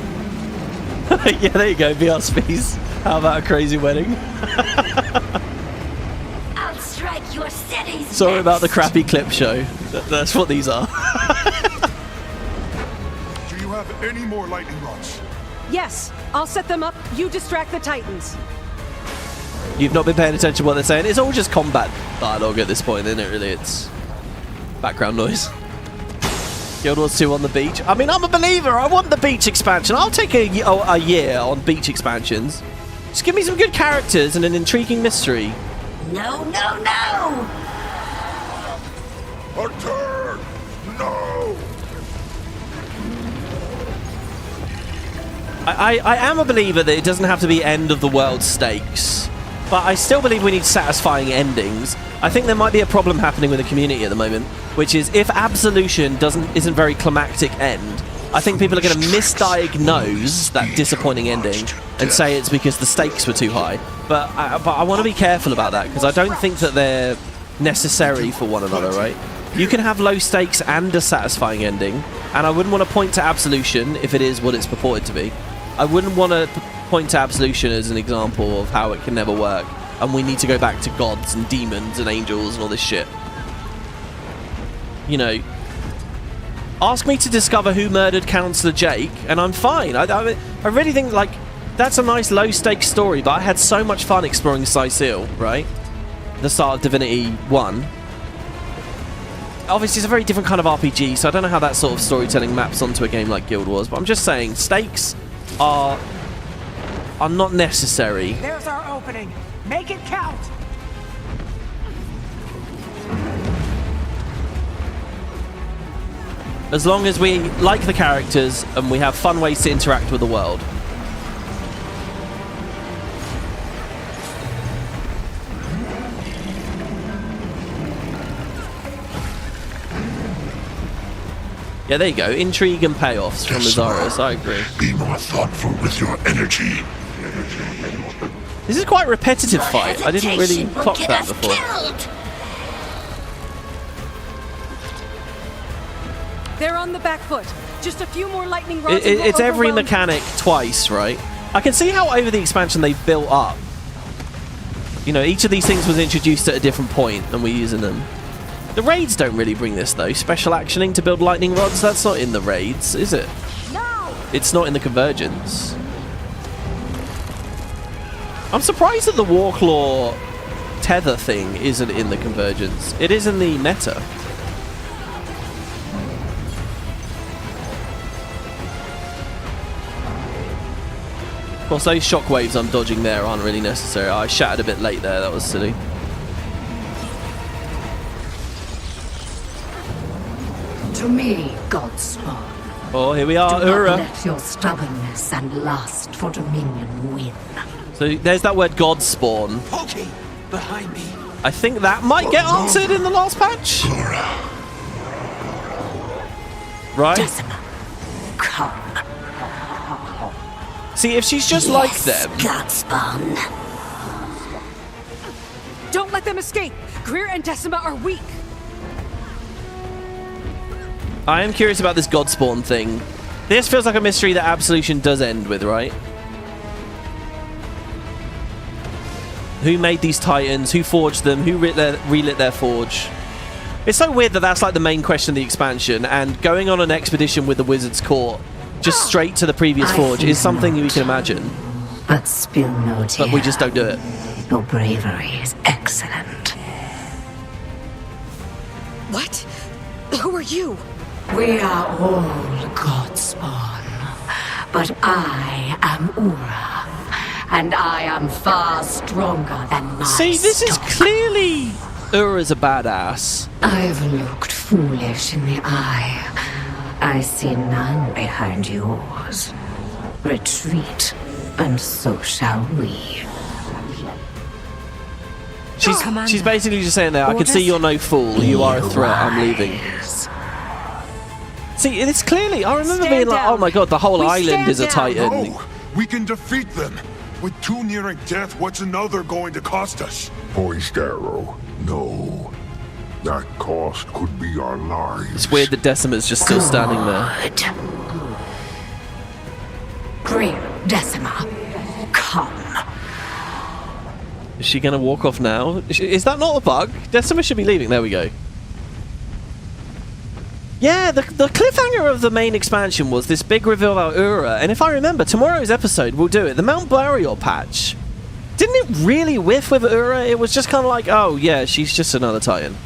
[SPEAKER 1] Yeah, there you go, BRSPs. How about a crazy wedding?
[SPEAKER 13] I'll strike your cities.
[SPEAKER 1] Sorry about the crappy clip show. That's what these are.
[SPEAKER 2] Do you have any more lightning rods?
[SPEAKER 12] Yes, I'll set them up. You distract the Titans.
[SPEAKER 1] You've not been paying attention to what they're saying. It's all just combat dialogue at this point, isn't it, really? It's background noise. Guild Wars 2 on the beach. I mean, I'm a believer. I want the beach expansion. I'll take a year on beach expansions. Just give me some good characters and an intriguing mystery.
[SPEAKER 13] No, no, no!
[SPEAKER 6] Return! No!
[SPEAKER 1] I am a believer that it doesn't have to be end of the world stakes, but I still believe we need satisfying endings. I think there might be a problem happening with the community at the moment, which is if Absolution isn't very climactic end, I think people are going to misdiagnose that disappointing ending and say it's because the stakes were too high. But I want to be careful about that, because I don't think that they're necessary for one another, right? You can have low stakes and a satisfying ending, and I wouldn't want to point to Absolution if it is what it's purported to be. I wouldn't want to point to Absolution as an example of how it can never work, and we need to go back to gods and demons and angels and all this shit. You know, ask me to discover who murdered Councillor Jake, and I'm fine. I really think, like, that's a nice low-stakes story, but I had so much fun exploring Sicil, right? The start of Divinity 1. Obviously, it's a very different kind of RPG, so I don't know how that sort of storytelling maps onto a game like Guild Wars, but I'm just saying, stakes are not necessary.
[SPEAKER 3] There's our opening. Make it count.
[SPEAKER 1] As long as we like the characters and we have fun ways to interact with the world. Yeah, there you go. Intrigue and payoffs from Lazarus. I agree.
[SPEAKER 6] Be more thoughtful with your energy.
[SPEAKER 1] This is quite a repetitive fight. I didn't really clock that before.
[SPEAKER 12] They're on the back foot. Just a few more lightning rods.
[SPEAKER 1] It's every mechanic twice, right? I can see how over the expansion they built up. You know, each of these things was introduced at a different point, and we're using them. The raids don't really bring this, though. Special actioning to build lightning rods, that's not in the raids, is it? No! It's not in the convergence. I'm surprised that the Warclaw tether thing isn't in the convergence. It is in the meta. Of course, those shockwaves I'm dodging there aren't really necessary. I shattered a bit late there, that was silly.
[SPEAKER 13] To me, Godspawn.
[SPEAKER 1] Oh, here we are,
[SPEAKER 13] Do not
[SPEAKER 1] Ura.
[SPEAKER 13] let your stubbornness and lust for dominion win.
[SPEAKER 1] So there's that word God spawn.
[SPEAKER 11] Pokey, behind me.
[SPEAKER 1] I think that might get answered in the last patch. Right?
[SPEAKER 13] Decima, come.
[SPEAKER 1] See, if she's just like them.
[SPEAKER 13] Godspawn.
[SPEAKER 12] Don't let them escape. Greer and Decima are weak.
[SPEAKER 1] I am curious about this God spawn thing. This feels like a mystery that Absolution does end with, right? Who made these titans? Who forged them? Who relit their forge? It's so weird that that's like the main question of the expansion, and going on an expedition with the Wizard's Court just straight to the previous forge is something we can imagine.
[SPEAKER 13] But spill no tears.
[SPEAKER 1] But we just don't do it.
[SPEAKER 13] Your bravery is excellent.
[SPEAKER 12] What? Who are you?
[SPEAKER 13] We are all Godspawn, but I am Ura, and I am far stronger than my
[SPEAKER 1] See, this is clearly Ura's a badass.
[SPEAKER 13] I've looked foolish in the eye. I see none behind yours. Retreat, and so shall we.
[SPEAKER 1] She's basically just saying there, I can see you're no fool, you are a threat, I'm leaving. See, it's clearly, I remember being like, oh my god, the whole island is a titan.
[SPEAKER 6] No, we can defeat them. With two nearing death, what's another going to cost us? Poised arrow. No. That cost could be our lives.
[SPEAKER 1] It's weird that Decima's just still standing there.
[SPEAKER 13] Greer, Decima, come.
[SPEAKER 1] Is she going to walk off now? Is that not a bug? Decima should be leaving. There we go. Yeah, the cliffhanger of the main expansion was this big reveal about Ura, and if I remember, tomorrow's episode will do it. The Mount Burial patch. Didn't it really whiff with Ura? It was just kind of like, oh yeah, she's just another titan.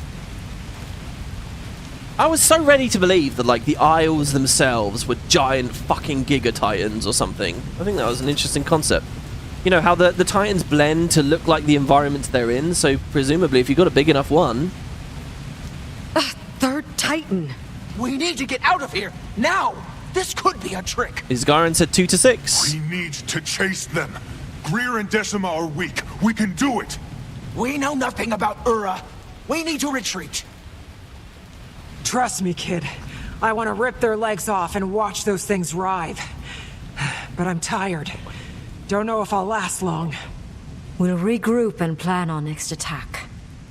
[SPEAKER 1] I was so ready to believe that like the Isles themselves were giant fucking Giga Titans or something. I think that was an interesting concept. You know, how the Titans blend to look like the environments they're in, so presumably if you've got a big enough one...
[SPEAKER 12] Third
[SPEAKER 4] Titan.
[SPEAKER 11] We need to get out of here, now! This could be a trick!
[SPEAKER 1] Is Garen said 2 to 6?
[SPEAKER 8] We need to chase them. Greer and Decima are weak. We can do it!
[SPEAKER 11] We know nothing about Ura. We need to retreat.
[SPEAKER 3] Trust me, kid. I want to rip their legs off and watch those things writhe. But I'm tired. Don't know if I'll last long.
[SPEAKER 5] We'll regroup and plan our next attack.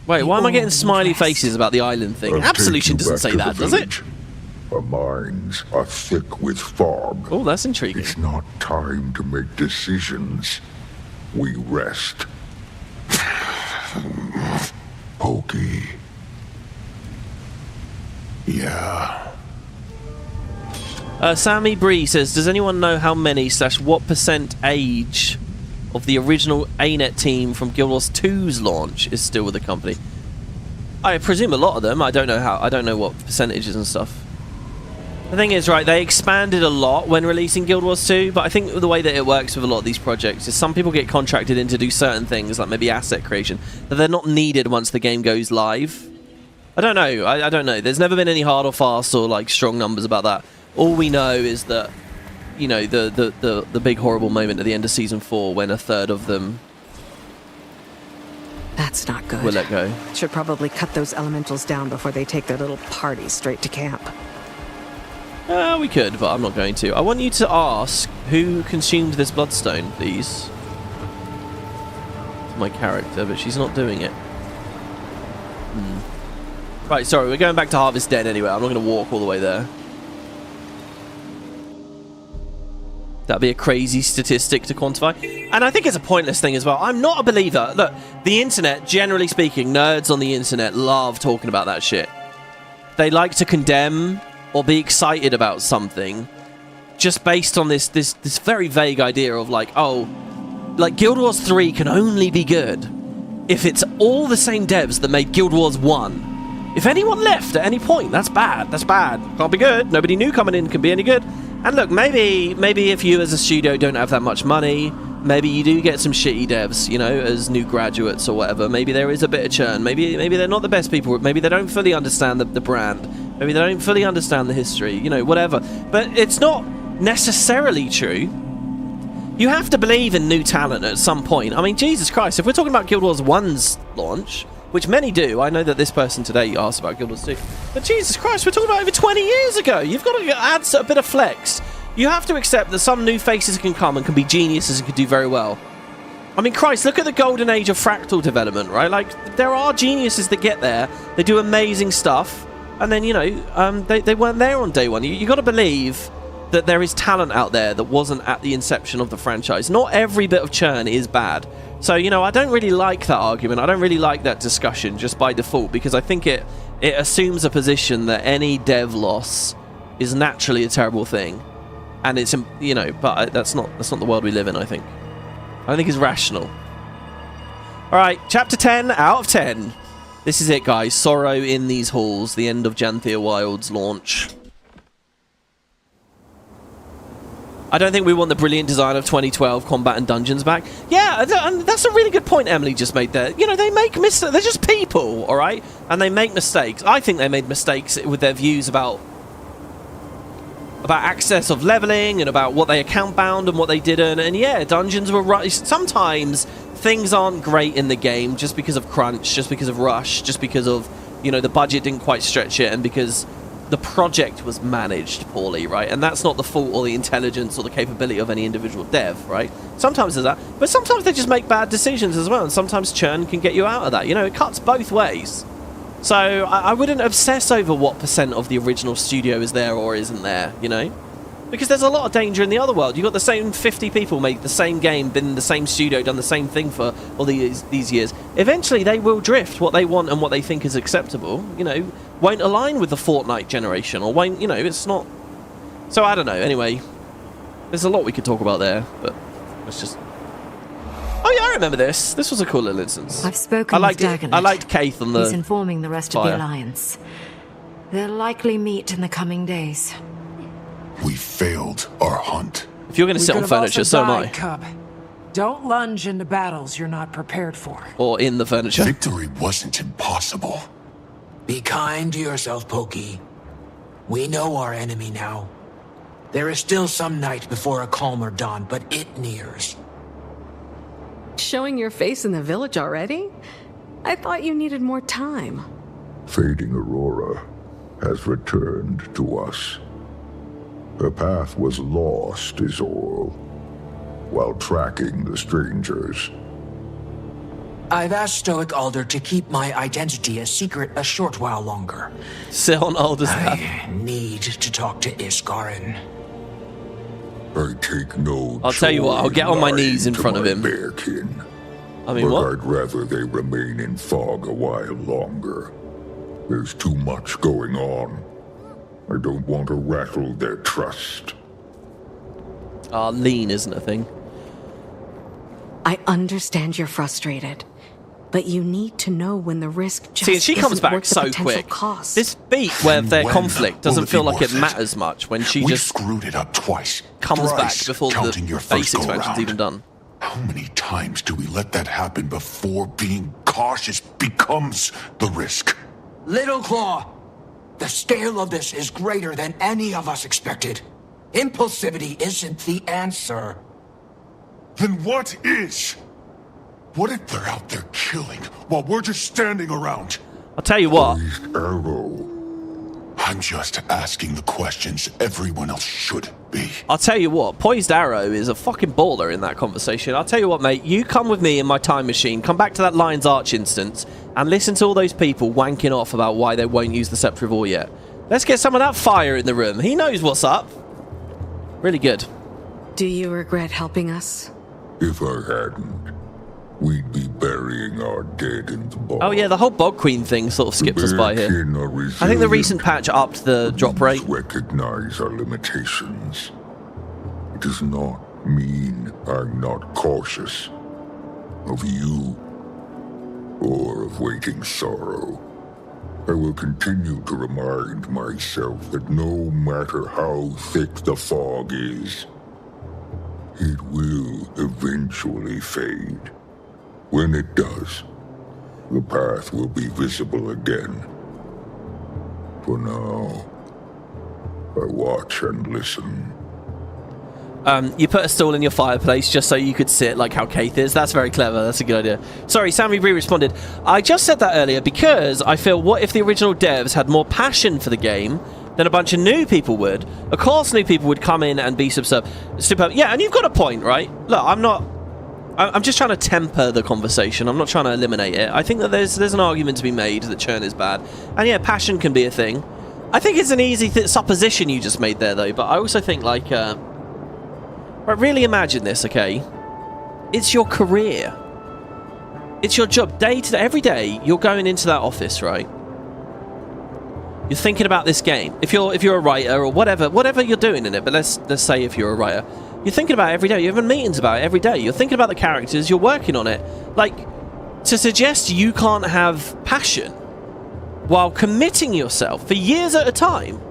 [SPEAKER 1] Wait, why am I getting smiley faces about the island thing? Absolution doesn't say that, does it?
[SPEAKER 6] Our minds are thick with fog.
[SPEAKER 1] Oh, that's intriguing.
[SPEAKER 6] It's not time to make decisions. We rest.
[SPEAKER 2] Pokey. Yeah.
[SPEAKER 1] Sammy Bree says, does anyone know how many / what % age of the original Arenanet team from Guild Wars 2's launch is still with the company? I presume a lot of them. I don't know what percentages and stuff. The thing is, right, they expanded a lot when releasing Guild Wars 2, but I think the way that it works with a lot of these projects is some people get contracted in to do certain things, like maybe asset creation, that they're not needed once the game goes live. I don't know. I don't know. There's never been any hard or fast or like strong numbers about that. All we know is that, you know, the big horrible moment at the end of Season 4 when a third of them...
[SPEAKER 4] That's not good.
[SPEAKER 1] We'll let go.
[SPEAKER 4] Should probably cut those elementals down before they take their little party straight to camp.
[SPEAKER 1] We could, but I'm not going to. I want you to ask who consumed this bloodstone, please. My character, but she's not doing it. Right, sorry, we're going back to Harvest Den anyway. I'm not going to walk all the way there. That'd be a crazy statistic to quantify. And I think it's a pointless thing as well. I'm not a believer. Look, the internet, generally speaking, nerds on the internet love talking about that shit. They like to condemn or be excited about something just based on this very vague idea of like, oh, like Guild Wars 3 can only be good if it's all the same devs that made Guild Wars 1. If anyone left at any point, that's bad. That's bad. Can't be good. Nobody new coming in can be any good. And look, maybe if you as a studio don't have that much money, maybe you do get some shitty devs, you know, as new graduates or whatever. Maybe there is a bit of churn. Maybe they're not the best people. Maybe they don't fully understand the brand. Maybe they don't fully understand the history, you know, whatever. But it's not necessarily true. You have to believe in new talent at some point. I mean, Jesus Christ, if we're talking about Guild Wars 1's launch, which many do. I know that this person today asked about Guild Wars 2. But Jesus Christ, we're talking about over 20 years ago. You've got to add a bit of flex. You have to accept that some new faces can come and can be geniuses and can do very well. I mean, Christ, look at the golden age of Fractal development, right? Like, there are geniuses that get there. They do amazing stuff. And then, you know, they weren't there on day one. You got to believe that there is talent out there that wasn't at the inception of the franchise. Not every bit of churn is bad. So, you know, I don't really like that argument. I don't really like that discussion just by default, because I think it assumes a position that any dev loss is naturally a terrible thing. And it's, you know, but that's not the world we live in, I think. I think it's rational. All right, chapter 10 out of 10. This is it, guys. Sorrow in these halls, the end of Janthir Wild's launch. I don't think we want the brilliant design of 2012 combat and dungeons back. Yeah, and that's a really good point Emily just made there. You know, they make mistakes. They're just people, all right? And they make mistakes. I think they made mistakes with their views about access of leveling and about what they account bound and what they didn't. And yeah, dungeons were right. Sometimes things aren't great in the game just because of crunch, just because of rush, just because of, you know, the budget didn't quite stretch it, and because the project was managed poorly, right? And that's not the fault or the intelligence or the capability of any individual dev, right? Sometimes there's that, but sometimes they just make bad decisions as well, and sometimes churn can get you out of that. You know, it cuts both ways. So I wouldn't obsess over what % of the original studio is there or isn't there, you know? Because there's a lot of danger in the other world. You've got the same 50 people make the same game, been in the same studio, done the same thing for all these years. Eventually, they will drift. What they want and what they think is acceptable, you know, won't align with the Fortnite generation, or won't, you know, it's not... So, I don't know. Anyway, there's a lot we could talk about there, but let's just... Oh, yeah, I remember this. This was a cool little instance.
[SPEAKER 5] I've spoken with Dagonet.
[SPEAKER 1] I liked Keith on the...
[SPEAKER 5] He's informing the rest of the Alliance. They'll likely meet in the coming days.
[SPEAKER 2] We failed our hunt.
[SPEAKER 1] If you're going to sit on furniture, so am I.
[SPEAKER 3] Cub. Don't lunge into battles you're not prepared for.
[SPEAKER 1] Or in the furniture.
[SPEAKER 2] Victory wasn't impossible.
[SPEAKER 7] Be kind to yourself, Pokey. We know our enemy now. There is still some night before a calmer dawn, but it nears.
[SPEAKER 4] Showing your face in the village already? I thought you needed more time.
[SPEAKER 6] Fading Aurora has returned to us. Her path was lost, is all, while tracking the strangers.
[SPEAKER 7] I've asked Stoic Alder to keep my identity a secret a short while longer.
[SPEAKER 1] Sit on Alder's
[SPEAKER 7] I need to talk to Iskarin.
[SPEAKER 6] I take no
[SPEAKER 1] I'll tell you what, I'll get on my knees in front of him.
[SPEAKER 6] Bearkin.
[SPEAKER 1] I mean, what?
[SPEAKER 6] I'd rather they remain in fog a while longer. There's too much going on. I don't want to rattle their trust.
[SPEAKER 1] Lean isn't a thing.
[SPEAKER 4] I understand you're frustrated, but you need to know when the risk just
[SPEAKER 1] See, she comes
[SPEAKER 4] isn't
[SPEAKER 1] back
[SPEAKER 4] worth the
[SPEAKER 1] so
[SPEAKER 4] potential
[SPEAKER 1] quick.
[SPEAKER 4] cost.
[SPEAKER 1] This beat where their
[SPEAKER 2] When
[SPEAKER 1] conflict doesn't
[SPEAKER 2] will it
[SPEAKER 1] feel
[SPEAKER 2] be
[SPEAKER 1] like it
[SPEAKER 2] worth
[SPEAKER 1] matters much when she
[SPEAKER 2] We
[SPEAKER 1] just
[SPEAKER 2] screwed it up twice.
[SPEAKER 1] comes back
[SPEAKER 2] Thrice,
[SPEAKER 1] before
[SPEAKER 2] counting your
[SPEAKER 1] the
[SPEAKER 2] first
[SPEAKER 1] base expansion's
[SPEAKER 2] go-around.
[SPEAKER 1] even done.
[SPEAKER 2] How many times do we let that happen before being cautious becomes the risk?
[SPEAKER 7] Little Claw, the scale of this is greater than any of us expected. Impulsivity isn't the answer.
[SPEAKER 2] Then what is? What if they're out there killing while we're just standing around?
[SPEAKER 1] I'll tell you what.
[SPEAKER 6] Arrow.
[SPEAKER 2] I'm just asking the questions everyone else should be.
[SPEAKER 1] I'll tell you what, Poised Arrow is a fucking baller in that conversation. I'll tell you what, mate, you come with me in my time machine, come back to that Lion's Arch instance, and listen to all those people wanking off about why they won't use the Scepter of War yet. Let's get some of that fire in the room. He knows what's up. Really good.
[SPEAKER 4] Do you regret helping us?
[SPEAKER 6] If I hadn't, we'd be burying our dead in the bog.
[SPEAKER 1] Oh yeah, the whole Bog Queen thing sort of skips us by here. I think the recent patch upped the drop rate.
[SPEAKER 6] Recognize our limitations. It does not mean I'm not cautious of you or of waiting sorrow. I will continue to remind myself that no matter how thick the fog is, it will eventually fade. When it does, the path will be visible again. For now, I watch and listen.
[SPEAKER 1] You put a stool in your fireplace just so you could sit like how Keith is. That's very clever. That's a good idea. Sorry, Sammy Bree responded. I just said that earlier because I feel what if the original devs had more passion for the game than a bunch of new people would? Of course new people would come in and be superb. Yeah, and you've got a point, right? Look, I'm just trying to temper the conversation. I'm not trying to eliminate it. I think that there's an argument to be made that churn is bad. And yeah, passion can be a thing. I think it's an easy supposition you just made there, though. But I also think, like... Right, really imagine this, okay? It's your career. It's your job. Day to day, every day, you're going into that office, right? You're thinking about this game. If you're a writer or whatever you're doing in it, but let's say if you're a writer, you're thinking about it every day. You're having meetings about it every day. You're thinking about the characters. You're working on it. Like, to suggest you can't have passion while committing yourself for years at a time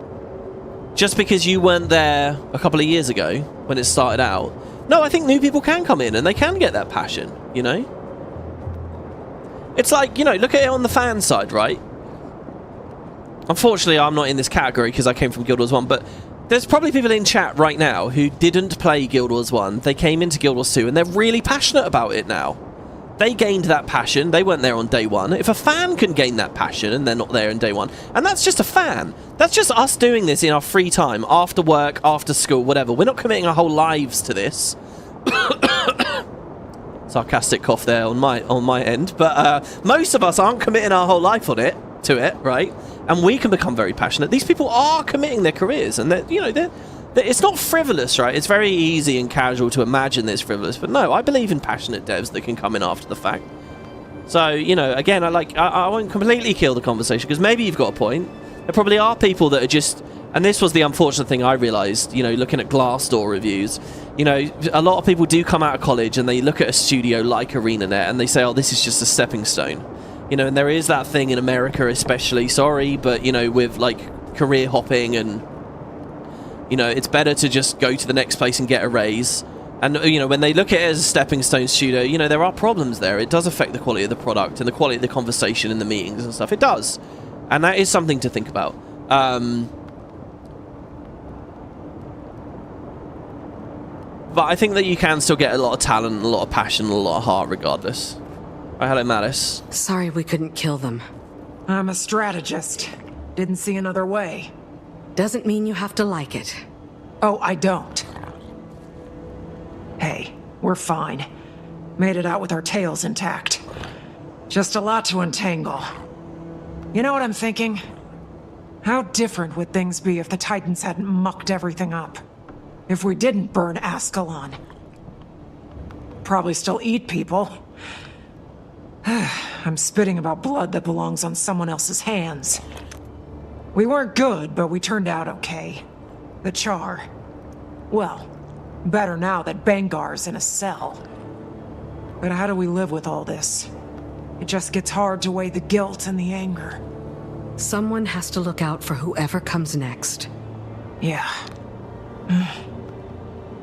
[SPEAKER 1] just because you weren't there a couple of years ago when it started out. No, I think new people can come in and they can get that passion, you know? It's like, you know, look at it on the fan side, right? Unfortunately, I'm not in this category because I came from Guild Wars 1, but there's probably people in chat right now who didn't play Guild Wars 1. They came into Guild Wars 2 and they're really passionate about it now. They gained that passion. They weren't there on day one. If a fan can gain that passion and they're not there on day one, and that's just a fan. That's just us doing this in our free time, after work, after school, whatever. We're not committing our whole lives to this. Sarcastic cough there on my end, but most of us aren't committing our whole life to it, right? And we can become very passionate. These people are committing their careers, and it's not frivolous, right? It's very easy and casual to imagine it's frivolous, but no, I believe in passionate devs that can come in after the fact. So, you know, again, I won't completely kill the conversation because maybe you've got a point. There probably are people that are just, and this was the unfortunate thing I realised, you know, looking at Glassdoor reviews. You know, a lot of people do come out of college and they look at a studio like Arenanet and they say, oh, this is just a stepping stone. You know, and there is that thing in America especially, sorry, but, you know, with, like, career hopping and, you know, it's better to just go to the next place and get a raise. And, you know, when they look at it as a stepping stone studio, you know, there are problems there. It does affect the quality of the product and the quality of the conversation in the meetings and stuff. It does. And that is something to think about. But I think that you can still get a lot of talent, a lot of passion, a lot of heart regardless. Oh, hello, Malice.
[SPEAKER 4] Sorry we couldn't kill them.
[SPEAKER 3] I'm a strategist. Didn't see another way.
[SPEAKER 4] Doesn't mean you have to like it.
[SPEAKER 3] Oh, I don't. Hey, we're fine. Made it out with our tails intact. Just a lot to untangle. You know what I'm thinking? How different would things be if the Titans hadn't mucked everything up? If we didn't burn Ascalon? Probably still eat people. I'm spitting about blood that belongs on someone else's hands. We weren't good, but we turned out okay. The Char. Well, better now that Bangar's in a cell. But how do we live with all this? It just gets hard to weigh the guilt and the anger.
[SPEAKER 4] Someone has to look out for whoever comes next.
[SPEAKER 3] Yeah.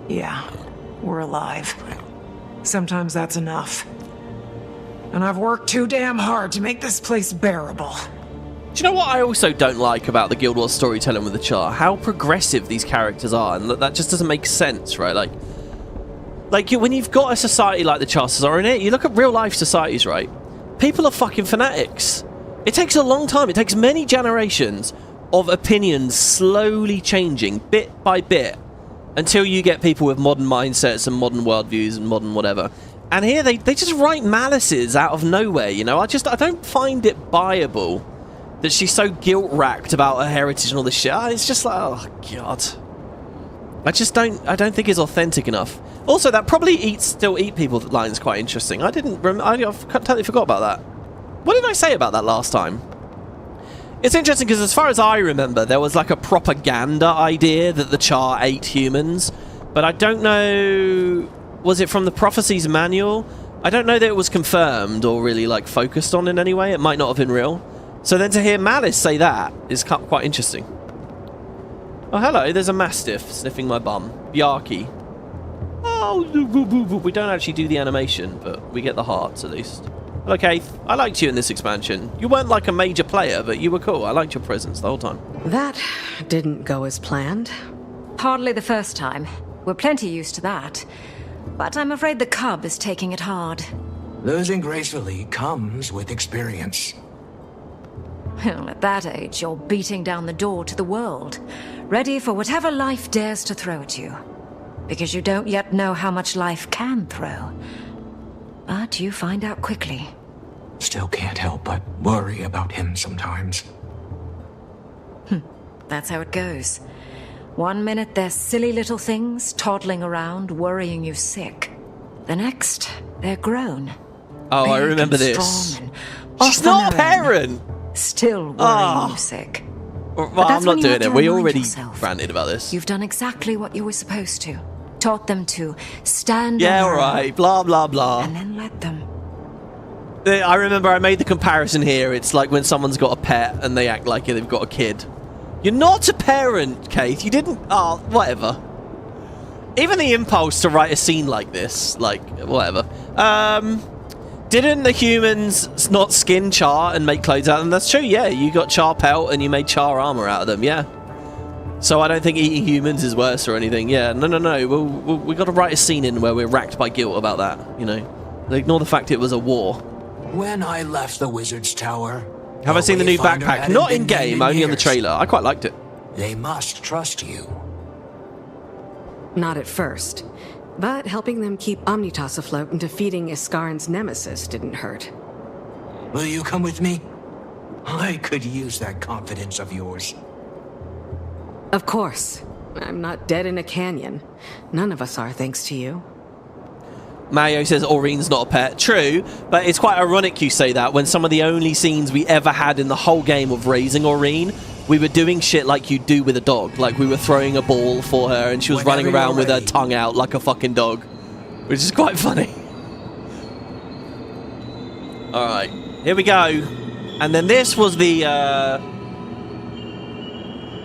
[SPEAKER 3] Yeah, we're alive. Sometimes that's enough. And I've worked too damn hard to make this place bearable.
[SPEAKER 1] Do you know what I also don't like about the Guild Wars storytelling with the Char? How progressive these characters are, and that just doesn't make sense, right? Like when you've got a society like the Chasters are in it, you look at real life societies, right? People are fucking fanatics. It takes a long time. It takes many generations of opinions slowly changing bit by bit until you get people with modern mindsets and modern worldviews and modern whatever. And here they just write malices out of nowhere, you know? I don't find it buyable that she's so guilt-racked about her heritage and all this shit. It's just like, oh, God. I don't think it's authentic enough. Also, that probably still eat people line is quite interesting. I totally forgot about that. What did I say about that last time? It's interesting because as far as I remember, there was like a propaganda idea that the Char ate humans. But I don't know... Was it from the Prophecies manual? I don't know that it was confirmed or really like focused on in any way. It might not have been real. So then to hear Malice say that is quite interesting. Oh, hello. There's a Mastiff sniffing my bum. Bjarki. Oh, we don't actually do the animation, but we get the hearts at least. Hello, Keith. I liked you in this expansion. You weren't like a major player, but you were cool. I liked your presence the whole time.
[SPEAKER 4] That didn't go as planned.
[SPEAKER 5] Hardly the first time. We're plenty used to that. But I'm afraid the cub is taking it hard.
[SPEAKER 7] Losing gracefully comes with experience.
[SPEAKER 5] Well, at that age, you're beating down the door to the world, ready for whatever life dares to throw at you. Because you don't yet know how much life can throw. But you find out quickly.
[SPEAKER 7] Still can't help but worry about him sometimes.
[SPEAKER 5] That's how it goes. One minute they're silly little things, toddling around, worrying you sick. The next, they're grown.
[SPEAKER 1] Oh,
[SPEAKER 5] big
[SPEAKER 1] I remember
[SPEAKER 5] and
[SPEAKER 1] this.
[SPEAKER 5] strong and
[SPEAKER 1] She's not a parent!
[SPEAKER 5] Still worrying you sick.
[SPEAKER 1] Well,
[SPEAKER 5] But that's
[SPEAKER 1] I'm not
[SPEAKER 5] when you
[SPEAKER 1] doing
[SPEAKER 5] have to
[SPEAKER 1] it. We
[SPEAKER 5] remind
[SPEAKER 1] already
[SPEAKER 5] yourself.
[SPEAKER 1] ranted about this.
[SPEAKER 5] You've done exactly what you were supposed to. Taught them to stand
[SPEAKER 1] Yeah,
[SPEAKER 5] on their
[SPEAKER 1] alright.
[SPEAKER 5] own,
[SPEAKER 1] Blah, blah, blah.
[SPEAKER 5] and then let them.
[SPEAKER 1] I remember I made the comparison here. It's like when someone's got a pet and they act like they've got a kid. You're not a parent, Keith. You didn't... Oh, whatever. Even the impulse to write a scene like this, like, whatever. Didn't the humans not skin Char and make clothes out of them? That's true, yeah. You got Char pelt and you made Char armor out of them, yeah. So I don't think eating humans is worse or anything. Yeah, no. We got to write a scene in where we're racked by guilt about that, you know. Ignore the fact it was a war.
[SPEAKER 7] When I left the Wizard's Tower...
[SPEAKER 1] Have I seen the new
[SPEAKER 7] Wayfinder
[SPEAKER 1] backpack?
[SPEAKER 7] hadn't
[SPEAKER 1] Not
[SPEAKER 7] been
[SPEAKER 1] in-game,
[SPEAKER 7] named
[SPEAKER 1] only on the
[SPEAKER 7] years.
[SPEAKER 1] trailer. I quite liked it.
[SPEAKER 7] They must trust you.
[SPEAKER 4] Not at first. But helping them keep Omnitas afloat and defeating Iskarn's nemesis didn't hurt.
[SPEAKER 7] Will you come with me? I could use that confidence of yours.
[SPEAKER 4] Of course. I'm not dead in a canyon. None of us are, thanks to you.
[SPEAKER 1] Mayo says Aureen's not a pet. True, but it's quite ironic you say that when some of the only scenes we ever had in the whole game of raising Aureen, we were doing shit like you do with a dog. Like we were throwing a ball for her and she was running around with her tongue out like a fucking dog. Which is quite funny. Alright, here we go. And then this was the...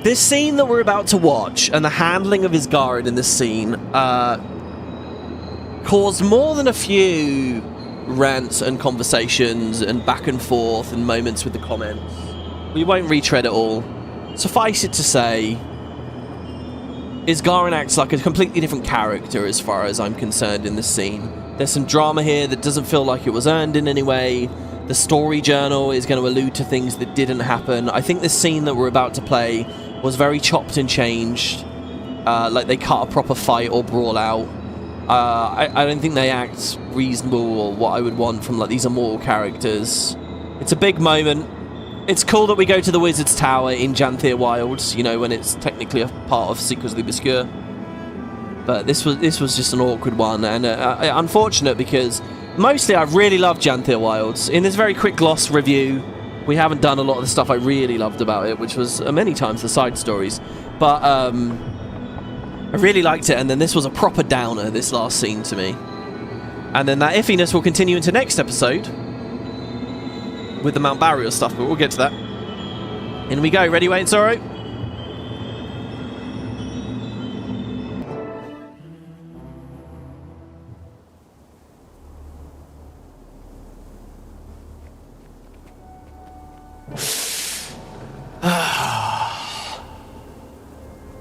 [SPEAKER 1] This scene that we're about to watch and the handling of his guard in this scene caused more than a few rants and conversations and back and forth and moments with the comments. We won't retread it all. Suffice it to say, Garen acts like a completely different character as far as I'm concerned in this scene. There's some drama here that doesn't feel like it was earned in any way. The story journal is going to allude to things that didn't happen. I think this scene that we're about to play was very chopped and changed. Like they cut a proper fight or brawl out. I don't think they act reasonable or what I would want from like these immortal characters. It's a big moment. It's cool that we go to the Wizard's Tower in Janthir Wilds, you know, when it's technically a part of Secrets Obscure. But this was just an awkward one, and unfortunate because mostly I really loved Janthir Wilds. In this very quick gloss review, we haven't done a lot of the stuff I really loved about it, which was many times the side stories. But I really liked it, and then this was a proper downer, this last scene to me. And then that iffiness will continue into next episode with the Mount Barrier stuff, but we'll get to that. In we go. Ready, Wayne Sorrow?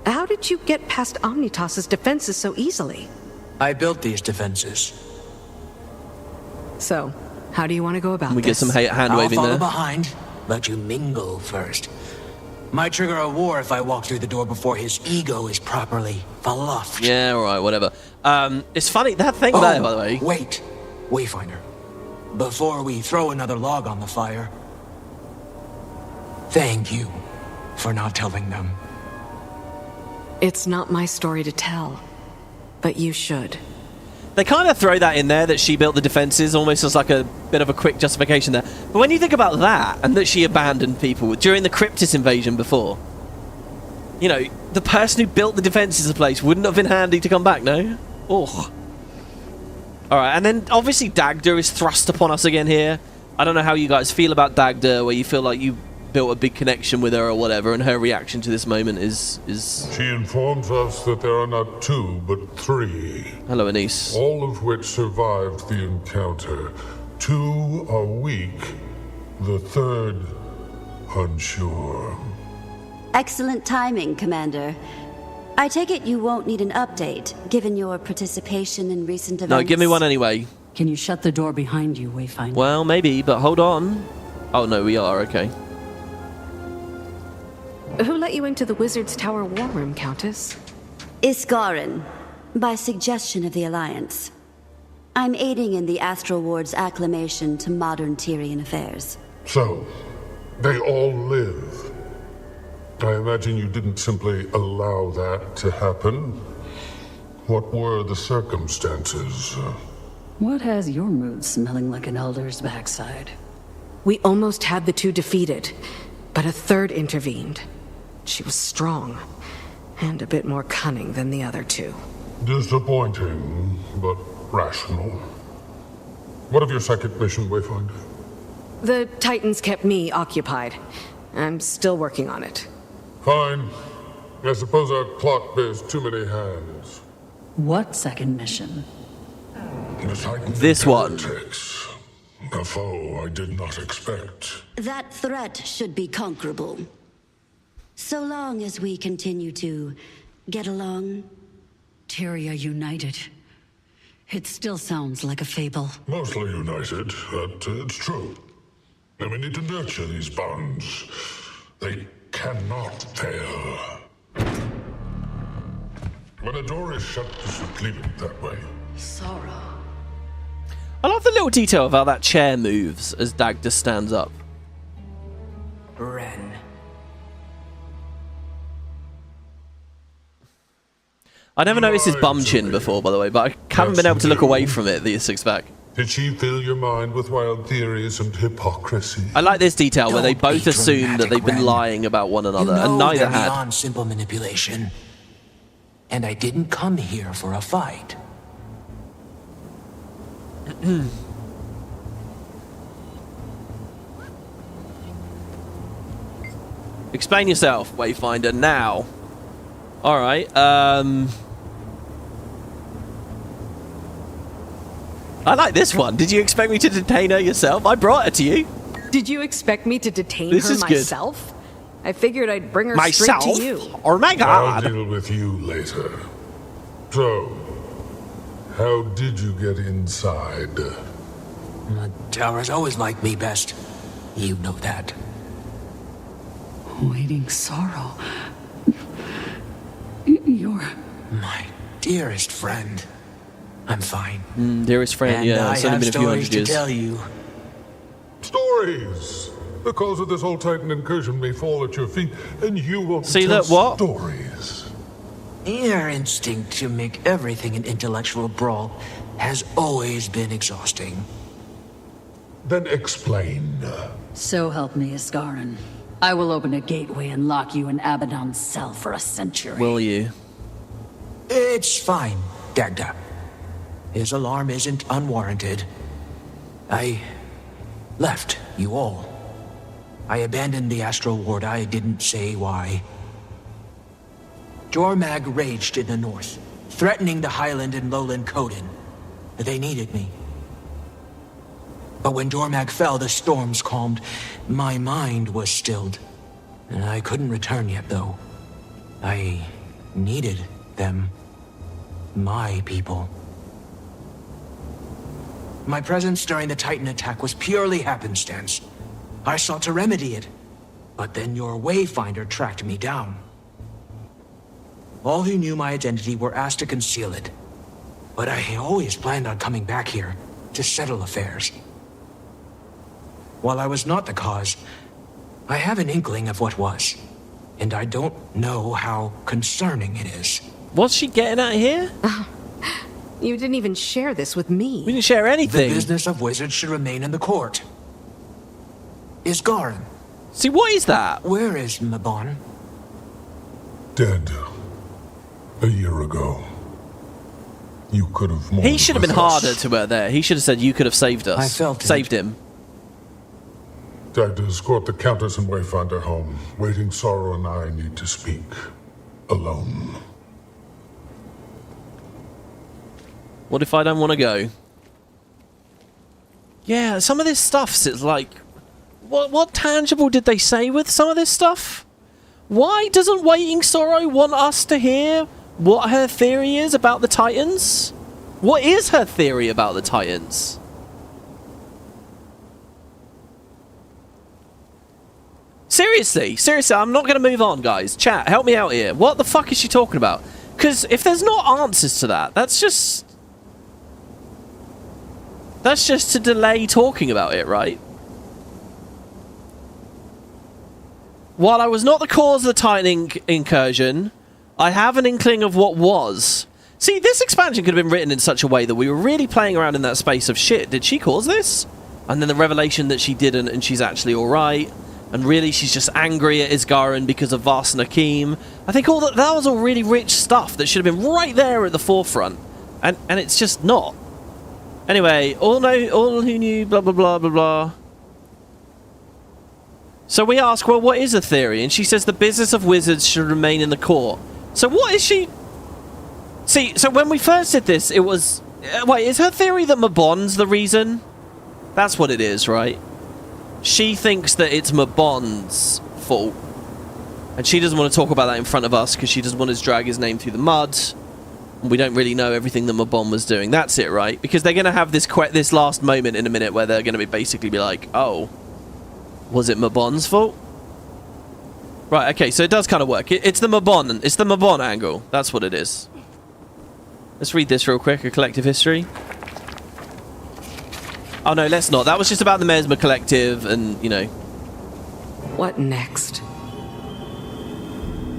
[SPEAKER 4] How did you get past Omnitas's defenses so easily?
[SPEAKER 7] I built these defenses.
[SPEAKER 4] So, how do you want to go about
[SPEAKER 1] we
[SPEAKER 4] this?
[SPEAKER 1] Get some hand waving
[SPEAKER 7] I'll follow
[SPEAKER 1] there.
[SPEAKER 7] behind, let you mingle first. Might trigger a war if I walk through the door before his ego is properly fluffed.
[SPEAKER 1] Yeah, alright, whatever. It's funny, that thing there, by the way.
[SPEAKER 7] Wait, Wayfinder. Before we throw another log on the fire, thank you for not telling them.
[SPEAKER 4] It's not my story to tell, but you should.
[SPEAKER 1] They kind of throw that in there, that she built the defenses, almost as like a bit of a quick justification there. But when you think about that, and that she abandoned people during the Cryptis invasion before, you know, the person who built the defenses of the place wouldn't have been handy to come back, no? Oh. Alright, and then obviously Dagda is thrust upon us again here. I don't know how you guys feel about Dagda, where you feel like you built a big connection with her or whatever, and her reaction to this moment is...
[SPEAKER 6] She informs us that there are not 2, but 3.
[SPEAKER 1] Hello, Anise.
[SPEAKER 6] All of which survived the encounter. 2 are weak, the 3rd unsure.
[SPEAKER 13] Excellent timing, Commander. I take it you won't need an update, given your participation in recent events?
[SPEAKER 1] No, give me one anyway.
[SPEAKER 19] Can you shut the door behind you, Wayfinder?
[SPEAKER 1] Well, maybe, but hold on. Oh, no, we are, okay.
[SPEAKER 4] Who let you into the Wizard's Tower war room, Countess?
[SPEAKER 13] Iskarin, by suggestion of the Alliance. I'm aiding in the Astral Ward's acclamation to modern Tyrian affairs.
[SPEAKER 6] So, they all live. I imagine you didn't simply allow that to happen. What were the circumstances?
[SPEAKER 19] What has your mood smelling like an elder's backside?
[SPEAKER 4] We almost had the 2 defeated, but a 3rd intervened. She was strong, and a bit more cunning than the other 2.
[SPEAKER 6] Disappointing, but rational. What of your second mission, Wayfinder?
[SPEAKER 4] The Titans kept me occupied. I'm still working on it.
[SPEAKER 6] Fine. I suppose our clock bears too many hands.
[SPEAKER 19] What second mission?
[SPEAKER 1] This one.
[SPEAKER 6] A foe I did not expect.
[SPEAKER 13] That threat should be conquerable. So long as we continue to get along.
[SPEAKER 19] Tyria united. It still sounds like a fable.
[SPEAKER 6] Mostly united, but it's true. And we need to nurture these bonds. They cannot fail. When a door is shut, you should leave it that way.
[SPEAKER 19] Sorrow.
[SPEAKER 1] I love the little detail of how that chair moves as Dagda stands up.
[SPEAKER 7] Ren.
[SPEAKER 1] I never noticed his bum chin before, by the way, but I haven't been able to look away from it, the 6-pack.
[SPEAKER 6] Did she fill your mind with wild theories and hypocrisy?
[SPEAKER 1] I like this detail where they both assume that they've been lying about one another, and neither had.
[SPEAKER 7] Beyond simple manipulation. And I didn't come here for a fight.
[SPEAKER 1] Explain yourself, Wayfinder, now. Alright, I like this one. Did you expect me to detain her yourself? I brought her to you.
[SPEAKER 4] Did you expect me to detain
[SPEAKER 1] This
[SPEAKER 4] her
[SPEAKER 1] is good.
[SPEAKER 4] myself? I figured I'd bring her
[SPEAKER 20] Myself?
[SPEAKER 4] straight to you.
[SPEAKER 20] Oh my god.
[SPEAKER 6] I'll deal with you later. So, how did you get inside?
[SPEAKER 7] The Towers always liked me best. You know that.
[SPEAKER 19] Waiting sorrow. You're...
[SPEAKER 7] My dearest friend. I'm fine.
[SPEAKER 1] Dearest friend,
[SPEAKER 7] and
[SPEAKER 1] yeah.
[SPEAKER 7] I
[SPEAKER 1] It's only
[SPEAKER 7] have
[SPEAKER 1] been a few
[SPEAKER 7] stories
[SPEAKER 1] hundred
[SPEAKER 7] to
[SPEAKER 1] years.
[SPEAKER 7] tell you.
[SPEAKER 6] Stories! The cause of this whole Titan incursion may fall at your feet, and you will
[SPEAKER 1] See
[SPEAKER 6] tell
[SPEAKER 1] that what?
[SPEAKER 6] stories.
[SPEAKER 7] Your instinct to make everything an intellectual brawl has always been exhausting.
[SPEAKER 6] Then explain.
[SPEAKER 19] So help me, Iskarin. I will open a gateway and lock you in Abaddon's cell for a century.
[SPEAKER 1] Will you?
[SPEAKER 7] It's fine, Dagda. His alarm isn't unwarranted. I left you all. I abandoned the Astral Ward. I didn't say why. Jormag raged in the north, threatening the Highland and Lowland Coden. They needed me. But when Jormag fell, the storms calmed. My mind was stilled. And I couldn't return yet, though. I needed them. My people. My presence during the Titan attack was purely happenstance. I sought to remedy it, but then your Wayfinder tracked me down. All who knew my identity were asked to conceal it, but I always planned on coming back here to settle affairs. While I was not the cause, I have an inkling of what was, and I don't know how concerning it is.
[SPEAKER 1] What's she getting at here?
[SPEAKER 4] You didn't even share this with me.
[SPEAKER 1] We didn't share anything.
[SPEAKER 7] The business of wizards should remain in the court. Isgarin.
[SPEAKER 1] See, what is that?
[SPEAKER 7] Where is Mabon?
[SPEAKER 6] Dead. A year ago. You could have mourned
[SPEAKER 1] He should have been
[SPEAKER 6] with
[SPEAKER 1] harder
[SPEAKER 6] us.
[SPEAKER 1] to her there. He should have said, you could have saved us.
[SPEAKER 7] I felt it.
[SPEAKER 1] Saved him.
[SPEAKER 6] Dagda, escort the Countess and Wayfinder home. Waiting Sorrow and I need to speak. Alone.
[SPEAKER 1] What if I don't want to go? Yeah, some of this stuff's it's like... What tangible did they say with some of this stuff? Why doesn't Waiting Sorrow want us to hear what her theory is about the Titans? What is her theory about the Titans? Seriously, I'm not going to move on, guys. Chat, help me out here. What the fuck is she talking about? Because if there's not answers to that, that's just to delay talking about it, right? While I was not the cause of the Titan incursion, I have an inkling of what was. See, this expansion could have been written in such a way that we were really playing around in that space of shit. Did she cause this? And then the revelation that she didn't and she's actually alright. And really she's just angry at Isgarin because of Vast Nakim. I think all that was all really rich stuff that should have been right there at the forefront. And it's just not. Anyway, all who knew blah blah blah blah blah. So we ask, well, what is a theory? And she says the business of wizards should remain in the court. So what is she... See, so when we first did this, it was... wait, is her theory that Mabon's the reason? That's what it is, right? She thinks that it's Mabon's fault. And she doesn't want to talk about that in front of us because she doesn't want to drag his name through the mud. And we don't really know everything that Mabon was doing. That's it, right? Because they're going to have this last moment in a minute where they're going to basically be like, oh... Was it Mabon's fault? Right, okay, so it does kind of work. It's the Mabon angle. That's what it is. Let's read this real quick, a collective history. Oh no, let's not. That was just about the Mesmer Collective and, you know.
[SPEAKER 4] What next?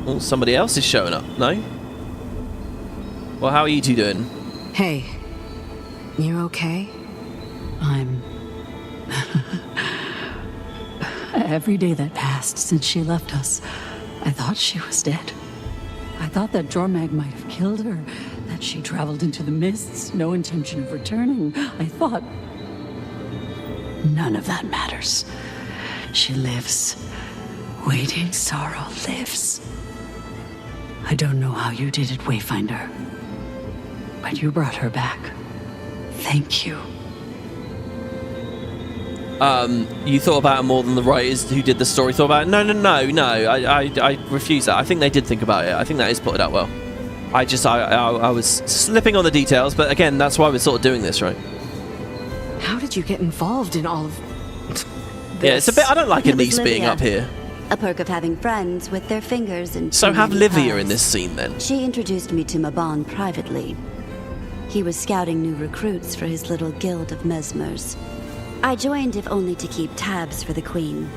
[SPEAKER 1] Oh, somebody else is showing up. No? Well, how are you two doing?
[SPEAKER 4] Hey, you okay?
[SPEAKER 19] I'm... Every day that passed since she left us, I thought she was dead. I thought that Jormag might have killed her, that she traveled into the mists, no intention of returning. I thought... None of that matters. She lives. Waiting Sorrow lives. I don't know how you did it, Wayfinder, but you brought her back. Thank you.
[SPEAKER 1] you thought about it more than the writers who did the story thought about it. No. I refuse that. I think they did think about it. I think that is put it out well. I was slipping on the details, but again, that's why we're sort of doing this, right?
[SPEAKER 4] How did you get involved in all of this?
[SPEAKER 1] Yeah, it's a bit... I don't like Anise being up here.
[SPEAKER 20] A perk of having friends with their fingers and...
[SPEAKER 1] So have Livia in this scene, then.
[SPEAKER 20] She introduced me to Mabon privately. He was scouting new recruits for his little guild of mesmers. I joined if only to keep tabs for the Queen.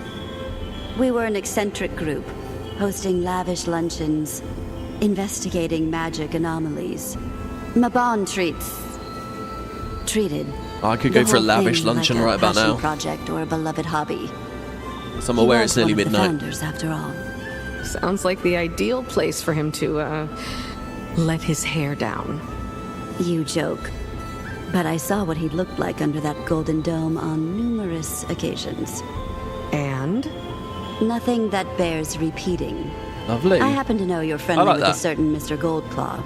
[SPEAKER 20] We were an eccentric group, hosting lavish luncheons, investigating magic anomalies. Mabon treated...
[SPEAKER 1] I could go for a lavish luncheon right about now.
[SPEAKER 20] Project or a beloved hobby.
[SPEAKER 1] So I'm aware it's nearly midnight.
[SPEAKER 20] Founders, after all.
[SPEAKER 4] Sounds like the ideal place for him to, let his hair down.
[SPEAKER 20] You joke. But I saw what he looked like under that golden dome on numerous occasions.
[SPEAKER 4] And?
[SPEAKER 20] Nothing that bears repeating.
[SPEAKER 1] Lovely.
[SPEAKER 20] I happen to know you're friendly
[SPEAKER 1] like
[SPEAKER 20] with
[SPEAKER 1] that.
[SPEAKER 20] a certain Mr. Goldclaw.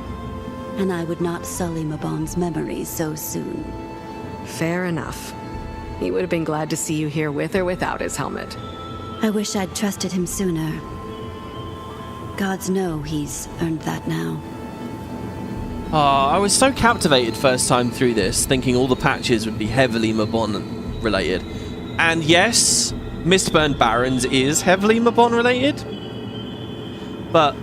[SPEAKER 20] And I would not sully Mabon's memories so soon.
[SPEAKER 4] Fair enough. He would have been glad to see you here with or without his helmet.
[SPEAKER 20] I wish I'd trusted him sooner. Gods know he's earned that now.
[SPEAKER 1] I was so captivated first time through this, thinking all the patches would be heavily Mabon related. And yes, Mistburned Barrens is heavily Mabon related, but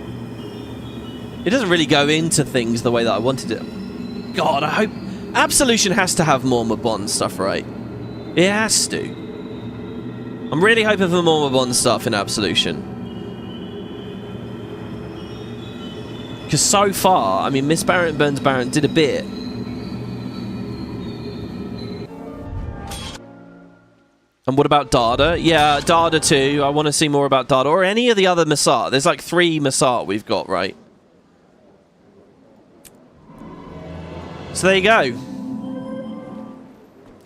[SPEAKER 1] it doesn't really go into things the way that I wanted it. God, I hope... Absolution has to have more Mabon stuff, right? It has to. I'm really hoping for more Mabon stuff in Absolution. Because so far, I mean, Miss Barrett Burns Baron did a bit. And what about Dada? Yeah, Dada too. I want to see more about Dada. Or any of the other Massart. There's like 3 Massart we've got, right? So there you go.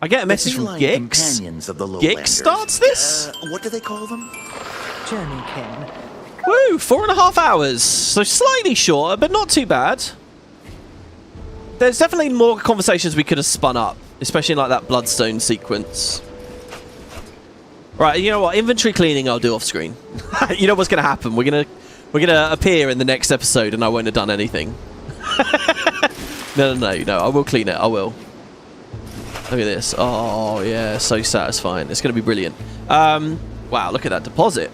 [SPEAKER 1] I get a message from Gix. Gix starts this?
[SPEAKER 21] What do they call them? Journeykin.
[SPEAKER 1] Woo! 4.5 hours. So slightly shorter, but not too bad. There's definitely more conversations we could have spun up, especially in like that Bloodstone sequence. Right, you know what? Inventory cleaning I'll do off screen. You know what's gonna happen? We're gonna appear in the next episode and I won't have done anything. No, I will clean it. I will. Look at this. Oh, yeah, so satisfying. It's going to be brilliant. Wow, look at that deposit.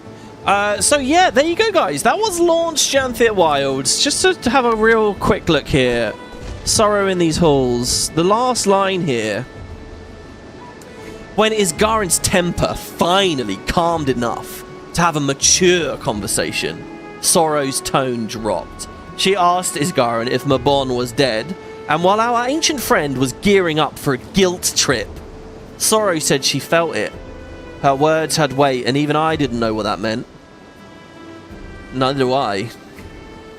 [SPEAKER 1] So, yeah, there you go, guys. That was Launch Janthir Wilds. Just to have a real quick look here. Sorrow in these halls. The last line here. When Isgaren's temper finally calmed enough to have a mature conversation, Sorrow's tone dropped. She asked Isgaren if Mabon was dead, and while our ancient friend was gearing up for a guilt trip, Sorrow said she felt it. Her words had weight, and even I didn't know what that meant. Neither do I.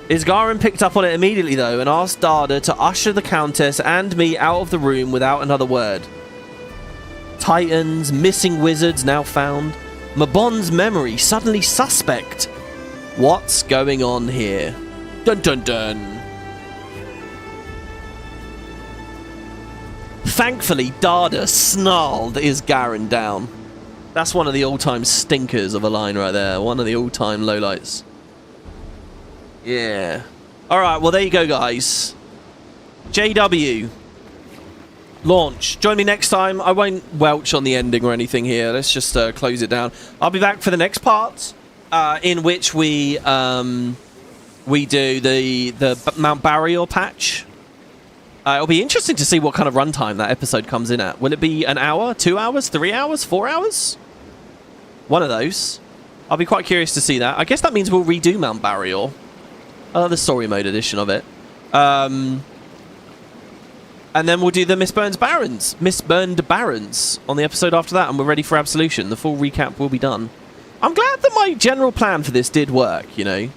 [SPEAKER 1] Isgaren picked up on it immediately, though, and asked Dada to usher the Countess and me out of the room without another word. Titans, missing wizards now found. Mabon's memory suddenly suspect. What's going on here? Dun dun dun. Thankfully, Dada snarled Isgaren down. That's one of the all-time stinkers of a line right there. One of the all-time lowlights. Yeah. Alright, well there you go, guys. JW. Launch. Join me next time. I won't welch on the ending or anything here. Let's just close it down. I'll be back for the next part, in which we do the Mount Barrier patch. It'll be interesting to see what kind of runtime that episode comes in at. Will it be an hour, 2 hours, 3 hours, 4 hours? One of those. I'll be quite curious to see that. I guess that means we'll redo Mount Barrier. The story mode edition of it. And then we'll do the Mistburned Barrens on the episode after that, and we're ready for Absolution. The full recap will be done. I'm glad that my general plan for this did work, you know.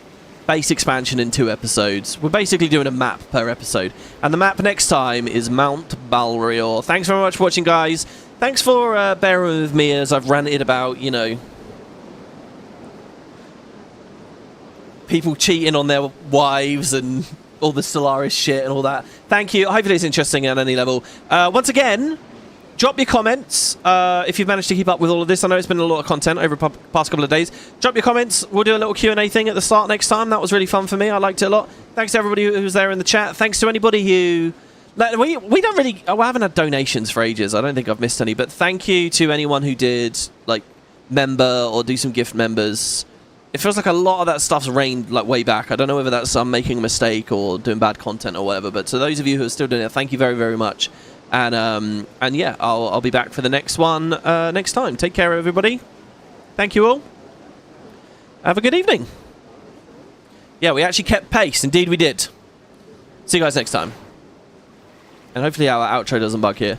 [SPEAKER 1] Base expansion in 2 episodes. We're basically doing a map per episode. And the map next time is Mount Balrior. Thanks very much for watching, guys. Thanks for bearing with me as I've ranted about, you know, people cheating on their wives and all the Stellaris shit and all that. Thank you. Hopefully it's interesting at any level. Once again, drop your comments if you've managed to keep up with all of this. I know it's been a lot of content over the past couple of days. Drop your comments. We'll do a little Q&A thing at the start next time. That was really fun for me. I liked it a lot. Thanks to everybody who was there in the chat. Thanks to anybody who... We don't really... I haven't had donations for ages. I don't think I've missed any. But thank you to anyone who did, like, member or do some gift members. It feels like a lot of that stuff's rained like way back. I don't know whether that's I'm making a mistake or doing bad content or whatever. But to those of you who are still doing it, thank you very, very much. And yeah, I'll be back for the next one next time. Take care, everybody. Thank you all. Have a good evening. Yeah, we actually kept pace. Indeed, we did. See you guys next time. And hopefully our outro doesn't bug here.